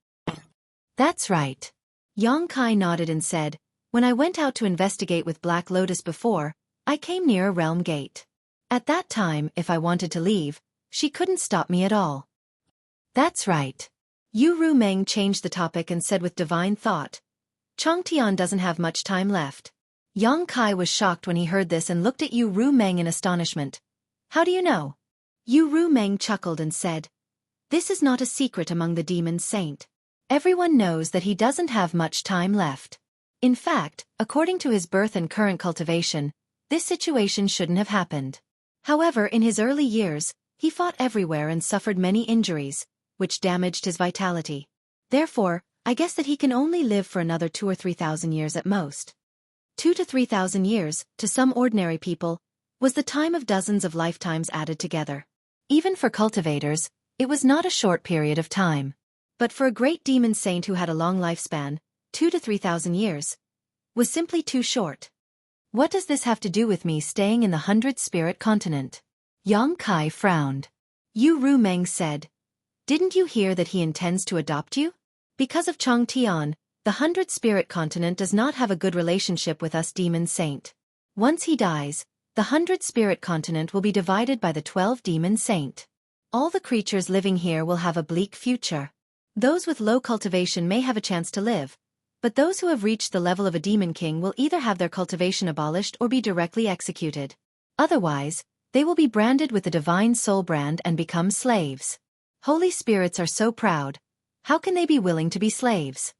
A: "That's right." Yongkai nodded and said, "When I went out to investigate with Black Lotus before, I came near a realm gate. At that time, if I wanted to leave, she couldn't stop me at all." "That's right." Yu Rumeng changed the topic and said with divine thought, "Chongtian doesn't have much time left." Yongkai was shocked when he heard this and looked at Yu Rumeng in astonishment. "How do you know?" Yu Rumeng chuckled and said, "This is not a secret among the demon saint. Everyone knows that he doesn't have much time left. In fact, according to his birth and current cultivation, this situation shouldn't have happened. However, in his early years, he fought everywhere and suffered many injuries, which damaged his vitality. Therefore, I guess that he can only live for another 2,000 or 3,000 years at most. 2,000 to 3,000 years, to some ordinary people, was the time of dozens of lifetimes added together. Even for cultivators, it was not a short period of time. But for a great demon saint who had a long lifespan, 2,000 to 3,000 years, was simply too short. What does this have to do with me staying in the 100-spirit continent? Yongkai frowned. Yu Rumeng said, "Didn't you hear that he intends to adopt you? Because of Chongtian, the 100-spirit continent does not have a good relationship with us demon saint. Once he dies, the 100-spirit continent will be divided by the 12 demon saint. All the creatures living here will have a bleak future. Those with low cultivation may have a chance to live, but those who have reached the level of a demon king will either have their cultivation abolished or be directly executed. Otherwise, they will be branded with the divine soul brand and become slaves. Holy spirits are so proud. How can they be willing to be slaves?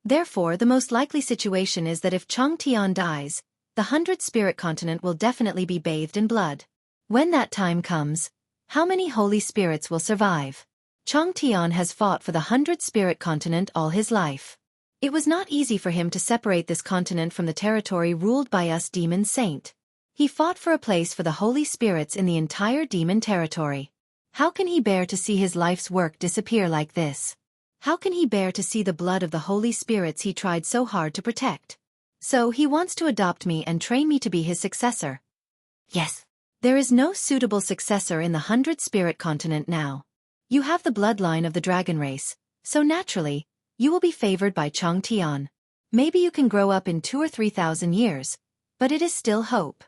A: Therefore, the most likely situation is that if Chongtian dies, the 100-spirit continent will definitely be bathed in blood. When that time comes, how many holy spirits will survive? Chongtian has fought for the 100-spirit continent all his life. It was not easy for him to separate this continent from the territory ruled by us demon saint. He fought for a place for the holy spirits in the entire demon territory. How can he bear to see his life's work disappear like this? How can he bear to see the blood of the holy spirits he tried so hard to protect? So he wants to adopt me and train me to be his successor. Yes. There is no suitable successor in the 100-spirit continent now. You have the bloodline of the dragon race, so naturally, you will be favored by Chongtian. Maybe you can grow up in 2,000 or 3,000 years, but it is still hope."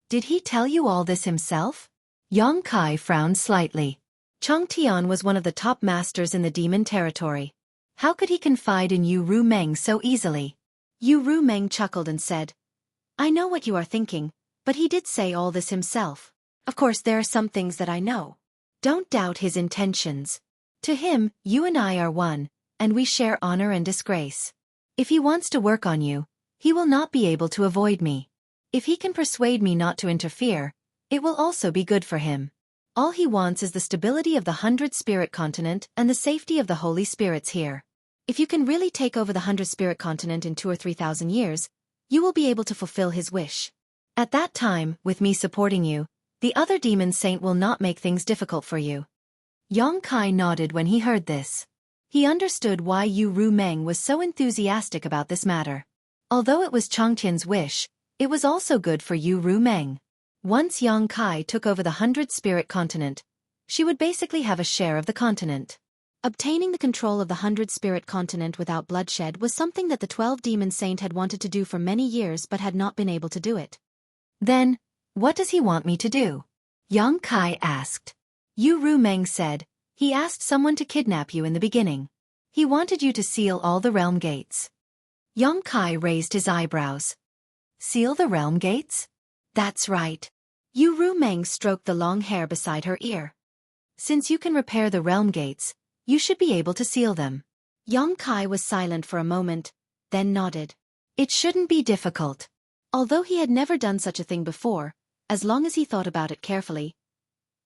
A: "Did he tell you all this himself?" Yongkai frowned slightly. Chongtian was one of the top masters in the demon territory. How could he confide in Yu Rumeng so easily? Yu Rumeng chuckled and said, "I know what you are thinking, but he did say all this himself. Of course there are some things that I know. Don't doubt his intentions. To him, you and I are one, and we share honor and disgrace. If he wants to work on you, he will not be able to avoid me. If he can persuade me not to interfere, it will also be good for him. All he wants is the stability of the 100-spirit continent and the safety of the holy spirits here. If you can really take over the 100-spirit continent in 2,000 or 3,000 years, you will be able to fulfill his wish. At that time, with me supporting you, the other demon saint will not make things difficult for you." Yang Kai nodded when he heard this. He understood why Yu Rumeng was so enthusiastic about this matter. Although it was Changtian's wish, it was also good for Yu Rumeng. Once Yang Kai took over the 100-spirit continent, she would basically have a share of the continent. Obtaining the control of the 100-spirit continent without bloodshed was something that the 12-demon saint had wanted to do for many years but had not been able to do it. Then, what does he want me to do? Yang Kai asked. Yu Rumeng said, he asked someone to kidnap you in the beginning. He wanted you to seal all the realm gates. Yang Kai raised his eyebrows. Seal the realm gates? That's right. Yu Rumeng stroked the long hair beside her ear. Since you can repair the realm gates, you should be able to seal them. Yang Kai was silent for a moment, then nodded. It shouldn't be difficult. Although he had never done such a thing before, as long as he thought about it carefully,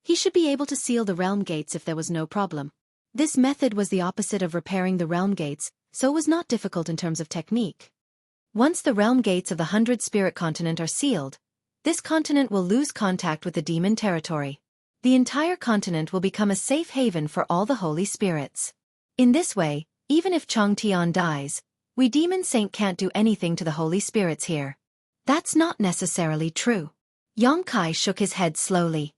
A: he should be able to seal the realm gates if there was no problem. This method was the opposite of repairing the realm gates, so it was not difficult in terms of technique. Once the realm gates of the 100-spirit continent are sealed, this continent will lose contact with the demon territory. The entire continent will become a safe haven for all the holy spirits. In this way, even if Changtian dies, we demon saint can't do anything to the holy spirits here. That's not necessarily true. Yang Kai shook his head slowly.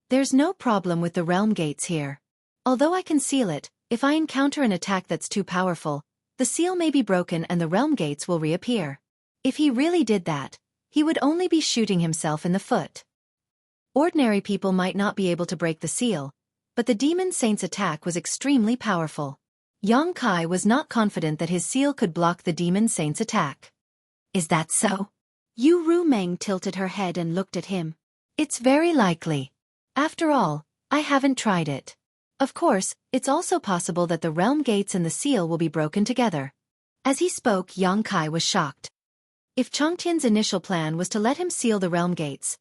A: There's no problem with the realm gates here. Although I can seal it, if I encounter an attack that's too powerful, the seal may be broken and the realm gates will reappear. If he really did that, he would only be shooting himself in the foot. Ordinary people might not be able to break the seal, but the demon saint's attack was extremely powerful. Yang Kai was not confident that his seal could block the demon saint's attack. Is that so? Yu Rumeng tilted her head and looked at him. It's very likely. After all, I haven't tried it. Of course, it's also possible that the realm gates and the seal will be broken together. As he spoke, Yang Kai was shocked. If Changtian's initial plan was to let him seal the realm gates,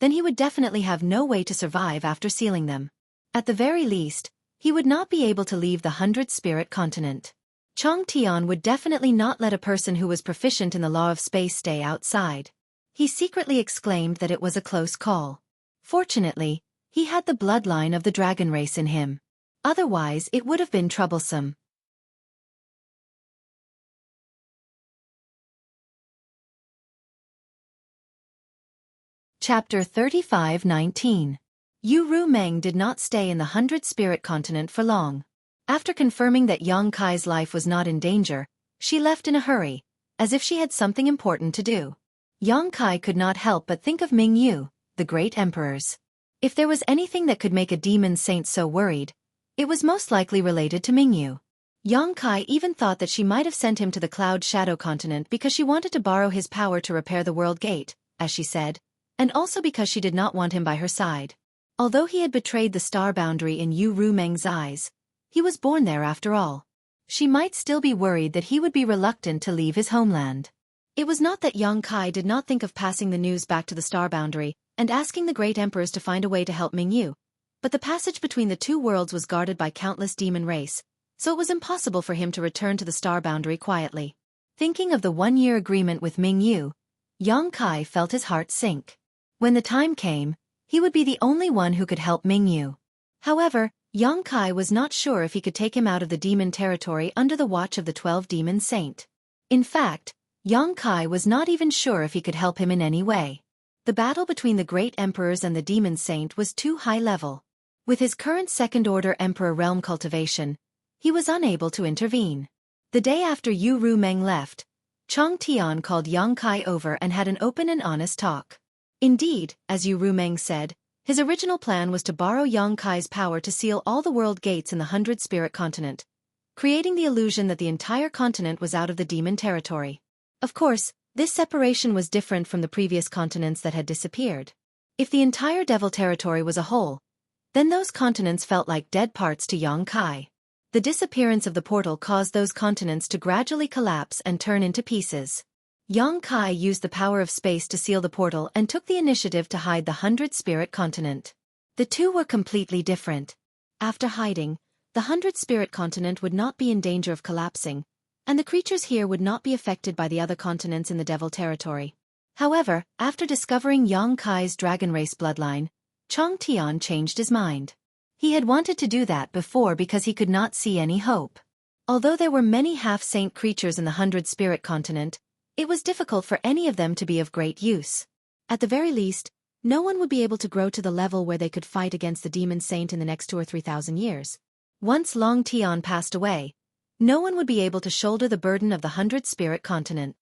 A: then he would definitely have no way to survive after sealing them. At the very least, he would not be able to leave the 100-spirit continent. Changtian would definitely not let a person who was proficient in the law of space stay outside. He secretly exclaimed that it was a close call. Fortunately, he had the bloodline of the dragon race in him. Otherwise, it would have been troublesome. Chapter 35:19. Yu Rumeng did not stay in the 100-spirit continent for long. After confirming that Yang Kai's life was not in danger, she left in a hurry, as if she had something important to do. Yang Kai could not help but think of Ming Yu, the great emperors. If there was anything that could make a demon saint so worried, it was most likely related to Ming Yu. Yang Kai even thought that she might have sent him to the Cloud Shadow continent because she wanted to borrow his power to repair the world gate, as she said, and also because she did not want him by her side. Although he had betrayed the star boundary in Yu Rumeng's eyes, he was born there after all. She might still be worried that he would be reluctant to leave his homeland. It was not that Yang Kai did not think of passing the news back to the star boundary and asking the great emperors to find a way to help Ming Yu, but the passage between the two worlds was guarded by countless demon race, so it was impossible for him to return to the star boundary quietly. Thinking of the one-year agreement with Ming Yu, Yang Kai felt his heart sink. When the time came, he would be the only one who could help Ming Yu. However, Yang Kai was not sure if he could take him out of the demon territory under the watch of the 12 demon saint. In fact, Yang Kai was not even sure if he could help him in any way. The battle between the great emperors and the demon saint was too high level. With his current second-order emperor realm cultivation, he was unable to intervene. The day after Yu Rumeng left, Changtian called Yang Kai over and had an open and honest talk. Indeed, as Yu Rumeng said, his original plan was to borrow Yang Kai's power to seal all the world gates in the 100-spirit continent, creating the illusion that the entire continent was out of the demon territory. Of course, this separation was different from the previous continents that had disappeared. If the entire devil territory was a whole, then those continents felt like dead parts to Yang Kai. The disappearance of the portal caused those continents to gradually collapse and turn into pieces. Yang Kai used the power of space to seal the portal and took the initiative to hide the 100-spirit continent. The two were completely different. After hiding, the 100-spirit continent would not be in danger of collapsing, and the creatures here would not be affected by the other continents in the devil territory. However, after discovering Yang Kai's dragon race bloodline, Changtian changed his mind. He had wanted to do that before because he could not see any hope. Although there were many half-saint creatures in the 100-spirit continent, it was difficult for any of them to be of great use. At the very least, no one would be able to grow to the level where they could fight against the demon saint in the next 2 or 3,000 years. Once Long Tian passed away, no one would be able to shoulder the burden of the 100-spirit continent.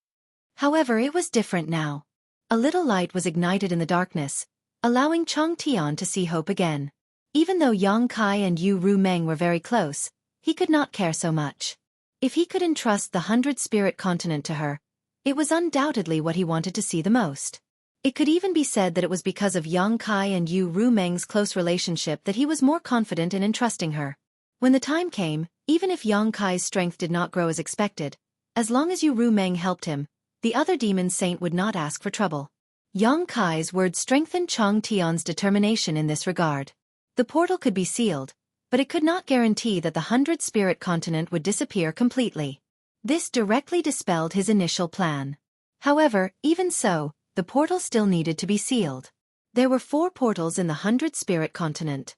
A: However, it was different now. A little light was ignited in the darkness, allowing Chong Tian to see hope again. Even though Yang Kai and Yu Ru Meng were very close, he could not care so much. If he could entrust the 100-spirit continent to her, it was undoubtedly what he wanted to see the most. It could even be said that it was because of Yang Kai and Yu Ru Meng's close relationship that he was more confident in entrusting her. When the time came, even if Yang Kai's strength did not grow as expected, as long as Yu Ru Meng helped him, the other demon saint would not ask for trouble. Yang Kai's words strengthened Chong Tian's determination in this regard. The portal could be sealed, but it could not guarantee that the 100-spirit continent would disappear completely. This directly dispelled his initial plan. However, even so, the portal still needed to be sealed. There were 4 portals in the 100-spirit continent.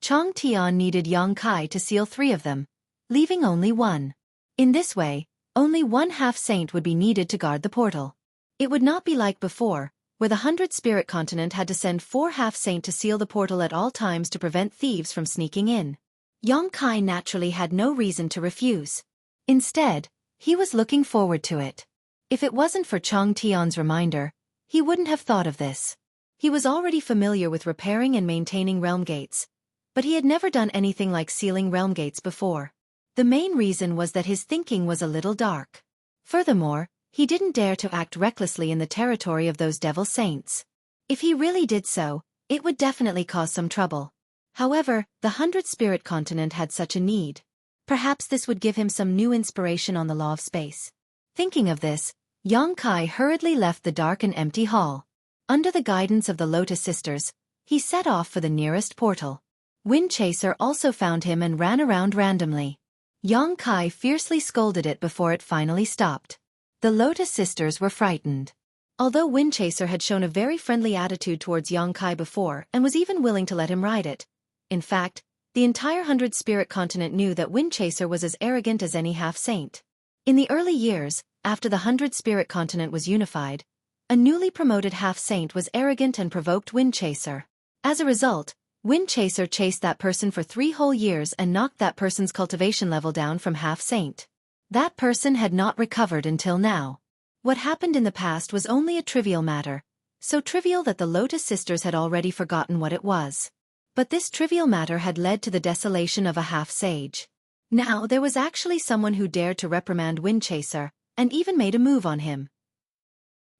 A: Chong Tian needed Yang Kai to seal 3 of them, leaving only 1. In this way, only 1 half-saint would be needed to guard the portal. It would not be like before, where the 100-spirit continent had to send 4 half-saint to seal the portal at all times to prevent thieves from sneaking in. Yang Kai naturally had no reason to refuse. Instead, he was looking forward to it. If it wasn't for Chong Tian's reminder, he wouldn't have thought of this. He was already familiar with repairing and maintaining realm gates, but he had never done anything like sealing realm gates before. The main reason was that his thinking was a little dark. Furthermore, he didn't dare to act recklessly in the territory of those devil saints. If he really did so, it would definitely cause some trouble. However, the 100-spirit continent had such a need. Perhaps this would give him some new inspiration on the law of space. Thinking of this, Yang Kai hurriedly left the dark and empty hall. Under the guidance of the Lotus Sisters, he set off for the nearest portal. Wind Chaser also found him and ran around randomly. Yang Kai fiercely scolded it before it finally stopped. The Lotus Sisters were frightened. Although Wind Chaser had shown a very friendly attitude towards Yang Kai before and was even willing to let him ride it. In fact, the entire 100-spirit continent knew that Wind Chaser was as arrogant as any half-saint. In the early years, after the 100-spirit continent was unified, a newly promoted half-saint was arrogant and provoked Wind Chaser. As a result, Wind Chaser chased that person for 3 whole years and knocked that person's cultivation level down from half-saint. That person had not recovered until now. What happened in the past was only a trivial matter, so trivial that the Lotus Sisters had already forgotten what it was. But this trivial matter had led to the desolation of a half-sage. Now there was actually someone who dared to reprimand Wind Chaser, and even made a move on him.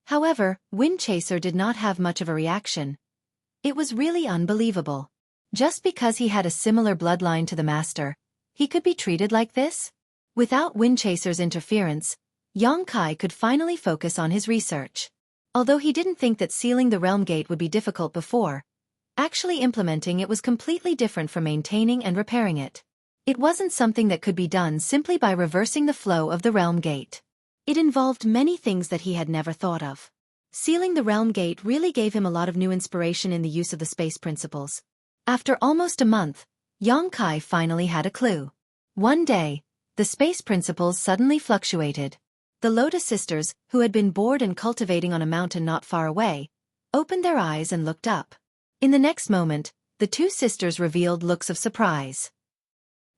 A: However, Wind Chaser did not have much of a reaction. It was really unbelievable. Just because he had a similar bloodline to the master, he could be treated like this? Without Wind Chaser's interference, Yang Kai could finally focus on his research. Although he didn't think that sealing the realm gate would be difficult before, actually implementing it was completely different from maintaining and repairing it. It wasn't something that could be done simply by reversing the flow of the realm gate. It involved many things that he had never thought of. Sealing the realm gate really gave him a lot of new inspiration in the use of the space principles. After almost a month, Yang Kai finally had a clue. One day, the space principles suddenly fluctuated. The Lotus Sisters, who had been bored and cultivating on a mountain not far away, opened their eyes and looked up. In the next moment, the 2 sisters revealed looks of surprise.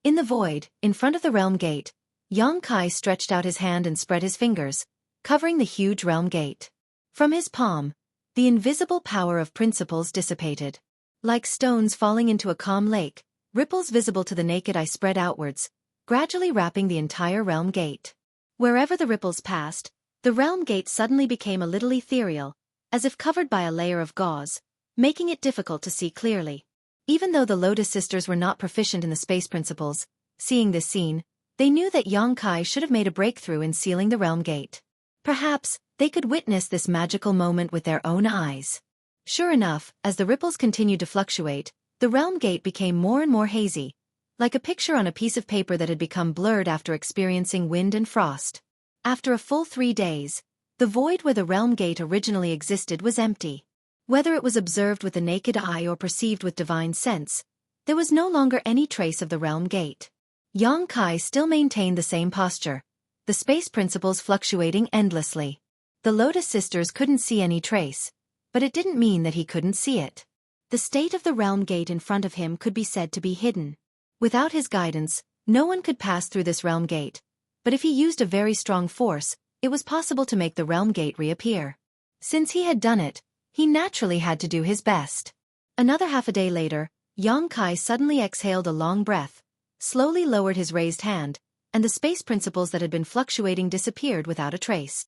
A: In the void, in front of the realm gate, Yang Kai stretched out his hand and spread his fingers, covering the huge realm gate. From his palm, the invisible power of principles dissipated. Like stones falling into a calm lake, ripples visible to the naked eye spread outwards, gradually wrapping the entire realm gate. Wherever the ripples passed, the realm gate suddenly became a little ethereal, as if covered by a layer of gauze, making it difficult to see clearly. Even though the Lotus Sisters were not proficient in the space principles, seeing this scene, they knew that Yang Kai should have made a breakthrough in sealing the realm gate. Perhaps, they could witness this magical moment with their own eyes. Sure enough, as the ripples continued to fluctuate, the realm gate became more and more hazy, like a picture on a piece of paper that had become blurred after experiencing wind and frost. After a full 3 days, the void where the realm gate originally existed was empty. Whether it was observed with the naked eye or perceived with divine sense, There was no longer any trace of the realm gate. Yang Kai still maintained the same posture, the space principles fluctuating endlessly. The Lotus sisters couldn't see any trace, but it didn't mean that he couldn't see it. The state of the realm gate in front of him could be said to be hidden. Without his guidance, no one could pass through this realm gate, but if he used a very strong force, it was possible to make the realm gate reappear. Since he had done it, he naturally had to do his best. Another half a day later, Yang Kai suddenly exhaled a long breath, slowly lowered his raised hand, and the space principles that had been fluctuating disappeared without a trace.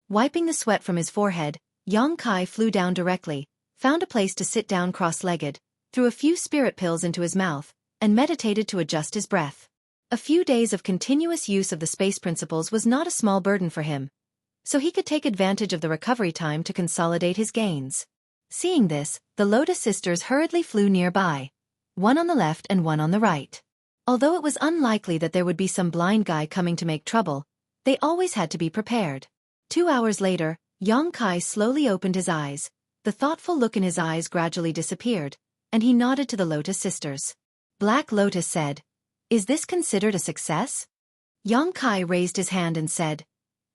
A: Wiping the sweat from his forehead, Yang Kai flew down directly, found a place to sit down cross-legged, threw a few spirit pills into his mouth, and meditated to adjust his breath. A few days of continuous use of the space principles was not a small burden for him, so he could take advantage of the recovery time to consolidate his gains. Seeing this, the Lotus sisters hurriedly flew nearby, one on the left and one on the right. Although it was unlikely that there would be some blind guy coming to make trouble, they always had to be prepared. 2 hours later, Yang Kai slowly opened his eyes, the thoughtful look in his eyes gradually disappeared, and he nodded to the Lotus sisters. Black Lotus said, "Is this considered a success?" Yang Kai raised his hand and said,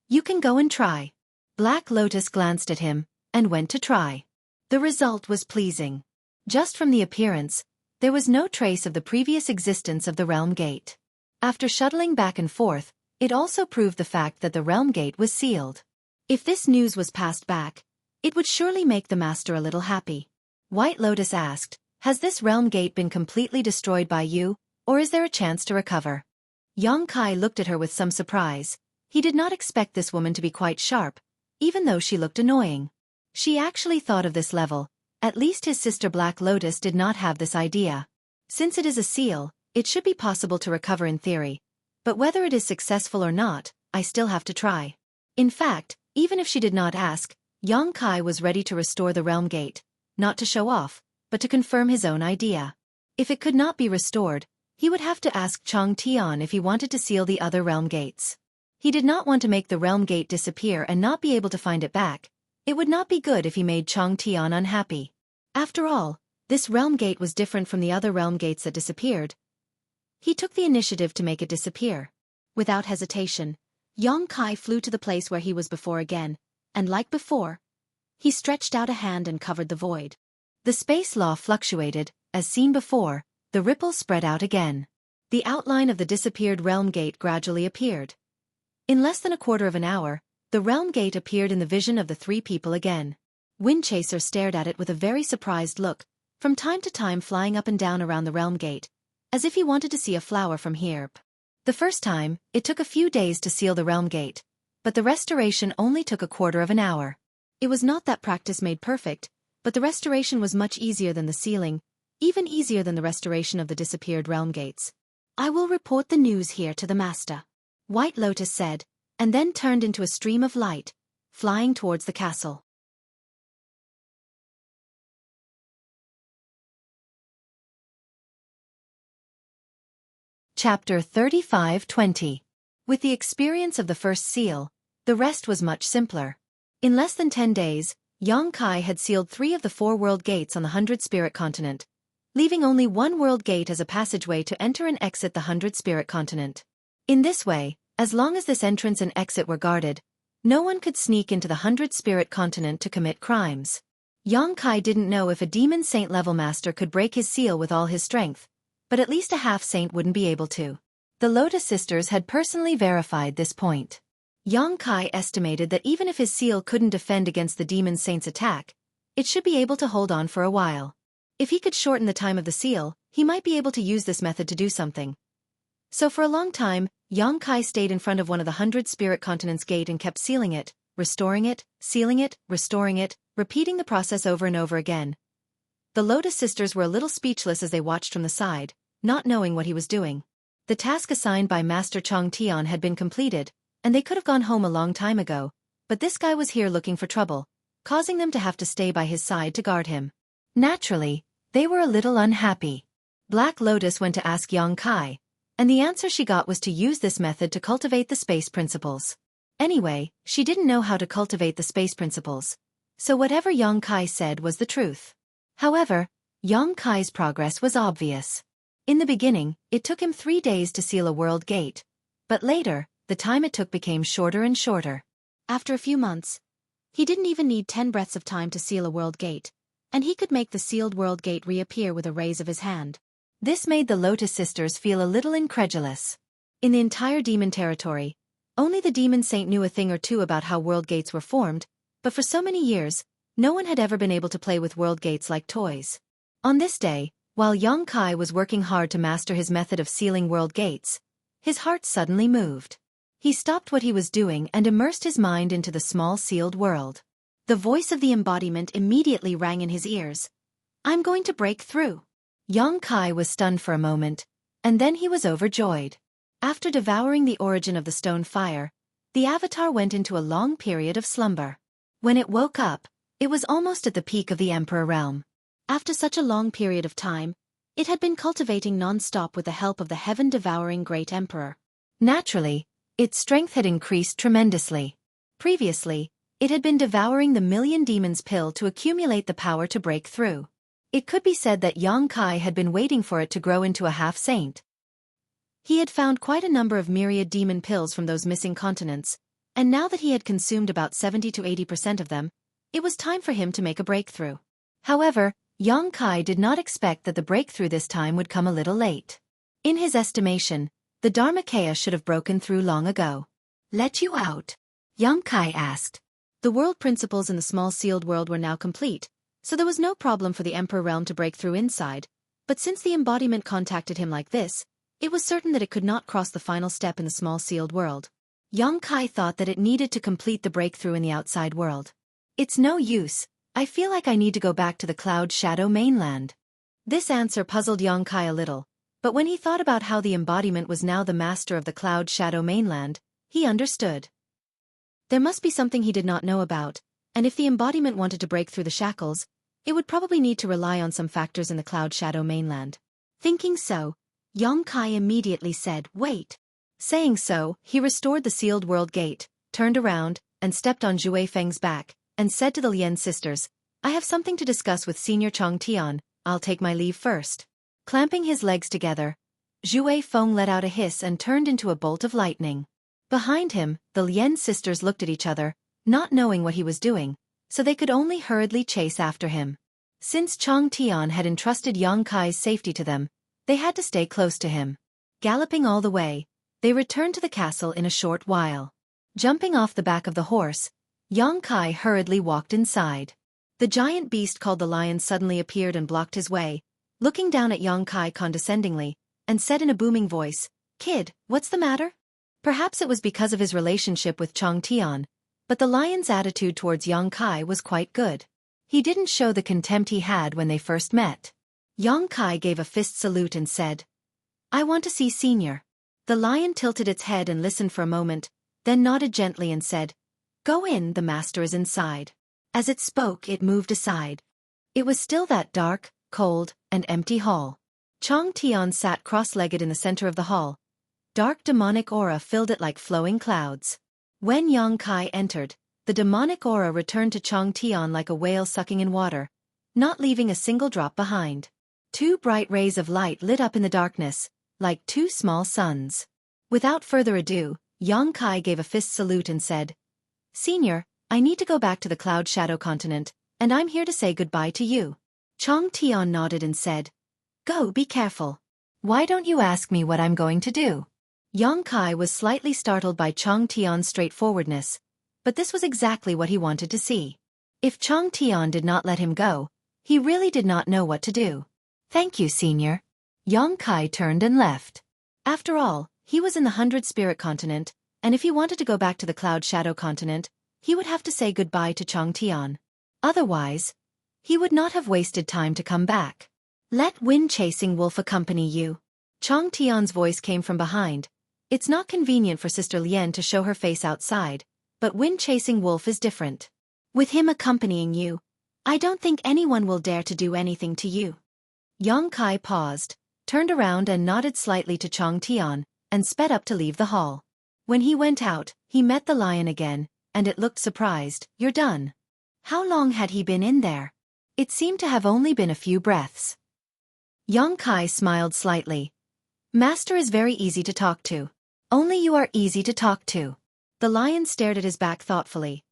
A: "You can go and try." Black Lotus glanced at him, and went to try. The result was pleasing. Just from the appearance, there was no trace of the previous existence of the realm gate. After shuttling back and forth, it also proved the fact that the realm gate was sealed. If this news was passed back, it would surely make the master a little happy. White Lotus asked, "Has this realm gate been completely destroyed by you, or is there a chance to recover?" Yang Kai looked at her with some surprise. He did not expect this woman to be quite sharp, even though she looked annoying. She actually thought of this level. At least his sister Black Lotus did not have this idea. Since it is a seal, it should be possible to recover in theory. But whether it is successful or not, I still have to try. In fact, even if she did not ask, Yang Kai was ready to restore the realm gate, not to show off, but to confirm his own idea. If it could not be restored, he would have to ask Chang Tian if he wanted to seal the other realm gates. He did not want to make the realm gate disappear and not be able to find it back. It would not be good if he made Chang Tian unhappy. After all, this realm gate was different from the other realm gates that disappeared. He took the initiative to make it disappear. Without hesitation, Yang Kai flew to the place where he was before again, and like before, he stretched out a hand and covered the void. The space law fluctuated, as seen before, the ripples spread out again. The outline of the disappeared realm gate gradually appeared. In less than a quarter of an hour, the realm gate appeared in the vision of the three people again. Windchaser stared at it with a very surprised look, from time to time flying up and down around the realm gate, as if he wanted to see a flower from here. The first time, it took a few days to seal the realm gate, but the restoration only took a quarter of an hour. It was not that practice made perfect, but the restoration was much easier than the sealing, even easier than the restoration of the disappeared realm gates. "I will report the news here to the master," White Lotus said, and then turned into a stream of light, flying towards the castle. Chapter 35-20. With the experience of the first seal, the rest was much simpler. In less than 10 days, Yang Kai had sealed 3 of the 4 world gates on the 100 Spirit Continent, leaving only 1 world gate as a passageway to enter and exit the 100 Spirit Continent. In this way, as long as this entrance and exit were guarded, no one could sneak into the 100 Spirit Continent to commit crimes. Yang Kai didn't know if a demon saint level master could break his seal with all his strength, but at least a half-saint wouldn't be able to. The Lotus sisters had personally verified this point. Yang Kai estimated that even if his seal couldn't defend against the demon saint's attack, it should be able to hold on for a while. If he could shorten the time of the seal, he might be able to use this method to do something. So for a long time, Yang Kai stayed in front of one of the 100 Spirit Continents gate and kept sealing it, restoring it, sealing it, restoring it, repeating the process over and over again. The Lotus sisters were a little speechless as they watched from the side, not knowing what he was doing. The task assigned by Master Chang Tian had been completed, and they could have gone home a long time ago, but this guy was here looking for trouble, causing them to have to stay by his side to guard him. Naturally, they were a little unhappy. Black Lotus went to ask Yang Kai, and the answer she got was to use this method to cultivate the space principles. Anyway, she didn't know how to cultivate the space principles, so whatever Yang Kai said was the truth. However, Yang Kai's progress was obvious. In the beginning, it took him 3 days to seal a world gate, but later, the time it took became shorter and shorter. After a few months, he didn't even need 10 breaths of time to seal a world gate, and he could make the sealed world gate reappear with a raise of his hand. This made the Lotus Sisters feel a little incredulous. In the entire demon territory, only the demon saint knew a thing or two about how world gates were formed, but for so many years, no one had ever been able to play with world gates like toys. On this day, while Xueqi was working hard to master his method of sealing world gates, his heart suddenly moved. He stopped what he was doing and immersed his mind into the small sealed world. The voice of the embodiment immediately rang in his ears. "I'm going to break through." Xueqi was stunned for a moment, and then he was overjoyed. After devouring the origin of the stone fire, the avatar went into a long period of slumber. When it woke up, it was almost at the peak of the Emperor realm. After such a long period of time, it had been cultivating non-stop with the help of the heaven-devouring Great Emperor. Naturally, its strength had increased tremendously. Previously, it had been devouring the Million Demons pill to accumulate the power to break through. It could be said that Xueqi had been waiting for it to grow into a half-saint. He had found quite a number of myriad demon pills from those missing continents, and now that he had consumed about 70 to 80% of them, it was time for him to make a breakthrough. However, Xueqi did not expect that the breakthrough this time would come a little late. In his estimation, the Dharmakaya should have broken through long ago. "Let you out?" Xueqi asked. The world principles in the small sealed world were now complete, so there was no problem for the Emperor realm to break through inside, but since the embodiment contacted him like this, it was certain that it could not cross the final step in the small sealed world. Xueqi thought that it needed to complete the breakthrough in the outside world. "It's no use, I feel like I need to go back to the Cloud Shadow mainland." This answer puzzled Xueqi a little, but when he thought about how the embodiment was now the master of the Cloud Shadow mainland, he understood. There must be something he did not know about, and if the embodiment wanted to break through the shackles, it would probably need to rely on some factors in the Cloud Shadow mainland. Thinking so, Xueqi immediately said, "Wait." Saying so, he restored the sealed world gate, turned around, and stepped on Zhui Feng's back, and said to the Lien sisters, "I have something to discuss with Senior Chong Tian, I'll take my leave first." Clamping his legs together, Zhui Feng let out a hiss and turned into a bolt of lightning. Behind him, the Lien sisters looked at each other, not knowing what he was doing, so they could only hurriedly chase after him. Since Chong Tian had entrusted Xueqi's safety to them, they had to stay close to him. Galloping all the way, they returned to the castle in a short while. Jumping off the back of the horse, Xueqi hurriedly walked inside. The giant beast called the lion suddenly appeared and blocked his way, looking down at Xueqi condescendingly, and said in a booming voice, "Kid, what's the matter?" Perhaps it was because of his relationship with Chong Tian, but the lion's attitude towards Xueqi was quite good. He didn't show the contempt he had when they first met. Xueqi gave a fist salute and said, "I want to see Senior." The lion tilted its head and listened for a moment, then nodded gently and said, "Go in, the master is inside." As it spoke, it moved aside. It was still that dark, cold, and empty hall. Chong Tian sat cross-legged in the center of the hall. Dark demonic aura filled it like flowing clouds. When Xueqi entered, the demonic aura returned to Chong Tian like a whale sucking in water, not leaving a single drop behind. 2 bright rays of light lit up in the darkness, like 2 small suns. Without further ado, Xueqi gave a fist salute and said, "Senior, I need to go back to the Cloud Shadow continent, and I'm here to say goodbye to you." Chong Tian nodded and said, "Go, be careful." "Why don't you ask me what I'm going to do?" Xueqi was slightly startled by Chong Tian's straightforwardness, but this was exactly what he wanted to see. If Chong Tian did not let him go, he really did not know what to do. "Thank you, Senior." Xueqi turned and left. After all, he was in the 100 Spirit continent, and if he wanted to go back to the Cloud Shadow continent, he would have to say goodbye to Chong Tian. Otherwise, he would not have wasted time to come back. "Let Wind-Chasing Wolf accompany you." Chong Tian's voice came from behind. "It's not convenient for Sister Lien to show her face outside, but Wind-Chasing Wolf is different. With him accompanying you, I don't think anyone will dare to do anything to you." Xueqi paused, turned around and nodded slightly to Chong Tian, and sped up to leave the hall. When he went out, he met the lion again, and it looked surprised. "You're done." How long had he been in there? It seemed to have only been a few breaths. Yang Kai smiled slightly. Master is very easy to talk to. Only you are easy to talk to. The lion stared at his back thoughtfully.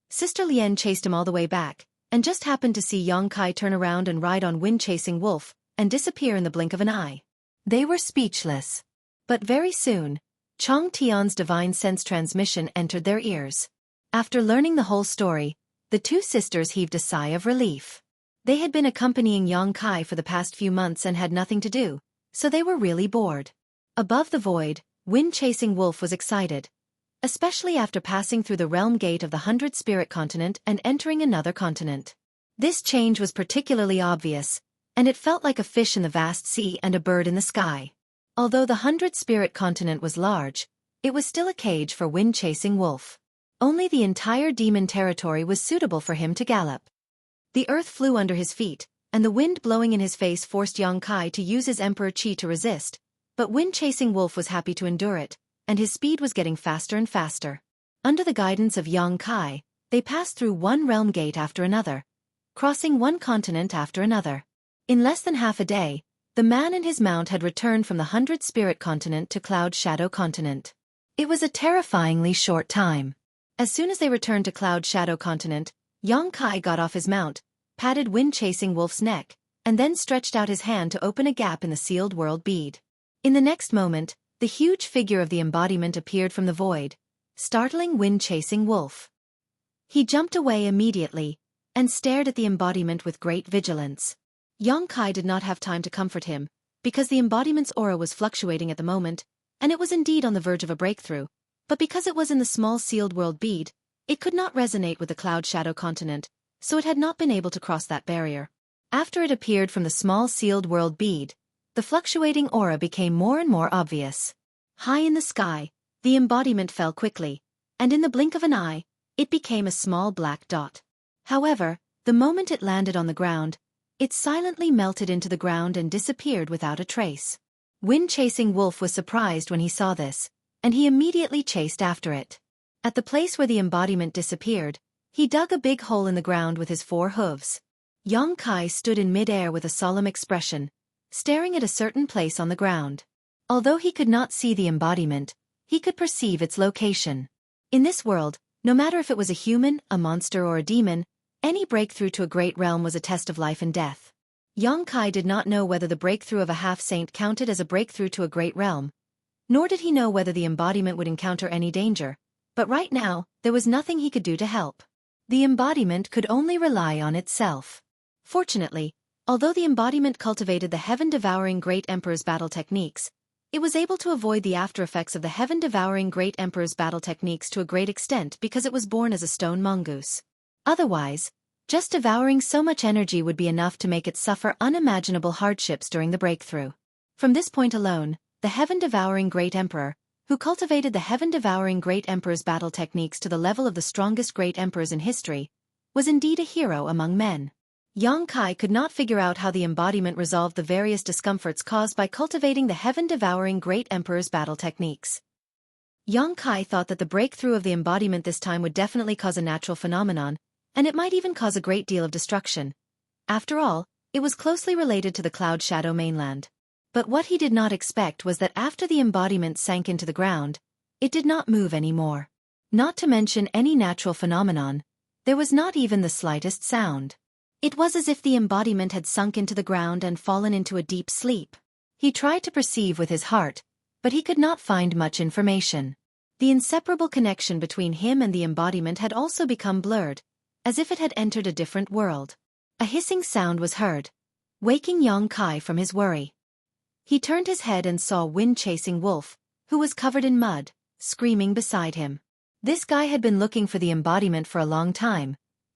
A: Sister Lien chased him all the way back, and just happened to see Yang Kai turn around and ride on wind-chasing wolf, and disappear in the blink of an eye. They were speechless. But very soon, Chong Tian's divine sense transmission entered their ears. After learning the whole story, the two sisters heaved a sigh of relief. They had been accompanying Yang Kai for the past few months and had nothing to do, so they were really bored. Above the void, wind-chasing wolf was excited, especially after passing through the realm gate of the 100 Spirit Continent and entering another continent. This change was particularly obvious, and it felt like a fish in the vast sea and a bird in the sky. Although the 100 Spirit Continent was large, it was still a cage for wind-chasing wolf. Only the entire demon territory was suitable for him to gallop. The earth flew under his feet, and the wind blowing in his face forced Yang Kai to use his Emperor Qi to resist, but wind-chasing wolf was happy to endure it, and his speed was getting faster and faster. Under the guidance of Yang Kai, they passed through one realm gate after another, crossing one continent after another. In less than half a day, the man and his mount had returned from the 100 Spirit Continent to Cloud Shadow Continent. It was a terrifyingly short time. As soon as they returned to Cloud Shadow Continent, Yang Kai got off his mount, patted wind-chasing wolf's neck, and then stretched out his hand to open a gap in the sealed world bead. In the next moment, the huge figure of the embodiment appeared from the void, startling wind-chasing wolf. He jumped away immediately, and stared at the embodiment with great vigilance. Yang Kai did not have time to comfort him, because the embodiment's aura was fluctuating at the moment, and it was indeed on the verge of a breakthrough, but because it was in the small sealed world bead, it could not resonate with the Cloud Shadow Continent, so it had not been able to cross that barrier. After it appeared from the small sealed world bead, the fluctuating aura became more and more obvious. High in the sky, the embodiment fell quickly, and in the blink of an eye, it became a small black dot. However, the moment it landed on the ground, it silently melted into the ground and disappeared without a trace. Wind-chasing wolf was surprised when he saw this, and he immediately chased after it. At the place where the embodiment disappeared, he dug a big hole in the ground with his 4 hooves. Yang Kai stood in mid-air with a solemn expression, staring at a certain place on the ground. Although he could not see the embodiment, he could perceive its location. In this world, no matter if it was a human, a monster or a demon, any breakthrough to a great realm was a test of life and death. Yang Kai did not know whether the breakthrough of a half-saint counted as a breakthrough to a great realm, nor did he know whether the embodiment would encounter any danger, but right now, there was nothing he could do to help. The embodiment could only rely on itself. Fortunately, although the embodiment cultivated the heaven-devouring Great Emperor's battle techniques, it was able to avoid the after-effects of the heaven-devouring Great Emperor's battle techniques to a great extent because it was born as a stone mongoose. Otherwise, just devouring so much energy would be enough to make it suffer unimaginable hardships during the breakthrough. From this point alone, the heaven-devouring Great Emperor, who cultivated the heaven-devouring Great Emperor's battle techniques to the level of the strongest Great Emperors in history, was indeed a hero among men. Yang Kai could not figure out how the embodiment resolved the various discomforts caused by cultivating the heaven-devouring Great Emperor's battle techniques. Yang Kai thought that the breakthrough of the embodiment this time would definitely cause a natural phenomenon, and it might even cause a great deal of destruction. After all, it was closely related to the Cloud Shadow mainland. But what he did not expect was that after the embodiment sank into the ground, it did not move anymore. Not to mention any natural phenomenon, there was not even the slightest sound. It was as if the embodiment had sunk into the ground and fallen into a deep sleep. He tried to perceive with his heart, but he could not find much information. The inseparable connection between him and the embodiment had also become blurred, as if it had entered a different world. A hissing sound was heard, waking Yang Kai from his worry. He turned his head and saw wind-chasing wolf, who was covered in mud, screaming beside him. This guy had been looking for the embodiment for a long time,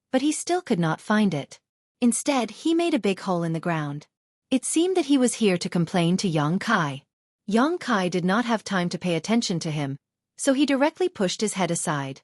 A: but he still could not find it. Instead, he made a big hole in the ground. It seemed that he was here to complain to Yang Kai. Yang Kai did not have time to pay attention to him, so he directly pushed his head aside.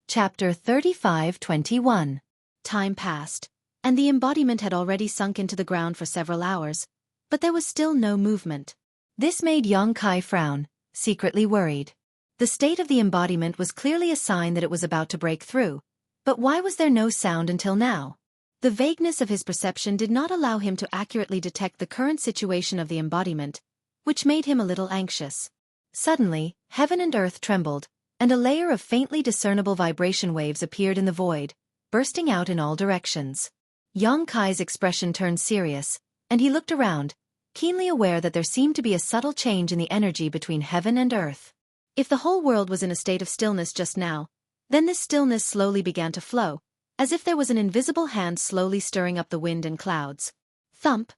A: Chapter 35-21. Time passed, and the embodiment had already sunk into the ground for several hours, but there was still no movement. This made Yang Kai frown, secretly worried. The state of the embodiment was clearly a sign that it was about to break through. But why was there no sound until now? The vagueness of his perception did not allow him to accurately detect the current situation of the embodiment, which made him a little anxious. Suddenly, heaven and earth trembled, and a layer of faintly discernible vibration waves appeared in the void, bursting out in all directions. Yang Kai's expression turned serious, and he looked around, keenly aware that there seemed to be a subtle change in the energy between heaven and earth. If the whole world was in a state of stillness just now, then this stillness slowly began to flow, as if there was an invisible hand slowly stirring up the wind and clouds. Thump!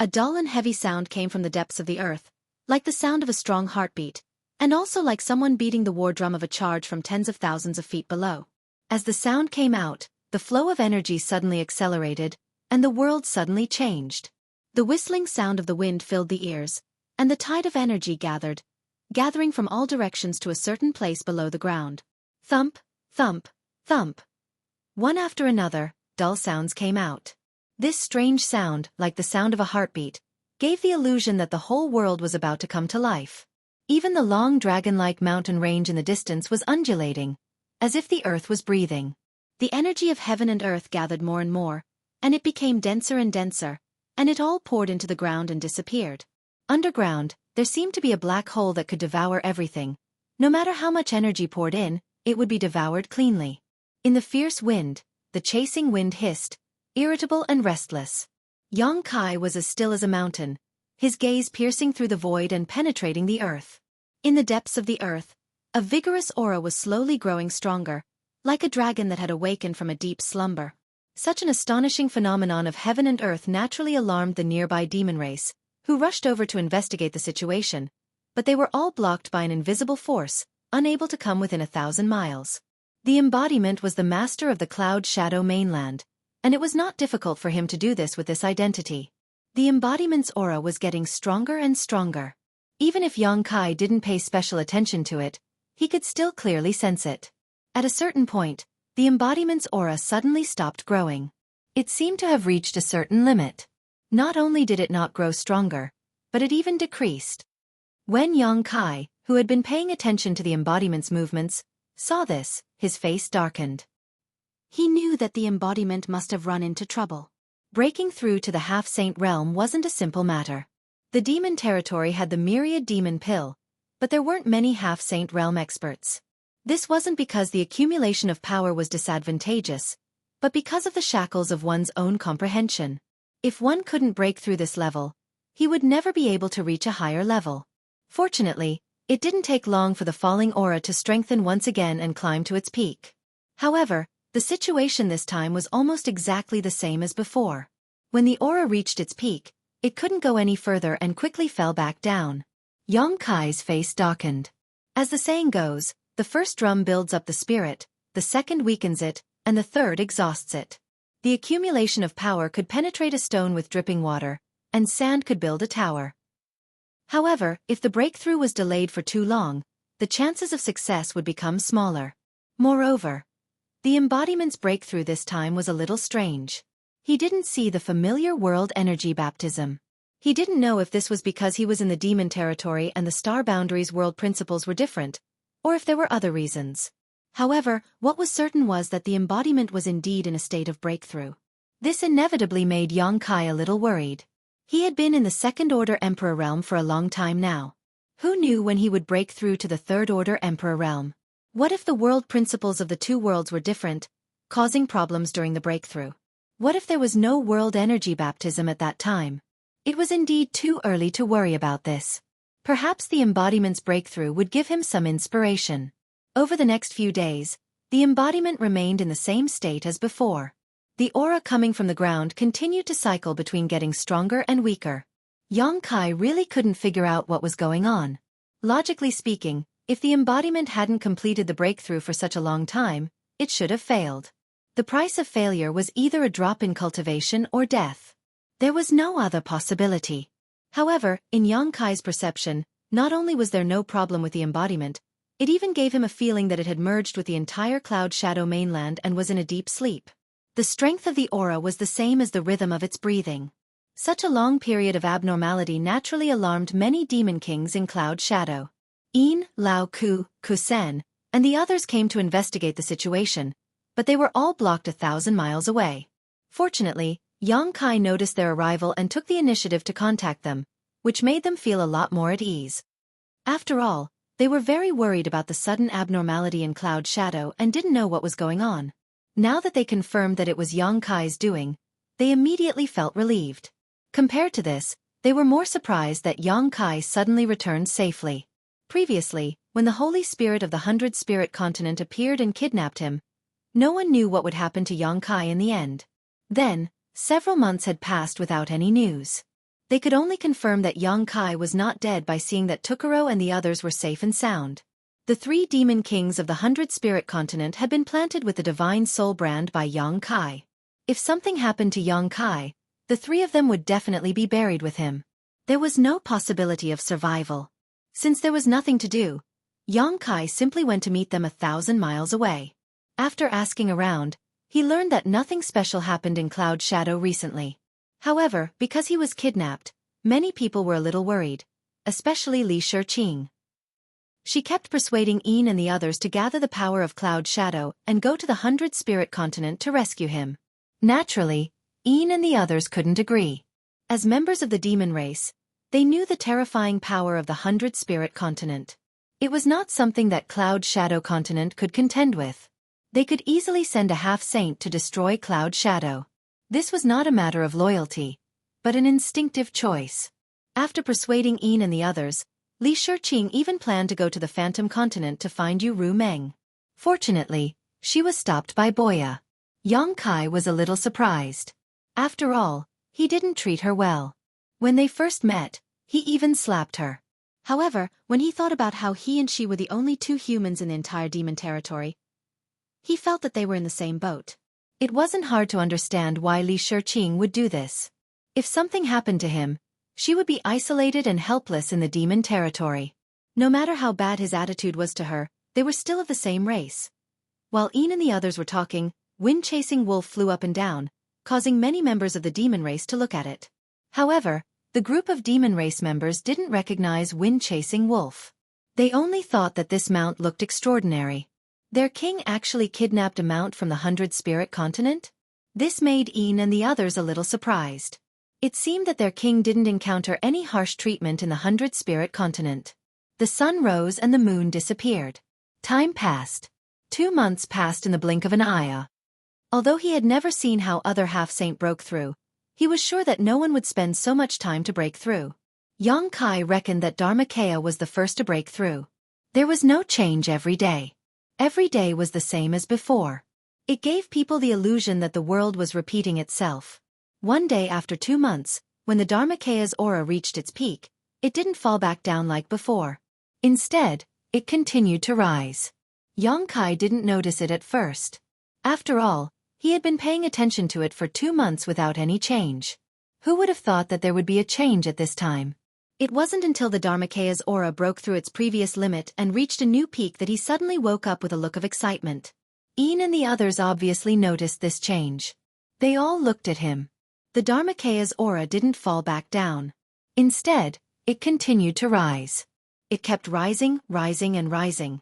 A: A dull and heavy sound came from the depths of the earth, like the sound of a strong heartbeat, and also like someone beating the war drum of a charge from tens of thousands of feet below. As the sound came out, the flow of energy suddenly accelerated, and the world suddenly changed. The whistling sound of the wind filled the ears, and the tide of energy gathering from all directions to a certain place below the ground. Thump, thump, thump. One after another, dull sounds came out. This strange sound, like the sound of a heartbeat, gave the illusion that the whole world was about to come to life. Even the long dragon-like mountain range in the distance was undulating, as if the earth was breathing. The energy of heaven and earth gathered more and more, and it became denser and denser, and it all poured into the ground and disappeared. Underground, there seemed to be a black hole that could devour everything. No matter how much energy poured in, it would be devoured cleanly. In the fierce wind, the chasing wind hissed, irritable and restless. Yang Kai was as still as a mountain, his gaze piercing through the void and penetrating the earth. In the depths of the earth, a vigorous aura was slowly growing stronger, like a dragon that had awakened from a deep slumber. Such an astonishing phenomenon of heaven and earth naturally alarmed the nearby demon race, who rushed over to investigate the situation, but they were all blocked by an invisible force, unable to come within 1,000 miles. The embodiment was the master of the Cloud Shadow mainland, and it was not difficult for him to do this with this identity. The embodiment's aura was getting stronger and stronger. Even if Yang Kai didn't pay special attention to it, he could still clearly sense it. At a certain point, the embodiment's aura suddenly stopped growing. It seemed to have reached a certain limit. Not only did it not grow stronger, but it even decreased. When Yang Kai, who had been paying attention to the embodiment's movements, saw this, his face darkened. He knew that the embodiment must have run into trouble. Breaking through to the half-saint realm wasn't a simple matter. The demon territory had the myriad demon pill, but there weren't many half-saint realm experts. This wasn't because the accumulation of power was disadvantageous, but because of the shackles of one's own comprehension. If one couldn't break through this level, he would never be able to reach a higher level. Fortunately, it didn't take long for the falling aura to strengthen once again and climb to its peak. However, the situation this time was almost exactly the same as before. When the aura reached its peak, it couldn't go any further and quickly fell back down. Yang Kai's face darkened. As the saying goes, the first drum builds up the spirit, the second weakens it, and the third exhausts it. The accumulation of power could penetrate a stone with dripping water, and sand could build a tower. However, if the breakthrough was delayed for too long, the chances of success would become smaller. Moreover, the embodiment's breakthrough this time was a little strange. He didn't see the familiar world energy baptism. He didn't know if this was because he was in the demon territory and the star boundaries world principles were different, or if there were other reasons. However, what was certain was that the embodiment was indeed in a state of breakthrough. This inevitably made Yang Kai a little worried. He had been in the second-order Emperor realm for a long time now. Who knew when he would break through to the third-order Emperor realm? What if the world principles of the two worlds were different, causing problems during the breakthrough? What if there was no world energy baptism at that time? It was indeed too early to worry about this. Perhaps the embodiment's breakthrough would give him some inspiration. Over the next few days, the embodiment remained in the same state as before. The aura coming from the ground continued to cycle between getting stronger and weaker. Yang Kai really couldn't figure out what was going on. Logically speaking, if the embodiment hadn't completed the breakthrough for such a long time, it should have failed. The price of failure was either a drop in cultivation or death. There was no other possibility. However, in Yang Kai's perception, not only was there no problem with the embodiment, it even gave him a feeling that it had merged with the entire Cloud Shadow mainland and was in a deep sleep. The strength of the aura was the same as the rhythm of its breathing. Such a long period of abnormality naturally alarmed many demon kings in Cloud Shadow. Yin, Lao Ku, Kusen, and the others came to investigate the situation, but they were all blocked 1,000 miles away. Fortunately, Yang Kai noticed their arrival and took the initiative to contact them, which made them feel a lot more at ease. After all, they were very worried about the sudden abnormality in Cloud Shadow and didn't know what was going on. Now that they confirmed that it was Yang Kai's doing, they immediately felt relieved. Compared to this, they were more surprised that Yang Kai suddenly returned safely. Previously, when the Holy Spirit of the 100 Spirit Continent appeared and kidnapped him, no one knew what would happen to Yang Kai in the end. Then, several months had passed without any news. They could only confirm that Yang Kai was not dead by seeing that Tukuro and the others were safe and sound. The 3 demon kings of the 100 Spirit Continent had been planted with the Divine Soul brand by Yang Kai. If something happened to Yang Kai, the 3 of them would definitely be buried with him. There was no possibility of survival. Since there was nothing to do, Yang Kai simply went to meet them 1,000 miles away. After asking around, he learned that nothing special happened in Cloud Shadow recently. However, because he was kidnapped, many people were a little worried, especially Li Xueqi. She kept persuading Yin and the others to gather the power of Cloud Shadow and go to the 100 Spirit Continent to rescue him. Naturally, Yin and the others couldn't agree. As members of the demon race, they knew the terrifying power of the 100 Spirit Continent. It was not something that Cloud Shadow Continent could contend with. They could easily send a half-saint to destroy Cloud Shadow. This was not a matter of loyalty, but an instinctive choice. After persuading Yin and the others, Li Xueqi even planned to go to the Phantom Continent to find Yu Ru Meng. Fortunately, she was stopped by Boya. Yang Kai was a little surprised. After all, he didn't treat her well. When they first met, he even slapped her. However, when he thought about how he and she were the only 2 humans in the entire demon territory, he felt that they were in the same boat. It wasn't hard to understand why Li Xueqi would do this. If something happened to him, she would be isolated and helpless in the demon territory. No matter how bad his attitude was to her, they were still of the same race. While Yin and the others were talking, wind-chasing wolf flew up and down, causing many members of the demon race to look at it. However, the group of demon race members didn't recognize wind-chasing wolf. They only thought that this mount looked extraordinary. Their king actually kidnapped a mount from the 100 Spirit Continent? This made Yin and the others a little surprised. It seemed that their king didn't encounter any harsh treatment in the 100 Spirit Continent. The sun rose and the moon disappeared. Time passed. 2 months passed in the blink of an eye. Although he had never seen how other half-saint broke through, he was sure that no one would spend so much time to break through. Yang Kai reckoned that Dharmakaya was the first to break through. There was no change every day. Every day was the same as before. It gave people the illusion that the world was repeating itself. One day after 2 months, when the Dharmakaya's aura reached its peak, it didn't fall back down like before. Instead, it continued to rise. Yang Kai didn't notice it at first. After all, he had been paying attention to it for 2 months without any change. Who would have thought that there would be a change at this time? It wasn't until the Dharmakaya's aura broke through its previous limit and reached a new peak that he suddenly woke up with a look of excitement. Yin and the others obviously noticed this change. They all looked at him. The Dharmakaya's aura didn't fall back down. Instead, it continued to rise. It kept rising, rising and rising.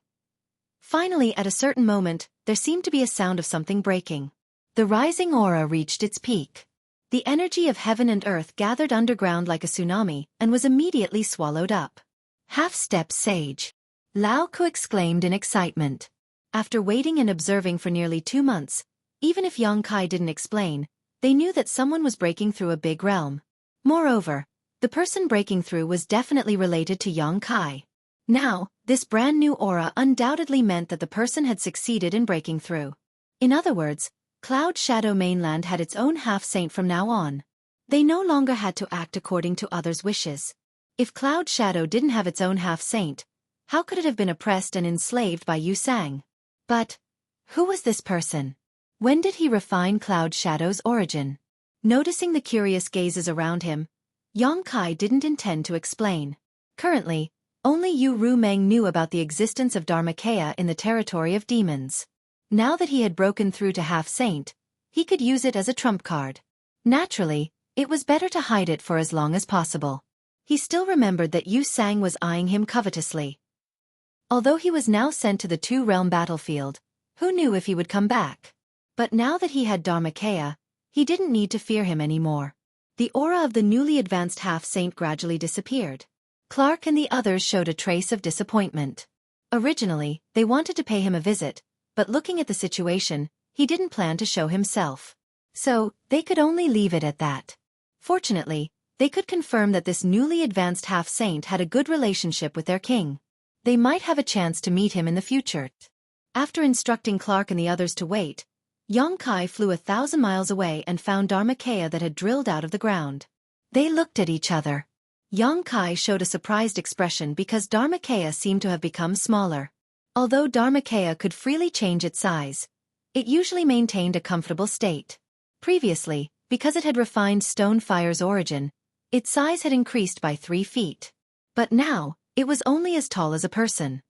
A: Finally, at a certain moment, there seemed to be a sound of something breaking. The rising aura reached its peak. The energy of heaven and earth gathered underground like a tsunami and was immediately swallowed up. Half-step sage. Lao Ku exclaimed in excitement. After waiting and observing for nearly 2 months, even if Yang Kai didn't explain, they knew that someone was breaking through a big realm. Moreover, the person breaking through was definitely related to Yang Kai. Now, this brand new aura undoubtedly meant that the person had succeeded in breaking through. In other words, Cloud Shadow Mainland had its own half-saint from now on. They no longer had to act according to others' wishes. If Cloud Shadow didn't have its own half-saint, how could it have been oppressed and enslaved by Yu Sang? But, who was this person? When did he refine Cloud Shadow's origin? Noticing the curious gazes around him, Yang Kai didn't intend to explain. Currently, only Yu Ru Meng knew about the existence of Dharmakaya in the territory of demons. Now that he had broken through to half-saint, he could use it as a trump card. Naturally, it was better to hide it for as long as possible. He still remembered that Yu Sang was eyeing him covetously. Although he was now sent to the two-realm battlefield, who knew if he would come back? But now that he had Dharmakaya, he didn't need to fear him anymore. The aura of the newly advanced half-saint gradually disappeared. Clark and the others showed a trace of disappointment. Originally, they wanted to pay him a visit, but looking at the situation, he didn't plan to show himself. So, they could only leave it at that. Fortunately, they could confirm that this newly advanced half-saint had a good relationship with their king. They might have a chance to meet him in the future. After instructing Clark and the others to wait, Xueqi flew 1,000 miles away and found Dharmakaya that had drilled out of the ground. They looked at each other. Xueqi showed a surprised expression because Dharmakaya seemed to have become smaller. Although Dharmakaya could freely change its size, it usually maintained a comfortable state. Previously, because it had refined stone fire's origin, its size had increased by 3 feet. But now, it was only as tall as a person.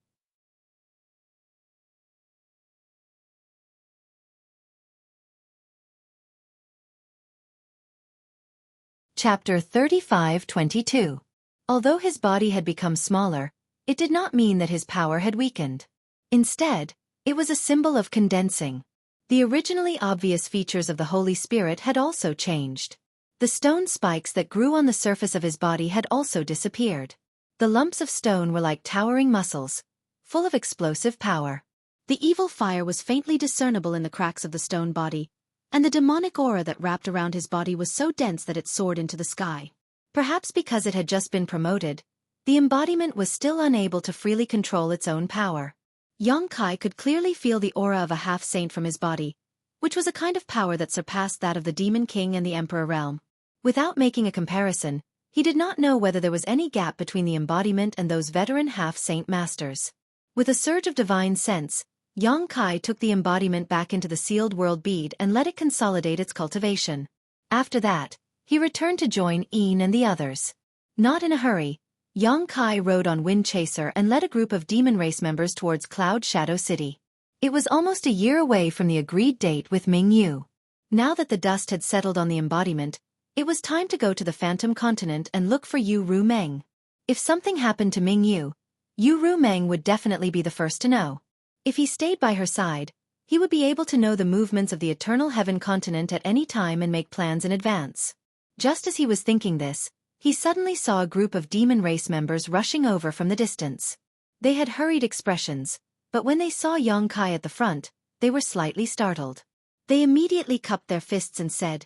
A: Chapter 35-22. Although his body had become smaller, it did not mean that his power had weakened. Instead, it was a symbol of condensing. The originally obvious features of the Holy Spirit had also changed. The stone spikes that grew on the surface of his body had also disappeared. The lumps of stone were like towering muscles, full of explosive power. The evil fire was faintly discernible in the cracks of the stone body, and the demonic aura that wrapped around his body was so dense that it soared into the sky. Perhaps because it had just been promoted, the embodiment was still unable to freely control its own power. Xueqi could clearly feel the aura of a half-saint from his body, which was a kind of power that surpassed that of the Demon King and the Emperor realm. Without making a comparison, he did not know whether there was any gap between the embodiment and those veteran half-saint masters. With a surge of divine sense, Xueqi took the embodiment back into the sealed world bead and let it consolidate its cultivation. After that, he returned to join Een and the others. Not in a hurry, Xueqi rode on Wind Chaser and led a group of demon race members towards Cloud Shadow City. It was almost a year away from the agreed date with Mingyu. Now that the dust had settled on the embodiment, it was time to go to the Phantom Continent and look for Yu Ru Meng. If something happened to Mingyu, Yu Ru Meng would definitely be the first to know. If he stayed by her side, he would be able to know the movements of the Eternal Heaven Continent at any time and make plans in advance. Just as he was thinking this, he suddenly saw a group of demon race members rushing over from the distance. They had hurried expressions, but when they saw Xueqi at the front, they were slightly startled. They immediately cupped their fists and said,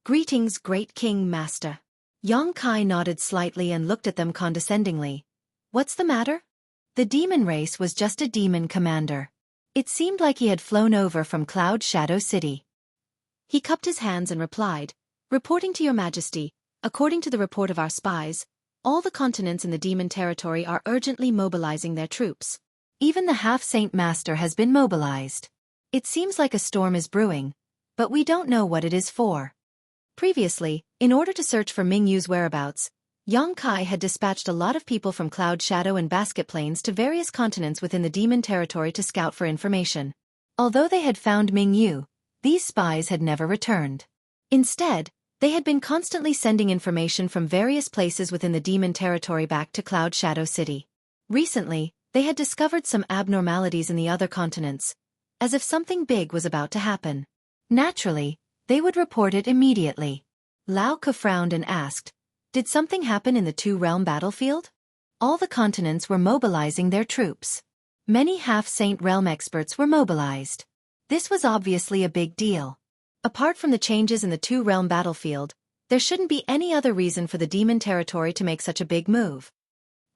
A: "Greetings, great King Master." Xueqi nodded slightly and looked at them condescendingly. "What's the matter?" The demon race was just a demon commander. It seemed like he had flown over from Cloud Shadow City. He cupped his hands and replied, "Reporting to your majesty, according to the report of our spies, all the continents in the demon territory are urgently mobilizing their troops. Even the half-saint master has been mobilized. It seems like a storm is brewing, but we don't know what it is for." Previously, in order to search for Mingyu's whereabouts, Xueqi had dispatched a lot of people from Cloud Shadow and Basket Plains to various continents within the demon territory to scout for information. Although they had found Mingyu, these spies had never returned. Instead, they had been constantly sending information from various places within the demon territory back to Cloud Shadow City. Recently, they had discovered some abnormalities in the other continents, as if something big was about to happen. Naturally, they would report it immediately. Lao Ka frowned and asked, "Did something happen in the two-realm battlefield?" All the continents were mobilizing their troops. Many half-saint realm experts were mobilized. This was obviously a big deal. Apart from the changes in the two-realm battlefield, there shouldn't be any other reason for the demon territory to make such a big move.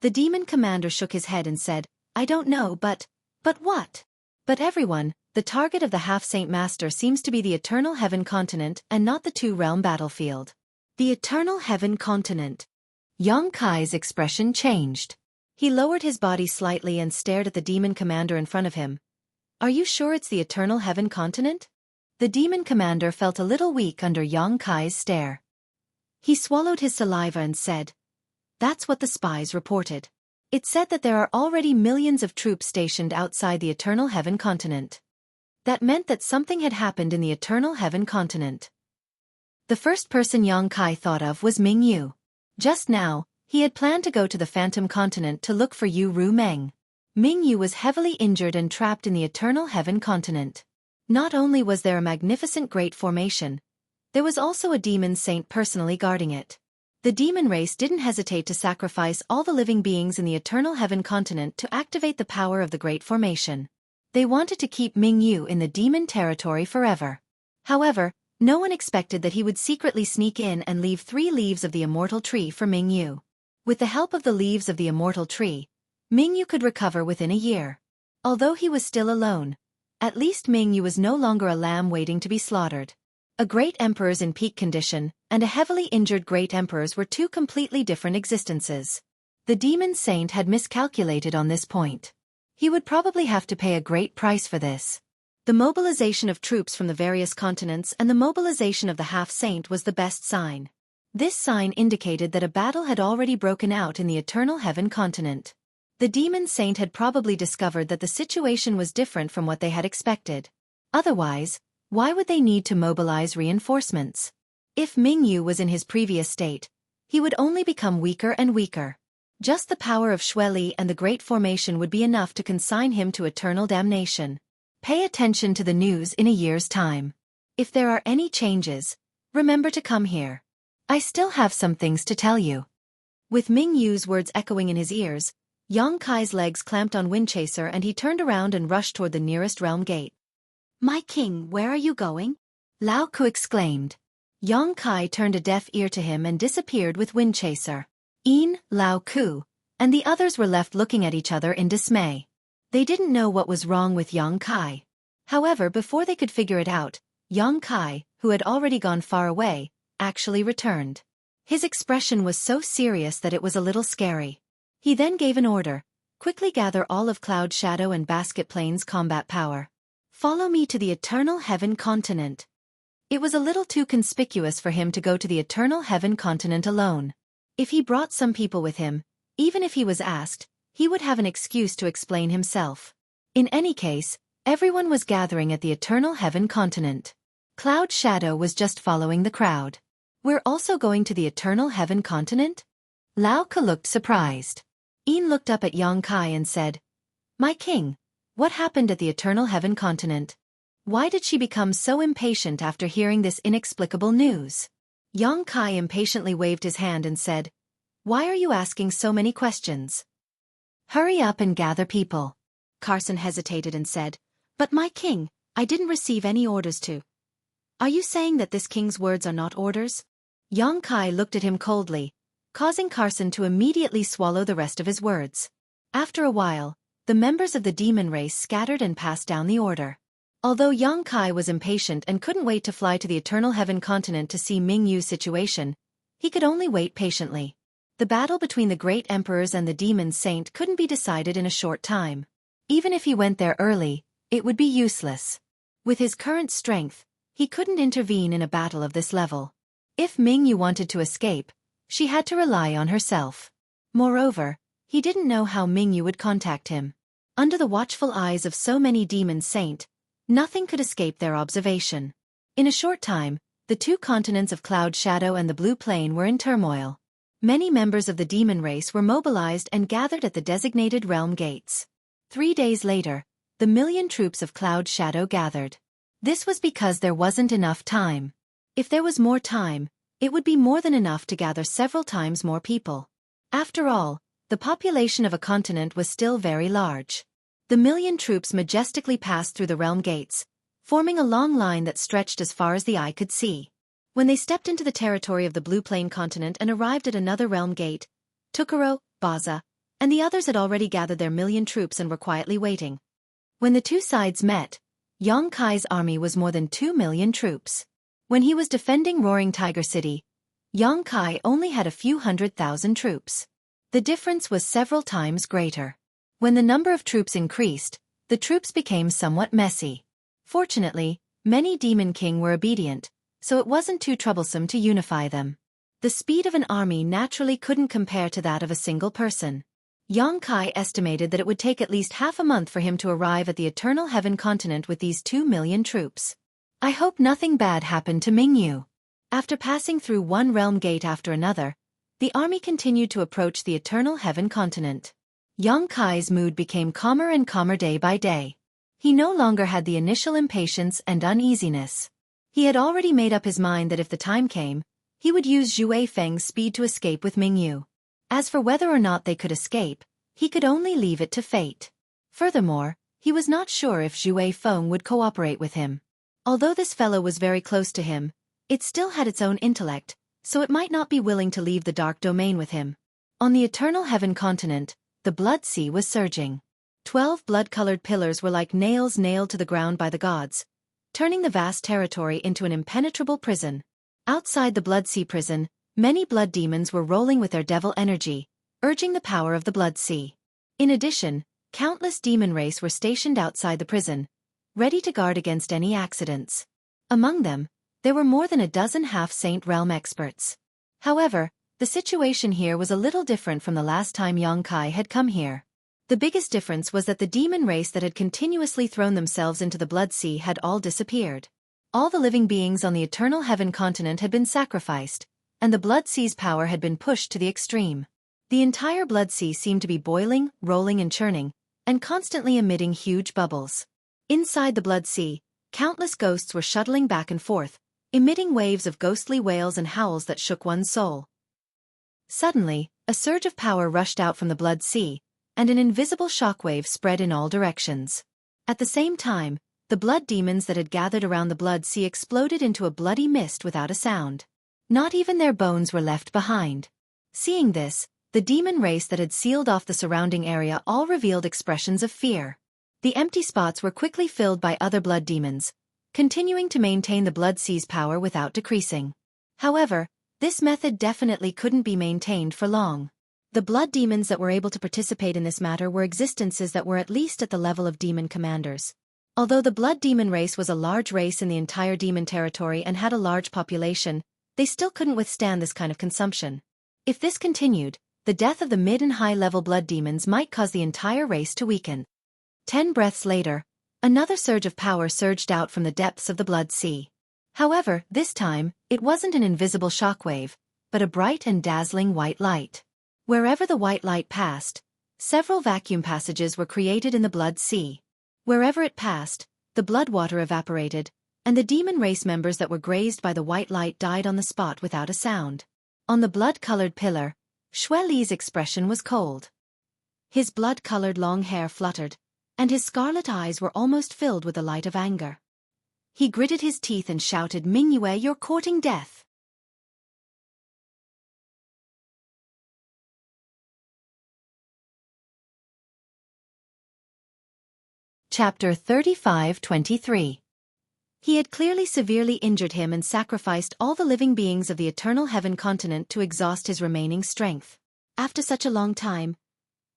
A: The demon commander shook his head and said, "I don't know, but what?" But everyone, the target of the half-saint master seems to be the Eternal Heaven Continent and not the two-realm battlefield. The Eternal Heaven Continent. Xueqi's expression changed. He lowered his body slightly and stared at the demon commander in front of him. "Are you sure it's the Eternal Heaven Continent?" The demon commander felt a little weak under Xueqi's stare. He swallowed his saliva and said, "That's what the spies reported. It said that there are already millions of troops stationed outside the Eternal Heaven Continent. That meant that something had happened in the Eternal Heaven Continent." The first person Xueqi thought of was Mingyu. Just now, he had planned to go to the Phantom Continent to look for Yu Ru Meng. Mingyu was heavily injured and trapped in the Eternal Heaven continent. Not only was there a magnificent great formation, there was also a demon saint personally guarding it. The demon race didn't hesitate to sacrifice all the living beings in the Eternal Heaven continent to activate the power of the Great Formation. They wanted to keep Mingyu in the demon territory forever. However, no one expected that he would secretly sneak in and leave 3 leaves of the immortal tree for Mingyu. With the help of the leaves of the immortal tree, Mingyu could recover within a year. Although he was still alone, at least Mingyu was no longer a lamb waiting to be slaughtered. A great emperor's in peak condition, and a heavily injured great emperor's were 2 completely different existences. The demon saint had miscalculated on this point. He would probably have to pay a great price for this. The mobilization of troops from the various continents and the mobilization of the half-saint was the best sign. This sign indicated that a battle had already broken out in the Eternal Heaven continent. The demon saint had probably discovered that the situation was different from what they had expected. Otherwise, why would they need to mobilize reinforcements? If Mingyu was in his previous state, he would only become weaker and weaker. Just the power of Xueqi and the Great Formation would be enough to consign him to eternal damnation. Pay attention to the news in a year's time. If there are any changes, remember to come here. I still have some things to tell you. With Mingyu's words echoing in his ears, Yang Kai's legs clamped on Windchaser and he turned around and rushed toward the nearest realm gate. My king, where are you going? Lao Ku exclaimed. Yang Kai turned a deaf ear to him and disappeared with Windchaser. Een, Lao Ku, and the others were left looking at each other in dismay. They didn't know what was wrong with Yang Kai. However, before they could figure it out, Yang Kai, who had already gone far away, actually returned. His expression was so serious that it was a little scary. He then gave an order, quickly gather all of Cloud Shadow and Basket Plane's combat power. Follow me to the Eternal Heaven continent. It was a little too conspicuous for him to go to the Eternal Heaven continent alone. If he brought some people with him, even if he was asked, he would have an excuse to explain himself. In any case, everyone was gathering at the Eternal Heaven continent. Cloud Shadow was just following the crowd. We're also going to the Eternal Heaven continent? Lao Ka looked surprised. Een looked up at Yang Kai and said, My king, what happened at the Eternal Heaven continent? Why did she become so impatient after hearing this inexplicable news? Yang Kai impatiently waved his hand and said, Why are you asking so many questions? Hurry up and gather people. Carson hesitated and said, But my king, I didn't receive any orders to. Are you saying that this king's words are not orders? Yang Kai looked at him coldly, causing Carson to immediately swallow the rest of his words. After a while, the members of the demon race scattered and passed down the order. Although Yang Kai was impatient and couldn't wait to fly to the Eternal Heaven continent to see Mingyu's situation, he could only wait patiently. The battle between the great emperors and the demon saint couldn't be decided in a short time. Even if he went there early, it would be useless. With his current strength, he couldn't intervene in a battle of this level. If Mingyu wanted to escape, she had to rely on herself. Moreover, he didn't know how Mingyu would contact him. Under the watchful eyes of so many demon saint, nothing could escape their observation. In a short time, the 2 continents of Cloud Shadow and the Blue Plain were in turmoil. Many members of the demon race were mobilized and gathered at the designated realm gates. 3 days later, the 1,000,000 troops of Cloud Shadow gathered. This was because there wasn't enough time. If there was more time, it would be more than enough to gather several times more people. After all, the population of a continent was still very large. The 1,000,000 troops majestically passed through the realm gates, forming a long line that stretched as far as the eye could see. When they stepped into the territory of the Blue Plain continent and arrived at another realm gate, Tukaro, Baza, and the others had already gathered their 1,000,000 troops and were quietly waiting. When the 2 sides met, Yang Kai's army was more than 2,000,000 troops. When he was defending Roaring Tiger City, Yang Kai only had a few 100,000 troops. The difference was several times greater. When the number of troops increased, the troops became somewhat messy. Fortunately, many Demon King were obedient, so it wasn't too troublesome to unify them. The speed of an army naturally couldn't compare to that of a single person. Yang Kai estimated that it would take at least half a month for him to arrive at the Eternal Heaven continent with these 2,000,000 troops. I hope nothing bad happened to Mingyu. After passing through one realm gate after another, the army continued to approach the Eternal Heaven continent. Yang Kai's mood became calmer and calmer day by day. He no longer had the initial impatience and uneasiness. He had already made up his mind that if the time came, he would use Xue Feng's speed to escape with Mingyu. As for whether or not they could escape, he could only leave it to fate. Furthermore, he was not sure if Xue Feng would cooperate with him. Although this fellow was very close to him, it still had its own intellect, so it might not be willing to leave the dark domain with him. On the Eternal Heaven continent, the Blood Sea was surging. 12 blood-colored pillars were like nails nailed to the ground by the gods, turning the vast territory into an impenetrable prison. Outside the Blood Sea prison, many blood demons were rolling with their devil energy, urging the power of the Blood Sea. In addition, countless demon race were stationed outside the prison, ready to guard against any accidents. Among them, there were more than a dozen half-saint realm experts. However, the situation here was a little different from the last time Yang Kai had come here. The biggest difference was that the demon race that had continuously thrown themselves into the Blood Sea had all disappeared. All the living beings on the Eternal Heaven continent had been sacrificed, and the Blood Sea's power had been pushed to the extreme. The entire Blood Sea seemed to be boiling, rolling and churning, and constantly emitting huge bubbles. Inside the Blood Sea, countless ghosts were shuttling back and forth, emitting waves of ghostly wails and howls that shook one's soul. Suddenly, a surge of power rushed out from the Blood Sea, and an invisible shockwave spread in all directions. At the same time, the blood demons that had gathered around the Blood Sea exploded into a bloody mist without a sound. Not even their bones were left behind. Seeing this, the demon race that had sealed off the surrounding area all revealed expressions of fear. The empty spots were quickly filled by other blood demons, continuing to maintain the Blood Sea's power without decreasing. However, this method definitely couldn't be maintained for long. The blood demons that were able to participate in this matter were existences that were at least at the level of demon commanders. Although the blood demon race was a large race in the entire demon territory and had a large population, they still couldn't withstand this kind of consumption. If this continued, the death of the mid and high-level blood demons might cause the entire race to weaken. 10 breaths later, another surge of power surged out from the depths of the Blood Sea. However, this time, it wasn't an invisible shockwave, but a bright and dazzling white light. Wherever the white light passed, several vacuum passages were created in the Blood Sea. Wherever it passed, the blood water evaporated, and the demon race members that were grazed by the white light died on the spot without a sound. On the blood-colored pillar, Xueqi's expression was cold. His blood-colored long hair fluttered, and his scarlet eyes were almost filled with the light of anger. He gritted his teeth and shouted, "Mingyue, you're courting death." Chapter 35-23. He had clearly severely injured him and sacrificed all the living beings of the Eternal Heaven continent to exhaust his remaining strength. After such a long time,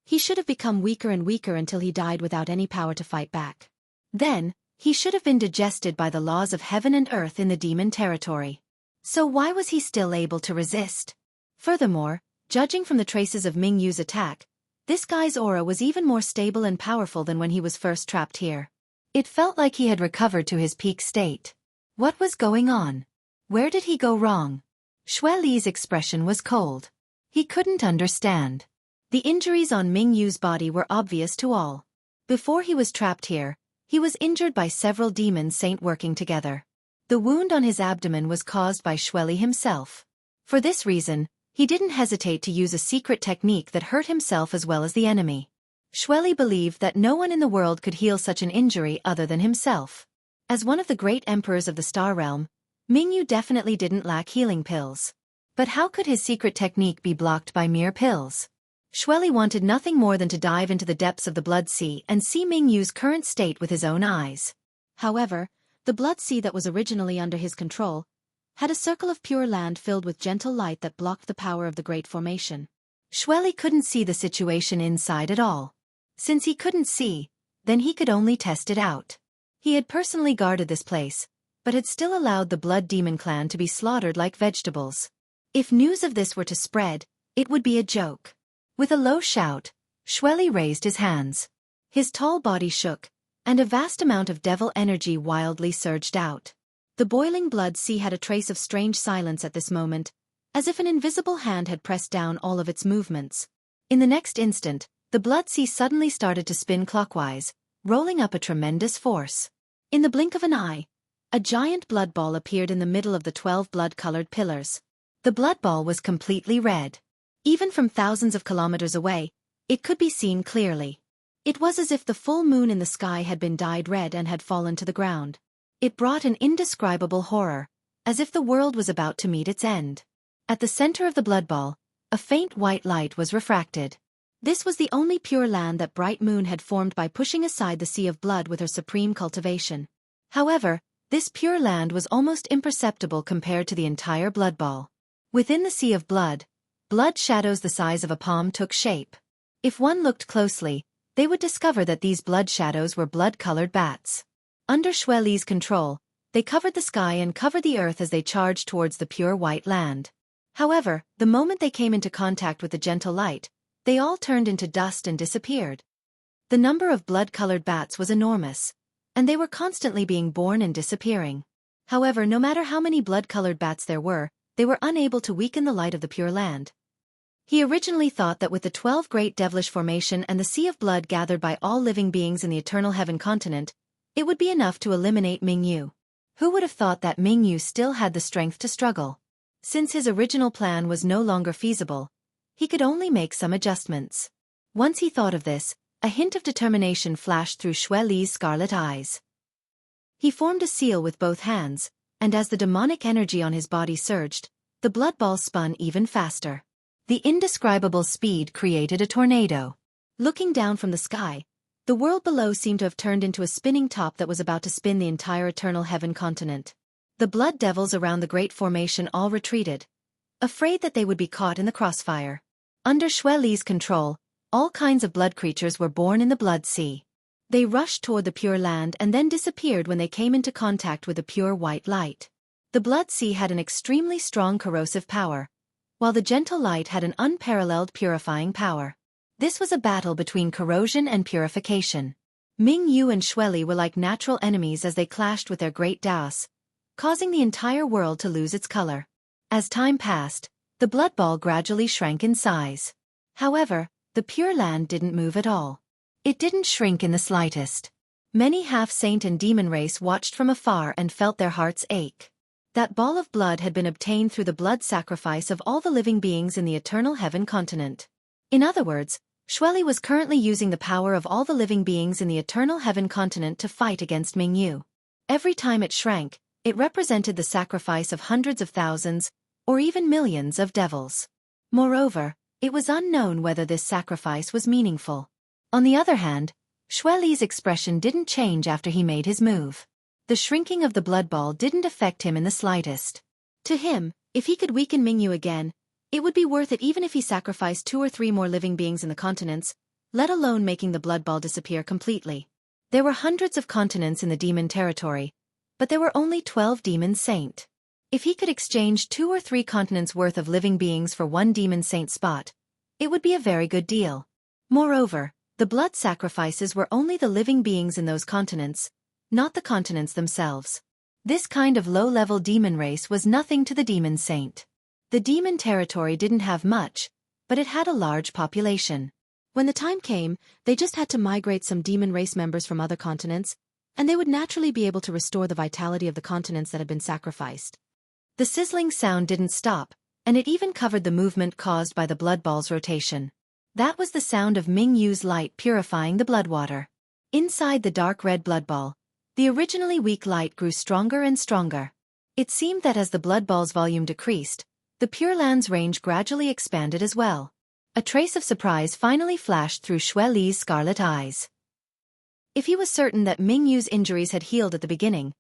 A: he should have become weaker and weaker until he died without any power to fight back. Then, he should have been digested by the laws of heaven and earth in the demon territory. So why was he still able to resist? Furthermore, judging from the traces of Mingyu's attack, this guy's aura was even more stable and powerful than when he was first trapped here. It felt like he had recovered to his peak state. What was going on? Where did he go wrong? Xueqi's expression was cold. He couldn't understand. The injuries on Mingyu's body were obvious to all. Before he was trapped here, he was injured by several demon saints working together. The wound on his abdomen was caused by Xueqi himself. For this reason, he didn't hesitate to use a secret technique that hurt himself as well as the enemy. Xueqi believed that no one in the world could heal such an injury other than himself. As one of the great emperors of the Star Realm, Mingyu definitely didn't lack healing pills. But how could his secret technique be blocked by mere pills? Xueqi wanted nothing more than to dive into the depths of the Blood Sea and see Mingyu's current state with his own eyes. However, the Blood Sea that was originally under his control had a circle of pure land filled with gentle light that blocked the power of the Great Formation. Xueqi couldn't see the situation inside at all. Since he couldn't see, then he could only test it out. He had personally guarded this place, but had still allowed the Blood Demon clan to be slaughtered like vegetables. If news of this were to spread, it would be a joke. With a low shout, Xueqi raised his hands. His tall body shook, and a vast amount of devil energy wildly surged out. The boiling Blood Sea had a trace of strange silence at this moment, as if an invisible hand had pressed down all of its movements. In the next instant, The blood sea suddenly started to spin clockwise, rolling up a tremendous force. In the blink of an eye, a giant blood ball appeared in the middle of the 12 blood-colored pillars. The blood ball was completely red. Even from thousands of kilometers away, it could be seen clearly. It was as if the full moon in the sky had been dyed red and had fallen to the ground. It brought an indescribable horror, as if the world was about to meet its end. At the center of the blood ball, a faint white light was refracted. This was the only pure land that Bright Moon had formed by pushing aside the sea of blood with her supreme cultivation. However, this pure land was almost imperceptible compared to the entire blood ball. Within the sea of blood, blood shadows the size of a palm took shape. If one looked closely, they would discover that these blood shadows were blood-colored bats. Under Xueqi's control, they covered the sky and covered the earth as they charged towards the pure white land. However, the moment they came into contact with the gentle light, they all turned into dust and disappeared. The number of blood-colored bats was enormous, and they were constantly being born and disappearing. However, no matter how many blood-colored bats there were, they were unable to weaken the light of the pure land. He originally thought that with the 12 great devilish formation and the sea of blood gathered by all living beings in the eternal heaven continent, it would be enough to eliminate Mingyu. Who would have thought that Mingyu still had the strength to struggle? Since his original plan was no longer feasible, he could only make some adjustments. Once he thought of this, a hint of determination flashed through Xueqi's scarlet eyes. He formed a seal with both hands, and as the demonic energy on his body surged, the blood ball spun even faster. The indescribable speed created a tornado. Looking down from the sky, the world below seemed to have turned into a spinning top that was about to spin the entire eternal heaven continent. The blood devils around the great formation all retreated, afraid that they would be caught in the crossfire. Under Xueqi's control, all kinds of blood creatures were born in the blood sea. They rushed toward the pure land and then disappeared when they came into contact with the pure white light. The blood sea had an extremely strong corrosive power, while the gentle light had an unparalleled purifying power. This was a battle between corrosion and purification. Mingyu and Xueqi were like natural enemies as they clashed with their great Daos, causing the entire world to lose its color. As time passed, the blood ball gradually shrank in size. However, the pure land didn't move at all. It didn't shrink in the slightest. Many half-saint and demon race watched from afar and felt their hearts ache. That ball of blood had been obtained through the blood sacrifice of all the living beings in the eternal heaven continent. In other words, Xueqi was currently using the power of all the living beings in the eternal heaven continent to fight against Mingyu. Every time it shrank, it represented the sacrifice of hundreds of thousands, or even millions of devils. Moreover, it was unknown whether this sacrifice was meaningful. On the other hand, Xueqi's expression didn't change after he made his move. The shrinking of the blood ball didn't affect him in the slightest. To him, if he could weaken Mingyu again, it would be worth it even if he sacrificed 2 or 3 more living beings in the continents, let alone making the blood ball disappear completely. There were hundreds of continents in the demon territory, but there were only 12 demon saint. If he could exchange 2 or 3 continents worth of living beings for 1 demon saint spot, it would be a very good deal. Moreover, the blood sacrifices were only the living beings in those continents, not the continents themselves. This kind of low-level demon race was nothing to the demon saint. The demon territory didn't have much, but it had a large population. When the time came, they just had to migrate some demon race members from other continents, and they would naturally be able to restore the vitality of the continents that had been sacrificed. The sizzling sound didn't stop, and it even covered the movement caused by the blood ball's rotation. That was the sound of Mingyu's light purifying the blood water. Inside the dark red blood ball, the originally weak light grew stronger and stronger. It seemed that as the blood ball's volume decreased, the Pure Land's range gradually expanded as well. A trace of surprise finally flashed through Xueqi's scarlet eyes. If he was certain that Mingyu's injuries had healed at the beginning,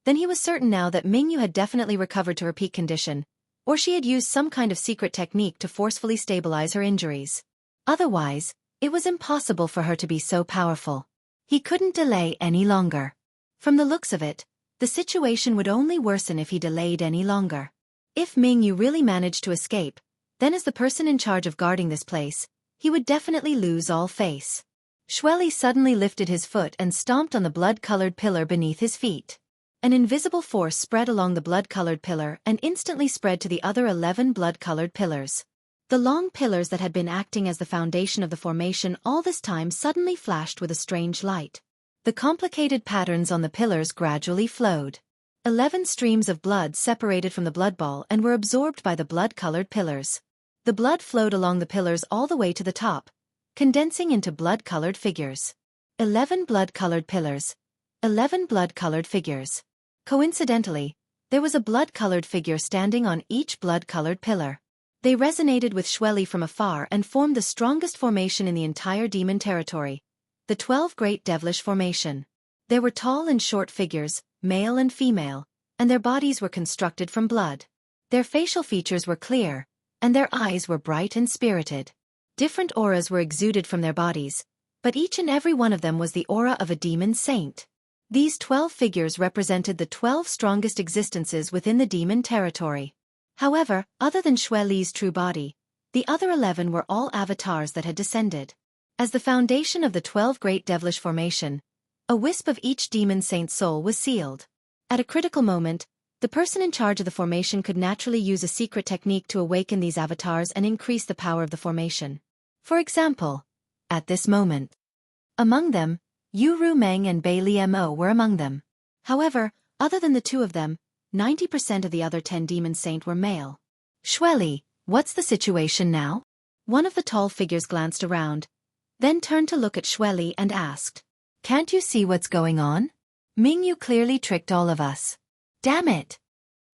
A: then he was certain now that Mingyu had definitely recovered to her peak condition, or she had used some kind of secret technique to forcefully stabilize her injuries. Otherwise, it was impossible for her to be so powerful. He couldn't delay any longer. From the looks of it, the situation would only worsen if he delayed any longer. If Mingyu really managed to escape, then as the person in charge of guarding this place, he would definitely lose all face. Xueqi suddenly lifted his foot and stomped on the blood-colored pillar beneath his feet. An invisible force spread along the blood-colored pillar and instantly spread to the other 11 blood-colored pillars. The long pillars that had been acting as the foundation of the formation all this time suddenly flashed with a strange light. The complicated patterns on the pillars gradually flowed. 11 streams of blood separated from the blood ball and were absorbed by the blood-colored pillars. The blood flowed along the pillars all the way to the top, condensing into blood-colored figures. 11 blood-colored pillars. 11 blood-colored figures. Coincidentally, there was a blood-colored figure standing on each blood-colored pillar. They resonated with Xueqi from afar and formed the strongest formation in the entire demon territory, the 12 Great Devilish Formation. There were tall and short figures, male and female, and their bodies were constructed from blood. Their facial features were clear, and their eyes were bright and spirited. Different auras were exuded from their bodies, but each and every one of them was the aura of a demon saint. These 12 figures represented the 12 strongest existences within the demon territory. However, other than Xueqi's true body, the other 11 were all avatars that had descended. As the foundation of the 12 Great Devilish Formation, a wisp of each demon saint's soul was sealed. At a critical moment, the person in charge of the formation could naturally use a secret technique to awaken these avatars and increase the power of the formation. For example, at this moment, among them, Yu Meng and Bai Liemo were among them. However, other than the two of them, 90% of the other 10 demon saint were male. Xueqi, what's the situation now? One of the tall figures glanced around, then turned to look at Xueqi and asked, "Can't you see what's going on? Ming, you clearly tricked all of us. Damn it!"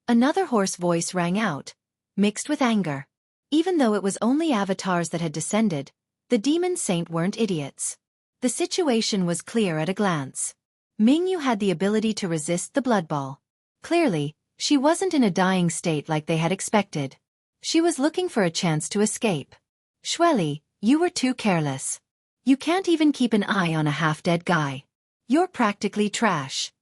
A: Another hoarse voice rang out, mixed with anger. Even though it was only avatars that had descended, the demon saint weren't idiots. The situation was clear at a glance. Ming Yu had the ability to resist the blood ball. Clearly, she wasn't in a dying state like they had expected. She was looking for a chance to escape. Xueqi, you were too careless. You can't even keep an eye on a half-dead guy. You're practically trash.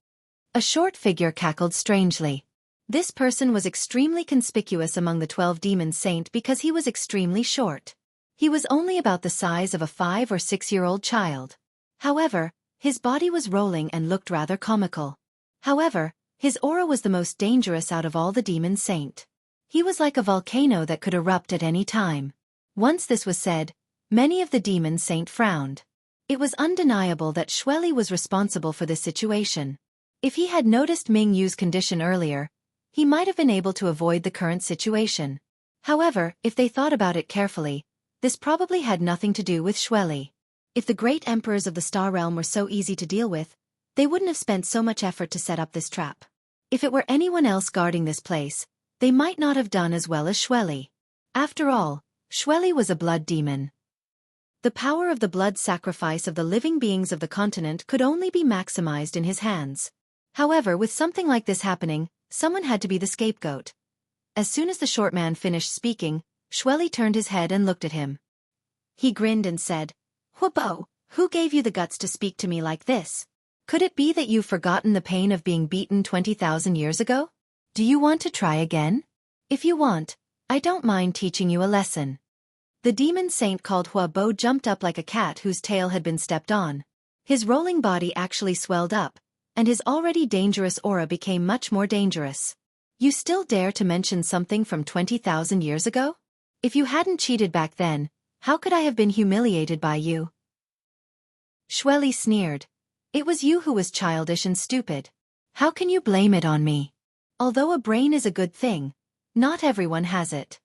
A: A short figure cackled strangely. This person was extremely conspicuous among the 12 demon saint because he was extremely short. He was only about the size of a 5 or 6-year-old child. However, his body was rolling and looked rather comical. However, his aura was the most dangerous out of all the demon saint. He was like a volcano that could erupt at any time. Once this was said, many of the demon saint frowned. It was undeniable that Xueqi was responsible for this situation. If he had noticed Ming Yu's condition earlier, he might have been able to avoid the current situation. However, if they thought about it carefully, this probably had nothing to do with Xueqi. If the great emperors of the Star Realm were so easy to deal with, they wouldn't have spent so much effort to set up this trap. If it were anyone else guarding this place, they might not have done as well as Xueqi. After all, Xueqi was a blood demon. The power of the blood sacrifice of the living beings of the continent could only be maximized in his hands. However, with something like this happening, someone had to be the scapegoat. As soon as the short man finished speaking, Xueqi turned his head and looked at him. He grinned and said, "Huobo, who gave you the guts to speak to me like this? Could it be that you've forgotten the pain of being beaten 20,000 years ago? Do you want to try again? If you want, I don't mind teaching you a lesson." The demon saint called Huobo jumped up like a cat whose tail had been stepped on. His rolling body actually swelled up, and his already dangerous aura became much more dangerous. "You still dare to mention something from 20,000 years ago? If you hadn't cheated back then, how could I have been humiliated by you?" Xueqi sneered. "It was you who was childish and stupid. How can you blame it on me? Although a brain is a good thing, not everyone has it."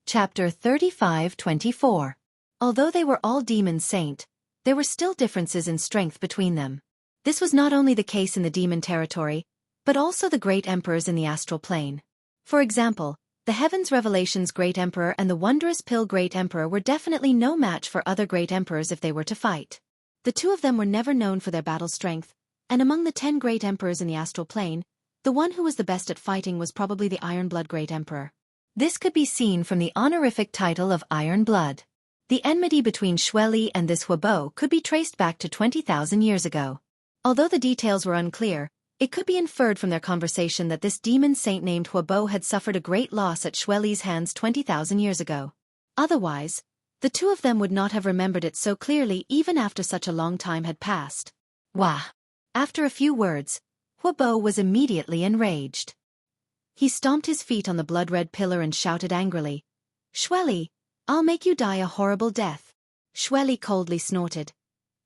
A: Chapter 35-24. Although they were all demon saint, there were still differences in strength between them. This was not only the case in the demon territory, but also the great emperors in the astral plane. For example, the Heavens Revelations Great Emperor and the Wondrous Pill Great Emperor were definitely no match for other great emperors if they were to fight. The two of them were never known for their battle strength, and among the 10 great emperors in the astral plane, the one who was the best at fighting was probably the Iron Blood Great Emperor. This could be seen from the honorific title of Iron Blood. The enmity between Xueqi and this Huobo could be traced back to 20,000 years ago. Although the details were unclear, it could be inferred from their conversation that this demon saint named Huobo had suffered a great loss at Xueqi's hands 20,000 years ago. Otherwise, the two of them would not have remembered it so clearly even after such a long time had passed. Wah! After a few words, Huobo was immediately enraged. He stomped his feet on the blood-red pillar and shouted angrily, "Xueqi, I'll make you die a horrible death." Xueqi coldly snorted.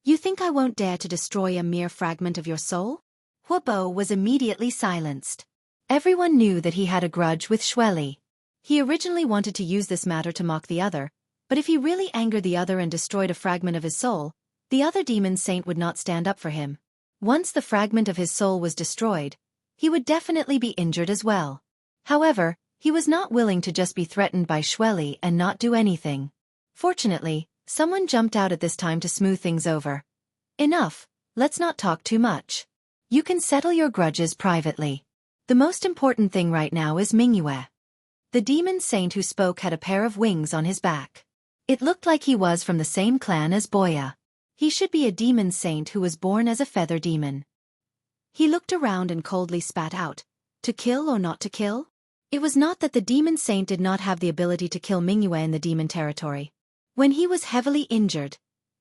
A: "You think I won't dare to destroy a mere fragment of your soul?" Huobo was immediately silenced. Everyone knew that he had a grudge with Xueqi. He originally wanted to use this matter to mock the other, but if he really angered the other and destroyed a fragment of his soul, the other demon saint would not stand up for him. Once the fragment of his soul was destroyed, he would definitely be injured as well. However, he was not willing to just be threatened by Xueqi and not do anything. Fortunately, someone jumped out at this time to smooth things over. "Enough, let's not talk too much. You can settle your grudges privately. The most important thing right now is Mingyue." The demon saint who spoke had a pair of wings on his back. It looked like he was from the same clan as Boya. He should be a demon saint who was born as a feather demon. He looked around and coldly spat out, "To kill or not to kill?" It was not that the demon saint did not have the ability to kill Mingyue in the demon territory. When he was heavily injured,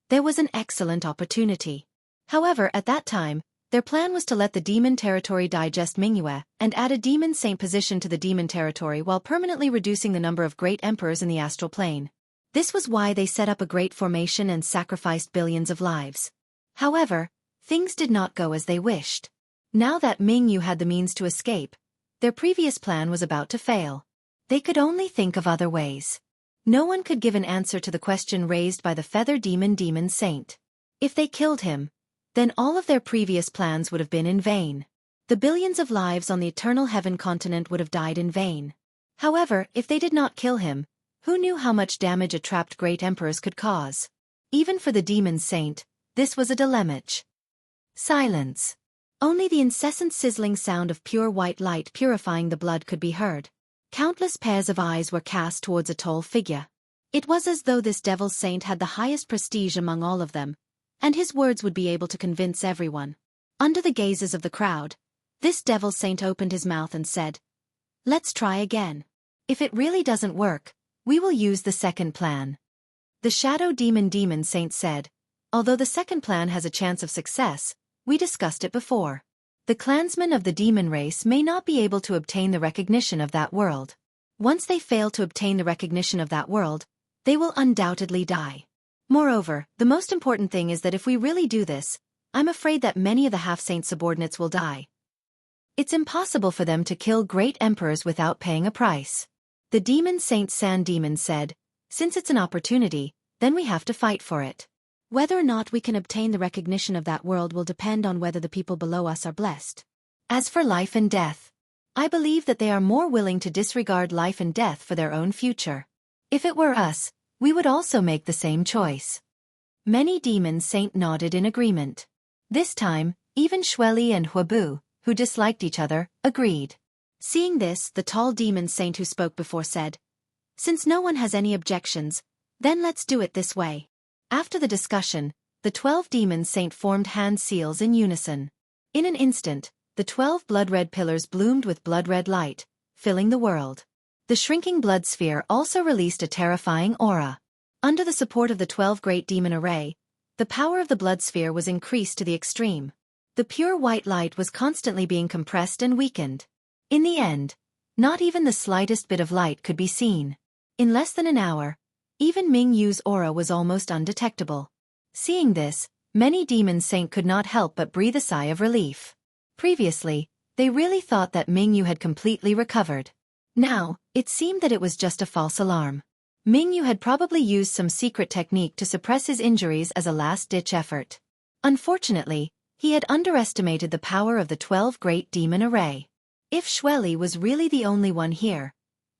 A: there was an excellent opportunity. However, at that time, their plan was to let the demon territory digest Mingyue and add a demon saint position to the demon territory while permanently reducing the number of great emperors in the astral plane. This was why they set up a great formation and sacrificed billions of lives. However, things did not go as they wished. Now that Mingyu had the means to escape, their previous plan was about to fail. They could only think of other ways. No one could give an answer to the question raised by the feather demon saint. If they killed him, then all of their previous plans would have been in vain. The billions of lives on the Eternal Heaven continent would have died in vain. However, if they did not kill him, who knew how much damage a trapped great emperors could cause? Even for the demon saint, this was a dilemma. Silence. Only the incessant sizzling sound of pure white light purifying the blood could be heard. Countless pairs of eyes were cast towards a tall figure. It was as though this devil saint had the highest prestige among all of them, and his words would be able to convince everyone. Under the gazes of the crowd, this devil saint opened his mouth and said, "Let's try again. If it really doesn't work, we will use the second plan." The shadow demon saint said, "Although the second plan has a chance of success, we discussed it before. The clansmen of the demon race may not be able to obtain the recognition of that world. Once they fail to obtain the recognition of that world, they will undoubtedly die. Moreover, the most important thing is that if we really do this, I'm afraid that many of the half-saint subordinates will die. It's impossible for them to kill great emperors without paying a price." The demon saint San Demon said, "Since it's an opportunity, then we have to fight for it. Whether or not we can obtain the recognition of that world will depend on whether the people below us are blessed. As for life and death, I believe that they are more willing to disregard life and death for their own future. If it were us, we would also make the same choice." Many demon saint nodded in agreement. This time, even Xueqi and Huobu, who disliked each other, agreed. Seeing this, the tall demon saint who spoke before said, "Since no one has any objections, then let's do it this way." After the discussion, the 12 demon saint formed hand seals in unison. In an instant, the 12 blood-red pillars bloomed with blood-red light, filling the world. The shrinking blood sphere also released a terrifying aura. Under the support of the 12 great demon array, the power of the blood sphere was increased to the extreme. The pure white light was constantly being compressed and weakened. In the end, not even the slightest bit of light could be seen. In less than an hour, even Mingyu's aura was almost undetectable. Seeing this, many demon saint could not help but breathe a sigh of relief. Previously, they really thought that Mingyu had completely recovered. Now, it seemed that it was just a false alarm. Mingyu had probably used some secret technique to suppress his injuries as a last-ditch effort. Unfortunately, he had underestimated the power of the 12 great demon array. If Xueqi was really the only one here,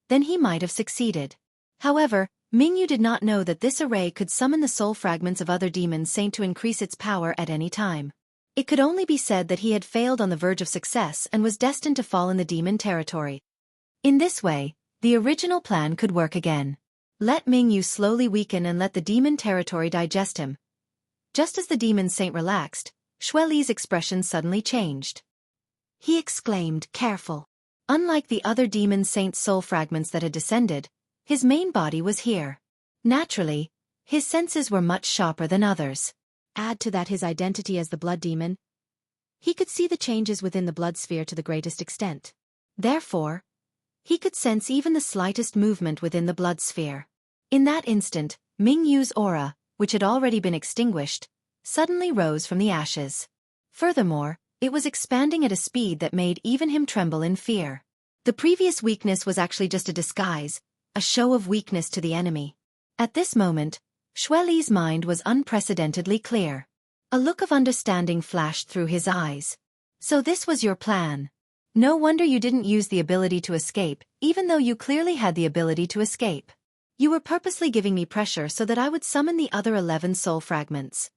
A: then he might have succeeded. However, Mingyu did not know that this array could summon the soul fragments of other demons saint to increase its power at any time. It could only be said that he had failed on the verge of success and was destined to fall in the demon territory. In this way, the original plan could work again. Let Mingyu slowly weaken and let the demon territory digest him. Just as the demon saint relaxed, Xueqi's expression suddenly changed. He exclaimed, "Careful." Unlike the other demon saint's soul fragments that had descended, his main body was here. Naturally, his senses were much sharper than others.
B: Add to that his identity as the blood demon. He could see the changes within the blood sphere to the greatest extent. Therefore, he could sense even the slightest movement within the blood sphere. In that instant, Mingyu's aura, which had already been extinguished, suddenly rose from the ashes. Furthermore, it was expanding at a speed that made even him tremble in fear. The previous weakness was actually just a disguise, a show of weakness to the enemy. At this moment, Xueqi's mind was unprecedentedly clear. A look of understanding flashed through his eyes. So this was your plan. No wonder you didn't use the ability to escape, even though you clearly had the ability to escape. You were purposely giving me pressure so that I would summon the other 11 soul fragments.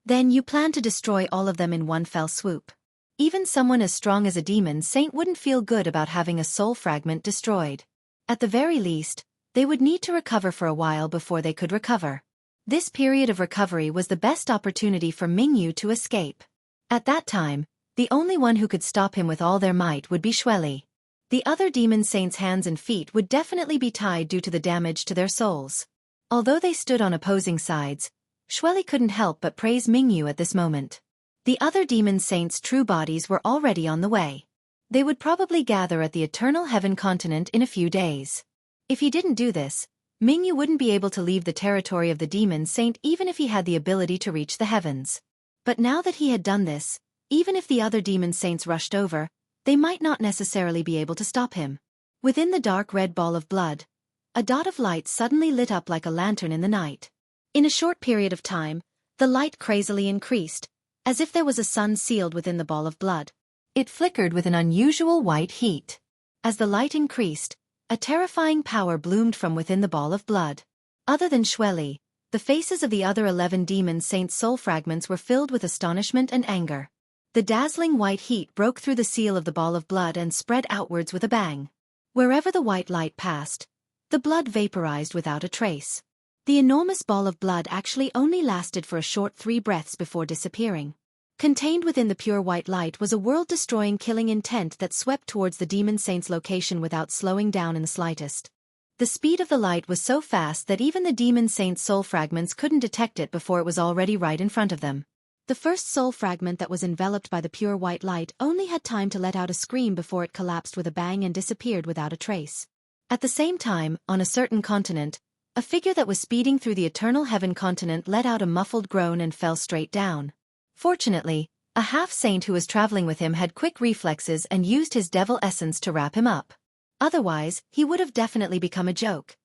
B: Then you planned to destroy all of them in one fell swoop. Even someone as strong as a demon saint wouldn't feel good about having a soul fragment destroyed. At the very least, they would need to recover for a while before they could recover. This period of recovery was the best opportunity for Mingyu to escape. At that time, the only one who could stop him with all their might would be Xueqi. The other demon saints' hands and feet would definitely be tied due to the damage to their souls. Although they stood on opposing sides, Xueqi couldn't help but praise Mingyu at this moment. The other demon saints' true bodies were already on the way. They would probably gather at the Eternal Heaven continent in a few days. If he didn't do this, Mingyu wouldn't be able to leave the territory of the demon saint even if he had the ability to reach the heavens. But now that he had done this, even if the other demon saints rushed over, they might not necessarily be able to stop him. Within the dark red ball of blood, a dot of light suddenly lit up like a lantern in the night. In a short period of time, the light crazily increased, as if there was a sun sealed within the ball of blood. It flickered with an unusual white heat. As the light increased, a terrifying power bloomed from within the ball of blood. Other than Xueqi, the faces of the other 11 demon saints' soul fragments were filled with astonishment and anger. The dazzling white heat broke through the seal of the ball of blood and spread outwards with a bang. Wherever the white light passed, the blood vaporized without a trace. The enormous ball of blood actually only lasted for a short 3 breaths before disappearing. Contained within the pure white light was a world-destroying killing intent that swept towards the demon saint's location without slowing down in the slightest. The speed of the light was so fast that even the demon saint's soul fragments couldn't detect it before it was already right in front of them. The first soul fragment that was enveloped by the pure white light only had time to let out a scream before it collapsed with a bang and disappeared without a trace. At the same time, on a certain continent, a figure that was speeding through the Eternal Heaven continent let out a muffled groan and fell straight down. Fortunately, a half-saint who was traveling with him had quick reflexes and used his devil essence to wrap him up. Otherwise, he would have definitely become a joke.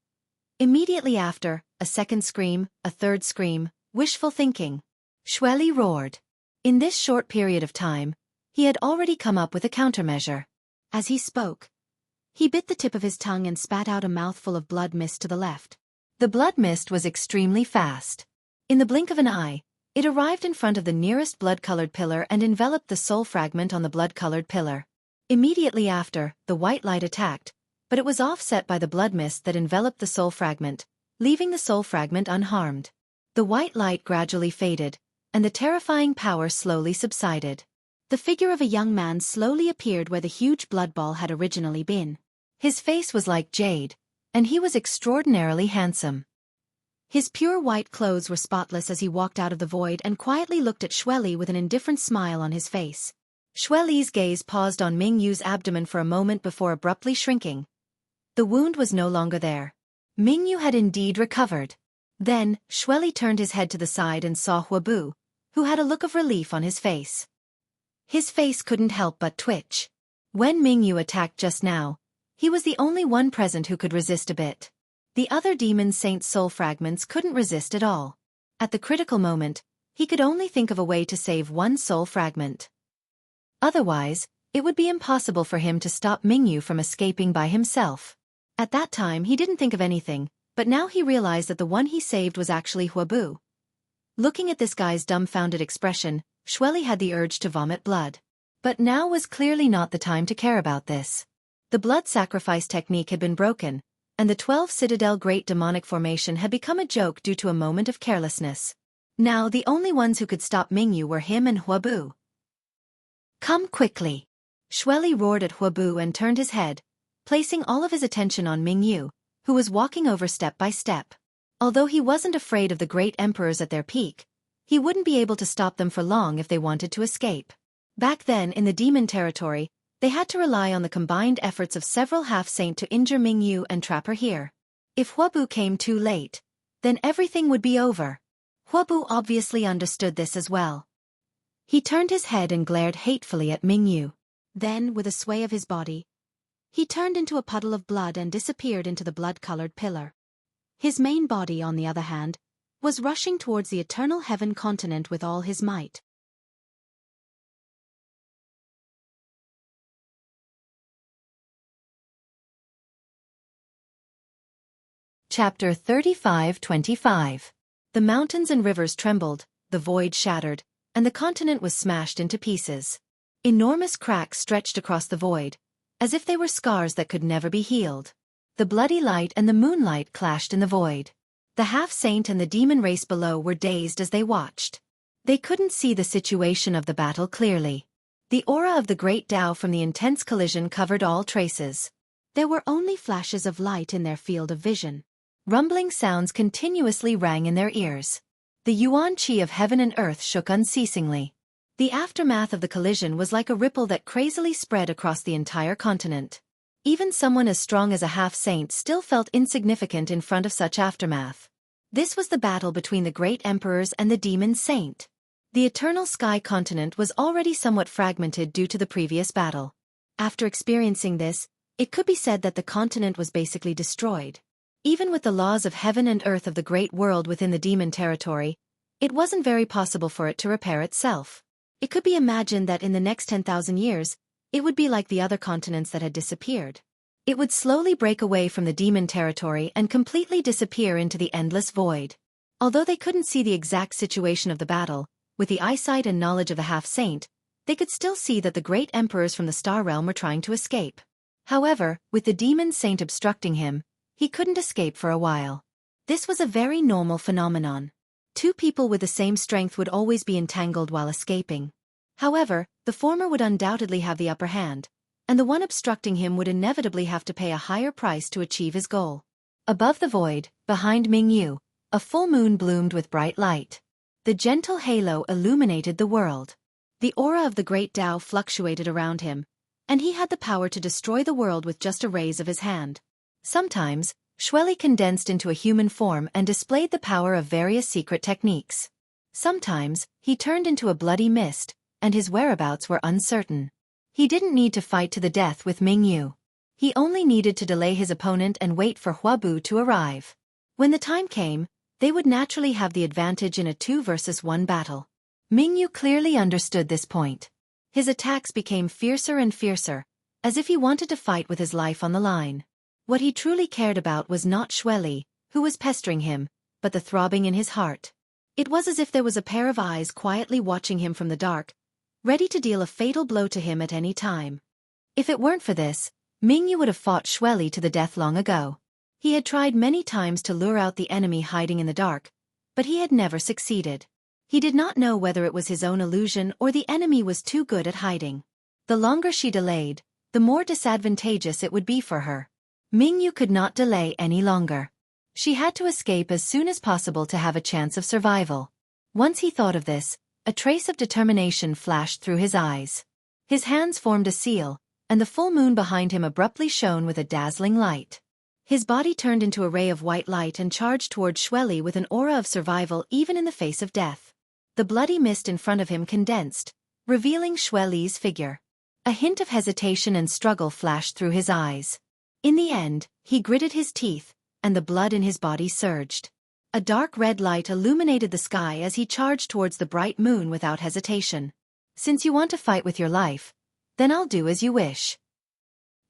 B: Immediately after, a second scream, a third scream, wishful thinking. Xueqi roared. In this short period of time, he had already come up with a countermeasure. As he spoke, he bit the tip of his tongue and spat out a mouthful of blood mist to the left. The blood mist was extremely fast. In the blink of an eye, it arrived in front of the nearest blood-colored pillar and enveloped the soul fragment on the blood-colored pillar. Immediately after, the white light attacked, but it was offset by the blood mist that enveloped the soul fragment, leaving the soul fragment unharmed. The white light gradually faded, and the terrifying power slowly subsided. The figure of a young man slowly appeared where the huge blood ball had originally been. His face was like jade, and he was extraordinarily handsome. His pure white clothes were spotless as he walked out of the void and quietly looked at Xueqi with an indifferent smile on his face. Xueqi's gaze paused on Mingyu's abdomen for a moment before abruptly shrinking. The wound was no longer there. Mingyu had indeed recovered. Then, Xueqi turned his head to the side and saw Huabu, who had a look of relief on his face. His face couldn't help but twitch. When Mingyu attacked just now, he was the only one present who could resist a bit. The other demon saint's soul fragments couldn't resist at all. At the critical moment, he could only think of a way to save one soul fragment. Otherwise, it would be impossible for him to stop Mingyu from escaping by himself. At that time he didn't think of anything, but now he realized that the one he saved was actually Huabu. Looking at this guy's dumbfounded expression, Xueqi had the urge to vomit blood. But now was clearly not the time to care about this. The blood sacrifice technique had been broken, and the 12 Citadel Great Demonic Formation had become a joke due to a moment of carelessness. Now the only ones who could stop Mingyu were him and Huabu. Come quickly! Xueqi roared at Huabu and turned his head, placing all of his attention on Mingyu, who was walking over step by step. Although he wasn't afraid of the great emperors at their peak, He wouldn't be able to stop them for long if they wanted to escape. Back then, in the demon territory, they had to rely on the combined efforts of several half-saint to injure Mingyu and trap her here. If Huobu came too late, then everything would be over. Huobu obviously understood this as well. He turned his head and glared hatefully at Mingyu. Then, with a sway of his body, he turned into a puddle of blood and disappeared into the blood-colored pillar. His main body, on the other hand, was rushing towards the eternal heaven continent with all his might.
A: Chapter 35-25. The mountains and rivers trembled, the void shattered, and the continent was smashed into pieces. Enormous cracks stretched across the void, as if they were scars that could never be healed. The bloody light and the moonlight clashed in the void. The half-saint and the demon race below were dazed as they watched. They couldn't see the situation of the battle clearly. The aura of the great Tao from the intense collision covered all traces.
B: There were only flashes of light in their field of vision.
A: Rumbling sounds continuously rang in their ears. The yuan qi of heaven and earth shook unceasingly. The aftermath of the collision was like a ripple that crazily spread across the entire continent. Even someone as strong as a half-saint still felt insignificant in front of such aftermath. This was the battle between the great emperors and the demon saint. The eternal sky continent was already somewhat fragmented due to the previous battle. After experiencing this, it could be said that the continent was basically destroyed. Even with the laws of heaven and earth of the great world within the demon territory, it wasn't very possible for it to repair itself. It could be imagined that in the next 10,000 years, it would be like the other continents that had disappeared. It would slowly break away from the demon territory and completely disappear into the endless void. Although they couldn't see the exact situation of the battle, with the eyesight and knowledge of the half-saint, they could still see that the great emperors from the star realm were trying to escape. However, with the demon saint obstructing him, he couldn't escape for a while. This was a very normal phenomenon. Two people with the same strength would always be entangled while escaping. However, the former would undoubtedly have the upper hand, and the one obstructing him would inevitably have to pay a higher price to achieve his goal. Above the void, behind Mingyu, a full moon bloomed with bright light. The gentle halo illuminated the world. The aura of the great Tao fluctuated around him, and he had the power to destroy the world with just a raise of his hand. Sometimes, Xueqi condensed into a human form and displayed the power of various secret techniques. Sometimes, he turned into a bloody mist, and his whereabouts were uncertain. He didn't need to fight to the death with Mingyu. He only needed to delay his opponent and wait for Huobu to arrive. When the time came, they would naturally have the advantage in a 2-versus-1 battle. Mingyu clearly understood this point. His attacks became fiercer and fiercer, as if he wanted to fight with his life on the line. What he truly cared about was not Xueqi, who was pestering him, but the throbbing in his heart. It was as if there was a pair of eyes quietly watching him from the dark, ready to deal a fatal blow to him at any time. If it weren't for this, Mingyu would have fought Xueqi to the death long ago. He had tried many times to lure out the enemy hiding in the dark, but he had never succeeded. He did not know whether it was his own illusion or the enemy was too good at hiding. The longer she delayed, the more disadvantageous it would be for her. Mingyu could not delay any longer. She had to escape as soon as possible to have a chance of survival. Once he thought of this, a trace of determination flashed through his eyes. His hands formed a seal, and the full moon behind him abruptly shone with a dazzling light. His body turned into a ray of white light and charged toward Xueqi with an aura of survival even in the face of death. The bloody mist in front of him condensed, revealing Xueqi's figure. A hint of hesitation and struggle flashed through his eyes. In the end, he gritted his teeth, and the blood in his body surged. A dark red light illuminated the sky as he charged towards the bright moon without hesitation. Since you want to fight with your life, then I'll do as you wish.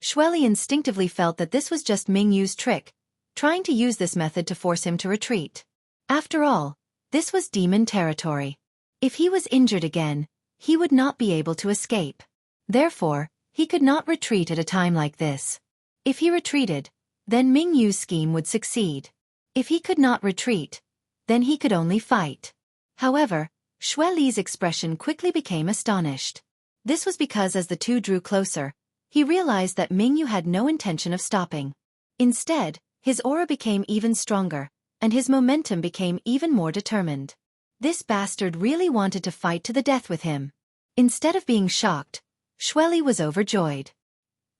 A: Xueqi instinctively felt that this was just Mingyu's trick, trying to use this method to force him to retreat. After all, this was demon territory. If he was injured again, he would not be able to escape. Therefore, he could not retreat at a time like this. If he retreated, then Mingyu's scheme would succeed. If he could not retreat, then he could only fight. However, Xueqi's expression quickly became astonished. This was because as the two drew closer, he realized that Mingyu had no intention of stopping. Instead, his aura became even stronger, and his momentum became even more determined. This bastard really wanted to fight to the death with him. Instead of being shocked, Xueqi was overjoyed.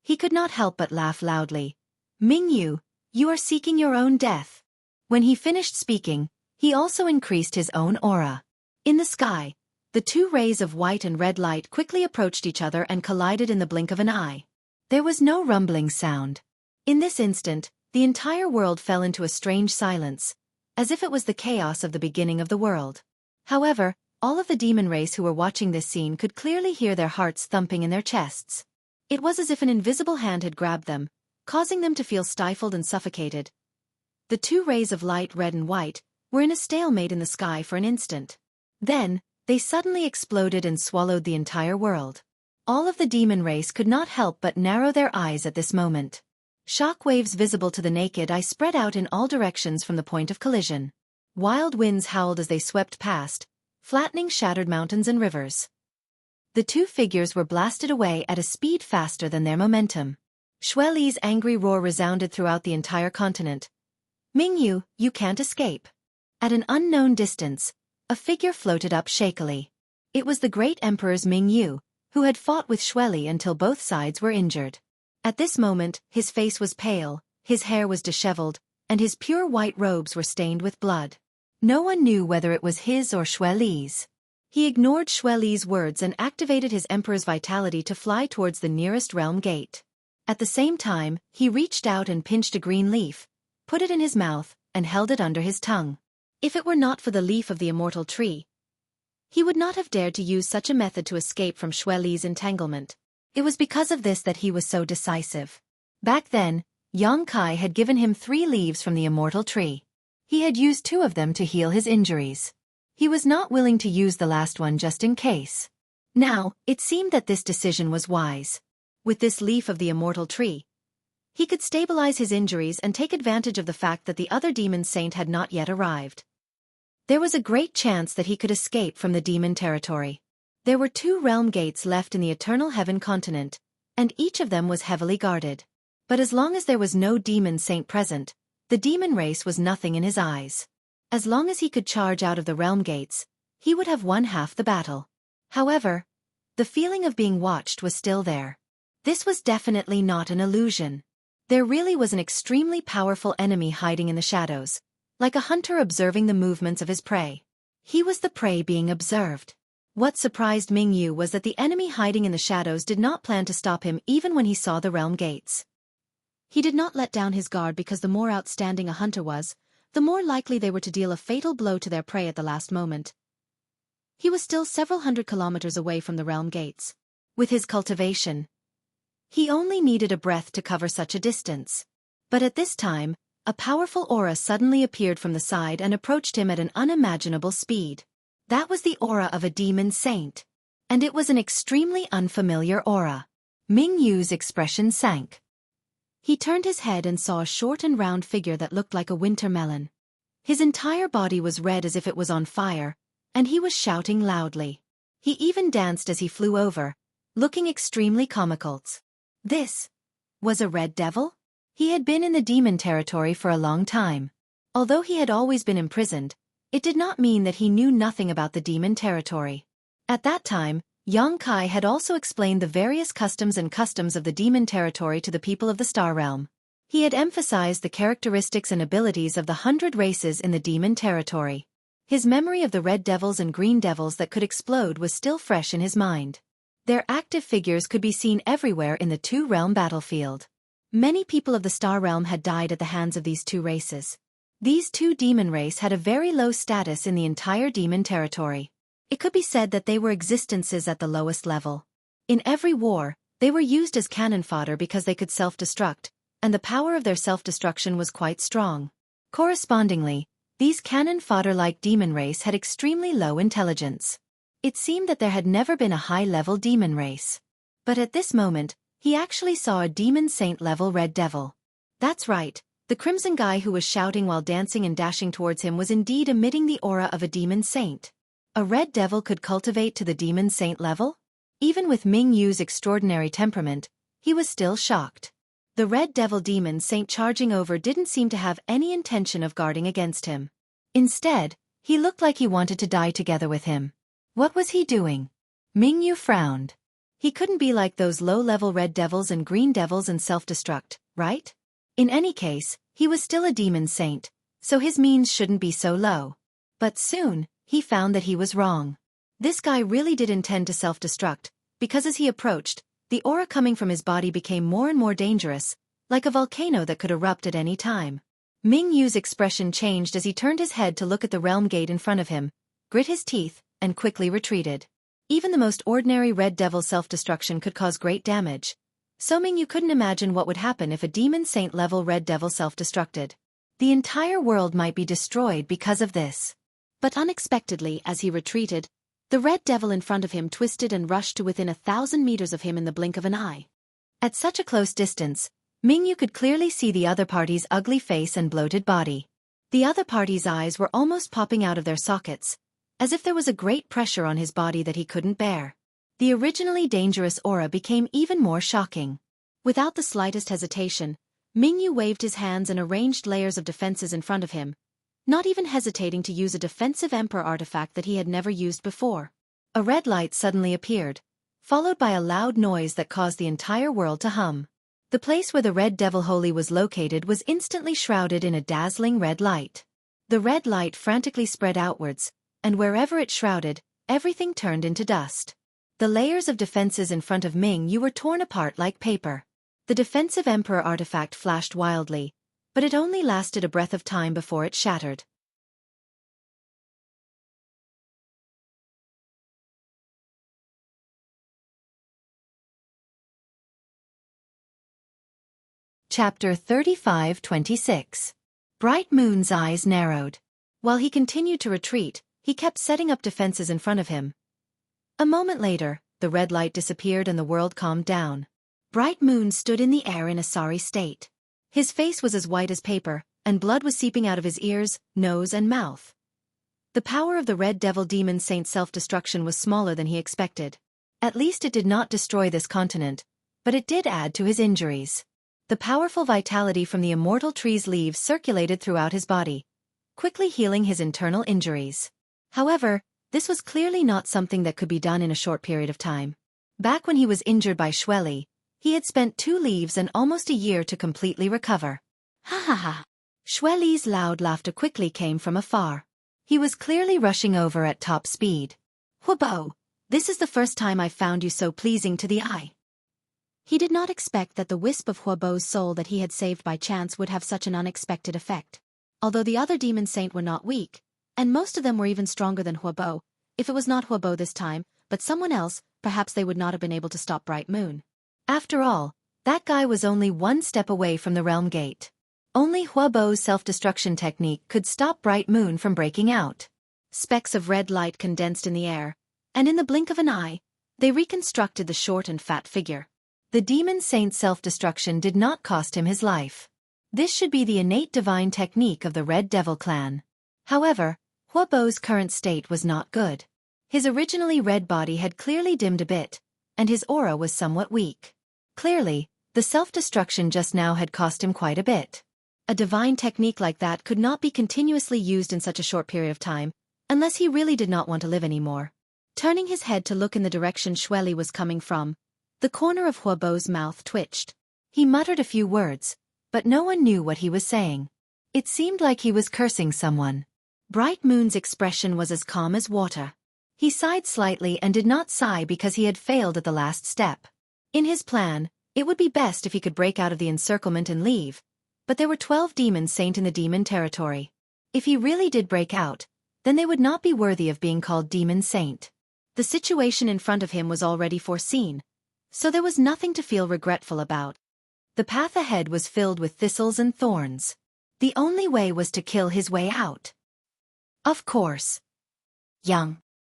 A: He could not help but laugh loudly. Mingyu, you are seeking your own death. When he finished speaking, he also increased his own aura. In the sky, the two rays of white and red light quickly approached each other and collided in the blink of an eye. There was no rumbling sound. In this instant, the entire world fell into a strange silence, as if it was the chaos of the beginning of the world. However, all of the demon race who were watching this scene could clearly hear their hearts thumping in their chests. It was as if an invisible hand had grabbed them, causing them to feel stifled and suffocated. The two rays of light, red and white, were in a stalemate in the sky for an instant. Then, they suddenly exploded and swallowed the entire world. All of the demon race could not help but narrow their eyes at this moment. Shock waves visible to the naked eye spread out in all directions from the point of collision. Wild winds howled as they swept past, flattening shattered mountains and rivers. The two figures were blasted away at a speed faster than their momentum. Xueqi's angry roar resounded throughout the entire continent. Mingyu, you can't escape. At an unknown distance, a figure floated up shakily. It was the great emperor's Mingyu, who had fought with Xueqi until both sides were injured. At this moment, his face was pale, his hair was disheveled, and his pure white robes were stained with blood. No one knew whether it was his or Xueqi's. He ignored Xueqi's words and activated his emperor's vitality to fly towards the nearest realm gate. At the same time, he reached out and pinched a green leaf, put it in his mouth, and held it under his tongue. If it were not for the leaf of the immortal tree, he would not have dared to use such a method to escape from Xueqi's entanglement. It was because of this that he was so decisive. Back then, Xueqi had given him 3 leaves from the immortal tree. He had used 2 of them to heal his injuries. He was not willing to use the last one just in case. Now, it seemed that this decision was wise. With this leaf of the immortal tree, he could stabilize his injuries and take advantage of the fact that the other demon saint had not yet arrived. There was a great chance that he could escape from the demon territory. There were 2 realm gates left in the Eternal Heaven continent, and each of them was heavily guarded. But as long as there was no demon saint present, the demon race was nothing in his eyes. As long as he could charge out of the realm gates, he would have won half the battle. However, the feeling of being watched was still there. This was definitely not an illusion. There really was an extremely powerful enemy hiding in the shadows, like a hunter observing the movements of his prey. He was the prey being observed. What surprised Mingyu was that the enemy hiding in the shadows did not plan to stop him even when he saw the realm gates. He did not let down his guard because the more outstanding a hunter was, the more likely they were to deal a fatal blow to their prey at the last moment. He was still several hundred kilometers away from the realm gates. With his cultivation, he only needed a breath to cover such a distance. But at this time, a powerful aura suddenly appeared from the side and approached him at an unimaginable speed. That was the aura of a demon saint. And it was an extremely unfamiliar aura. Mingyu's expression sank. He turned his head and saw a short and round figure that looked like a winter melon. His entire body was red as if it was on fire, and he was shouting loudly. He even danced as he flew over, looking extremely comical. This was a red devil? He had been in the demon territory for a long time. Although he had always been imprisoned, it did not mean that he knew nothing about the demon territory. At that time, Xueqi had also explained the various customs of the demon territory to the people of the Star Realm. He had emphasized the characteristics and abilities of the 100 races in the demon territory. His memory of the red devils and green devils that could explode was still fresh in his mind. Their active figures could be seen everywhere in the 2-realm battlefield. Many people of the Star Realm had died at the hands of these 2 races. These 2 demon race had a very low status in the entire demon territory. It could be said that they were existences at the lowest level. In every war, they were used as cannon fodder because they could self-destruct, and the power of their self-destruction was quite strong. Correspondingly, these cannon fodder-like demon race had extremely low intelligence. It seemed that there had never been a high-level demon race. But at this moment, he actually saw a demon saint-level red devil. That's right. The crimson guy who was shouting while dancing and dashing towards him was indeed emitting the aura of a demon saint. A red devil could cultivate to the demon saint level? Even with Mingyu's extraordinary temperament, he was still shocked. The red devil demon saint charging over didn't seem to have any intention of guarding against him. Instead, He looked like he wanted to die together with him. What was he doing? Mingyu frowned. He couldn't be like those low-level red devils and green devils and self-destruct, right? In any case, he was still a demon saint, so his means shouldn't be so low. But soon, he found that he was wrong. This guy really did intend to self-destruct, because as he approached, the aura coming from his body became more and more dangerous, like a volcano that could erupt at any time. Ming Yu's expression changed as he turned his head to look at the realm gate in front of him, grit his teeth, and quickly retreated. Even the most ordinary red devil self-destruction could cause great damage. So Ming Yu couldn't imagine what would happen if a demon saint-level red devil self-destructed. The entire world might be destroyed because of this.
B: But unexpectedly, as he retreated, the red devil in front of him twisted and rushed to within 1,000 meters of him in the blink of an eye.
A: At such a close distance, Ming Yu could clearly see the other party's ugly face and bloated body. The other party's eyes were almost popping out of their sockets, as if there was a great pressure on his body that he couldn't bear. The originally dangerous aura became even more shocking.
B: Without the slightest hesitation, Ming Yu waved his hands and arranged layers of defenses in front of him, not even hesitating to use a defensive emperor artifact that he had never used before.
A: A red light suddenly appeared, followed by a loud noise that caused the entire world to hum. The place where the red devil holy was located was instantly shrouded in a dazzling red light. The red light frantically spread outwards, and wherever it shrouded, everything turned into dust. The layers of defenses in front of Ming Yu were torn apart like paper. The defensive emperor artifact flashed wildly, but it only lasted a breath of time before it shattered. Chapter 35-26. Bright Moon's eyes narrowed. While he continued to retreat, he kept setting up defenses in front of him. A moment later, the red light disappeared and the world calmed down. Bright Moon stood in the air in a sorry state. His face was as white as paper, and blood was seeping out of his ears, nose and mouth. The power of the Red Devil Demon Saint's self-destruction was smaller than he expected. At least it did not destroy this continent, but it did add to his injuries. The powerful vitality from the immortal tree's leaves circulated throughout his body, quickly healing his internal injuries. However, this was clearly not something that could be done in a short period of time. Back when he was injured by Xueqi, he had spent 2 leaves and almost a year to completely recover.
B: Ha ha ha.
A: Xueqi's loud laughter quickly came from afar. He was clearly rushing over at top speed.
B: Huobo, this is the first time I've found you so pleasing to the eye. He did not expect that the wisp of Huobo's soul that he had saved by chance would have such an unexpected effect. Although the other demon saint were not weak, and most of them were even stronger than Huobo, if it was not Huobo this time, but someone else, perhaps they would not have been able to stop Bright Moon.
A: After all, that guy was only 1 step away from the realm gate. Only Huobo's self-destruction technique could stop Bright Moon from breaking out.
B: Specks of red light condensed in the air, and in the blink of an eye, they reconstructed the short and fat figure.
A: The demon saint's self-destruction did not cost him his life. This should be the innate divine technique of the Red Devil clan. However, Huobo's current state was not good. His originally red body had clearly dimmed a bit, and his aura was somewhat weak. Clearly, the self-destruction just now had cost him quite a bit. A divine technique like that could not be continuously used in such a short period of time, unless he really did not want to live anymore. Turning his head to look in the direction Xueqi was coming from, the corner of Huobo's mouth twitched. He muttered a few words, but no one knew what he was saying. It seemed like he was cursing someone. Bright Moon's expression was as calm as water. He sighed slightly and did not sigh because he had failed at the last step. In his plan, it would be best if he could break out of the encirclement and leave, but there were 12 demon saint in the demon territory. If he really did break out, then they would not be worthy of being called demon saint. The situation in front of him was already foreseen, so there was nothing to feel regretful about. The path ahead was filled with thistles and thorns. The only way was to kill his way out. Of course.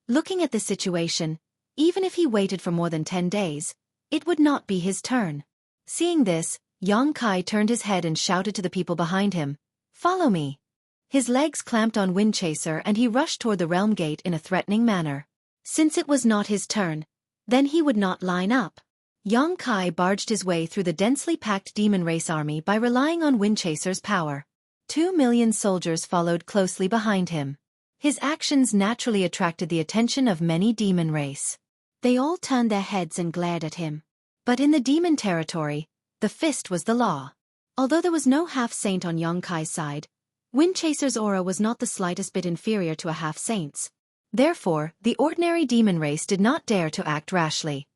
A: Looking at the situation, even if he waited for more than 10 days, it would not be his turn. Seeing this, Yang Kai turned his head and shouted to the people behind him, "Follow me." His legs clamped on Windchaser and he rushed toward the realm gate in a threatening manner. Since it was not his turn, then he would not line up. Yang Kai barged his way through the densely packed demon race army by relying on Windchaser's power. 2 million soldiers followed closely behind him. His actions naturally attracted the attention of many demon race.
B: They all turned their heads and glared at him.
A: But in the demon territory, the fist was the law.
B: Although there was no half-saint on Yongkai's side, Windchaser's aura was not the slightest bit inferior to a half-saint's.
A: Therefore, the ordinary demon race did not dare to act rashly.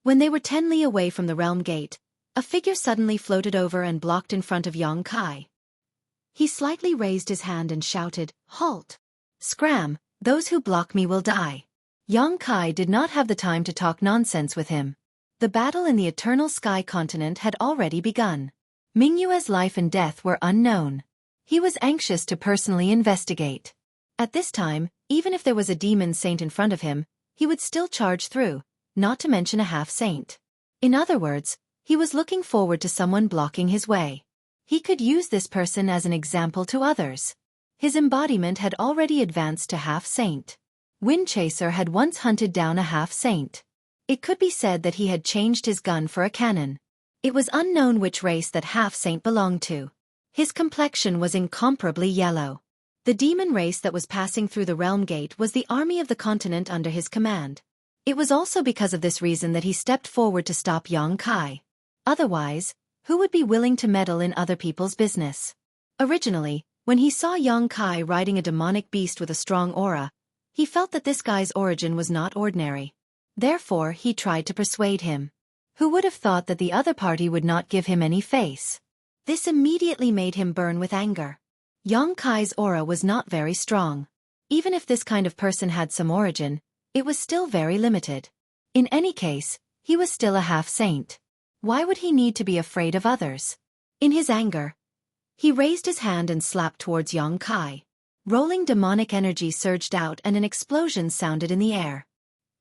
B: When they were 10 li away from the realm gate, a figure suddenly floated over and blocked in front of Yongkai. He slightly raised his hand and shouted, "Halt!
A: Scram, those who block me will die." Yongkai did not have the time to talk nonsense with him. The battle in the Eternal Sky continent had already begun. Mingyue's life and death were unknown. He was anxious to personally investigate. At this time, even if there was a demon saint in front of him, he would still charge through, not to mention a half-saint. In other words, he was looking forward to someone blocking his way. He could use this person as an example to others. His embodiment had already advanced to half-saint. Windchaser had once hunted down a half-saint. It could be said that he had changed his gun for a cannon. It was unknown which race that half-saint belonged to. His complexion was incomparably yellow. The demon race that was passing through the realm gate was the army of the continent under his command. It was also because of this reason that he stepped forward to stop Yongkai. Otherwise, who would be willing to meddle in other people's business? Originally, when he saw Yongkai riding a demonic beast with a strong aura, he felt that this guy's origin was not ordinary. Therefore, he tried to persuade him. Who would have thought that the other party would not give him any face? This immediately made him burn with anger. Yongkai's aura was not very strong. Even if this kind of person had some origin, it was still very limited. In any case, he was still a half-saint. Why would he need to be afraid of others? In his anger, he raised his hand and slapped towards Yongkai. Rolling demonic energy surged out and an explosion sounded in the air.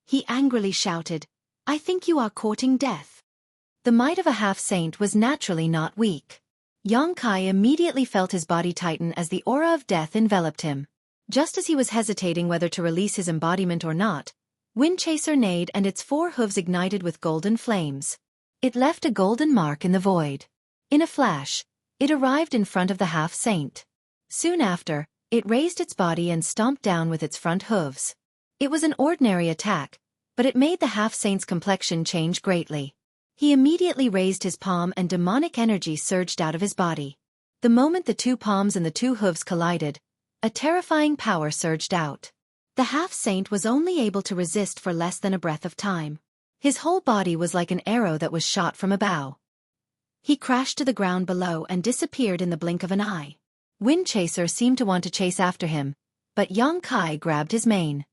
A: He angrily shouted, "I think you are courting death." The might of a half-saint was naturally not weak. Yongkai immediately felt his body tighten as the aura of death enveloped him. Just as he was hesitating whether to release his embodiment or not, Windchaser neighed and its 4 hooves ignited with golden flames. It left a golden mark in the void. In a flash, it arrived in front of the half-saint. Soon after, it raised its body and stomped down with its front hooves. It was an ordinary attack, but it made the half-saint's complexion change greatly. He immediately raised his palm and demonic energy surged out of his body. The moment the 2 palms and the 2 hooves collided, a terrifying power surged out. The half-saint was only able to resist for less than a breath of time. His whole body was like an arrow that was shot from a bow. He crashed to the ground below and disappeared in the blink of an eye. Windchaser seemed to want to chase after him, but Yongkai grabbed his mane.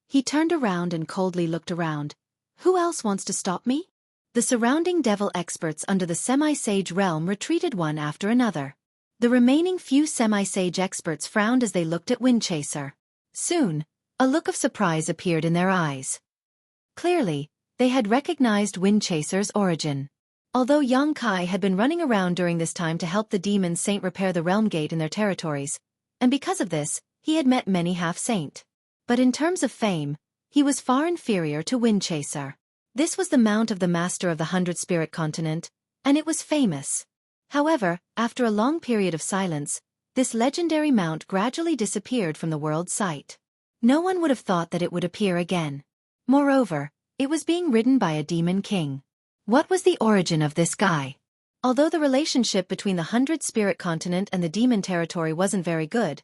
A: He turned around and coldly looked around. Who else wants to stop me? The surrounding devil experts under the semi-sage realm retreated one after another. The remaining few semi-sage experts frowned as they looked at Windchaser. Soon, a look of surprise appeared in their eyes. Clearly, they had recognized Windchaser's origin. Although Yongkai had been running around during this time to help the demon saint repair the realm gate in their territories, and because of this, he had met many half-saint. But in terms of fame, he was far inferior to Windchaser. This was the mount of the master of the 100-spirit continent, and it was famous. However, after a long period of silence, this legendary mount gradually disappeared from the world's sight. No one would have thought that it would appear again. Moreover, it was being ridden by a demon king. What was the origin of this guy? Although the relationship between the 100-spirit continent and the demon territory wasn't very good,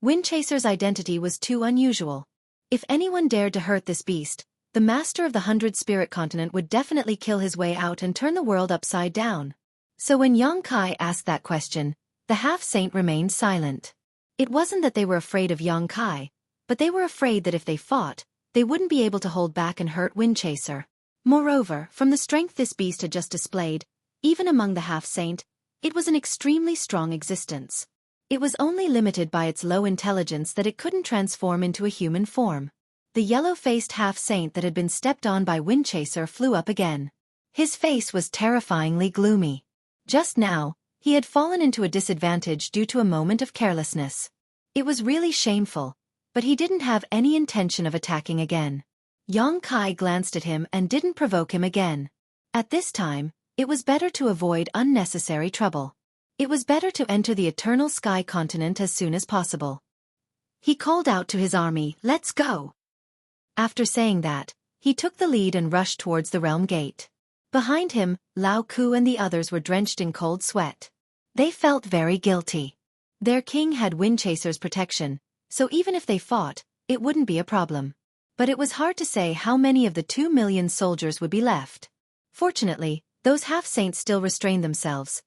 A: Windchaser's identity was too unusual. If anyone dared to hurt this beast, the master of the 100-spirit continent would definitely kill his way out and turn the world upside down. So when Yongkai asked that question, the half-saint remained silent. It wasn't that they were afraid of Yongkai, but they were afraid that if they fought, they wouldn't be able to hold back and hurt Windchaser. Moreover, from the strength this beast had just displayed, even among the half-saint, it was an extremely strong existence. It was only limited by its low intelligence that it couldn't transform into a human form. The yellow-faced half-saint that had been stepped on by Windchaser flew up again. His face was terrifyingly gloomy. Just now, he had fallen into a disadvantage due to a moment of carelessness. It was really shameful, but he didn't have any intention of attacking again. Yongkai glanced at him and didn't provoke him again. At this time, it was better to avoid unnecessary trouble. It was better to enter the Eternal Sky continent as soon as possible. He called out to his army, "Let's go!" After saying that, he took the lead and rushed towards the realm gate. Behind him, Lao Ku and the others were drenched in cold sweat. They felt very guilty. Their king had Windchaser's protection, so even if they fought, it wouldn't be a problem. But it was hard to say how many of the 2 million soldiers would be left. Fortunately, those half-saints still restrained themselves.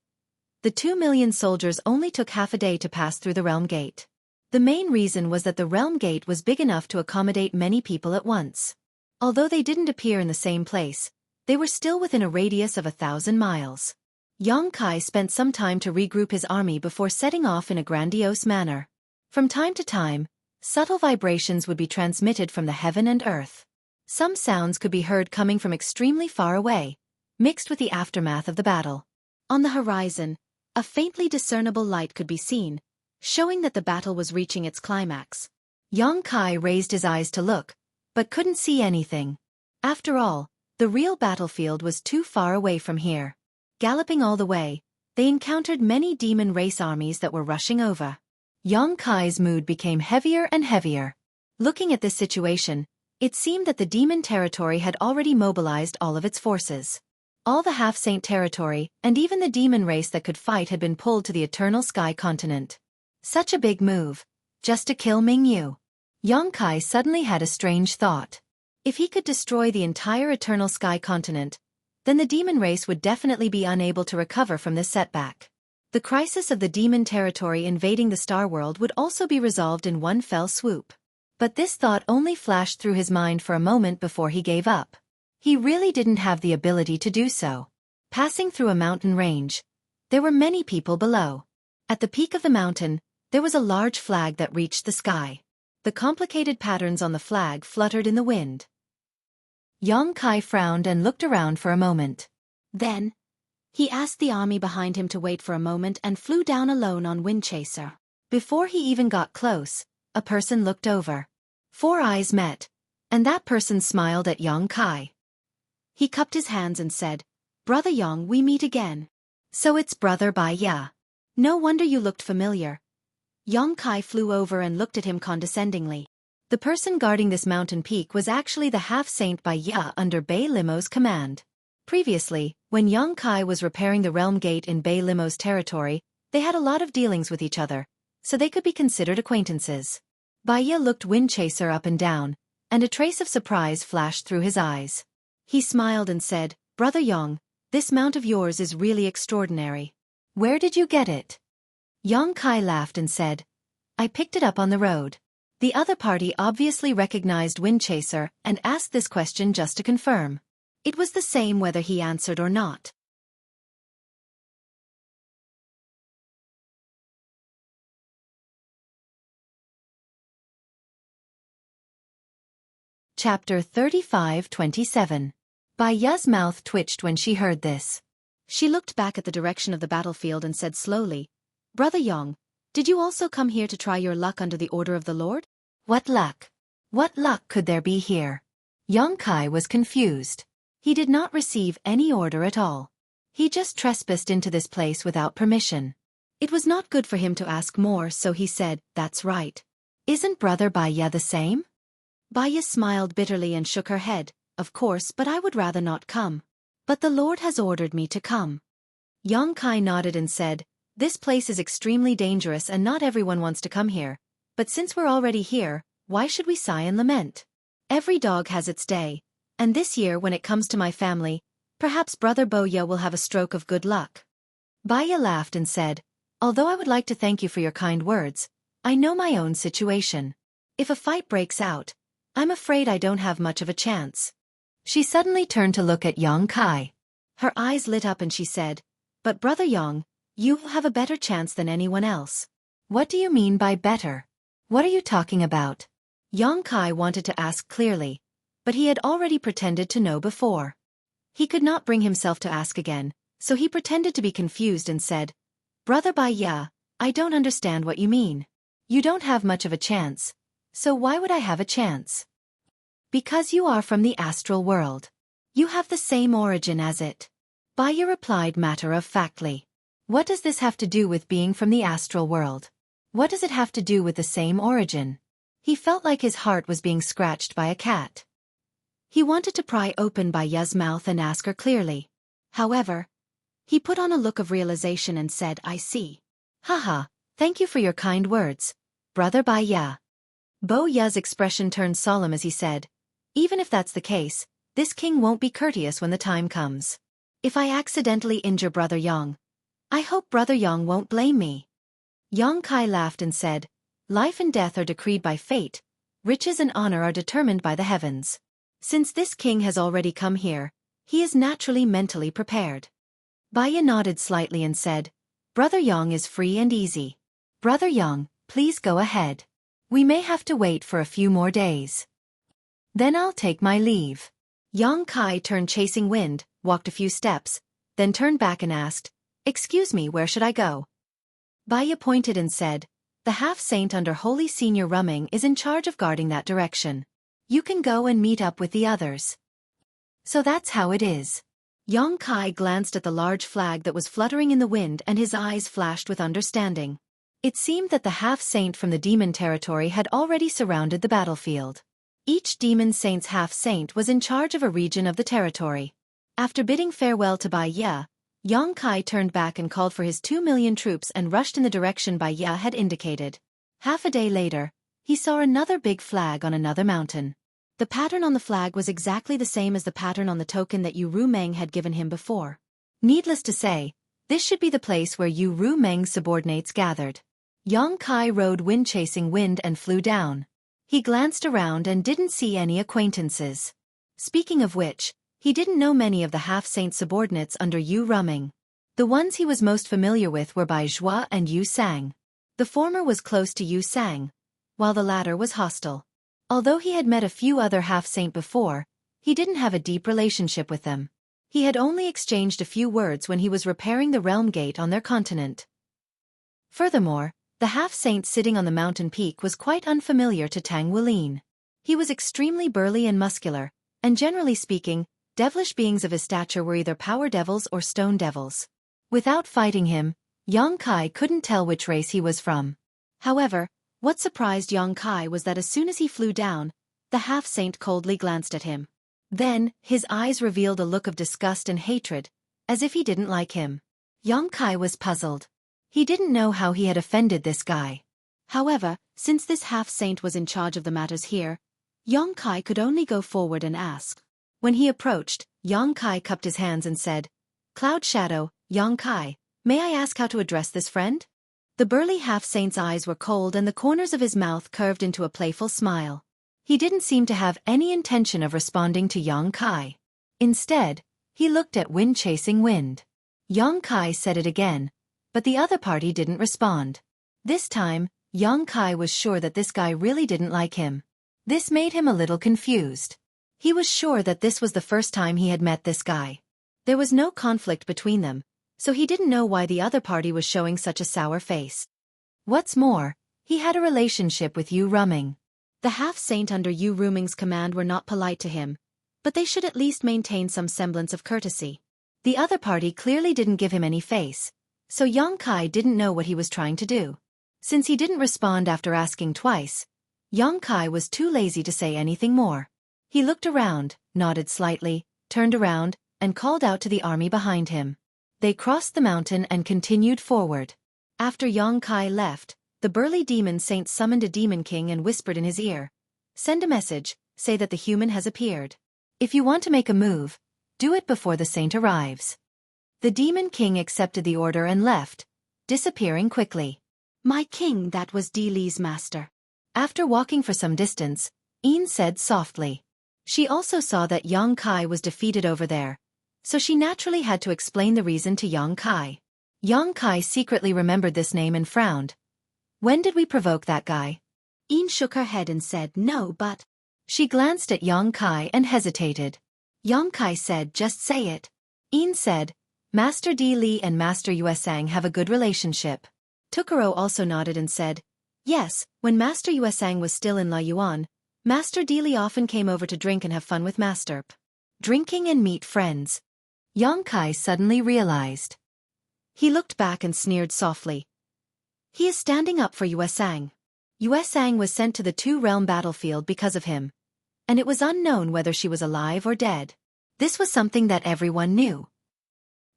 A: The 2 million soldiers only took half a day to pass through the realm gate. The main reason was that the realm gate was big enough to accommodate many people at once. Although they didn't appear in the same place, they were still within a radius of 1,000 miles. Yong Kai spent some time to regroup his army before setting off in a grandiose manner. From time to time, subtle vibrations would be transmitted from the heaven and earth. Some sounds could be heard coming from extremely far away, mixed with the aftermath of the battle. On the horizon, a faintly discernible light could be seen, showing that the battle was reaching its climax. Yong Kai raised his eyes to look, but couldn't see anything. After all, the real battlefield was too far away from here. Galloping all the way, they encountered many demon race armies that were rushing over. Yong Kai's mood became heavier and heavier. Looking at this situation, it seemed that the demon territory had already mobilized all of its forces. All the half-saint territory, and even the demon race that could fight had been pulled to the Eternal Sky continent. Such a big move, just to kill Mingyu. Yong Kai suddenly had a strange thought. If he could destroy the entire Eternal Sky continent, then the demon race would definitely be unable to recover from this setback. The crisis of the demon territory invading the Star World would also be resolved in one fell swoop. But this thought only flashed through his mind for a moment before he gave up. He really didn't have the ability to do so. Passing through a mountain range, there were many people below. At the peak of the mountain, there was a large flag that reached the sky. The complicated patterns on the flag fluttered in the wind. Yong Kai frowned and looked around for a moment. Then, he asked the army behind him to wait for a moment and flew down alone on Windchaser. Before he even got close, a person looked over. 4 eyes met, and that person smiled at Yong Kai. He cupped his hands and said, "Brother Yong, we meet again." "So it's Brother Bai Ya. No wonder you looked familiar." Yong Kai flew over and looked at him condescendingly. The person guarding this mountain peak was actually the half-saint Bai Ya under Bai Limo's command. Previously, when Yong Kai was repairing the realm gate in Bai Limo's territory, they had a lot of dealings with each other, so they could be considered acquaintances. Bai Ya looked Windchaser up and down, and a trace of surprise flashed through his eyes. He smiled and said, "Brother Yong, this mount of yours is really extraordinary. Where did you get it?" Yong Kai laughed and said, "I picked it up on the road." The other party obviously recognized Windchaser and asked this question just to confirm. It was the same whether he answered or not. Chapter 35-27. Bai Ya's mouth twitched when she heard this. She looked back at the direction of the battlefield and said slowly, "Brother Yong, did you also come here to try your luck under the order of the Lord?" "What luck? What luck could there be here?" Yong Kai was confused. He did not receive any order at all. He just trespassed into this place without permission. It was not good for him to ask more, so he said, "That's right. Isn't Brother Bai Ya the same?" Bai Ya smiled bitterly and shook her head, "Of course, but I would rather not come. But the Lord has ordered me to come." Yong Kai nodded and said, "This place is extremely dangerous and not everyone wants to come here. But since we're already here, why should we sigh and lament? Every dog has its day, and this year when it comes to my family, perhaps Brother Bai Ya will have a stroke of good luck." Bai Ya laughed and said, "Although I would like to thank you for your kind words, I know my own situation. If a fight breaks out, I'm afraid I don't have much of a chance." She suddenly turned to look at Yong Kai. Her eyes lit up and she said, "But Brother Yong, you will have a better chance than anyone else." "What do you mean by better? What are you talking about?" Yong Kai wanted to ask clearly, but he had already pretended to know before. He could not bring himself to ask again, so he pretended to be confused and said, "Brother Bai Ya, I don't understand what you mean. You don't have much of a chance, so why would I have a chance?" "Because you are from the astral world. You have the same origin as it." Bai Ya replied matter-of-factly. "What does this have to do with being from the astral world? What does it have to do with the same origin?" He felt like his heart was being scratched by a cat. He wanted to pry open Bai Ya's mouth and ask her clearly.
B: However, he put on a look of realization and said, I see.
A: Haha, thank you for your kind words, brother Bai Ya. Bai Ya's expression turned solemn as he said, even if that's the case, this king won't be courteous when the time comes. If I accidentally injure Brother Yang, I hope Brother Yang won't blame me. Yang Kai laughed and said, life and death are decreed by fate, riches and honor are determined by the heavens. Since this king has already come here, he is naturally mentally prepared. Bai Ya nodded slightly and said, Brother Yang is free and easy. Brother Yang, please go ahead. We may have to wait for a few more days. Then I'll take my leave. Yang Kai turned chasing wind, walked a few steps, then turned back and asked, excuse me, where should I go? Bai Ya pointed and said, the half-saint under Holy Senior Rumming is in charge of guarding that direction. You can go and meet up with the others. So that's how it is. Yang Kai glanced at the large flag that was fluttering in the wind and his eyes flashed with understanding. It seemed that the half-saint from the demon territory had already surrounded the battlefield. Each demon saint's half-saint was in charge of a region of the territory. After bidding farewell to Bai Ya, Yang Kai turned back and called for his 2 million troops and rushed in the direction Bai Ya had indicated. Half a day later, he saw another big flag on another mountain. The pattern on the flag was exactly the same as the pattern on the token that Yu Rumeng had given him before. Needless to say, this should be the place where Yu Rumeng's subordinates gathered. Yang Kai rode wind-chasing wind and flew down. He glanced around and didn't see any acquaintances. Speaking of which, he didn't know many of the half-saint subordinates under Yu Rumeng. The ones he was most familiar with were Bai Zhua and Yu Sang. The former was close to Yu Sang, while the latter was hostile. Although he had met a few other half-saint before, he didn't have a deep relationship with them. He had only exchanged a few words when he was repairing the realm gate on their continent. Furthermore, the half-saint sitting on the mountain peak was quite unfamiliar to Tang Wulin. He was extremely burly and muscular, and generally speaking, devilish beings of his stature were either power devils or stone devils. Without fighting him, Yang Kai couldn't tell which race he was from. However, what surprised Yang Kai was that as soon as he flew down, the half-saint coldly glanced at him. Then, his eyes revealed a look of disgust and hatred, as if he didn't like him. Yang Kai was puzzled. He didn't know how he had offended this guy. However, since this half-saint was in charge of the matters here, Yang Kai could only go forward and ask. When he approached, Yang Kai cupped his hands and said, Cloud Shadow, Yang Kai, may I ask how to address this friend? The burly half-saint's eyes were cold and the corners of his mouth curved into a playful smile. He didn't seem to have any intention of responding to Yang Kai. Instead, he looked at wind-chasing wind. Yang Kai said it again, but the other party didn't respond. This time, Yang Kai was sure that this guy really didn't like him. This made him a little confused. He was sure that this was the first time he had met this guy. There was no conflict between them, so he didn't know why the other party was showing such a sour face. What's more, he had a relationship with Yu Rumeng. The half-saint under Yu Rumeng's command were not polite to him, but they should at least maintain some semblance of courtesy. The other party clearly didn't give him any face, so Yang Kai didn't know what he was trying to do. Since he didn't respond after asking twice, Yang Kai was too lazy to say anything more. He looked around, nodded slightly, turned around, and called out to the army behind him. They crossed the mountain and continued forward. After Yang Kai left, the burly demon saint summoned a demon king and whispered in his ear, "Send a message, say that the human has appeared. If you want to make a move, do it before the saint arrives." The demon king accepted the order and left, disappearing quickly.
B: "My king, that was Di Li's master."
A: After walking for some distance, Yin said softly. She also saw that Yang Kai was defeated over there, so she naturally had to explain the reason to Yang Kai. Yang Kai secretly remembered this name and frowned. "When did we provoke that guy?"
B: Yin shook her head and said, "No, but..."
A: She glanced at Yang Kai and hesitated. Yang Kai said, "Just say it." Yin said, "Master Di Li and Master Yuesang have a good relationship." Tukaro also nodded and said, "Yes, when Master Yuesang was still in La Yuan, Master Di Li often came over to drink and have fun with Master P. Drinking and meet friends." Yang Kai suddenly realized. He looked back and sneered softly. "He is standing up for Yuesang."
B: Xueqi was sent to the two-realm battlefield because of him, and it was unknown whether she was alive or dead. This was something that everyone knew.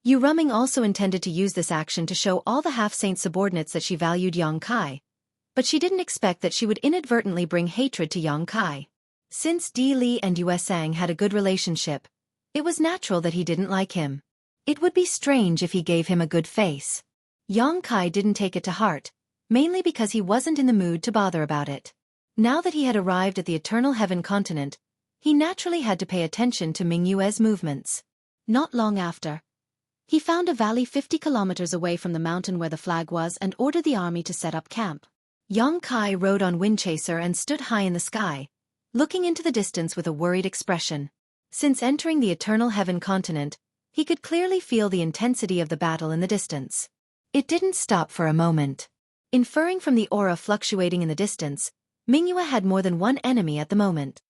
B: Yu Ruming also intended to use this action to show all the half-saint subordinates that she valued Xueqi, but she didn't expect that she would inadvertently bring hatred to Xueqi. Since Di Li and Xueqi had a good relationship, it was natural that he didn't like him. It would be strange if he gave him a good face. Xueqi didn't take it to heart, mainly because he wasn't in the mood to bother about it. Now that he had arrived at the Eternal Heaven continent, he naturally had to pay attention to Mingyue's movements. Not long after, he found a valley 50 kilometers away from the mountain where the flag was and ordered the army to set up camp. Xueqi rode on Windchaser and stood high in the sky, looking into the distance with a worried expression. Since entering the Eternal Heaven continent, he could clearly feel the intensity of the battle in the distance. It didn't stop for a moment. Inferring from the aura fluctuating in the distance, Mingyue had more than one enemy at the moment.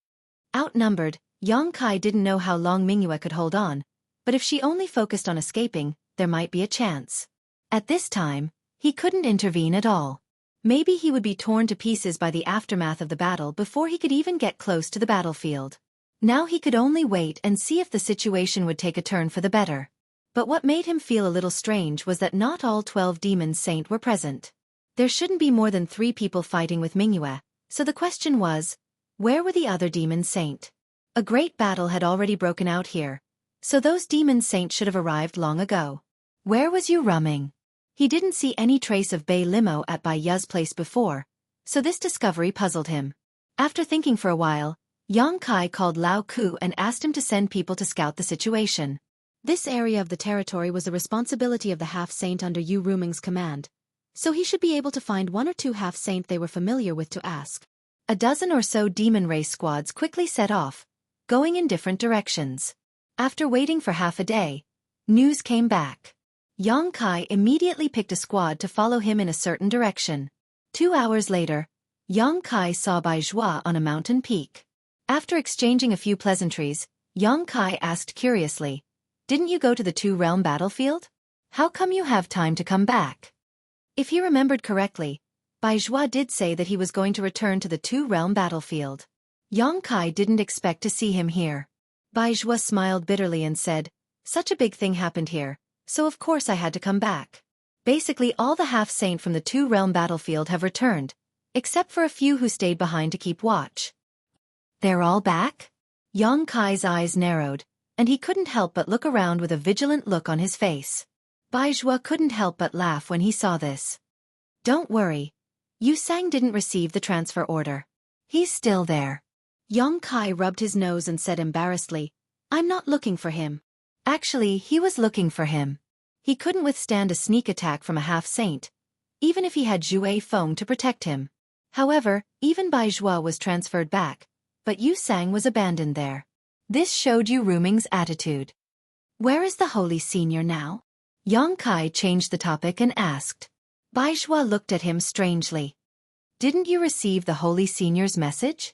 B: Outnumbered, Xueqi didn't know how long Mingyue could hold on, but if she only focused on escaping, there might be a chance. At this time, he couldn't intervene at all. Maybe he would be torn to pieces by the aftermath of the battle before he could even get close to the battlefield. Now he could only wait and see if the situation would take a turn for the better. But what made him feel a little strange was that not all 12 demon saint were present. There shouldn't be more than 3 people fighting with Mingyue, so the question was, where were the other demon saint? A great battle had already broken out here, so those demon saints should have arrived long ago. Where was Yu Ruming? He didn't see any trace of Bei Limo at Bai Yu's place before, so this discovery puzzled him. After thinking for a while, Xueqi called Lao Ku and asked him to send people to scout the situation. This area of the territory was the responsibility of the half-saint under Yu Ruming's command, so he should be able to find 1 or 2 half-saint they were familiar with to ask. A dozen or so demon race squads quickly set off, going in different directions. After waiting for half a day, news came back. Xueqi immediately picked a squad to follow him in a certain direction. 2 hours later, Xueqi saw Bai Zhua on a mountain peak. After exchanging a few pleasantries, Xueqi asked curiously, "Didn't you go to the two-realm battlefield? How come you have time to come back?" If he remembered correctly, Bai Zhua did say that he was going to return to the two-realm battlefield. Xueqi didn't expect to see him here. Bai Zhua smiled bitterly and said, "Such a big thing happened here, so of course I had to come back. Basically all the half-saint from the two-realm battlefield have returned, except for a few who stayed behind to keep watch." "They're all back?" Xueqi's eyes narrowed, and he couldn't help but look around with a vigilant look on his face. Bai Zhua couldn't help but laugh when he saw this. "Don't worry. Yu Sang didn't receive the transfer order. He's still there." Xueqi rubbed his nose and said embarrassedly, "I'm not looking for him." Actually, he was looking for him. He couldn't withstand a sneak attack from a half-saint, even if he had Zhuai Feng to protect him. However, even Bai Zhua was transferred back, but Yu Sang was abandoned there. This showed Yu Ruming's attitude. "Where is the Holy Senior now?" Xueqi changed the topic and asked. Bai Zhua looked at him strangely. "Didn't you receive the Holy Senior's message?"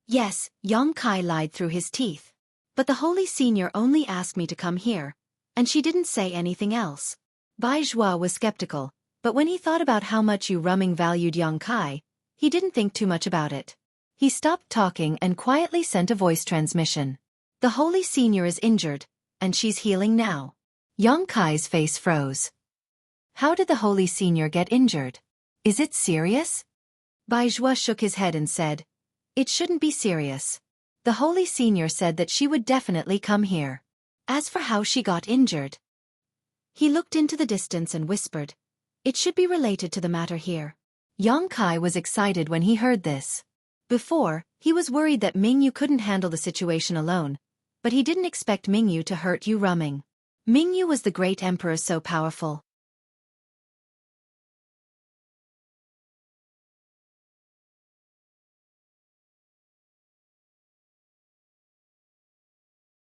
B: "Yes," Xueqi lied through his teeth. "But the Holy Senior only asked me to come here, and she didn't say anything else." Bai Zhua was skeptical, but when he thought about how much Yu Ruming valued Xueqi, he didn't think too much about it. He stopped talking and quietly sent a voice transmission. "The Holy Senior is injured, and she's healing now." Xueqi's face froze. "How did the Holy Senior get injured? Is it serious?" Bai Zhua shook his head and said, "It shouldn't be serious. The Holy Senior said that she would definitely come here. As for how she got injured..." He looked into the distance and whispered, "It should be related to the matter here." Xueqi was excited when he heard this. Before, he was worried that Mingyu couldn't handle the situation alone, but he didn't expect Mingyu to hurt Yu Ruming. Mingyu was the great emperor so powerful.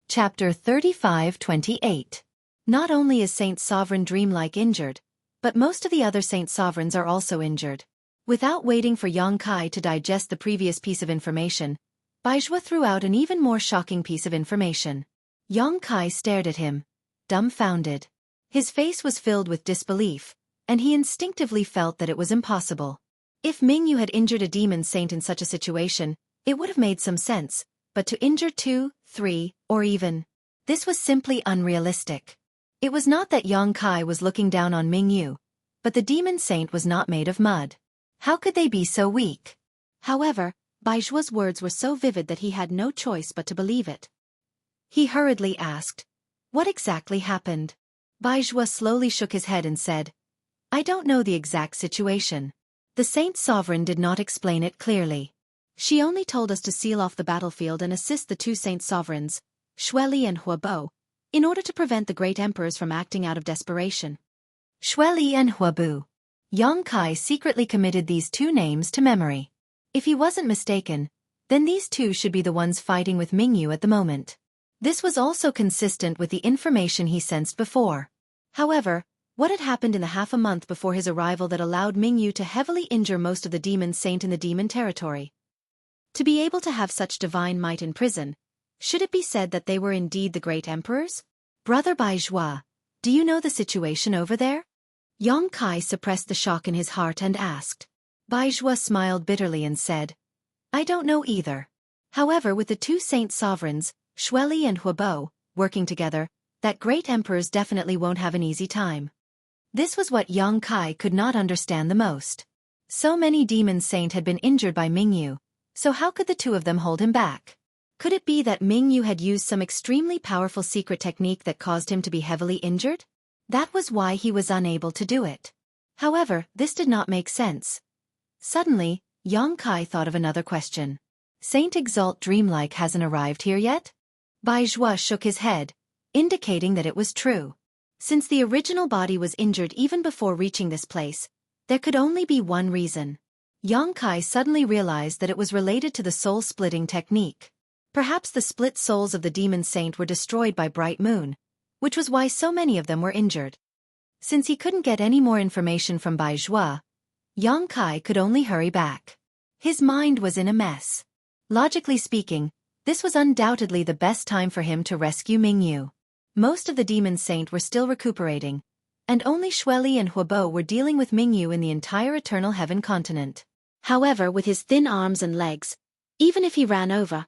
B: Chapter 35-28. Not only is Saint Sovereign Dreamlike injured, but most of the other Saint Sovereigns are also injured. Without waiting for Xueqi to digest the previous piece of information, Bai Zhua threw out an even more shocking piece of information. Xueqi stared at him, dumbfounded. His face was filled with disbelief, and he instinctively felt that it was impossible. If Mingyu had injured a demon saint in such a situation, it would have made some sense, but to injure 2, 3, or even... This was simply unrealistic. It was not that Yang Kai was looking down on Mingyu, but the demon saint was not made of mud. How could they be so weak? However, Bai Zhuo's words were so vivid that he had no choice but to believe it. He hurriedly asked, "What exactly happened?" Bai Zhuo slowly shook his head and said, "I don't know the exact situation. The Saint Sovereign did not explain it clearly. She only told us to seal off the battlefield and assist the two Saint Sovereigns, Xueqi and Huebo, in order to prevent the great emperors from acting out of desperation."
A: Xueqi and Huebo. Yang Kai secretly committed these two names to memory. If he wasn't mistaken, then these two should be the ones fighting with Mingyu at the moment. This was also consistent with the information he sensed before. However, what had happened in the half a month before his arrival that allowed Mingyu to heavily injure most of the demon saint in the demon territory? To be able to have such divine might in prison, should it be said that they were indeed the great emperors?
B: Brother Bai Zhuo, do you know the situation over there? Yang Kai suppressed the shock in his heart and asked. Bai Zhuo smiled bitterly and said, "I don't know either. However, with the two saint sovereigns, Xueqi and Huebo, working together, that great emperors definitely won't have an easy time." This was what Yang Kai could not understand the most. So many demon saint had been injured by Mingyu, so how could the two of them hold him back? Could it be that Mingyu had used some extremely powerful secret technique that caused him to be heavily injured? That was why he was unable to do it. However, this did not make sense. Suddenly, Yang Kai thought of another question. Saint Exalt Dreamlike hasn't arrived here yet? Bai Zhuo shook his head, indicating that it was true. Since the original body was injured even before reaching this place, there could only be one reason. Yang Kai suddenly realized that it was related to the soul-splitting technique. Perhaps the split souls of the demon saint were destroyed by Bright Moon, which was why so many of them were injured. Since he couldn't get any more information from Bai Zhuo, Yang Kai could only hurry back. His mind was in a mess. Logically speaking, this was undoubtedly the best time for him to rescue Mingyu. Most of the demon saint were still recuperating, and only Xueqi and Huebo were dealing with Mingyu in the entire Eternal Heaven continent. However, with his thin arms and legs, even if he ran over,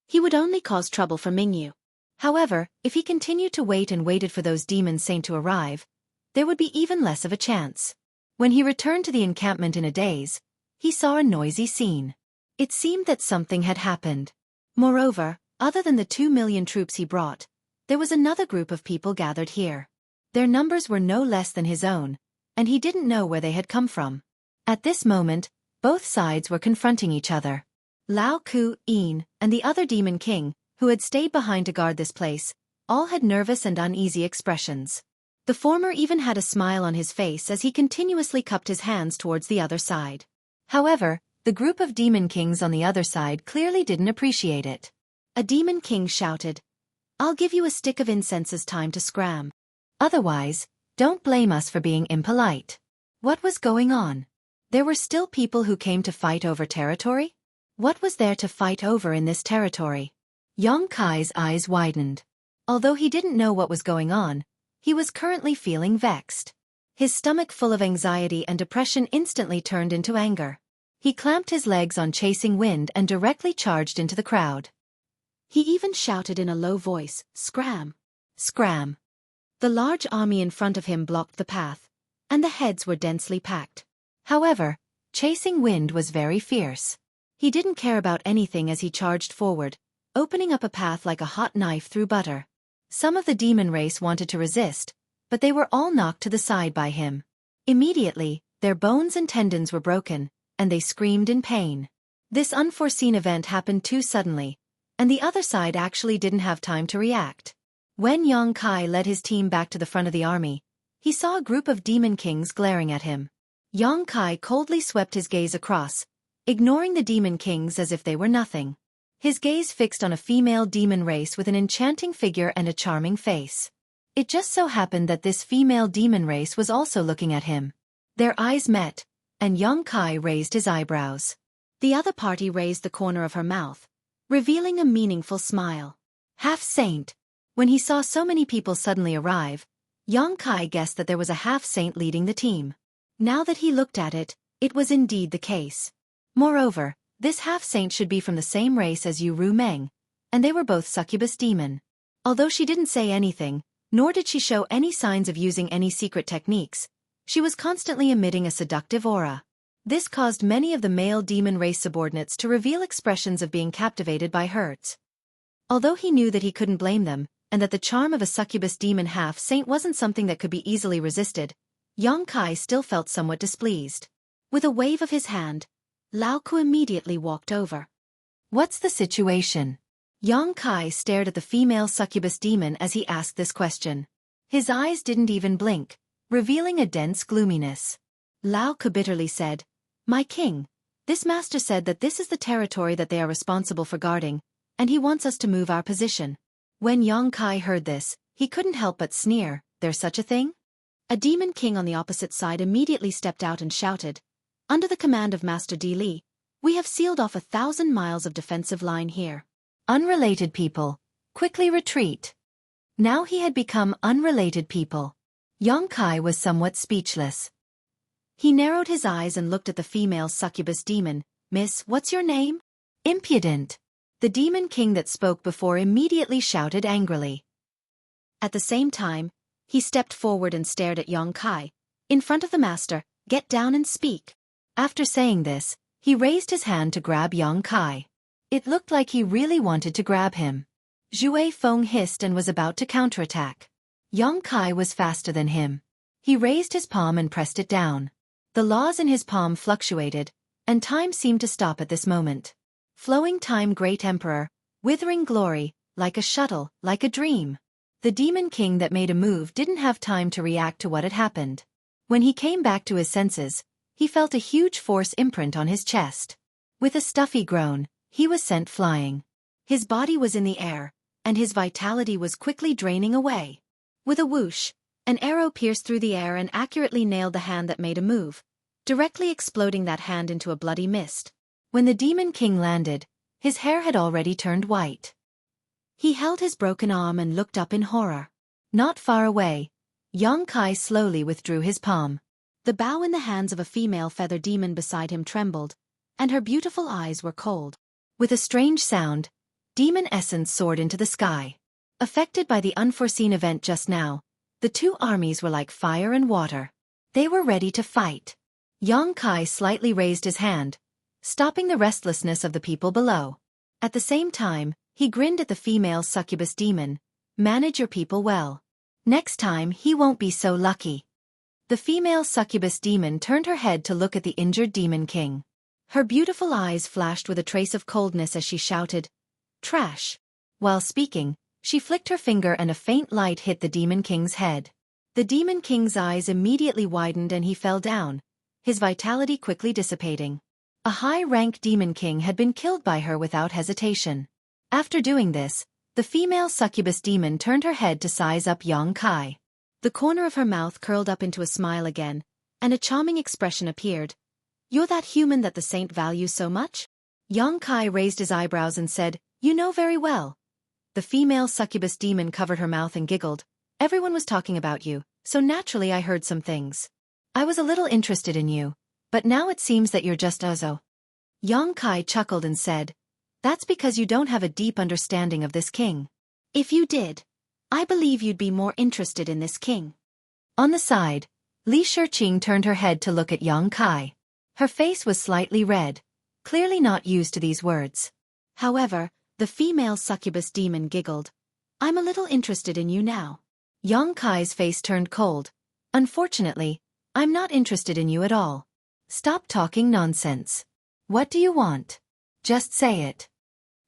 B: he would only cause trouble for Mingyu. However, if he continued to wait and waited for those demon saint to arrive, there would be even less of a chance. When he returned to the encampment in a daze, he saw a noisy scene. It seemed that something had happened. Moreover, other than the 2 million troops he brought, there was another group of people gathered here. Their numbers were no less than his own, and he didn't know where they had come from. At this moment, both sides were confronting each other. Lao Ku, Yin, and the other demon king, who had stayed behind to guard this place, all had nervous and uneasy expressions. The former even had a smile on his face as he continuously cupped his hands towards the other side. However, the group of demon kings on the other side clearly didn't appreciate it. A demon king shouted, "I'll give you a stick of incense's time to scram. Otherwise, don't blame us for being impolite." What was going on? There were still people who came to fight over territory? What was there to fight over in this territory? Yang Kai's eyes widened. Although he didn't know what was going on, he was currently feeling vexed. His stomach full of anxiety and depression instantly turned into anger. He clamped his legs on chasing wind and directly charged into the crowd. He even shouted in a low voice, "Scram! Scram!" The large army in front of him blocked the path, and the heads were densely packed. However, chasing wind was very fierce. He didn't care about anything as he charged forward, opening up a path like a hot knife through butter. Some of the demon race wanted to resist, but they were all knocked to the side by him. Immediately, their bones and tendons were broken, and they screamed in pain. This unforeseen event happened too suddenly, and the other side actually didn't have time to react. When Yang Kai led his team back to the front of the army, he saw a group of demon kings glaring at him. Yang Kai coldly swept his gaze across, ignoring the demon kings as if they were nothing. His gaze fixed on a female demon race with an enchanting figure and a charming face. It just so happened that this female demon race was also looking at him. Their eyes met, and Yang Kai raised his eyebrows. The other party raised the corner of her mouth, revealing a meaningful smile. Half-saint. When he saw so many people suddenly arrive, Yang Kai guessed that there was a half-saint leading the team. Now that he looked at it,
A: It was indeed the case. Moreover, this half-saint should be from the same race as Yu Ru Meng, and they were both succubus demon. Although she didn't say anything, nor did she show any signs of using any secret techniques, she was constantly emitting a seductive aura. This caused many of the male demon race subordinates to reveal expressions of being captivated by hers. Although he knew that he couldn't blame them, and that the charm of a succubus demon half-saint wasn't something that could be easily resisted, Yang Kai still felt somewhat displeased. With a wave of his hand, Lao Ku immediately walked over. "What's the situation?" Yang Kai stared at the female succubus demon as he asked this question. His eyes didn't even blink, revealing a dense gloominess. Lao Ku bitterly said, "My king, this master said that this is the territory that they are responsible for guarding, and he wants us to move our position." When Yang Kai heard this, he couldn't help but sneer. "There's such a thing?" A demon king on the opposite side immediately stepped out and shouted, "Under the command of Master Di Li, we have sealed off 1,000 miles of defensive line here. Unrelated people, quickly retreat." Now he had become unrelated people. Yang Kai was somewhat speechless. He narrowed his eyes and looked at the female succubus demon. "Miss, what's your name?" "Impudent." The demon king that spoke before immediately shouted angrily. At the same time, he stepped forward and stared at Yang Kai. "In front of the master, get down and speak." After saying this, he raised his hand to grab Yang Kai. It looked like he really wanted to grab him. Xue Feng hissed and was about to counterattack. Yang Kai was faster than him. He raised his palm and pressed it down. The laws in his palm fluctuated, and time seemed to stop at this moment. Flowing time, great emperor, withering glory, like a shuttle, like a dream. The demon king that made a move didn't have time to react to what had happened. When he came back to his senses, he felt a huge force imprint on his chest. With a stuffy groan, he was sent flying. His body was in the air, and his vitality was quickly draining away. With a whoosh, an arrow pierced through the air and accurately nailed the hand that made a move, directly exploding that hand into a bloody mist. When the demon king landed, his hair had already turned white. He held his broken arm and looked up in horror. Not far away, Yang Kai slowly withdrew his palm. The bow in the hands of a female feather demon beside him trembled, and her beautiful eyes were cold. With a strange sound, demon essence soared into the sky. Affected by the unforeseen event just now, the two armies were like fire and water. They were ready to fight. Yang Kai slightly raised his hand, stopping the restlessness of the people below. At the same time, he grinned at the female succubus demon. "Manage your people well. Next time he won't be so lucky." The female succubus demon turned her head to look at the injured demon king. Her beautiful eyes flashed with a trace of coldness as she shouted, "Trash." While speaking, she flicked her finger and a faint light hit the demon king's head. The demon king's eyes immediately widened and he fell down, his vitality quickly dissipating. A high-rank demon king had been killed by her without hesitation. After doing this, the female succubus demon turned her head to size up Yang Kai. The corner of her mouth curled up into a smile again, and a charming expression appeared. "You're that human that the saint values so much?" Yang Kai raised his eyebrows and said, "You know very well." The female succubus demon covered her mouth and giggled. "Everyone was talking about you, so naturally I heard some things. I was a little interested in you, but now it seems that you're just Ozo." Yang Kai chuckled and said, "That's because you don't have a deep understanding of this king. If you did, I believe you'd be more interested in this king." On the side, Li Shiqing turned her head to look at Yang Kai. Her face was slightly red, clearly not used to these words. However, the female succubus demon giggled. "I'm a little interested in you now." Yang Kai's face turned cold. "Unfortunately, I'm not interested in you at all. Stop talking nonsense. What do you want? Just say it."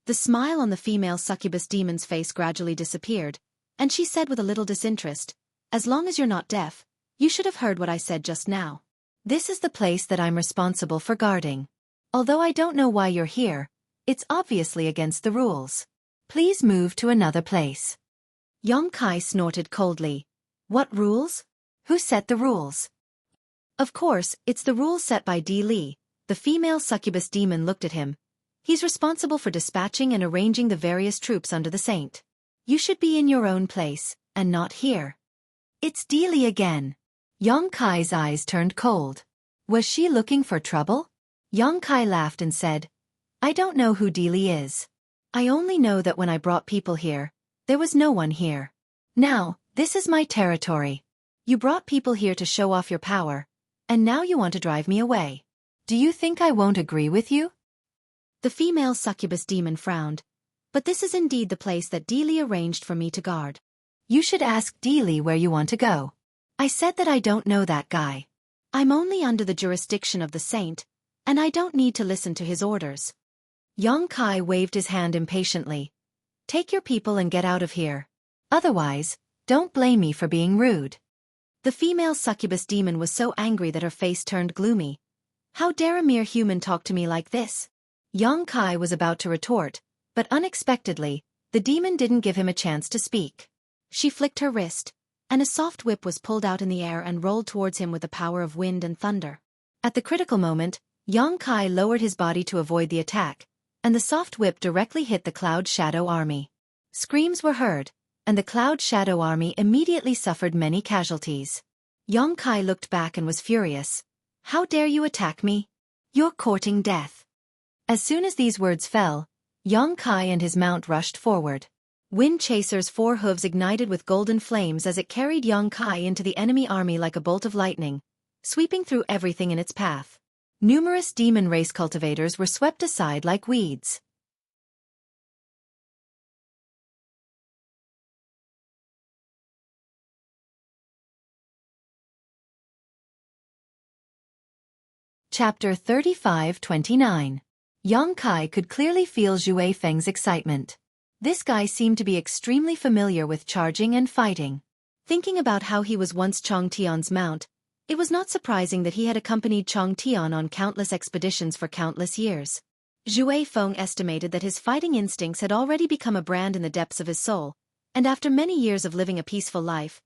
A: The smile on the female succubus demon's face gradually disappeared, and she said with a little disinterest, "As long as you're not deaf, you should have heard what I said just now. This is the place that I'm responsible for guarding. Although I don't know why you're here, it's obviously against the rules. Please move to another place." Yang Kai snorted coldly. "What rules? Who set the rules?" "Of course, it's the rules set by Di Li." The female succubus demon looked at him. "He's responsible for dispatching and arranging the various troops under the saint. You should be in your own place, and not here." "It's Di Li again." Yang Kai's eyes turned cold. Was she looking for trouble? Yang Kai laughed and said, I don't know who Dili is. I only know that when I brought people here, there was no one here. Now, this is my territory. You brought people here to show off your power, and now you want to drive me away. Do you think I won't agree with you?
B: The female succubus demon frowned. But this is indeed the place that Dili arranged for me to guard.
A: You should ask Dili where you want to go. I said that I don't know that guy.
B: I'm only under the jurisdiction of the saint, and I don't need to listen to his orders.
A: Yang Kai waved his hand impatiently. Take your people and get out of here. Otherwise, don't blame me for being rude.
B: The female succubus demon was so angry that her face turned gloomy. How dare a mere human talk to me like this?
A: Yang Kai was about to retort, but unexpectedly, the demon didn't give him a chance to speak.
B: She flicked her wrist, and a soft whip was pulled out in the air and rolled towards him with the power of wind and thunder.
A: At the critical moment, Yang Kai lowered his body to avoid the attack, and the soft whip directly hit the Cloud Shadow Army. Screams were heard, and the Cloud Shadow Army immediately suffered many casualties. Yang Kai looked back and was furious. How dare you attack me? You're courting death. As soon as these words fell, Yang Kai and his mount rushed forward. Wind Chaser's 4 hooves ignited with golden flames as it carried Yang Kai into the enemy army like a bolt of lightning, sweeping through everything in its path. Numerous demon race cultivators were swept aside like weeds. Chapter 35-29. Yang Kai could clearly feel Xue Feng's excitement. This guy seemed to be extremely familiar with charging and fighting. Thinking about how he was once Chong Tion's mount, it was not surprising that he had accompanied Chong Tion on countless expeditions for countless years. Xue Feng estimated that his fighting instincts had already become a brand in the depths of his soul, and after many years of living a peaceful life,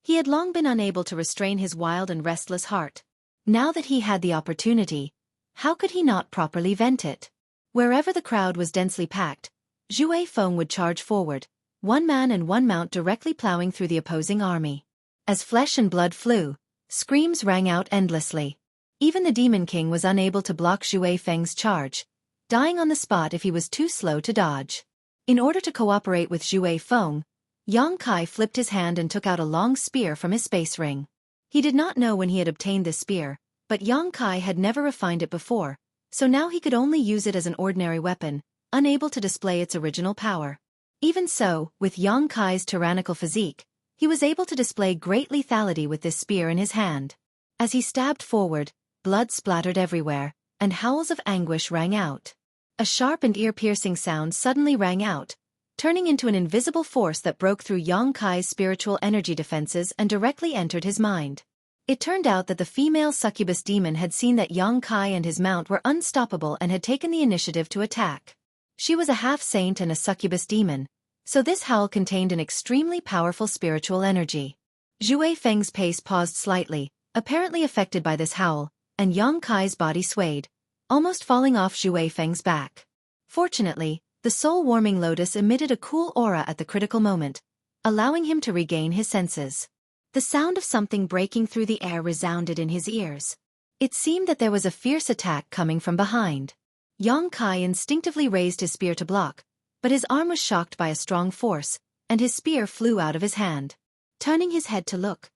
A: he had long been unable to restrain his wild and restless heart. Now that he had the opportunity, how could he not properly vent it? Wherever the crowd was densely packed, Xue Feng would charge forward, one man and one mount directly plowing through the opposing army. As flesh and blood flew, screams rang out endlessly. Even the Demon King was unable to block Xue Feng's charge, dying on the spot if he was too slow to dodge. In order to cooperate with Xue Feng, Yang Kai flipped his hand and took out a long spear from his space ring. He did not know when he had obtained this spear, but Yang Kai had never refined it before, so now he could only use it as an ordinary weapon, unable to display its original power. Even so, with Yang Kai's tyrannical physique, he was able to display great lethality with this spear in his hand. As he stabbed forward, blood splattered everywhere, and howls of anguish rang out. A sharp and ear-piercing sound suddenly rang out, turning into an invisible force that broke through Yang Kai's spiritual energy defenses and directly entered his mind. It turned out that the female succubus demon had seen that Yang Kai and his mount were unstoppable and had taken the initiative to attack. She was a half-saint and a succubus demon, so this howl contained an extremely powerful spiritual energy. Xue Feng's pace paused slightly, apparently affected by this howl, and Yang Kai's body swayed, almost falling off Xue Feng's back. Fortunately, the soul-warming lotus emitted a cool aura at the critical moment, allowing him to regain his senses. The sound of something breaking through the air resounded in his ears. It seemed that there was a fierce attack coming from behind. Yang Kai instinctively raised his spear to block, but his arm was shocked by a strong force, and his spear flew out of his hand. Turning his head to look,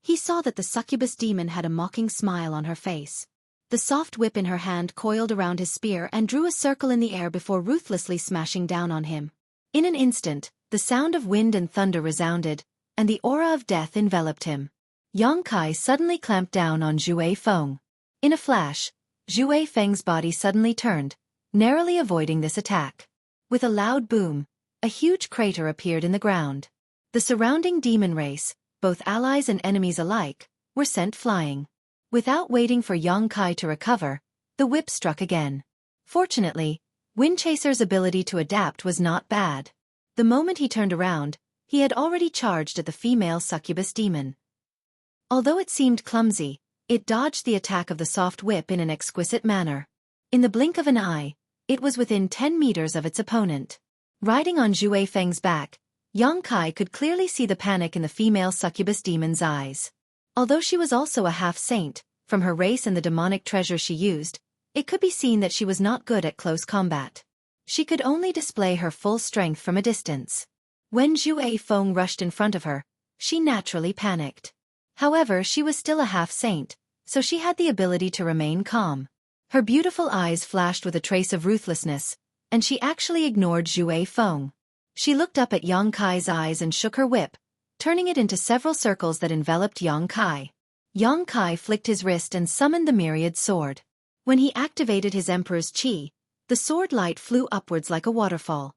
A: he saw that the succubus demon had a mocking smile on her face. The soft whip in her hand coiled around his spear and drew a circle in the air before ruthlessly smashing down on him. In an instant, the sound of wind and thunder resounded, and the aura of death enveloped him. Yang Kai suddenly clamped down on Xue Feng. In a flash, Xue Feng's body suddenly turned, narrowly avoiding this attack. With a loud boom, a huge crater appeared in the ground. The surrounding demon race, both allies and enemies alike, were sent flying. Without waiting for Yang Kai to recover, the whip struck again. Fortunately, Wind Chaser's ability to adapt was not bad. The moment he turned around, he had already charged at the female succubus demon. Although it seemed clumsy, it dodged the attack of the soft whip in an exquisite manner. In the blink of an eye, it was within 10 meters of its opponent. Riding on Xue Feng's back, Yang Kai could clearly see the panic in the female succubus demon's eyes. Although she was also a half-saint,
B: From her race and the demonic treasure she used, it could be seen that she was not good at close combat. She could only display her full strength from a distance. When Xueqi rushed in front of her, she naturally panicked. However, she was still a half-saint, so she had the ability to remain calm. Her beautiful eyes flashed with a trace of ruthlessness, and she actually ignored Xueqi. She looked up at Yang Kai's eyes and shook her whip, turning it into several circles that enveloped Yang Kai. Yang Kai flicked his wrist and summoned the myriad sword. When he activated his emperor's chi, the sword light flew upwards like a waterfall.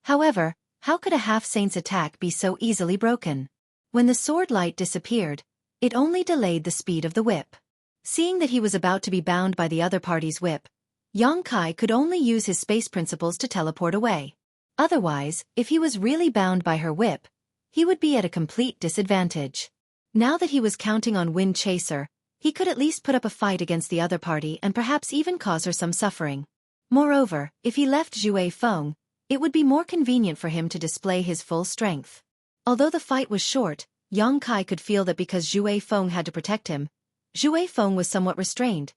B: However, how could a half-saint's attack be so easily broken? When the sword light disappeared, it only delayed the speed of the whip. Seeing that he was about to be bound by the other party's whip, Yang Kai could only use his space principles to teleport away. Otherwise, if he was really bound by her whip, he would be at a complete disadvantage. Now that he was counting on Wind Chaser, he could at least put up a fight against the other party and perhaps even cause her some suffering. Moreover, if he left Xueqi, it would be more convenient for him to display his full strength. Although the fight was short, Yang Kai could feel that because Xueqi had to protect him, Xueqi was somewhat restrained.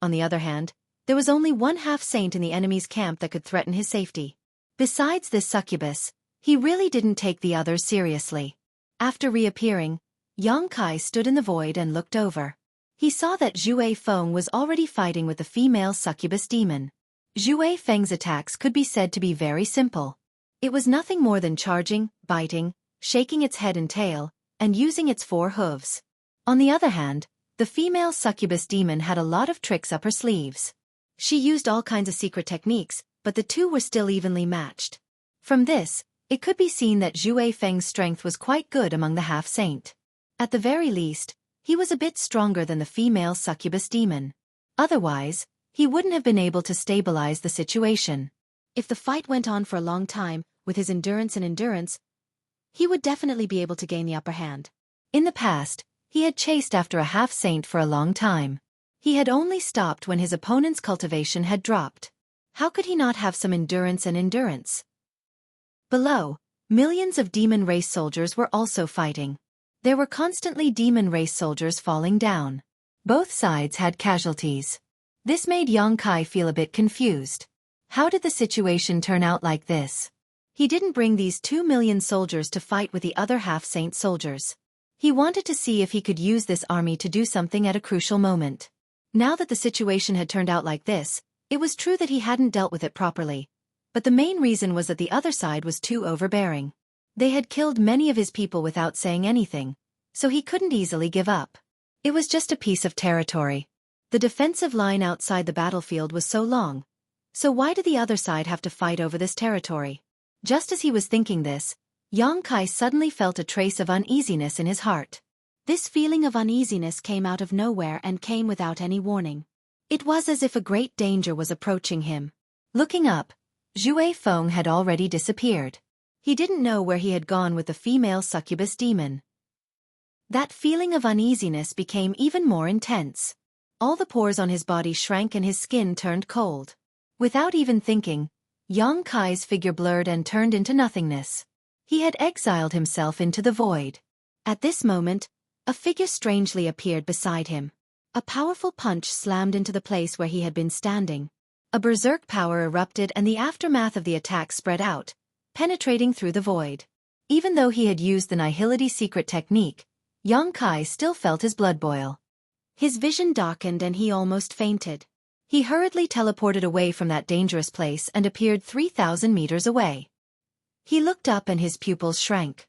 B: On the other hand, there was only one half-saint in the enemy's camp that could threaten his safety. Besides this succubus, he really didn't take the others seriously. After reappearing, Yang Kai stood in the void and looked over. He saw that Xueqi was already fighting with the female succubus demon. Xueqi's attacks could be said to be very simple. It was nothing more than charging, biting, shaking its head and tail, and using its 4 hooves. On the other hand, the female succubus demon had a lot of tricks up her sleeves. She used all kinds of secret techniques, but the two were still evenly matched. From this, it could be seen that Xueqi's strength was quite good among the half-saint. At the very least, he was a bit stronger than the female succubus demon. Otherwise, he wouldn't have been able to stabilize the situation. If the fight went on for a long time, with his endurance, he would definitely be able to gain the upper hand. In the past, he had chased after a half-saint for a long time. He had only stopped when his opponent's cultivation had dropped. How could he not have some endurance? Below, millions of demon race soldiers were also fighting. There were constantly demon race soldiers falling down. Both sides had casualties. This made Yang Kai feel a bit confused. How did the situation turn out like this? He didn't bring these 2 million soldiers to fight with the other half-saint soldiers. He wanted to see if he could use this army to do something at a crucial moment. Now that the situation had turned out like this, it was true that he hadn't dealt with it properly. But the main reason was that the other side was too overbearing. They had killed many of his people without saying anything, so he couldn't easily give up. It was just a piece of territory. The defensive line outside the battlefield was so long. So why did the other side have to fight over this territory? Just as he was thinking this, Yang Kai suddenly felt a trace of uneasiness in his heart. This feeling of uneasiness came out of nowhere and came without any warning. It was as if a great danger was approaching him. Looking up, Xueqi had already disappeared. He didn't know where he had gone with the female succubus demon. That feeling of uneasiness became even more intense. All the pores on his body shrank and his skin turned cold. Without even thinking, Yang Kai's figure blurred and turned into nothingness. He had exiled himself into the void. At this moment, a figure strangely appeared beside him. A powerful punch slammed into the place where he had been standing. A berserk power erupted and the aftermath of the attack spread out, penetrating through the void. Even though he had used the Nihility secret technique, Yang Kai still felt his blood boil. His vision darkened and he almost fainted. He hurriedly teleported away from that dangerous place and appeared 3,000 meters away. He looked up and his pupils shrank.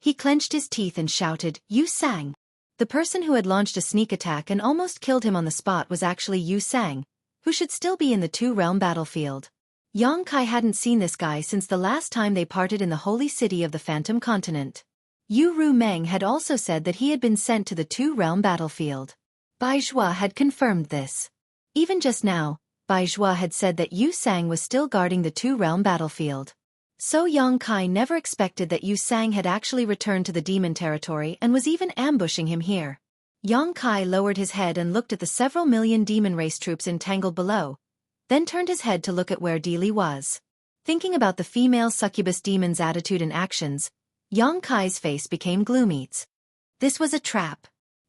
B: He clenched his teeth and shouted, "Yu Sang!" The person who had launched a sneak attack and almost killed him on the spot was actually Yu Sang, who should still be in the two-realm battlefield. Yang Kai hadn't seen this guy since the last time they parted in the holy city of the Phantom Continent. Yu Ru Meng had also said that he had been sent to the two-realm battlefield. Bai Zhua had confirmed this. Even just now, Bai Zhua had said that Yu Sang was still guarding the two-realm battlefield. So Yang Kai never expected that Yu Sang had actually returned to the demon territory and was even ambushing him here. Yang Kai lowered his head and looked at the several million demon race troops entangled below, then turned his head to look at where Li was. Thinking about the female succubus demon's attitude and actions, Yang Kai's face became gloomy. This was a trap.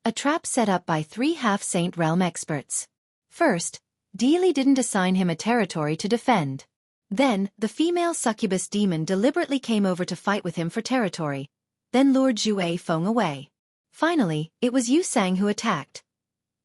A: A trap set up by 3 half-saint realm experts. First, Li didn't assign him a territory to defend. Then, the female succubus demon deliberately came over to fight with him for territory, then lured Xueqi away. Finally, it was Yu Sang who attacked.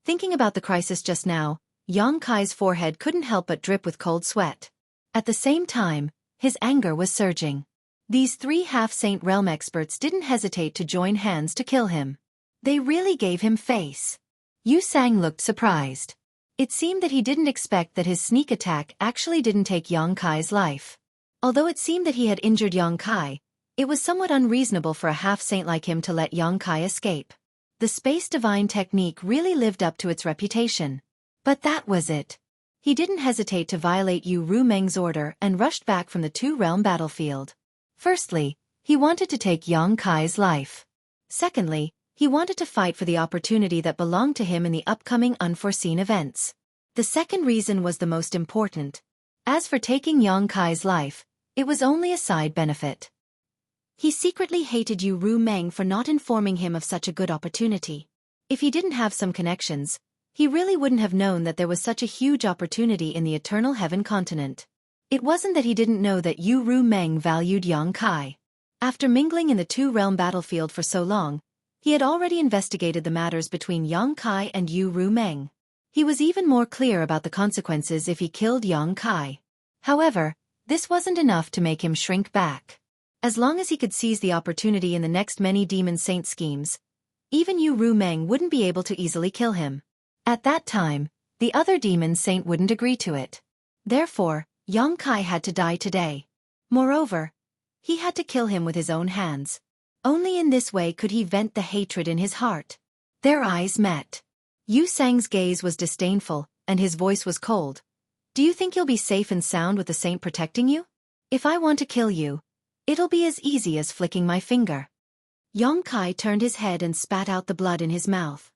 A: Thinking about the crisis just now, Yang Kai's forehead couldn't help but drip with cold sweat. At the same time, his anger was surging. These 3 half-saint realm experts didn't hesitate to join hands to kill him. They really gave him face. Yu Sang looked surprised. It seemed that he didn't expect that his sneak attack actually didn't take Yang Kai's life. Although it seemed that he had injured Yang Kai, it was somewhat unreasonable for a half-saint like him to let Yang Kai escape. The space divine technique really lived up to its reputation. But that was it. He didn't hesitate to violate Yu Rumeng's order and rushed back from the 2-realm battlefield. Firstly, he wanted to take Yang Kai's life. Secondly, he wanted to fight for the opportunity that belonged to him in the upcoming unforeseen events. The second reason was the most important. As for taking Yang Kai's life, it was only a side benefit. He secretly hated Yu Rumeng for not informing him of such a good opportunity. If he didn't have some connections, he really wouldn't have known that there was such a huge opportunity in the Eternal Heaven continent. It wasn't that he didn't know that Yu Rumeng valued Yang Kai. After mingling in the 2-realm battlefield for so long, he had already investigated the matters between Yang Kai and Yu Rumeng. He was even more clear about the consequences if he killed Yang Kai. However, this wasn't enough to make him shrink back. As long as he could seize the opportunity in the next many demon saint schemes, even Yu Rumeng wouldn't be able to easily kill him. At that time, the other demon saint wouldn't agree to it. Therefore, Yang Kai had to die today. Moreover, he had to kill him with his own hands. Only in this way could he vent the hatred in his heart. Their eyes met. Yu Sang's gaze was disdainful, and his voice was cold. Do you think you'll be safe and sound with the saint protecting you? If I want to kill you, it'll be as easy as flicking my finger. Yang Kai turned his head and spat out the blood in his mouth.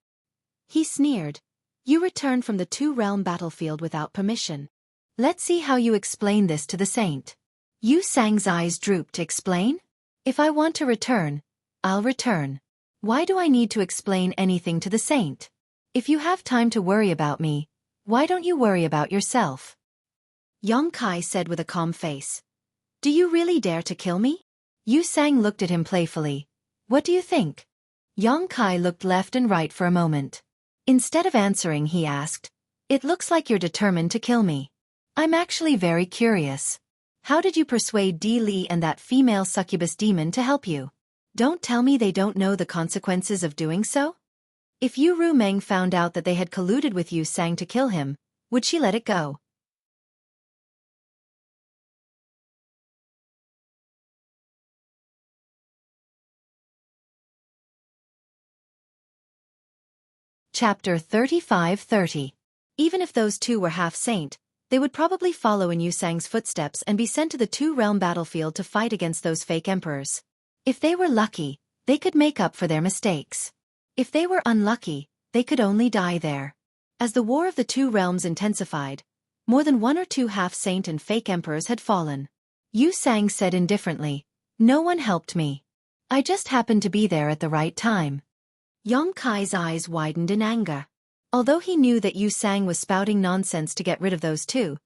A: He sneered. You returned from the 2-realm battlefield without permission. Let's see how you explain this to the saint. Yu Sang's eyes drooped. Explain? If I want to return, I'll return. Why do I need to explain anything to the saint? If you have time to worry about me, why don't you worry about yourself? Yang Kai said with a calm face. Do you really dare to kill me? Yu Sang looked at him playfully. What do you think? Yang Kai looked left and right for a moment. Instead of answering, he asked, It looks like you're determined to kill me. I'm actually very curious. How did you persuade Li and that female succubus demon to help you? Don't tell me they don't know the consequences of doing so? If Yu Rumeng found out that they had colluded with Yu Sang to kill him, would she let it go? Chapter 35-30. Even if those two were half-saint, they would probably follow in Yu Sang's footsteps and be sent to the 2-realm battlefield to fight against those fake emperors. If they were lucky, they could make up for their mistakes. If they were unlucky, they could only die there. As the war of the 2 realms intensified, more than 1 or 2 half-saint and fake emperors had fallen. Yu Sang said indifferently, No one helped me. I just happened to be there at the right time. Yang Kai's eyes widened in anger. Although he knew that Yu Sang was spouting nonsense to get rid of those 2,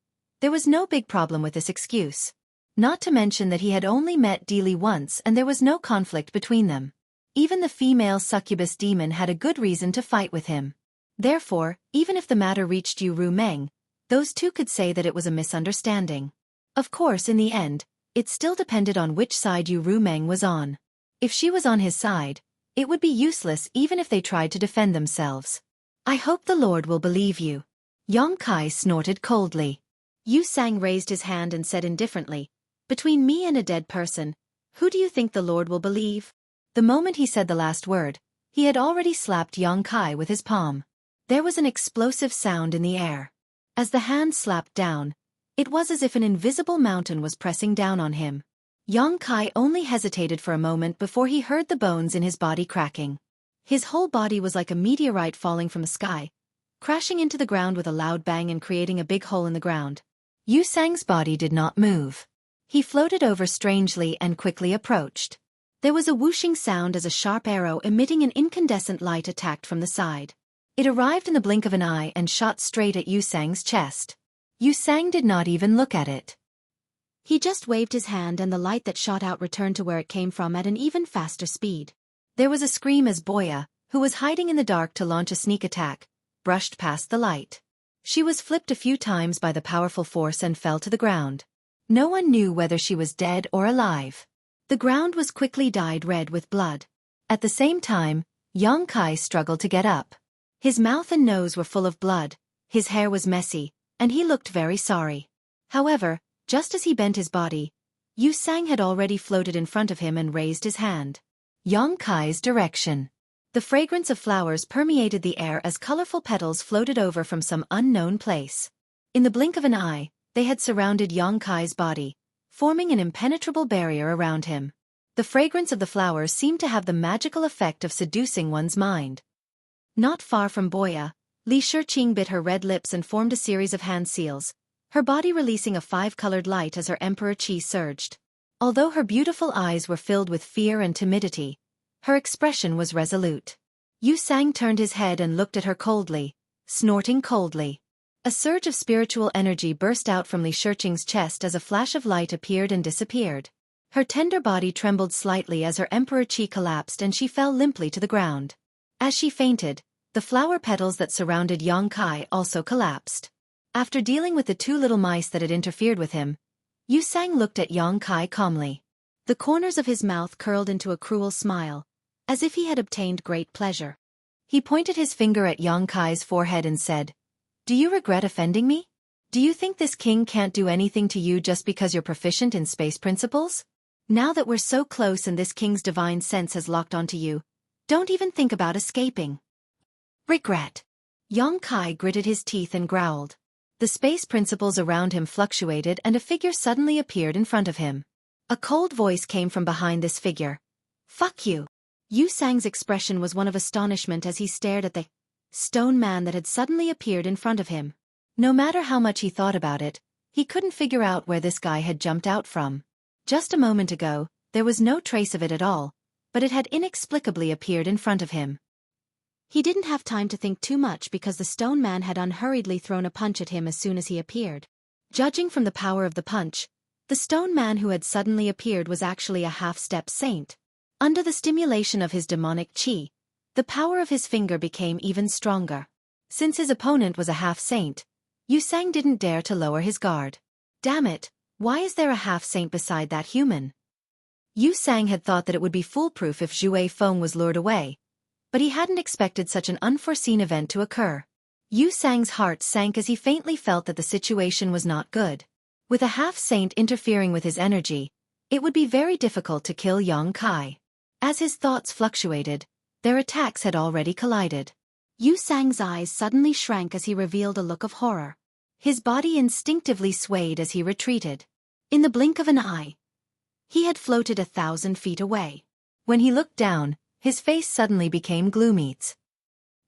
A: there was no big problem with this excuse. Not to mention that he had only met Li once and there was no conflict between them. Even the female succubus demon had a good reason to fight with him. Therefore, even if the matter reached Yu Rumeng, those 2 could say that it was a misunderstanding. Of course, in the end, it still depended on which side Yu Rumeng was on. If she was on his side, it would be useless even if they tried to defend themselves. I hope the Lord will believe you. Yang Kai snorted coldly. Yu Sang raised his hand and said indifferently, Between me and a dead person, who do you think the Lord will believe? The moment he said the last word, he had already slapped Yang Kai with his palm. There was an explosive sound in the air. As the hand slapped down, it was as if an invisible mountain was pressing down on him. Yang Kai only hesitated for a moment before he heard the bones in his body cracking. His whole body was like a meteorite falling from the sky, crashing into the ground with a loud bang and creating a big hole in the ground. Yu Sang's body did not move. He floated over strangely and quickly approached.
B: There was a whooshing sound as a sharp arrow emitting an incandescent light attacked from the side.
A: It arrived in the blink of an eye and shot straight at Yusang's chest. Yusang did not even look at it.
B: He just waved his hand and the light that shot out returned to where it came from at an even faster speed.
A: There was a scream as Boya, who was hiding in the dark to launch a sneak attack, brushed past the light. She was flipped a few times by the powerful force and fell to the ground. No one knew whether she was dead or alive. The ground was quickly dyed red with blood. At the same time, Yongkai struggled to get up. His mouth and nose were full of blood, his hair was messy, and he looked very sorry. However, just as he bent his body, Yusang had already floated in front of him and raised his hand. Yongkai's direction. The fragrance of flowers permeated the air as colorful petals floated over from some unknown place. In the blink of an eye, they had surrounded Yongkai's body, forming an impenetrable barrier around him. The fragrance of the flowers seemed to have the magical effect of seducing one's mind. Not far from Boya, Li Shiqing bit her red lips and formed a series of hand seals, her body releasing a five-colored light as her emperor qi surged. Although her beautiful eyes were filled with fear and timidity, her expression was resolute. Yusang turned his head and looked at her coldly, snorting coldly. A surge of spiritual energy burst out from Li Shiqing's chest as a flash of light appeared and disappeared. Her tender body trembled slightly as her emperor qi collapsed and she fell limply to the ground. As she fainted, the flower petals that surrounded Yongkai also collapsed. After dealing with the two little mice that had interfered with him, Yusang looked at Yongkai calmly. The corners of his mouth curled into a cruel smile, as if he had obtained great pleasure. He pointed his finger at Yongkai's forehead and said, "Do you regret offending me? Do you think this king can't do anything to you just because you're proficient in space principles? Now that we're so close and this king's divine sense has locked onto you, don't even think about escaping." Regret. Yongkai gritted his teeth and growled. The space principles around him fluctuated and a figure suddenly appeared in front of him. A cold voice came from behind this figure. "Fuck you." Yusang's expression was one of astonishment as he stared at the stone man that had suddenly appeared in front of him. No matter how much he thought about it, he couldn't figure out where this guy had jumped out from. Just a moment ago, there was no trace of it at all, but it had inexplicably appeared in front of him. He didn't have time to think too much because the stone man had unhurriedly thrown a punch at him as soon as he appeared. Judging from the power of the punch, the stone man who had suddenly appeared was actually a half-step saint. Under the stimulation of his demonic qi, the power of his finger became even stronger. Since his opponent was a half-saint, Yusang didn't dare to lower his guard. Damn it, why is there a half-saint beside that human? Yusang had thought that it would be foolproof if Zhuai Feng was lured away, but he hadn't expected such an unforeseen event to occur. Yusang's heart sank as he faintly felt that the situation was not good. With a half-saint interfering with his energy, it would be very difficult to kill Yongkai. As his thoughts fluctuated, their attacks had already collided. Yusang's eyes suddenly shrank as he revealed a look of horror. His body instinctively swayed as he retreated. In the blink of an eye, he had floated 1,000 feet away. When he looked down, his face suddenly became gloomy.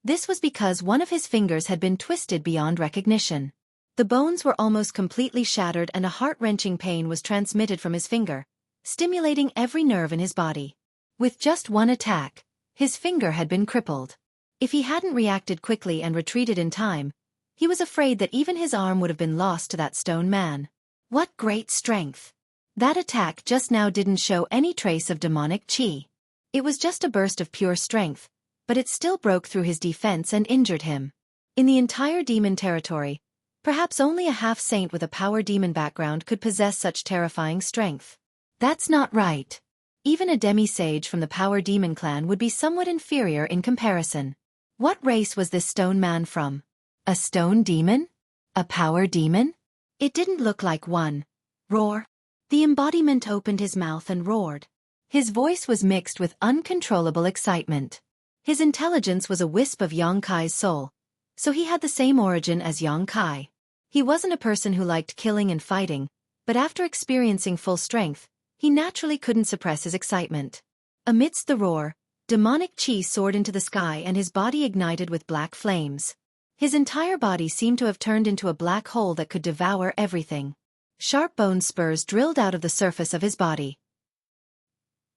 A: This was because one of his fingers had been twisted beyond recognition. The bones were almost completely shattered and a heart-wrenching pain was transmitted from his finger, stimulating every nerve in his body. With just one attack, his finger had been crippled. If he hadn't reacted quickly and retreated in time, he was afraid that even his arm would have been lost to that stone man. What great strength! That attack just now didn't show any trace of demonic qi. It was just a burst of pure strength, but it still broke through his defense and injured him. In the entire demon territory, perhaps only a half-saint with a power demon background could possess such terrifying strength. That's not right. Even a demi-sage from the power demon clan would be somewhat inferior in comparison. What race was this stone man from? A stone demon? A power demon? It didn't look like one. Roar. The embodiment opened his mouth and roared. His voice was mixed with uncontrollable excitement. His intelligence was a wisp of Yongkai's soul, so he had the same origin as Yongkai. He wasn't a person who liked killing and fighting, but after experiencing full strength, he naturally couldn't suppress his excitement. Amidst the roar, demonic qi soared into the sky and his body ignited with black flames. His entire body seemed to have turned into a black hole that could devour everything. Sharp bone spurs drilled out of the surface of his body.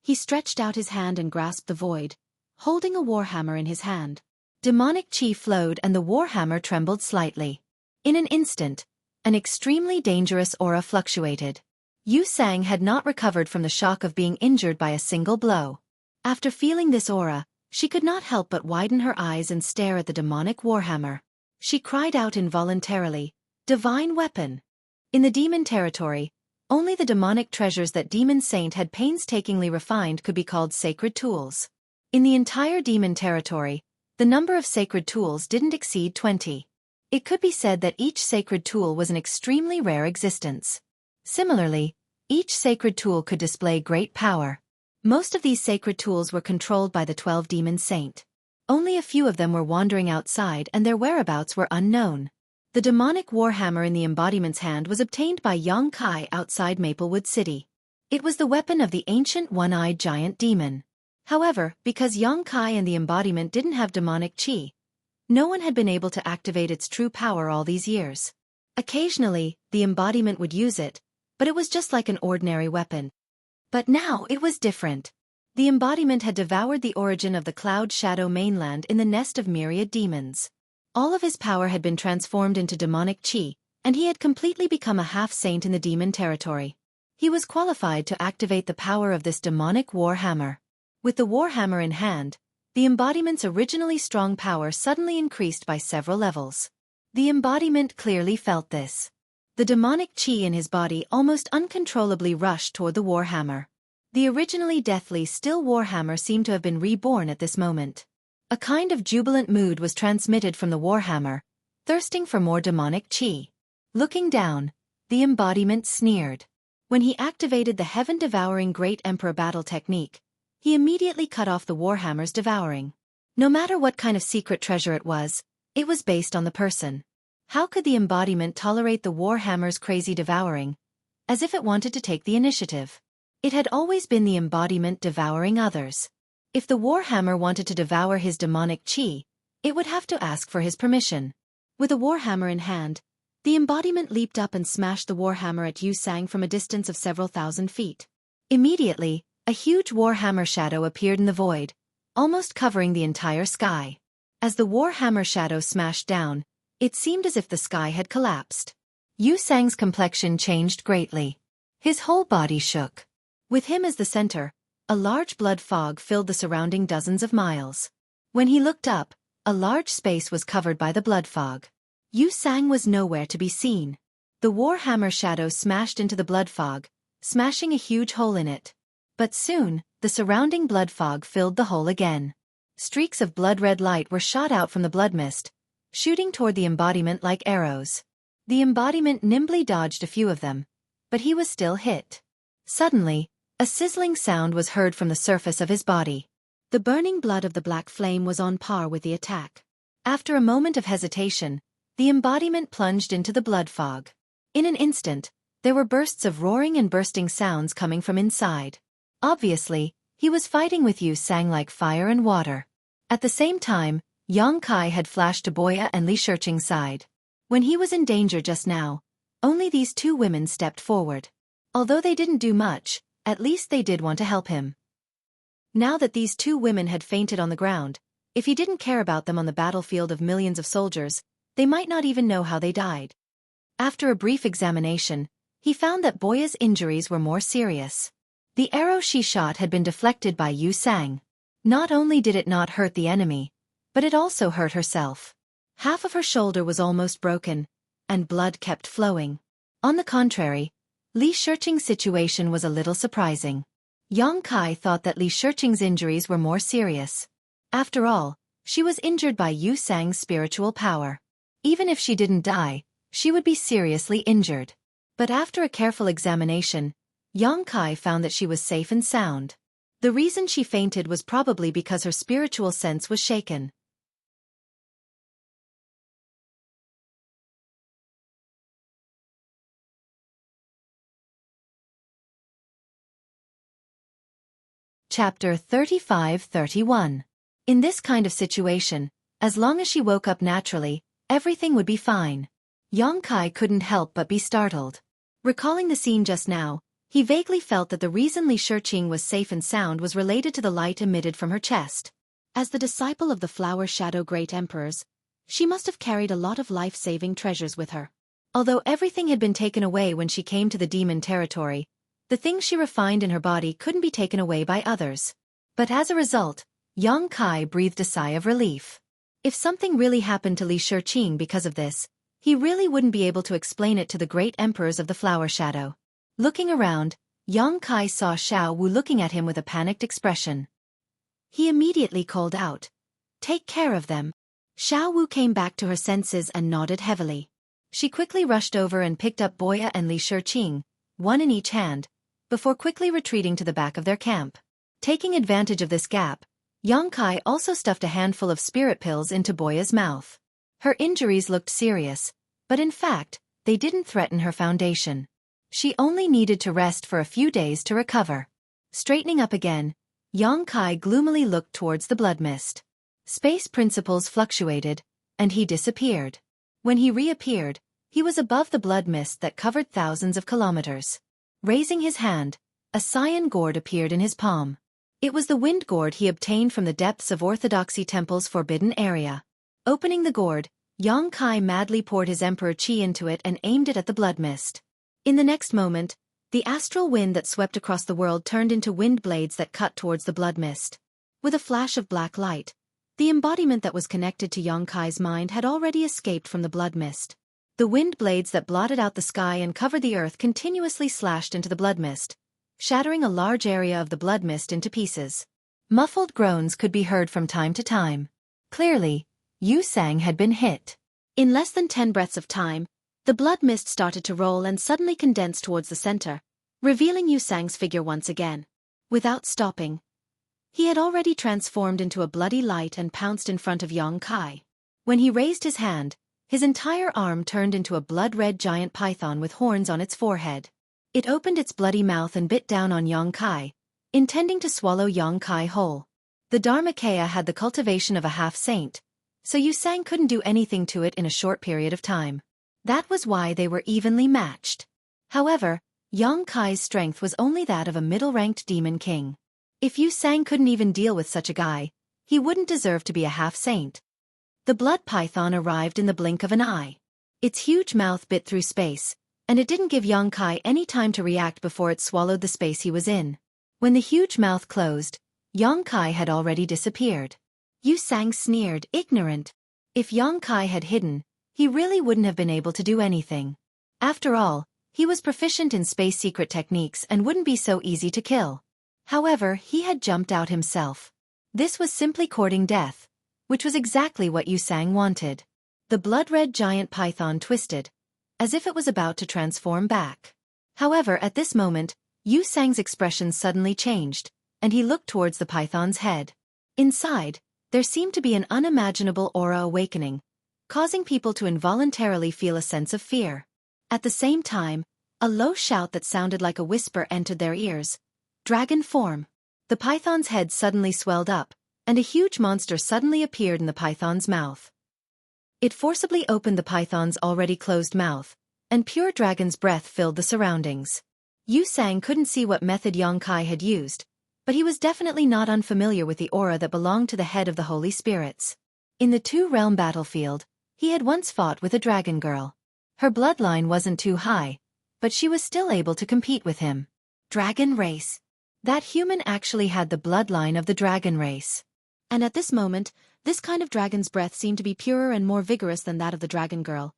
B: He stretched out his hand and grasped the void, holding a warhammer in his hand. Demonic chi flowed and the warhammer trembled slightly. In an instant, an extremely dangerous aura fluctuated. Yu Sang had not recovered from the shock of being injured by a single blow. After feeling this aura, she could not help but widen her eyes and stare at the demonic warhammer. She cried out involuntarily, "Divine weapon!" In the demon territory, only the demonic treasures that Demon Saint had painstakingly refined could be called sacred tools. In the entire demon territory, the number of sacred tools didn't exceed 20. It could be said that each sacred tool was an extremely rare existence. Similarly, each sacred tool could display great power. Most of these sacred tools were controlled by the 12 Demon Saint. Only a few of them were wandering outside and their whereabouts were unknown. The demonic warhammer in the embodiment's hand was obtained by Yang Kai outside Maplewood City. It was the weapon of the ancient one-eyed giant demon. However, because Yang Kai and the embodiment didn't have demonic chi, no one had been able to activate its true power all these years. Occasionally, the embodiment would use it, but it was just like an ordinary weapon. But now it was different. The embodiment had devoured the origin of the Cloud Shadow mainland in the nest of myriad demons. All of his power had been transformed into demonic chi, and he had completely become a half-saint in the demon territory. He was qualified to activate the power of this demonic warhammer. With the warhammer in hand, the embodiment's originally strong power suddenly increased by several levels. The embodiment clearly felt this. The demonic chi in his body almost uncontrollably rushed toward the warhammer. The originally deathly still warhammer seemed to have been reborn at this moment. A kind of jubilant mood was transmitted from the warhammer, thirsting for more demonic chi. Looking down, the embodiment sneered. When he activated the heaven-devouring Great Emperor battle technique, he immediately cut off the warhammer's devouring. No matter what kind of secret treasure it was based on the person. How could the embodiment tolerate the warhammer's crazy devouring, as if it wanted to take the initiative? It had always been the embodiment devouring others. If the warhammer wanted to devour his demonic chi, it would have to ask for his permission. With a warhammer in hand, the embodiment leaped up and smashed the warhammer at Yu Sang from a distance of several thousand feet. Immediately, a huge warhammer shadow appeared in the void, almost covering the entire sky. As the warhammer shadow smashed down, it seemed as if the sky had collapsed. Yu Sang's complexion changed greatly. His whole body shook. With him as the center, a large blood fog filled the surrounding dozens of miles. When he looked up, a large space was covered by the blood fog. Yu Sang was nowhere to be seen. The warhammer shadow smashed into the blood fog, smashing a huge hole in it. But soon, the surrounding blood fog filled the hole again. Streaks of blood-red light were shot out from the blood mist, shooting toward the embodiment like arrows. The embodiment nimbly dodged a few of them, but he was still hit. Suddenly, a sizzling sound was heard from the surface of his body. The burning blood of the black flame was on par with the attack. After a moment of hesitation, the embodiment plunged into the blood fog. In an instant, there were bursts of roaring and bursting sounds coming from inside. Obviously, he was fighting with Yu Sang like fire and water. At the same time, Yang Kai had flashed to Boya and Li Xueqing's side. When he was in danger just now, only these two women stepped forward. Although they didn't do much, at least they did want to help him. Now that these two women had fainted on the ground, if he didn't care about them on the battlefield of millions of soldiers, they might not even know how they died. After a brief examination, he found that Boya's injuries were more serious. The arrow she shot had been deflected by Yu Sang. Not only did it not hurt the enemy, but it also hurt herself. Half of her shoulder was almost broken, and blood kept flowing. On the contrary, Li Xueqing's situation was a little surprising. Yang Kai thought that Li Xueqing's injuries were more serious. After all, she was injured by Yu Sang's spiritual power. Even if she didn't die, she would be seriously injured. But after a careful examination, Yang Kai found that she was safe and sound. The reason she fainted was probably because her spiritual sense was shaken. Chapter 35-31. In this kind of situation, as long as she woke up naturally, everything would be fine. Yang Kai couldn't help but be startled. Recalling the scene just now, He vaguely felt that the reason Li Xueqi was safe and sound was related to the light emitted from her chest. As the disciple of the Flower Shadow Great Emperors, she must have carried a lot of life-saving treasures with her. Although everything had been taken away when she came to the demon territory, the things she refined in her body couldn't be taken away by others. But as a result, Yang Kai breathed a sigh of relief. If something really happened to Li Xueqi because of this, he really wouldn't be able to explain it to the great emperors of the Flower Shadow. Looking around, Yang Kai saw Xiao Wu looking at him with a panicked expression. He immediately called out, "Take care of them." Xiao Wu came back to her senses and nodded heavily. She quickly rushed over and picked up Boya and Li Xueqi, one in each hand, before quickly retreating to the back of their camp. Taking advantage of this gap, Yang Kai also stuffed a handful of spirit pills into Boya's mouth. Her injuries looked serious, but in fact, they didn't threaten her foundation. She only needed to rest for a few days to recover. Straightening up again, Yang Kai gloomily looked towards the blood mist. Space principles fluctuated, and he disappeared. When he reappeared, he was above the blood mist that covered thousands of kilometers. Raising his hand, a cyan gourd appeared in his palm. It was the wind gourd he obtained from the depths of Orthodoxy Temple's forbidden area. Opening the gourd, Yang Kai madly poured his emperor chi into it and aimed it at the blood mist. In the next moment, the astral wind that swept across the world turned into wind blades that cut towards the blood mist. With a flash of black light, the embodiment that was connected to Yang Kai's mind had already escaped from the blood mist. The wind blades that blotted out the sky and covered the earth continuously slashed into the blood mist, shattering a large area of the blood mist into pieces. Muffled groans could be heard from time to time. Clearly, Yu Sang had been hit. In less than 10 breaths of time, the blood mist started to roll and suddenly condensed towards the center, revealing Yu Sang's figure once again. Without stopping, he had already transformed into a bloody light and pounced in front of Yang Kai. When he raised his hand, his entire arm turned into a blood-red giant python with horns on its forehead. It opened its bloody mouth and bit down on Yang Kai, intending to swallow Yang Kai whole. The Dharmakaya had the cultivation of a half-saint, so Yu Sang couldn't do anything to it in a short period of time. That was why they were evenly matched. However, Yang Kai's strength was only that of a middle-ranked demon king. If Yu Sang couldn't even deal with such a guy, he wouldn't deserve to be a half-saint. The blood python arrived in the blink of an eye. Its huge mouth bit through space, and it didn't give Yang Kai any time to react before it swallowed the space he was in. When the huge mouth closed, Yang Kai had already disappeared. Yu Sang sneered, ignorant. If Yang Kai had hidden, he really wouldn't have been able to do anything. After all, he was proficient in space secret techniques and wouldn't be so easy to kill. However, he had jumped out himself. This was simply courting death, which was exactly what Yu Sang wanted. The blood-red giant python twisted, as if it was about to transform back. However, at this moment, Yu Sang's expression suddenly changed, and he looked towards the python's head. Inside, there seemed to be an unimaginable aura awakening, causing people to involuntarily feel a sense of fear. At the same time, a low shout that sounded like a whisper entered their ears. Dragon form. The python's head suddenly swelled up, and a huge monster suddenly appeared in the python's mouth. It forcibly opened the python's already closed mouth, and pure dragon's breath filled the surroundings. Yu Sang couldn't see what method Yang Kai had used, but he was definitely not unfamiliar with the aura that belonged to the head of the holy spirits. In the two-realm battlefield, he had once fought with a dragon girl. Her bloodline wasn't too high, but she was still able to compete with him. Dragon race. That human actually had the bloodline of the dragon race. And at this moment, this kind of dragon's breath seemed to be purer and more vigorous than that of the dragon girl.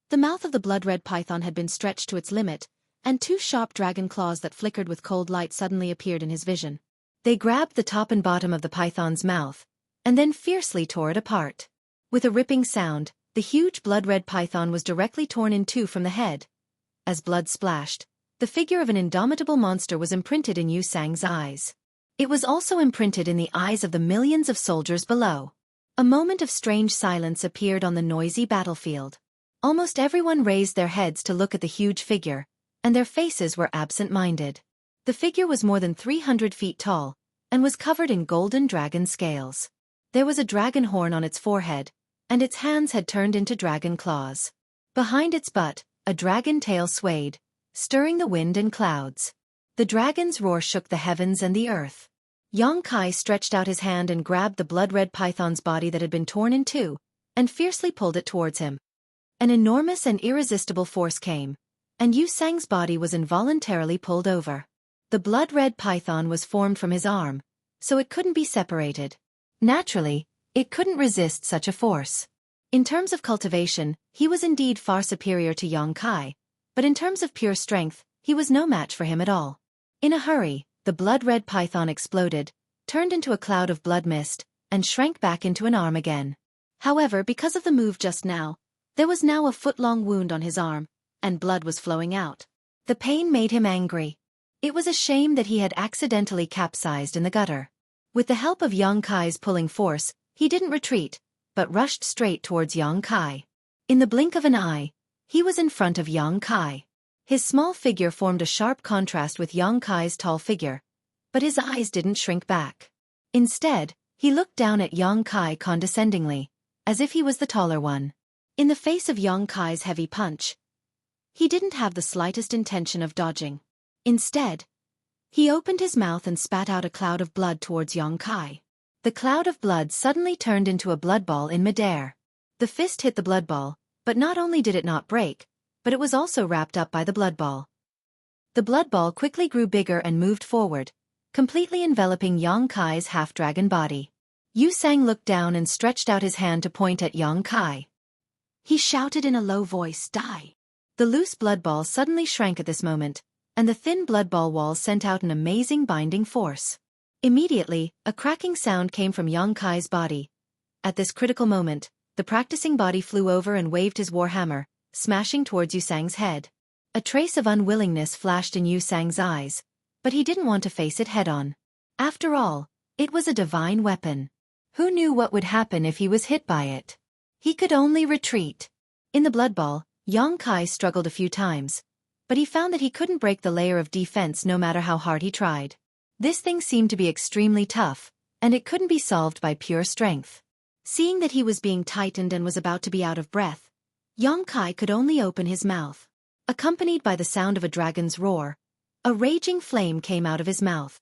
B: The mouth of the blood-red python had been stretched to its limit, and 2 sharp dragon claws that flickered with cold light suddenly appeared in his vision. They grabbed the top and bottom of the python's mouth, and then fiercely tore it apart. With a ripping sound, the huge blood-red python was directly torn in two from the head. As blood splashed, the figure of an indomitable monster was imprinted in Yu Sang's eyes. It was also imprinted in the eyes of the millions of soldiers below. A moment of strange silence appeared on the noisy battlefield. Almost everyone raised their heads to look at the huge figure, and their faces were absent-minded. The figure was more than 300 feet tall, and was covered in golden dragon scales. There was a dragon horn on its forehead, and its hands had turned into dragon claws. Behind its butt, a dragon tail swayed, stirring the wind and clouds.
A: The dragon's roar shook the heavens and the earth. Yong-kai stretched out his hand and grabbed the blood-red python's body that had been torn in two, and fiercely pulled it towards him. An enormous and irresistible force came, and Yu Sang's body was involuntarily pulled over. The blood-red python was formed from his arm, so it couldn't be separated. Naturally, it couldn't resist such a force. In terms of cultivation, he was indeed far superior to Yong-kai, but in terms of pure strength, he was no match for him at all. In a hurry, the blood-red python exploded, turned into a cloud of blood mist, and shrank back into an arm again. However, because of the move just now, there was now a foot-long wound on his arm, and blood was flowing out. The pain made him angry. It was a shame that he had accidentally capsized in the gutter. With the help of Yong-kai's pulling force, he didn't retreat, but rushed straight towards Yong-kai. In the blink of an eye, he was in front of Yong-kai. His small figure formed a sharp contrast with Yong-kai's tall figure, but his eyes didn't shrink back. Instead, he looked down at Yong-kai condescendingly, as if he was the taller one. In the face of Yong-kai's heavy punch, he didn't have the slightest intention of dodging. Instead, he opened his mouth and spat out a cloud of blood towards Yong-kai. The cloud of blood suddenly turned into a blood ball in midair. The fist hit the blood ball, but not only did it not break, but it was also wrapped up by the blood ball. The blood ball quickly grew bigger and moved forward, completely enveloping Yong-kai's half-dragon body. Yu Sang looked down and stretched out his hand to point at Yong-kai. He shouted in a low voice, "Die!" The loose blood ball suddenly shrank at this moment, and the thin blood ball wall sent out an amazing binding force. Immediately, a cracking sound came from Yong-kai's body. At this critical moment, the practicing body flew over and waved his warhammer, smashing towards Yu Sang's head. A trace of unwillingness flashed in Yu Sang's eyes, but he didn't want to face it head-on. After all, it was a divine weapon. Who knew what would happen if he was hit by it? He could only retreat. In the blood ball, Yong-kai struggled a few times, but he found that he couldn't break the layer of defense no matter how hard he tried. This thing seemed to be extremely tough, and it couldn't be solved by pure strength. Seeing that he was being tightened and was about to be out of breath, Yong-kai could only open his mouth. Accompanied by the sound of a dragon's roar, a raging flame came out of his mouth.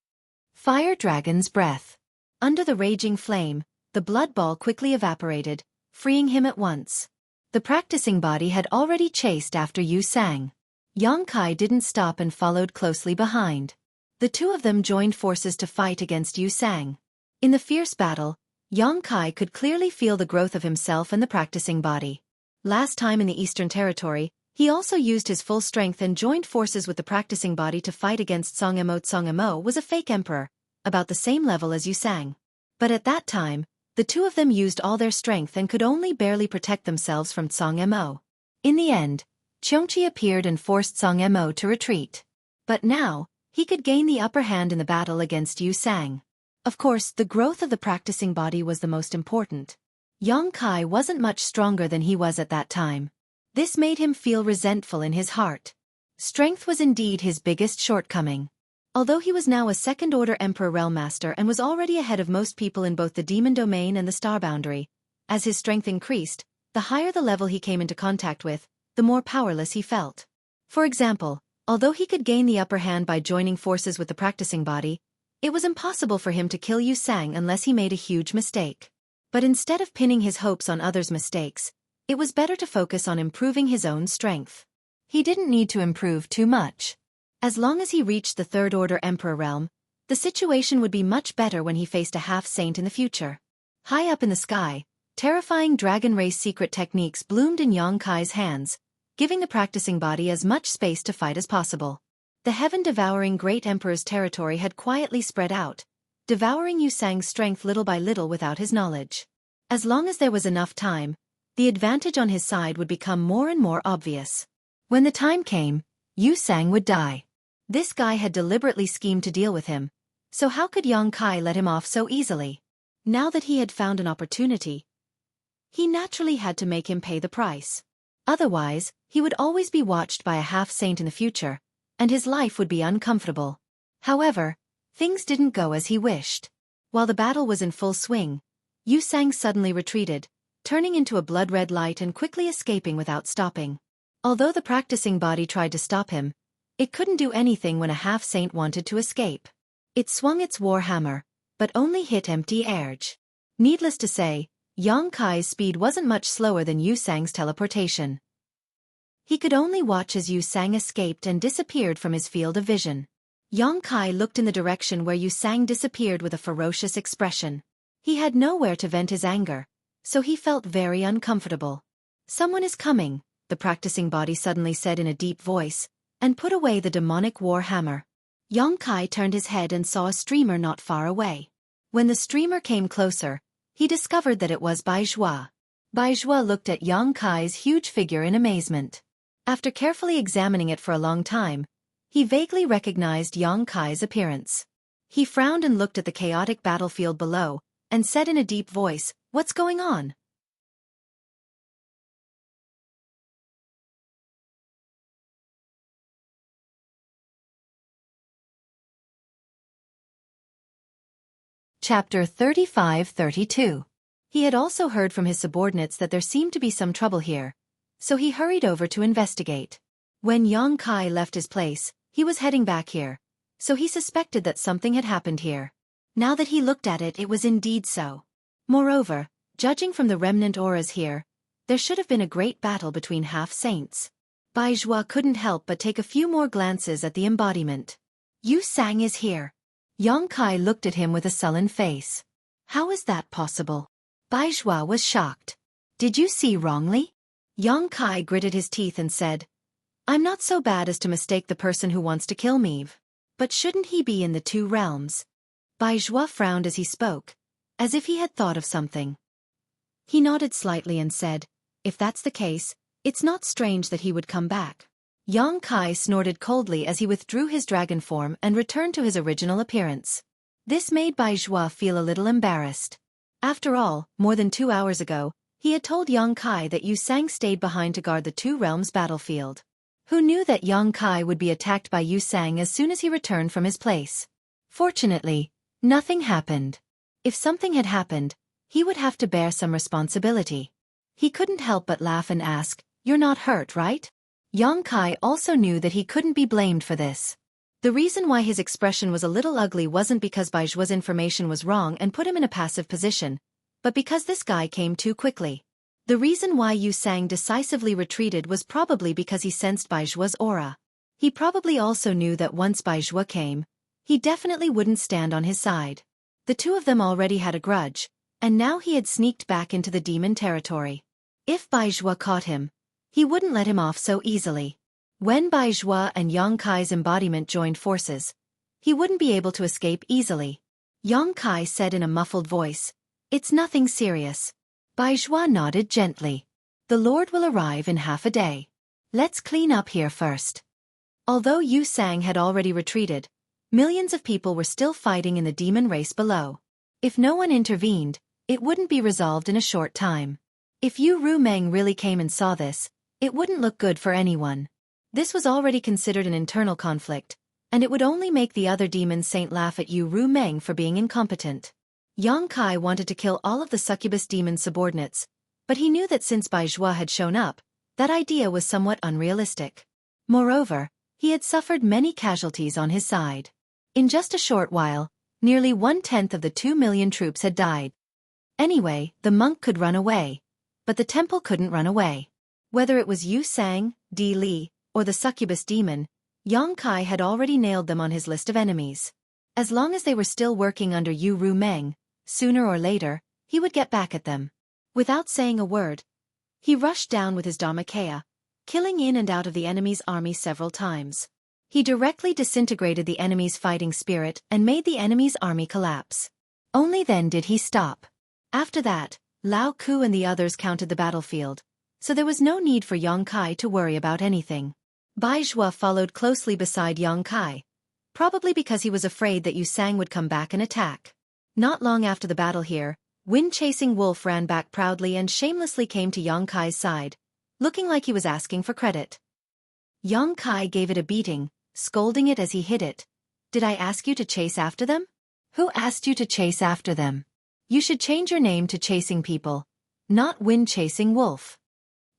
A: Fire Dragon's Breath. Under the raging flame, the blood ball quickly evaporated, freeing him at once. The practicing body had already chased after Yu Sang. Yong-kai didn't stop and followed closely behind. The two of them joined forces to fight against Yu Sang. In the fierce battle, Yong-kai could clearly feel the growth of himself and the practicing body. Last time in the Eastern Territory, he also used his full strength and joined forces with the practicing body to fight against Song Emo. Song Emo was a fake emperor, about the same level as Yu Sang. But at that time, the two of them used all their strength and could only barely protect themselves from Song Emo. In the end, Xueqi appeared and forced Song Emo to retreat. But now, he could gain the upper hand in the battle against Yu Sang. Of course, the growth of the practicing body was the most important. Yong-kai wasn't much stronger than he was at that time. This made him feel resentful in his heart. Strength was indeed his biggest shortcoming. Although he was now a second-order Emperor Realm Master and was already ahead of most people in both the Demon Domain and the Star Boundary, as his strength increased, the higher the level he came into contact with, the more powerless he felt. For example, although he could gain the upper hand by joining forces with the practicing body, it was impossible for him to kill Yu Sang unless he made a huge mistake. But instead of pinning his hopes on others' mistakes, it was better to focus on improving his own strength. He didn't need to improve too much. As long as he reached the third-order Emperor realm, the situation would be much better when he faced a half-saint in the future. High up in the sky, terrifying dragon race secret techniques bloomed in Yong-kai's hands, giving the practicing body as much space to fight as possible. The heaven-devouring Great Emperor's territory had quietly spread out, devouring Yu Sang's strength little by little without his knowledge. As long as there was enough time, the advantage on his side would become more and more obvious. When the time came, Yu Sang would die. This guy had deliberately schemed to deal with him, so how could Yong-kai let him off so easily? Now that he had found an opportunity, he naturally had to make him pay the price. Otherwise, he would always be watched by a half-saint in the future, and his life would be uncomfortable. However, things didn't go as he wished. While the battle was in full swing, Yu Sang suddenly retreated, turning into a blood-red light and quickly escaping without stopping. Although the practicing body tried to stop him, It couldn't do anything when a half-saint wanted to escape. It swung its war hammer, but only hit empty air. Needless to say, Yang Kai's speed wasn't much slower than Yu Sang's teleportation. He could only watch as Yu Sang escaped and disappeared from his field of vision. Yang Kai looked in the direction where Yu Sang disappeared with a ferocious expression. He had nowhere to vent his anger, so he felt very uncomfortable. "Someone is coming," the practicing body suddenly said in a deep voice, and put away the demonic war hammer. Yang Kai turned his head and saw a streamer not far away. When the streamer came closer, he discovered that it was Bai Zhua. Bai Zhua looked at Yang Kai's huge figure in amazement. After carefully examining it for a long time, he vaguely recognized Yang Kai's appearance. He frowned and looked at the chaotic battlefield below, and said in a deep voice, "What's going on?" Chapter 35-32. He had also heard from his subordinates that there seemed to be some trouble here, so he hurried over to investigate. When Yang Kai left his place, he was heading back here, so he suspected that something had happened here. Now that he looked at it, it was indeed so. Moreover, judging from the remnant auras here, there should have been a great battle between half-saints. Bai Zhua couldn't help but take a few more glances at the embodiment. "Yu Sang is here." Yang Kai looked at him with a sullen face. "How is that possible?" Bai Zhua was shocked. "Did you see wrongly?" Yang Kai gritted his teeth and said, "I'm not so bad as to mistake the person who wants to kill me. But shouldn't he be in the two realms?" Bai Zhua frowned as he spoke, as if he had thought of something. He nodded slightly and said, "If that's the case, it's not strange that he would come back." Yang Kai snorted coldly as he withdrew his dragon form and returned to his original appearance. This made Bai Zhua feel a little embarrassed. After all, more than 2 hours ago, he had told Yang Kai that Yu Sang stayed behind to guard the two realms battlefield. Who knew that Yang Kai would be attacked by Yu Sang as soon as he returned from his place? Fortunately, nothing happened. If something had happened, he would have to bear some responsibility. He couldn't help but laugh and ask, "You're not hurt, right?" Yang Kai also knew that he couldn't be blamed for this. The reason why his expression was a little ugly wasn't because Bai Zhua's information was wrong and put him in a passive position, but because this guy came too quickly. The reason why Yu Sang decisively retreated was probably because he sensed Bai Zhua's aura. He probably also knew that once Bai Zhua came, he definitely wouldn't stand on his side. The two of them already had a grudge, and now he had sneaked back into the demon territory. If Bai Zhua caught him, he wouldn't let him off so easily. When Bai Zhua and Yang Kai's embodiment joined forces, he wouldn't be able to escape easily. Yang Kai said in a muffled voice, "It's nothing serious." Bai Zhua nodded gently. "The Lord will arrive in half a day. Let's clean up here first." Although Yu Sang had already retreated, millions of people were still fighting in the demon race below. If no one intervened, it wouldn't be resolved in a short time. If Yu Rumeng really came and saw this, it wouldn't look good for anyone. This was already considered an internal conflict, and it would only make the other demon saint laugh at Yu Rumeng for being incompetent. Yang Kai wanted to kill all of the succubus demon subordinates, but he knew that since Bai Zhua had shown up, that idea was somewhat unrealistic. Moreover, he had suffered many casualties on his side. In just a short while, nearly 1/10 of the 2 million troops had died. Anyway, the monk could run away, but the temple couldn't run away. Whether it was Yu Sang, Di Li, or the succubus demon, Yang Kai had already nailed them on his list of enemies. As long as they were still working under Yu Rumeng, sooner or later, he would get back at them. Without saying a word, he rushed down with his Dharmakaya, killing in and out of the enemy's army several times. He directly disintegrated the enemy's fighting spirit and made the enemy's army collapse. Only then did he stop. After that, Lao Ku and the others counted the battlefield, so there was no need for Yang Kai to worry about anything. Bai Zhua followed closely beside Yang Kai, probably because he was afraid that Yu Sang would come back and attack. Not long after the battle here, Wind-Chasing Wolf ran back proudly and shamelessly came to Yang Kai's side, looking like he was asking for credit. Yang Kai gave it a beating, scolding it as he hit it. "Did I ask you to chase after them?" "Who asked you to chase after them? You should change your name to Chasing People, not Wind-Chasing Wolf."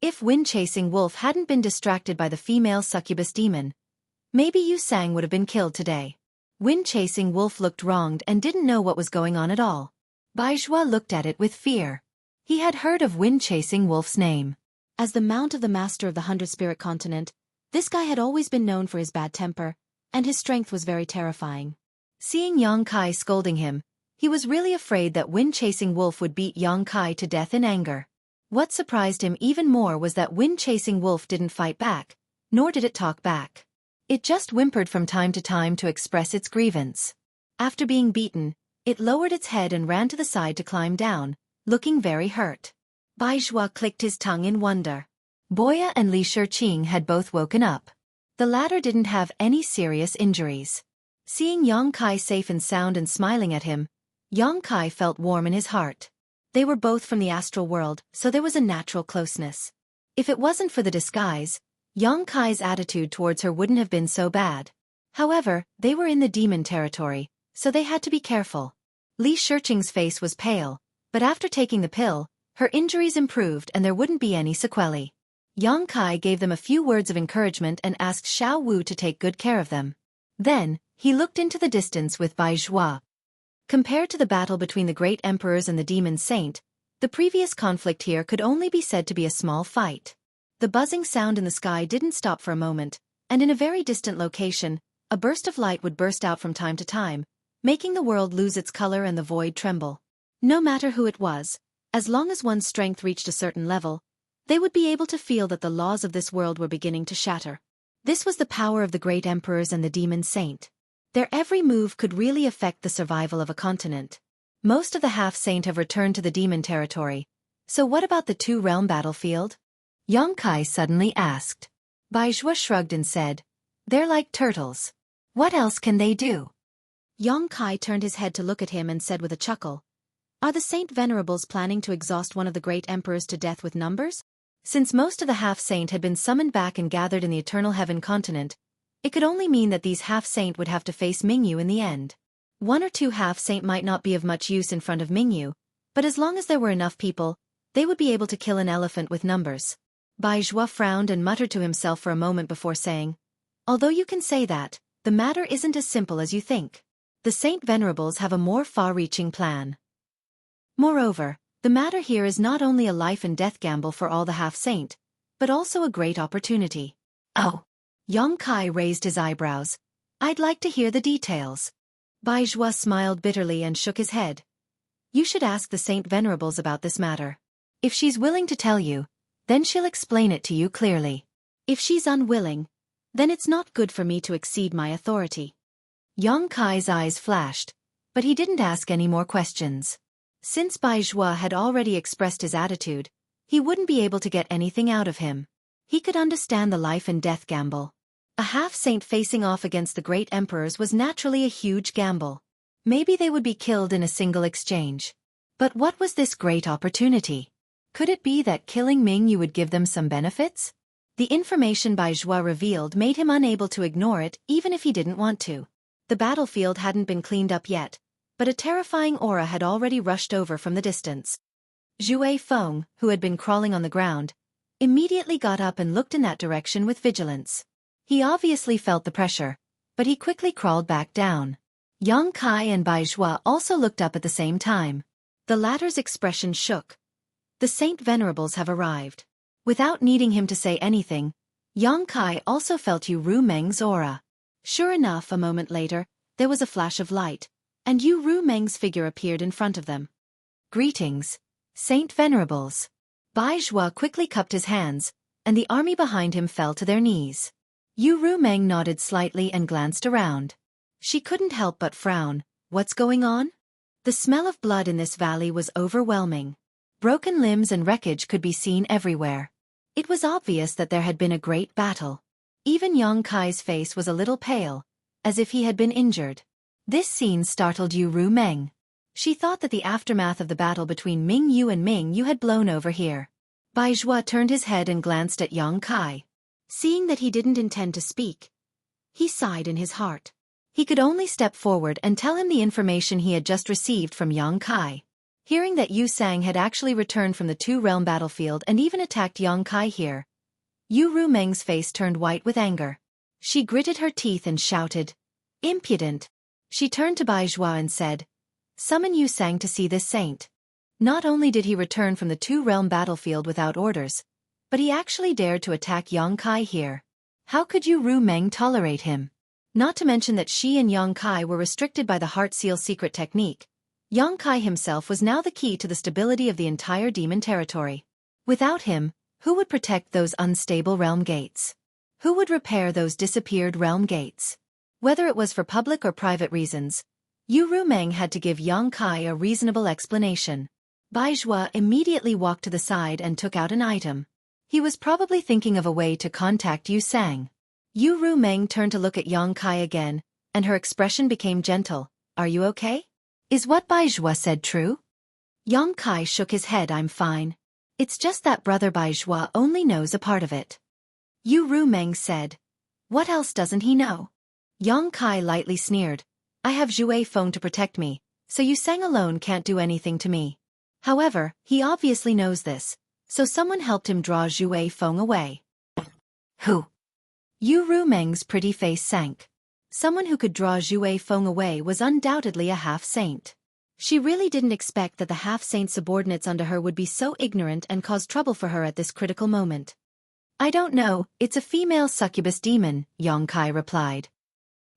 A: If Wind-Chasing Wolf hadn't been distracted by the female succubus demon, Maybe Yu Sang would have been killed today. Wind-chasing wolf looked wronged and didn't know what was going on at all. Bai Zhua looked at it with fear. He had heard of wind-chasing wolf's name.
B: As the mount of the master of the 100-spirit continent, this guy had always been known for his bad temper, and his strength was very terrifying.
A: Seeing Yang Kai scolding him, he was really afraid that wind-chasing wolf would beat Yang Kai to death in anger. What surprised him even more was that wind-chasing wolf didn't fight back, nor did it talk back. It just whimpered from time to express its grievance. After being beaten, it lowered its head and ran to the side to climb down, looking very hurt. Bai Zhua clicked his tongue in wonder. Boya and Li Shiqing had both woken up. The latter didn't have any serious injuries. Seeing Yang Kai safe and sound and smiling at him, Yang Kai felt warm in his heart. They were both from the astral world, so there was a natural closeness. If it wasn't for the disguise, Yang Kai's attitude towards her wouldn't have been so bad. However, they were in the demon territory, so they had to be careful. Li Shiqing's face was pale, but after taking the pill, her injuries improved and there wouldn't be any sequelae. Yang Kai gave them a few words of encouragement and asked Xiao Wu to take good care of them. Then, he looked into the distance with Bai Zhua. Compared to the battle between the great emperors and the demon saint, the previous conflict here could only be said to be a small fight. The buzzing sound in the sky didn't stop for a moment, and in a very distant location, a burst of light would burst out from time to time, making the world lose its color and the void tremble. No matter who it was, as long as one's strength reached a certain level, they would be able to feel that the laws of this world were beginning to shatter. This was the power of the great emperors and the demon saint. Their every move could really affect the survival of a continent. Most of the half-saint have returned to the demon territory, so what about the two-realm battlefield? Yang Kai suddenly asked. Bai Zhua shrugged and said, "They're like turtles. What else can they do?"
B: Yang Kai turned his head to look at him and said with a chuckle, "Are the Saint Venerables planning to exhaust one of the great emperors to death with numbers?"
A: Since most of the half-saint had been summoned back and gathered in the Eternal Heaven continent, it could only mean that these half-saint would have to face Mingyu in the end. One or two half-saint might not be of much use in front of Mingyu, but as long as there were enough people, they would be able to kill an elephant with numbers. Bai Zhua frowned and muttered to himself for a moment before saying, "Although you can say that, the matter isn't as simple as you think. The Saint Venerables have a more far-reaching plan. Moreover, the matter here is not only a life and death gamble for all the half-saint, but also a great opportunity." "Oh." Yang Kai raised his eyebrows. "I'd like to hear the details." Bai Zhua smiled bitterly and shook his head. "You should ask the Saint Venerables about this matter. If she's willing to tell you, then she'll explain it to you clearly. If she's unwilling, then it's not good for me to exceed my authority." Yang Kai's eyes flashed, but he didn't ask any more questions. Since Bai Zhua had already expressed his attitude, he wouldn't be able to get anything out of him. He could understand the life and death gamble. A half-saint facing off against the great emperors was naturally a huge gamble. Maybe they would be killed in a single exchange. But what was this great opportunity? Could it be that killing Mingyu would give them some benefits? The information Bai Zhua revealed made him unable to ignore it even if he didn't want to. The battlefield hadn't been cleaned up yet, but a terrifying aura had already rushed over from the distance. Zhuai Feng, who had been crawling on the ground, immediately got up and looked in that direction with vigilance. He obviously felt the pressure, but he quickly crawled back down. Yang Kai and Bai Zhua also looked up at the same time. The latter's expression shook. The Saint Venerables have arrived. Without needing him to say anything, Yang Kai also felt Yu Ru Meng's aura. Sure enough, a moment later, there was a flash of light, and Yu Ru Meng's figure appeared in front of them. "Greetings, Saint Venerables." Bai Zhua quickly cupped his hands, and the army behind him fell to their knees. Yu Ru Meng nodded slightly and glanced around. She couldn't help but frown. What's going on? The smell of blood in this valley was overwhelming. Broken limbs and wreckage could be seen everywhere. It was obvious that there had been a great battle. Even Yang Kai's face was a little pale, as if he had been injured. This scene startled Yu Ru Meng. She thought that the aftermath of the battle between Mingyu and Mingyu had blown over here. Bai Zhua turned his head and glanced at Yang Kai. Seeing that he didn't intend to speak, he sighed in his heart. He could only step forward and tell him the information he had just received from Yang Kai. Hearing that Yu Sang had actually returned from the two-realm battlefield and even attacked Yang Kai here, Yu Ru Meng's face turned white with anger.
B: She gritted her teeth and shouted, "Impudent!" She turned to Bai Zhua and said, "Summon Yu Sang to see this saint." Not only did he return from the two-realm battlefield without orders, but he actually dared to attack Yang Kai here. How could Yu Ru Meng tolerate him? Not to mention that she and Yang Kai were restricted by the Heart Seal secret technique. Yang Kai himself was now the key to the stability of the entire demon territory. Without him, who would protect those unstable realm gates? Who would repair those disappeared realm gates? Whether it was for public or private reasons, Yu Ru Meng had to give Yang Kai a reasonable explanation. Bai Zhua immediately walked to the side and took out an item. He was probably thinking of a way to contact Yu Sang. Yu Ru Meng turned to look at Yang Kai again, and her expression became gentle. "Are you okay? Is what Bai Zhua said true?" Yang Kai shook his head. "I'm fine. It's just that brother Bai Zhua only knows a part of it." Yu Ru Meng said, "What else doesn't he know?" Yang Kai lightly sneered. "I have Xueqi Feng to protect me, so Yu Sang alone can't do anything to me. However, he obviously knows this, so someone helped him draw Xueqi Feng away." "Who?" Yu Ru Meng's pretty face sank. Someone who could draw Xueqi Feng away was undoubtedly a half-saint. She really didn't expect that the half-saint subordinates under her would be so ignorant and cause trouble for her at this critical moment. "I don't know, it's a female succubus demon," Yang Kai replied.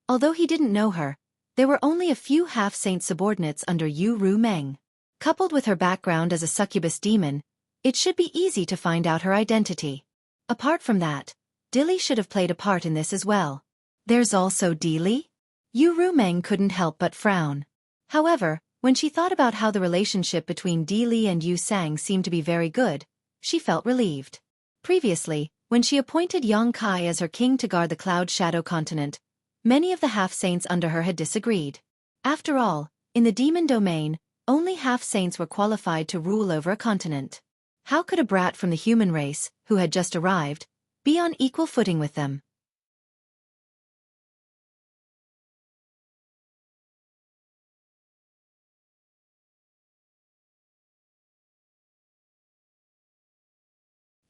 B: Although he didn't know her, there were only a few half-saint subordinates under Yu Ru Meng. Coupled with her background as a succubus demon, it should be easy to find out her identity. Apart from that, Dilly should have played a part in this as well. There's also Dilly? Yu Ru Meng couldn't help but frown. However, when she thought about how the relationship between Dilly and Yu Sang seemed to be very good, she felt relieved. Previously, when she appointed Yang Kai as her king to guard the Cloud Shadow continent, many of the half-saints under her had disagreed. After all, in the demon domain, only half-saints were qualified to rule over a continent. How could a brat from the human race, who had just arrived, be on equal footing with them?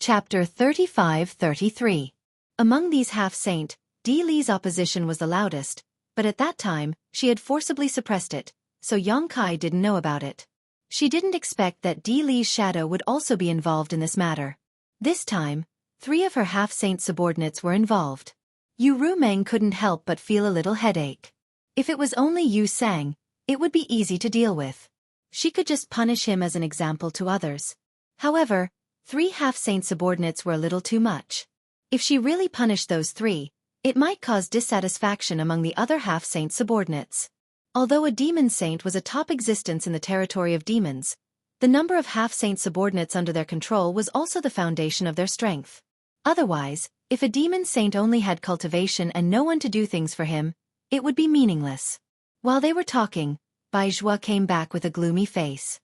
B: Chapter 35-33. Among these half-saint, Di Li's opposition was the loudest, but at that time, she had forcibly suppressed it, so Yang Kai didn't know about it. She didn't expect that Di Li's shadow would also be involved in this matter. This time, 3 of her half-saint subordinates were involved. Yu Ru Meng couldn't help but feel a little headache. If it was only Yu Sang, it would be easy to deal with. She could just punish him as an example to others. However, 3 half-saint subordinates were a little too much. If she really punished those 3, it might cause dissatisfaction among the other half-saint subordinates. Although a demon saint was a top existence in the territory of demons, the number of half-saint subordinates under their control was also the foundation of their strength. Otherwise, if a demon saint only had cultivation and no one to do things for him, it would be meaningless. While they were talking, Bai Zhua came back with a gloomy face.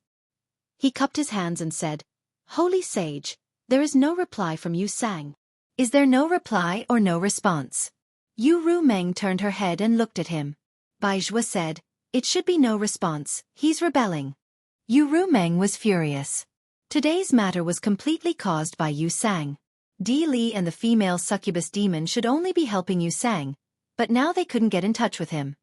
B: He cupped his hands and said, "Holy Sage, there is no reply from Yu Sang." "Is there no reply or no response?" Yu Ru Meng turned her head and looked at him. Bai Zhua said, "It should be no response, he's rebelling." Yu Ru Meng was furious. Today's matter was completely caused by Yu Sang. Di Li and the female succubus demon should only be helping Yu Sang, but now they couldn't get in touch with him.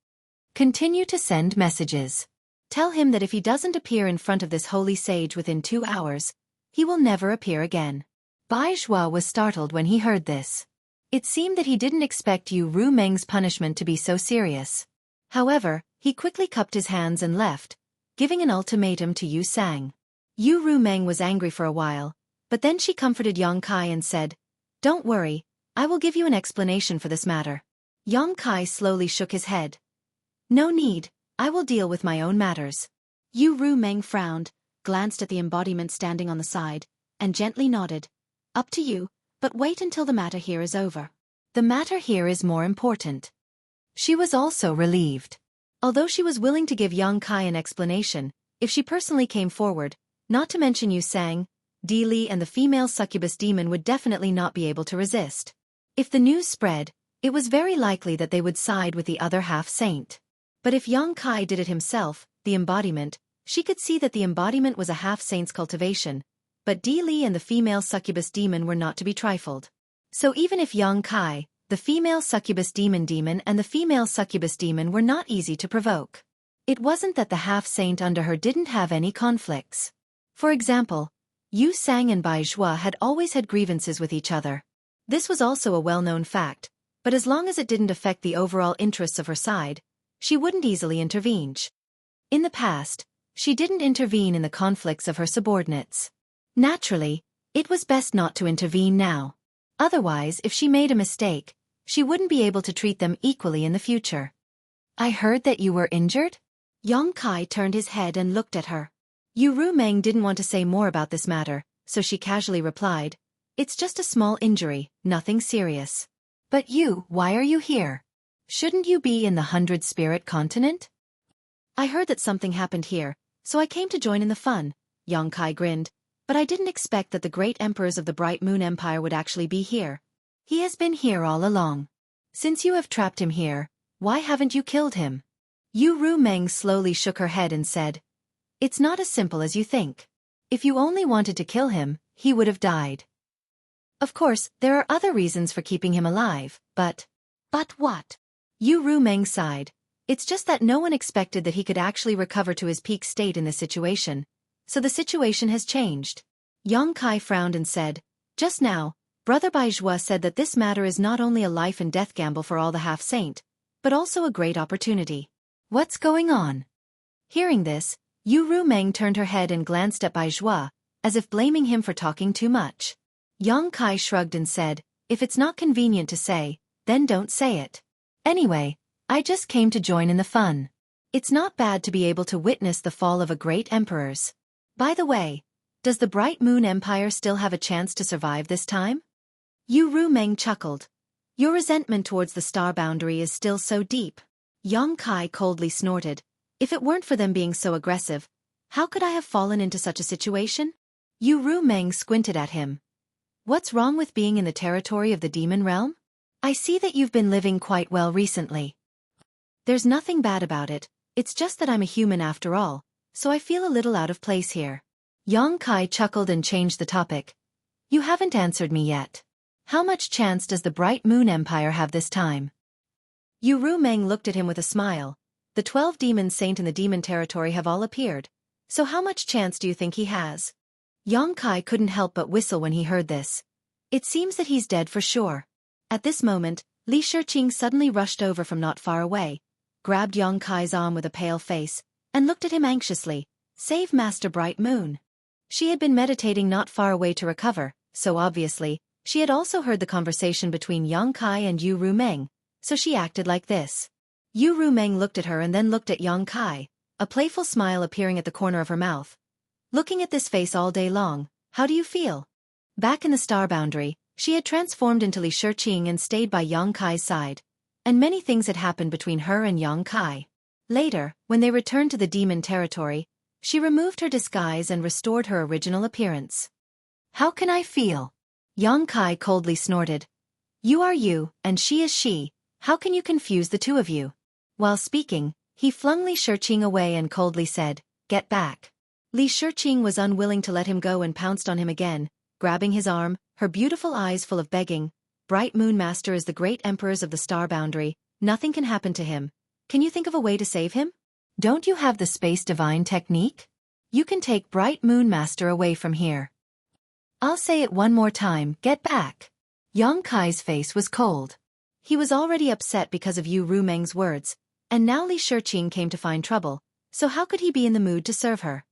B: Continue to send messages. Tell him that if he doesn't appear in front of this holy sage within 2 hours, he will never appear again. Bai Zhua was startled when he heard this. It seemed that he didn't expect Yu Ru Meng's punishment to be so serious. However, he quickly cupped his hands and left, giving an ultimatum to Yu Sang. Yu Ru Meng was angry for a while, but then she comforted Yang Kai and said, "Don't worry, I will give you an explanation for this matter." Yang Kai slowly shook his head. "No need, I will deal with my own matters." Yu Ru Meng frowned, glanced at the embodiment standing on the side, and gently nodded. "Up to you, but wait until the matter here is over. The matter here is more important." She was also relieved. Although she was willing to give Yang Kai an explanation, if she personally came forward, not to mention Yu Sang, Di Li and the female succubus demon would definitely not be able to resist. If the news spread, it was very likely that they would side with the other half-saint. But if Yang Kai did it himself, the embodiment, she could see that the embodiment was a half-saint's cultivation, but Di Li and the female succubus demon were not to be trifled. So even if Yang Kai,
A: The female succubus demon and the female succubus demon were not easy to provoke. It wasn't that the half-saint under her didn't have any conflicts. For example, Yu Sang and Bai Zhua had always had grievances with each other. This was also a well-known fact, but as long as it didn't affect the overall interests of her side, she wouldn't easily intervene. In the past, she didn't intervene in the conflicts of her subordinates. Naturally, it was best not to intervene now. Otherwise, if she made a mistake, she wouldn't be able to treat them equally in the future. I heard that you were injured? Yong Kai turned his head and looked at her. Yu Rumeng didn't want to say more about this matter, so she casually replied, "It's just a small injury, nothing serious." "But you, why are you here? Shouldn't you be in the 100 Spirit continent?" "I heard that something happened here, so I came to join in the fun," Yong Kai grinned, "but I didn't expect that the great emperors of the Bright Moon Empire would actually be here." "He has been here all along. Since you have trapped him here, why haven't you killed him?" Yu Rumeng slowly shook her head and said, "It's not as simple as you think. If you only wanted to kill him, he would have died. Of course, there are other reasons for keeping him alive, but..." "But what?" Yu Rumeng sighed. "It's just that no one expected that he could actually recover to his peak state in this situation, so the situation has changed." Yong Kai frowned and said, "Just now, Brother Bai Zhua said that this matter is not only a life and death gamble for all the half-saint, but also a great opportunity. What's going on?" Hearing this, Yu Rumeng turned her head and glanced at Bai Zhua, as if blaming him for talking too much. Yong Kai shrugged and said, "If it's not convenient to say, then don't say it. Anyway, I just came to join in the fun. It's not bad to be able to witness the fall of a great emperors. By the way, does the Bright Moon Empire still have a chance to survive this time?" Yu Rumeng chuckled. "Your resentment towards the star boundary is still so deep." Yong Kai coldly snorted, "If it weren't for them being so aggressive, how could I have fallen into such a situation?" Yu Rumeng squinted at him. "What's wrong with being in the territory of the demon realm? I see that you've been living quite well recently." "There's nothing bad about it, it's just that I'm a human after all, so I feel a little out of place here." Yong Kai chuckled and changed the topic. "You haven't answered me yet. How much chance does the Bright Moon Empire have this time?" Yu Rumeng looked at him with a smile. "The 12 demon saint in the demon territory have all appeared, so how much chance do you think he has?" Yong Kai couldn't help but whistle when he heard this. "It seems that he's dead for sure." At this moment, Li Shiqing suddenly rushed over from not far away, grabbed Yong Kai's arm with a pale face, and looked at him anxiously. "Save Master Bright Moon." She had been meditating not far away to recover, so obviously, she had also heard the conversation between Yong Kai and Yu Rumeng, so she acted like this. Yu Rumeng looked at her and then looked at Yong Kai, a playful smile appearing at the corner of her mouth. "Looking at this face all day long, how do you feel?" Back in the star boundary, she had transformed into Li Shiqing and stayed by Yong Kai's side, and many things had happened between her and Yong Kai. Later, when they returned to the demon territory, she removed her disguise and restored her original appearance. "How can I feel?" Yong Kai coldly snorted. "You are you, and she is she, how can you confuse the two of you?" While speaking, he flung Li Shiqing away and coldly said, "Get back." Li Shiqing was unwilling to let him go and pounced on him again, grabbing his arm, her beautiful eyes full of begging. "Bright Moon Master is the great emperors of the star boundary, nothing can happen to him. Can you think of a way to save him? Don't you have the Space Divine technique? You can take Bright Moon Master away from here." "I'll say it one more time, get back." Yong Kai's face was cold. He was already upset because of Yu Rumeng's words, and now Li Shiqing came to find trouble, so how could he be in the mood to serve her?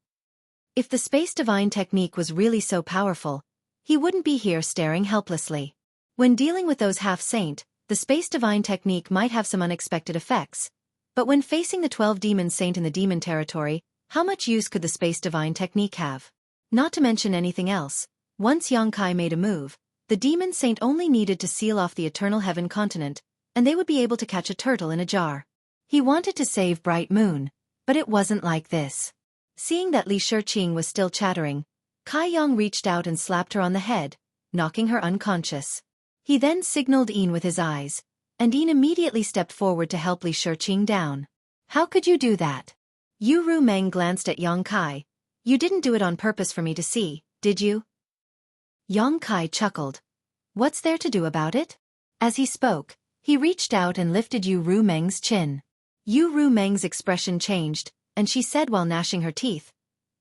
A: If the Space Divine technique was really so powerful, he wouldn't be here staring helplessly. When dealing with those half-saint, the Space Divine technique might have some unexpected effects, but when facing the 12 demon saint in the demon territory, how much use could the Space Divine technique have? Not to mention anything else, once Yong Kai made a move, the demon saint only needed to seal off the Eternal Heaven continent, and they would be able to catch a turtle in a jar. He wanted to save Bright Moon, but it wasn't like this. Seeing that Li Shiqing was still chattering, Kai Yong reached out and slapped her on the head, knocking her unconscious. He then signaled Yin with his eyes, and Yin immediately stepped forward to help Li Shiqing down. "How could you do that?" Yu Rumeng glanced at Yong Kai. "You didn't do it on purpose for me to see, did you?" Yong Kai chuckled. "What's there to do about it? As he spoke, he reached out and lifted Yu Rumeng's chin. Yu Rumeng's expression changed, and she said while gnashing her teeth,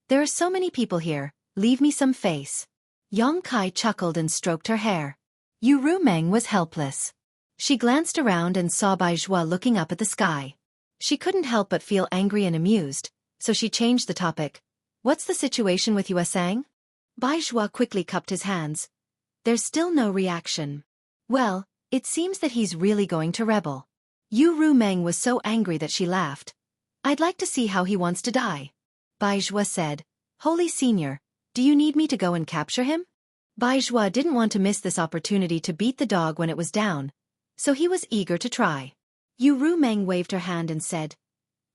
A: "There are so many people here, leave me some face." Yang Kai chuckled and stroked her hair. Yu Rumeng was helpless. She glanced around and saw Bai Zhua looking up at the sky. She couldn't help but feel angry and amused, so she changed the topic. "What's the situation with Yuesang?" Bai Zhua quickly cupped his hands. There's still no reaction. Well, it seems that he's really going to rebel. Yu Rumeng was so angry that she laughed. "I'd like to see how he wants to die." Bai Zhua said, "Holy Senior, do you need me to go and capture him?" Bai Zhua didn't want to miss this opportunity to beat the dog when it was down, so he was eager to try. Yu Rumeng waved her hand and said,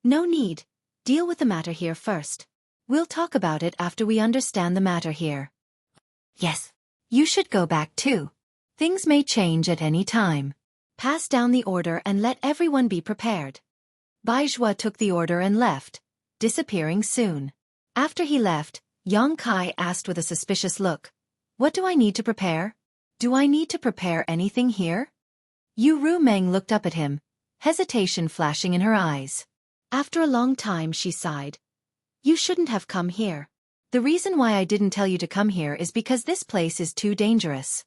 A: "No need. Deal with the matter here first. We'll talk about it after we understand the matter here." "Yes. You should go back too. Things may change at any time. Pass down the order and let everyone be prepared." Bai Zhua took the order and left, disappearing soon. After he left, Yang Kai asked with a suspicious look, "What do I need to prepare? Do I need to prepare anything here?" Yu Rumeng looked up at him, hesitation flashing in her eyes. After a long time she sighed. "You shouldn't have come here. The reason why I didn't tell you to come here is because this place is too dangerous."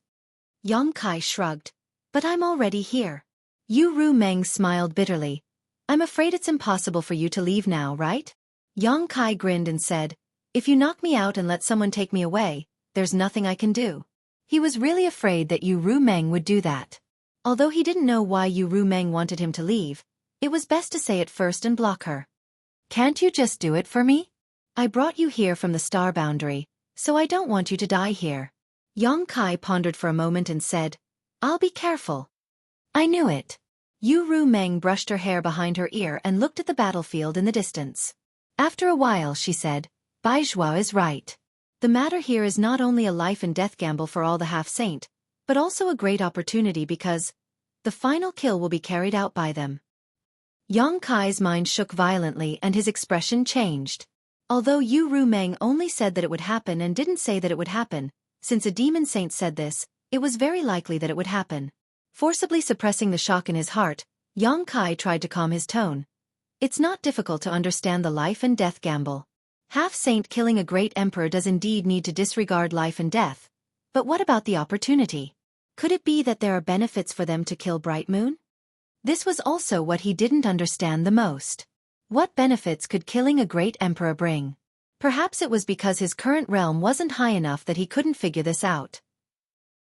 A: Yang Kai shrugged. "But I'm already here." Yu Rumeng smiled bitterly. "I'm afraid it's impossible for you to leave now, right?" Yang Kai grinned and said, "If you knock me out and let someone take me away, there's nothing I can do." He was really afraid that Yu Rumeng would do that. Although he didn't know why Yu Rumeng wanted him to leave, it was best to say it first and block her. "Can't you just do it for me? I brought you here from the star boundary, so I don't want you to die here." Yang Kai pondered for a moment and said, "I'll be careful." "I knew it." Yu Rumeng brushed her hair behind her ear and looked at the battlefield in the distance. After a while she said, "Bai Zhua is right. The matter here is not only a life and death gamble for all the half-saint, but also a great opportunity because the final kill will be carried out by them." Yang Kai's mind shook violently and his expression changed. Although Yu Rumeng only said that it would happen and didn't say that it would happen, since a demon saint said this, it was very likely that it would happen. Forcibly suppressing the shock in his heart, Yang Kai tried to calm his tone. It's not difficult to understand the life and death gamble. Half-saint killing a great emperor does indeed need to disregard life and death. But what about the opportunity? Could it be that there are benefits for them to kill Bright Moon? This was also what he didn't understand the most. What benefits could killing a great emperor bring? Perhaps it was because his current realm wasn't high enough that he couldn't figure this out.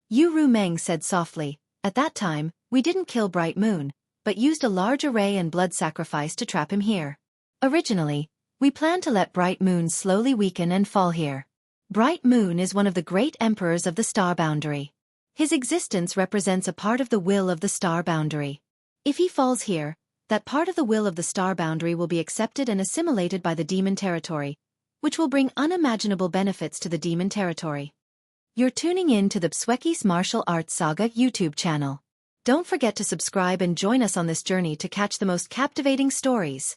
A: Yu Rumeng said softly, "At that time, we didn't kill Bright Moon, but used a large array and blood sacrifice to trap him here. Originally, we planned to let Bright Moon slowly weaken and fall here. Bright Moon is one of the great emperors of the star boundary. His existence represents a part of the will of the star boundary. If he falls here, that part of the will of the star boundary will be accepted and assimilated by the demon territory, which will bring unimaginable benefits to the demon territory." You're tuning in to the Xueqi's Martial Arts Saga YouTube channel. Don't forget to subscribe and join us on this journey to catch the most captivating stories.